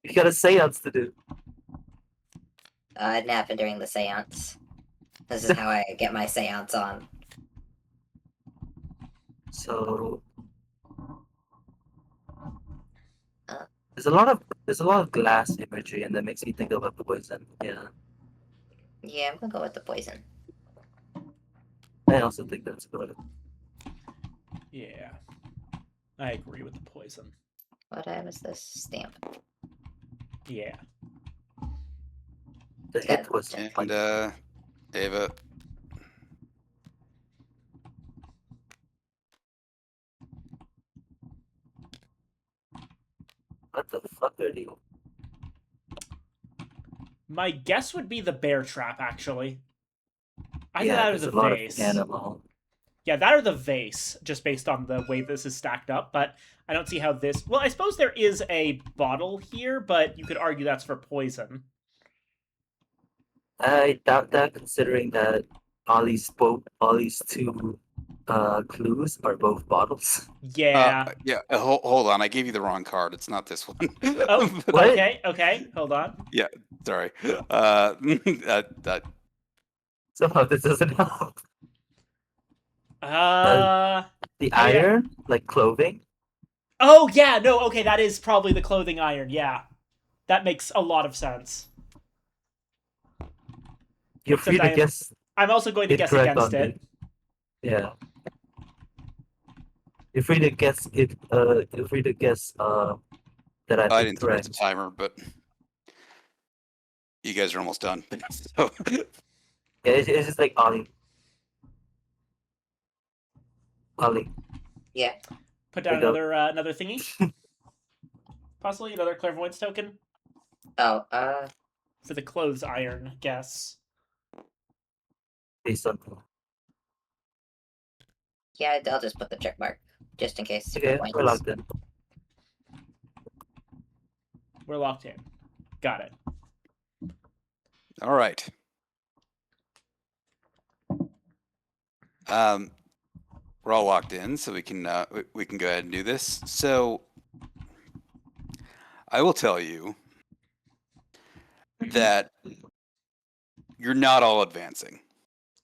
You got a seance to do. Napping during the seance. This is how I get my seance on. So there's a lot of glass imagery, and that makes me think of a poison. Yeah, Yeah, I'm gonna go with the poison. I also think that's good. Yeah. I agree with the poison. What was this stamp? Yeah. The hit was And like, Ava. what the fuck are you? My guess would be the bear trap, actually. Either Yeah, that or there's the a lot vase. of animal. Yeah, that or the vase, just based on the way this is stacked up, but I don't see how this... Well, I suppose there is a bottle here, but you could argue that's for poison. I doubt that, considering that Ollie's two clues are both bottles. Yeah. Yeah. Hold on. I gave you the wrong card. It's not this one. Oh, What? okay. Hold on. Yeah. Sorry. Somehow this doesn't help. Uh... The I mean, iron, like clothing. Oh, yeah, no, okay, that is probably the clothing iron, yeah. That makes a lot of sense. You're free to guess. I'm also going to guess incorrect against on it. Yeah. You're free to guess it. You're free to guess. That I didn't start incorrect. the timer, but you guys are almost done. So Yeah, it's just like Ollie. Ollie. Yeah. Put down There you go. another thingy. Possibly another clairvoyance token Oh, for the clothes iron guess. Based on. yeah, I'll just put the check mark, just in case. Okay, points. we're locked in. We're locked in. Got it. all right. We're all locked in, so we can go ahead and do this. So I will tell you that you're not all advancing.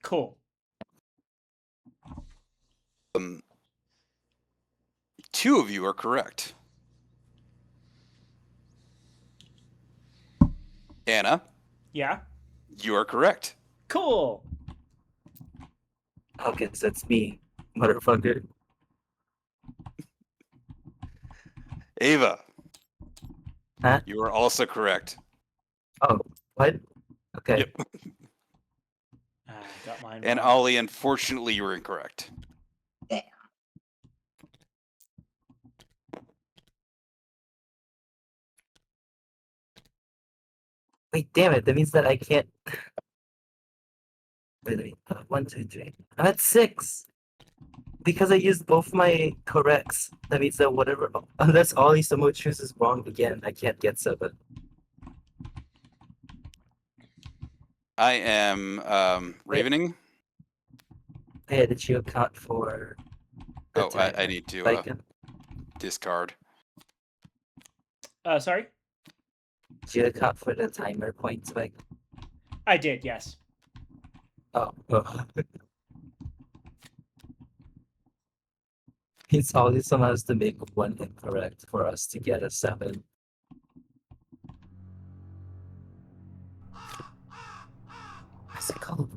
Cool. Two of you are correct. Anna, Yeah. you are correct. Cool. I guess that's me, motherfucker. Ava, Huh? you are also correct. Oh, what? Okay. Yep. Got mine And wrong. Ollie, unfortunately, you were incorrect. Damn. Wait, damn it. That means that I can't. Wait. 1, 2, 3. I'm at 6. Because I used both my corrects. That means that whatever. Unless Ollie somehow chooses wrong again, I can't get 7. I am ravening. Hey, did you account for the Oh, I timer? need to Like, discard. Sorry? did you account for the timer points? Like, I did, yes. oh. It's always someone has to make one incorrect for us to get a 7. What's it called?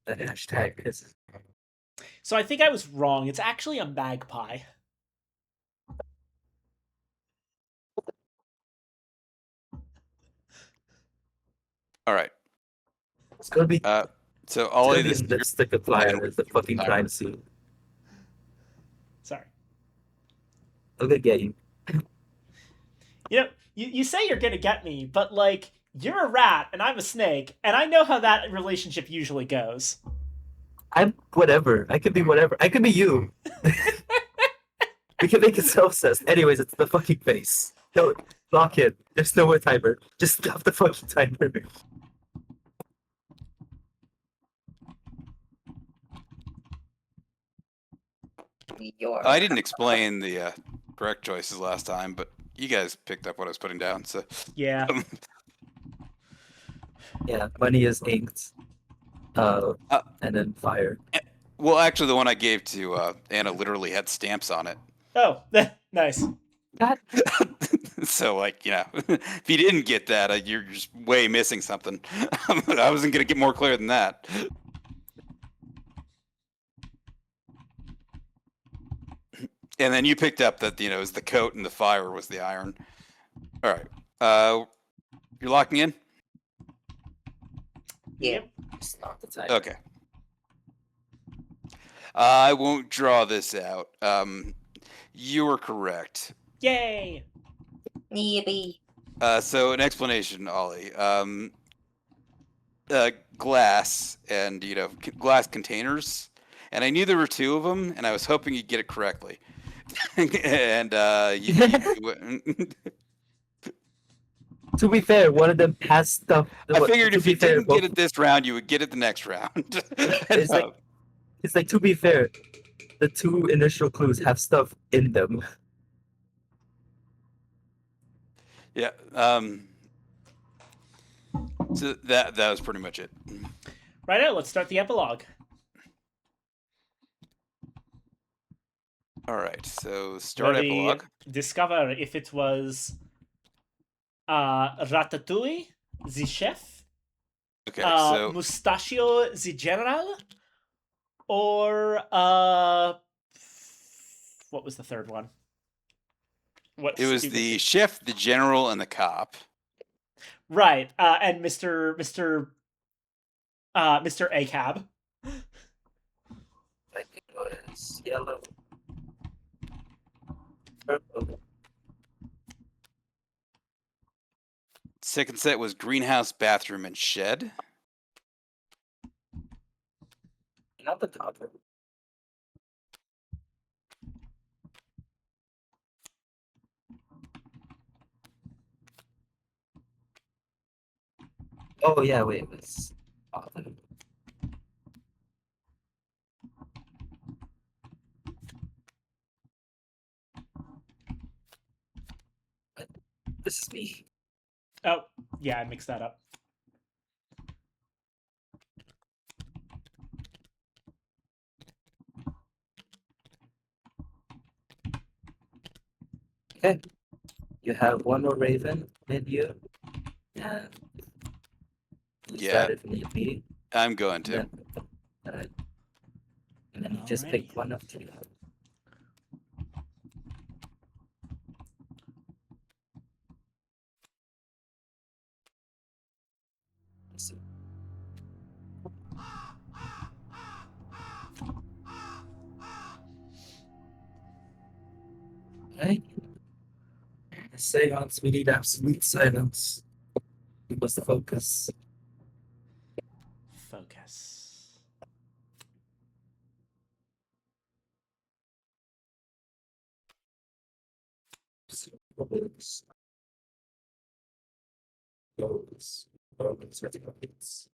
The hashtag is. So I think I was wrong. It's actually a magpie. All right. It's gonna be. So It's Ollie, gonna be this a is your lipstick plan applier with as the fucking timer. crime scene. Sorry. Look at game. You know, you say you're gonna get me, but like, you're a rat and I'm a snake, and I know how that relationship usually goes. I'm whatever. I could be whatever. I could be you. We can make it self-assessed. Anyways, it's the fucking face. No, lock it. There's no more timer. Just stop the fucking timer. You're I didn't explain the correct choices last time, but you guys picked up what I was putting down. So Yeah. Yeah, money is inked. And then fire. well, actually, the one I gave to Anna literally had stamps on it. Oh, nice. God. So, like, you know, if you didn't get that, you're just way missing something. I wasn't gonna get more clear than that. And then you picked up that, you know, it was the coat and the fire was the iron. All right. You're locking in? Yeah. Yep. Stop the timer. Okay. I won't draw this out. You were correct. Yay. Yippee. So an explanation, Ollie. Glass and, you know, glass containers. And I knew there were 2 of them, and I was hoping you'd get it correctly. And To be fair, one of them has stuff. I figured to if be you fair, didn't get it this round, you would get it the next round. It's like- It's like, to be fair, the 2 initial clues have stuff in them. Yeah. So that was pretty much it. Right now, let's start the epilogue. All right. So start Where we epilogue. discover if it was Ratatouille, the chef, Okay. So Mustachio, the general, or what was the third one? What it was stupid- the chef, the general, and the cop. right, and Mr. ACAB. I think it was yellow. Purple. Second set was greenhouse, bathroom, and shed. Not the top. Oh yeah, wait, it was. This is me. Oh, yeah, I mixed that up. Okay. You have one more Raven in you, and use Yeah. that if need be. I'm going And to. then, uh, and then you just pick Alrighty. one of the. Let's see. Okay. Seance, we need absolute silence. We must focus. Focus. Focus. Focus. Focus.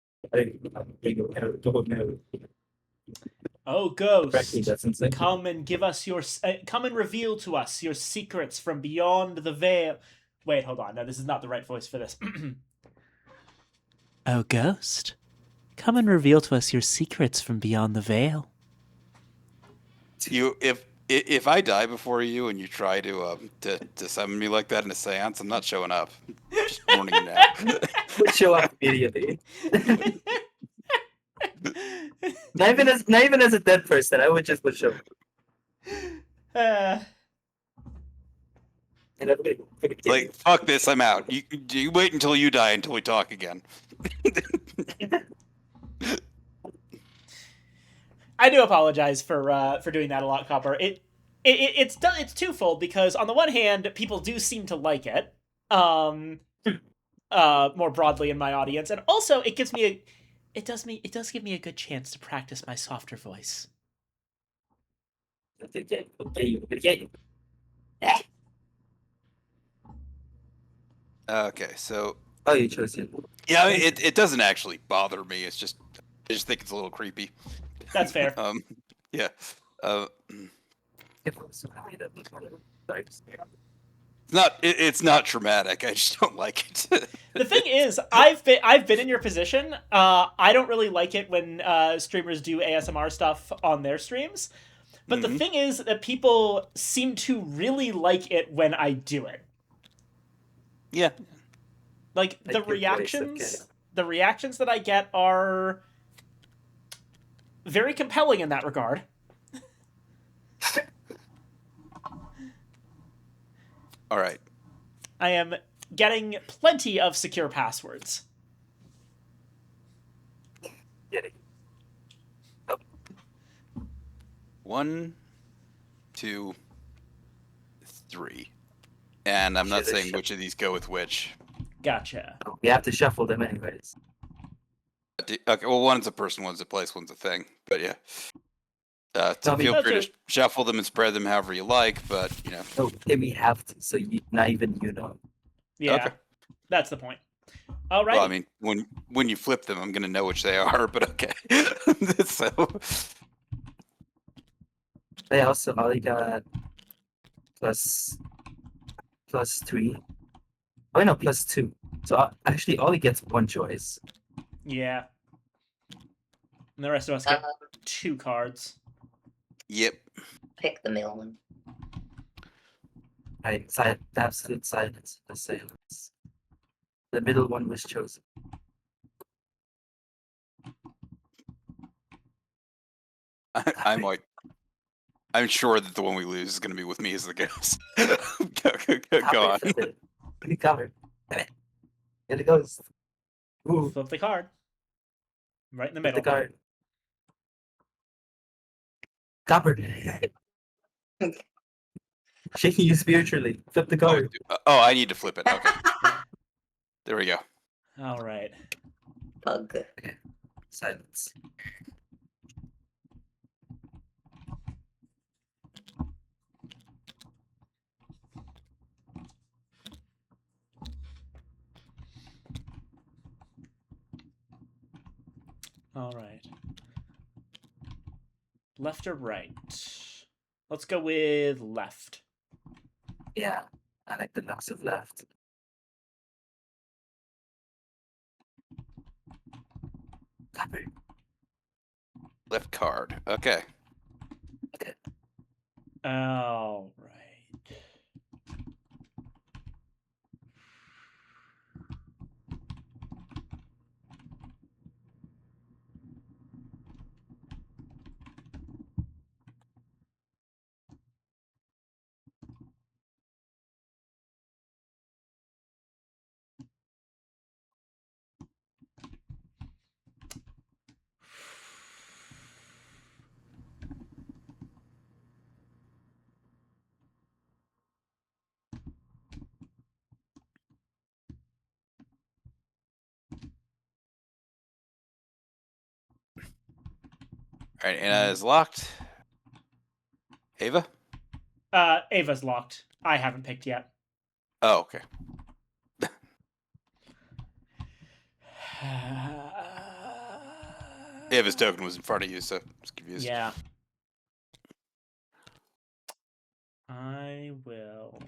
Oh, Correctly, ghost, that's insane. come and give us your. Come and reveal to us your secrets from beyond the veil. Wait, hold on. No, this is not the right voice for this. Oh, ghost, come and reveal to us your secrets from beyond the veil. If I die before you and you try to summon me like that in a seance, I'm not showing up. Just warning you now. Would show up immediately. Not even as a dead person, I would just would show up. Uh, And everybody would get Like, fuck this, I'm out. You wait until you die until we talk again. I do apologize for doing that a lot, Copper. It's twofold because on the one hand, people do seem to like it, more broadly in my audience, and also it does give me a good chance to practice my softer voice. Okay. Okay, so Oh, you chose it. yeah, I mean, it doesn't actually bother me. It's just I just think it's a little creepy. That's fair. Yeah. Uh, Sorry. it's not traumatic. I just don't like it. The thing is, I've been in your position. I don't really like it when streamers do ASMR stuff on their streams. But the thing is that people seem to really like it when I do it. Yeah. Like Like your voice, okay. the reactions that I get are very compelling in that regard. All right. I am getting plenty of secure passwords. Get it. 1, 2, 3. And I'm not Should've saying which of these go with which. Gotcha. We have to shuffle them anyways. Okay, well, one's a person, one's a place, one's a thing. But yeah. No, I mean- Feel free That's to shuffle them and spread them however you like, but, you know. Okay, we have to, so not even you know. Yeah, Okay. that's the point. Alrighty. Well, I mean, when you flip them, I'm going to know which they are, but okay. So, They also only got plus 3. Oh no, plus 2. So actually, Ollie gets one choice. Yeah. And the rest of us get Uh, 2 cards. yep. pick the middle one. Right, absolute silence. The silence. The middle one was chosen. I'm sure that the one we lose is going to be with me as the ghost. Go on. Pretty covered. Here it goes. Ooh, Flip the card. Right in the flip middle. the card. Covered. Shaking you spiritually. Flip the card. Oh, I need to flip it. Okay. There we go. Alright. Pug. Silence. All right. Left or right? Let's go with left. Yeah, I like the looks of left. Copy. Left card. Okay. All right. All right, Anna is locked. Ava? Ava's locked. I haven't picked yet. Oh, okay. Ava's token was in front of you, so I was confused. Yeah. I will.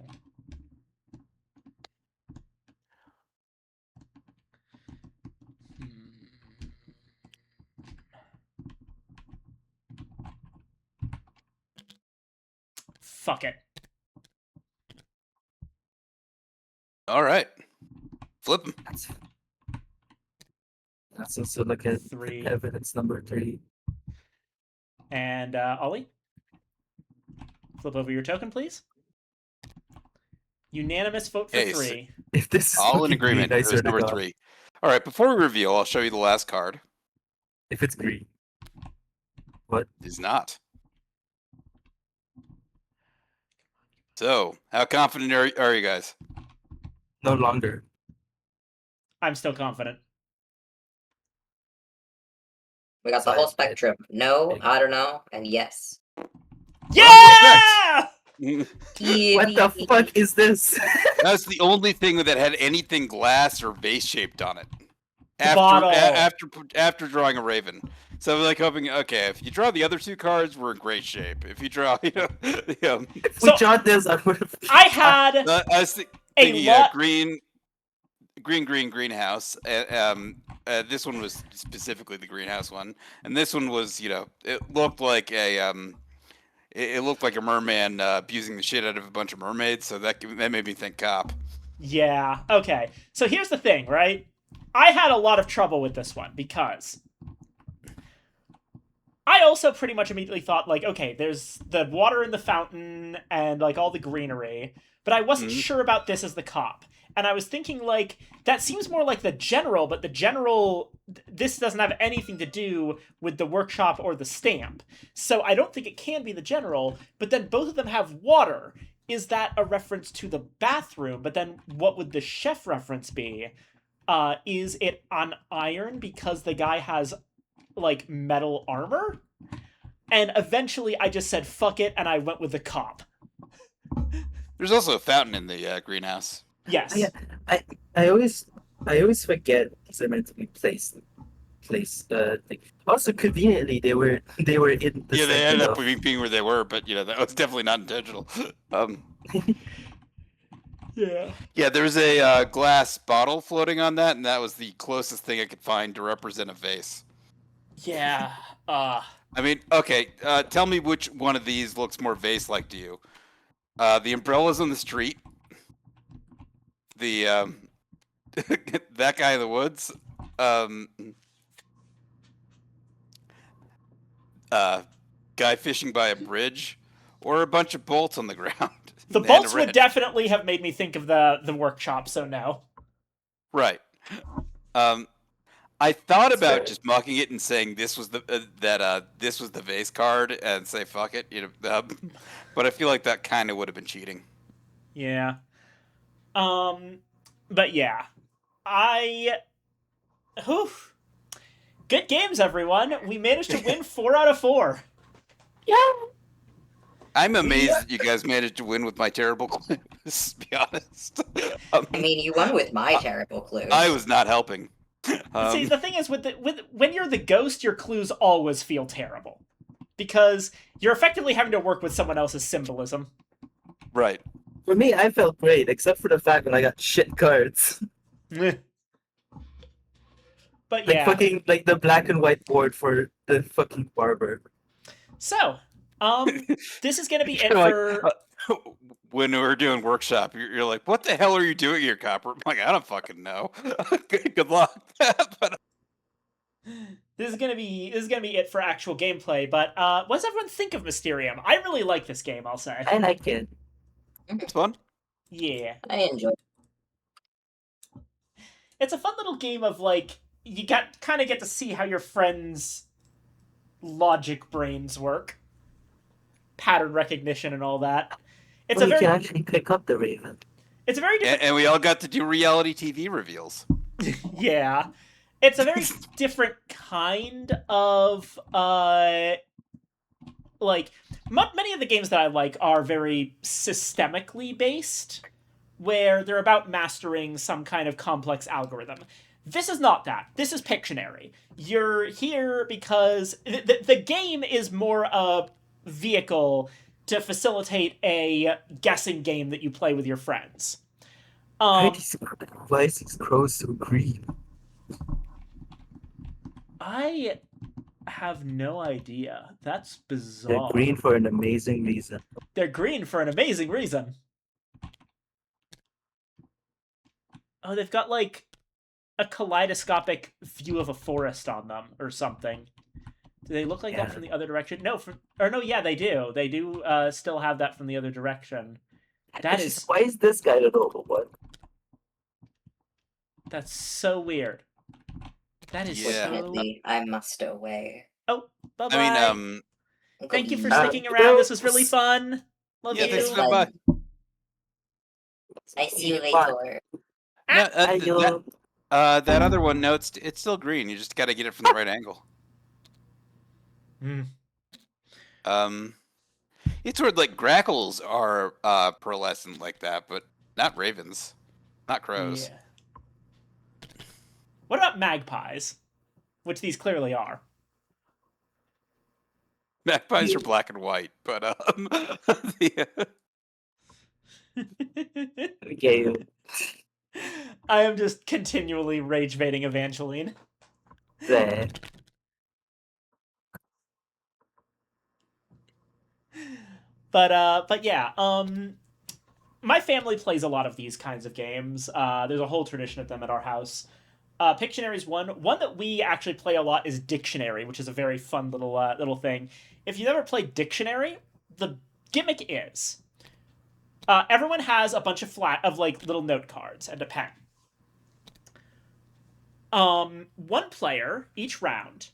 Fuck it. All right. Flip 'em. Let's also look at 3. evidence number 3. And Ollie? Flip over your token, please. Unanimous vote for Hey, 3. If this is All in fucking green, agreement. I It swear was to number God. 3. All right, before we reveal, I'll show you the last card. If it's green. What? It is not. So, how confident are you guys? No longer. I'm still confident. We got the whole spectrum. No, I don't know, and yes. Yeah! What the fuck is this? That's the only thing that had anything glass or vase shaped on it. bottle. After drawing a raven. So I'm like hoping, okay, if you draw the other 2 cards, we're in great shape. If you draw, If So, we shot this, I would have. I had I was thinking, lot. greenhouse. This one was specifically the greenhouse one, and this one was, it looked like it looked like a merman abusing the shit out of a bunch of mermaids. So that made me think cop. Yeah. Okay. So here's the thing, right? I had a lot of trouble with this one because I also pretty much immediately thought, like, okay, there's the water in the fountain and, like, all the greenery, but I wasn't sure about this as the cop. And I was thinking, like, that seems more like the general, but the general, this doesn't have anything to do with the workshop or the stamp. So I don't think it can be the general, but then both of them have water. Is that a reference to the bathroom? But then what would the chef reference be? Is it on iron because the guy has, like, metal armor? And eventually I just said fuck it and I went with the cop. There's also a fountain in the greenhouse. Yes. I always forget these are meant to be placed. Also conveniently they were in the Yeah, they second ended up of- being where they were, but that was definitely not intentional. Yeah. Yeah, there was a glass bottle floating on that, and that was the closest thing I could find to represent a vase. Yeah. I mean, okay, tell me which one of these looks more vase-like to you. The umbrellas on the street. The, that guy in the woods. Guy fishing by a bridge. Or a bunch of bolts on the ground. The And a bolts would wrench. definitely have made me think of the workshop, so no. Right. I thought That's about fair. just mucking it and saying this was the this was the vase card and say fuck it, but I feel like that kind of would have been cheating. Yeah. But yeah. Whew. Good games, everyone. We managed to win 4 out of 4. Yeah. I'm amazed that you guys managed to win with my terrible clues, to be honest. I mean, you won with my terrible clues. I was not helping. See, the thing is, with when you're the ghost, your clues always feel terrible because you're effectively having to work with someone else's symbolism. Right. For me, I felt great, except for the fact when I got shit cards. But Like yeah, fucking like the black and white board for the fucking barber. so this is gonna be it You're like, for. when we were doing workshop, you're like, "What the hell are you doing here, Copper?" I'm like, "I don't fucking know." Good luck. But This is gonna be it for actual gameplay. But what does everyone think of Mysterium? I really like this game. I'll say. I like it. it's fun. Yeah, I enjoy it. it's a fun little game of like you kind of get to see how your friends' logic brains work, pattern recognition, and all that. It's Well, a you very can actually pick up the raven. it's a very different And we all got to do reality TV reveals. yeah. It's a very different kind of like many of the games that I like are very systemically based, where they're about mastering some kind of complex algorithm. This is not that. This is Pictionary. You're here because the game is more a vehicle to facilitate a guessing game that you play with your friends. Why is these crows so green? I have no idea. That's They're bizarre. green for an amazing reason. They're green for an amazing reason. Oh, they've got like a kaleidoscopic view of a forest on them or something. Do they look like that from the other direction? No, yeah, they do. They do still have that from the other direction. Why is this guy the normal one? That's so weird. That is Yeah. Fortunately, I must away. Oh, bye-bye. I mean, Thank you for Goodbye. sticking around. This was really fun. Love yeah, you. thanks you. for bye. I see you Bye. later. No, that other one, no, it's still green. You just got to get it from the right angle. Mm. It's sort of like grackles are pearlescent like that, but not ravens, not crows. Yeah. What about magpies? Which these clearly are. Magpies are black and white, but Okay. I am just continually rage baiting Evangeline. There. But yeah, my family plays a lot of these kinds of games. There's a whole tradition of them at our house. Pictionary is one. One that we actually play a lot is Dictionary, which is a very fun little thing. If you've ever played Dictionary, the gimmick is everyone has a bunch of like little note cards and a pen. One player each round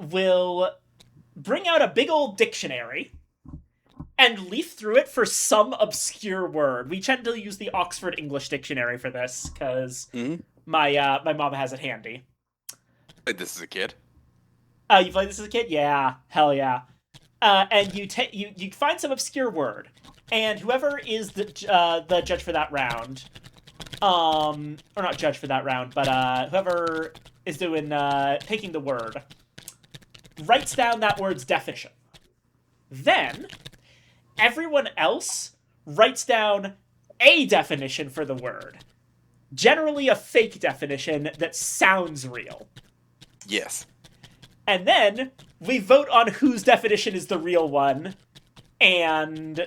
will bring out a big old dictionary and leaf through it for some obscure word. We tend to use the Oxford English Dictionary for this because my mom has it handy. This is a kid. You played this as a kid? Yeah, hell yeah. And you find some obscure word, and whoever is the judge for that round, or not judge for that round, but whoever is doing picking the word, writes down that word's definition. Then everyone else writes down a definition for the word, generally a fake definition that sounds real. Yes. And then we vote on whose definition is the real one, and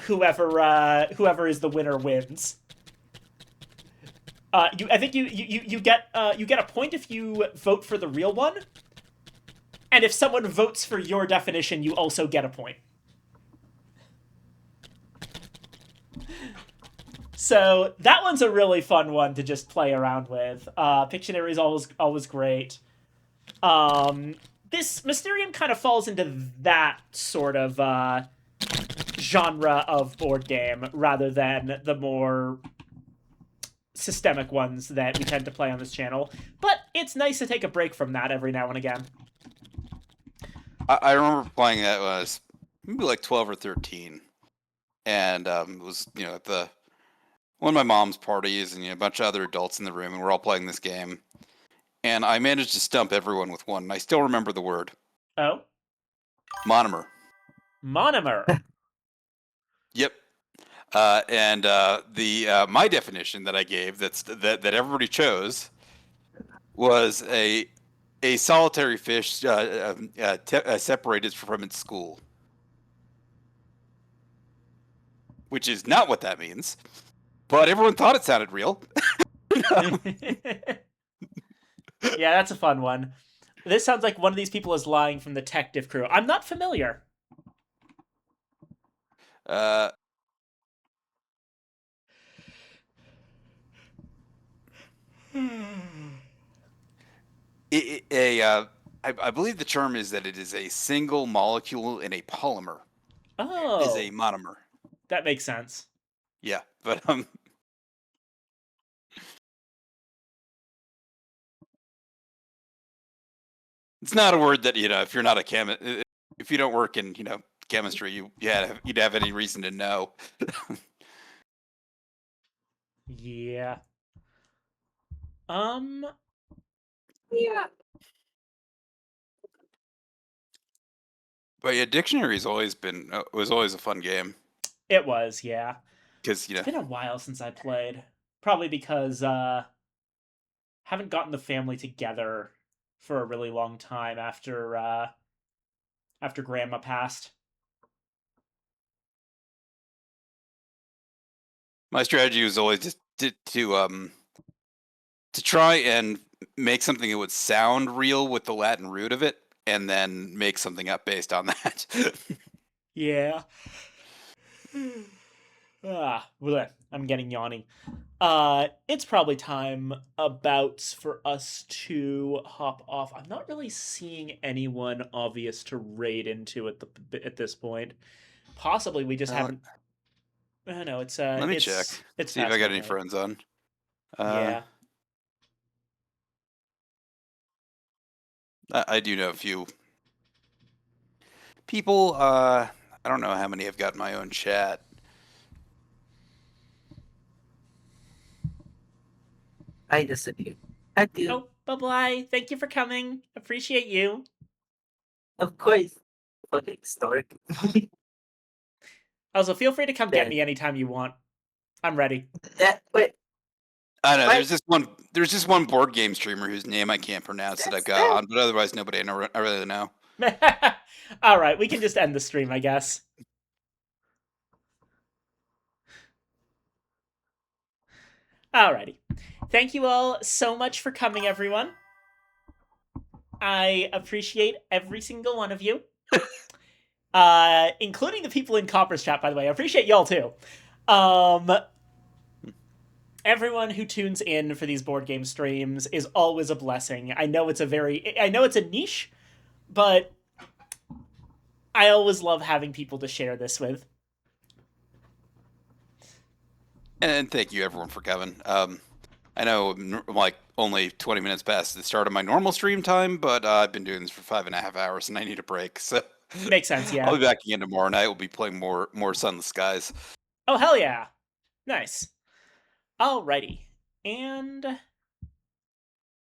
whoever is the winner wins. I think you get a point if you vote for the real one, and if someone votes for your definition, you also get a point. So that one's a really fun one to just play around with. Pictionary is always great. This Mysterium kind of falls into that sort of genre of board game rather than the more systemic ones that we tend to play on this channel. But it's nice to take a break from that every now and again. I remember playing that when I was maybe like 12 or 13, and it was at the one of my mom's parties, and a bunch of other adults in the room, and we're all playing this game. And I managed to stump everyone with one. And I still remember the word Oh, monomer. monomer. Yep. And my definition that I gave that everybody chose was a solitary fish separated from its school, which is not what that means. But everyone thought it sounded real. Yeah, that's a fun one. This sounds like one of these people is lying from the detective crew. I'm not familiar. Uh, I believe the term is that it is a single molecule in a polymer is a Oh, monomer. that makes sense. Yeah, but it's not a word that if you're not a if you don't work in chemistry, you'd have any reason to know. Yeah. Yeah. But yeah, dictionary's always been was always a fun game It was, yeah. because It's been a while since I played. Probably because haven't gotten the family together for a really long time after grandma passed. my strategy was always just to try and make something that would sound real with the Latin root of it, and then make something up based on that. Yeah. Bleh, I'm getting yawning. It's probably time about for us to hop off. I'm not really seeing anyone obvious to raid into at this point. Possibly we just haven't. I don't know. Let me check, It's see if I past got any midnight. friends on. Yeah. I do know a few people. I don't know how many I've got in my own chat. I disagree. I do. Oh, bye bye. Thank you for coming. Appreciate you. Of course. Fucking historic. Also, feel free to come get Then me anytime you want. I'm ready. that wait, I know what? there's just one board game streamer whose name I can't pronounce that I've got That's on, but otherwise nobody I really know. All right, we can just end the stream, I guess. Alrighty. Thank you all so much for coming, everyone. I appreciate every single one of you. Including the people in Copper's chat, by the way. I appreciate y'all too. Everyone who tunes in for these board game streams is always a blessing. I know it's a niche, but I always love having people to share this with. And thank you everyone for coming. I know I'm like only 20 minutes past the start of my normal stream time, but I've been doing this for 5.5 hours and I need a break. So Makes sense, yeah. I'll be back again tomorrow night. We'll be playing more Sunless Skies. Oh, hell yeah. Nice. Alrighty. And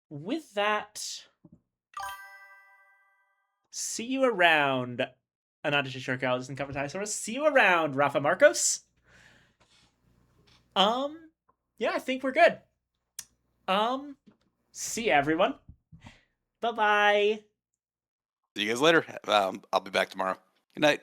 with that, see you around. Ananda Shishorka, doesn't cover Tysaurus. See you around, Rafa Marcos. Yeah, I think we're good. See ya, everyone. Bye-bye. See you guys later. I'll be back tomorrow. Good night.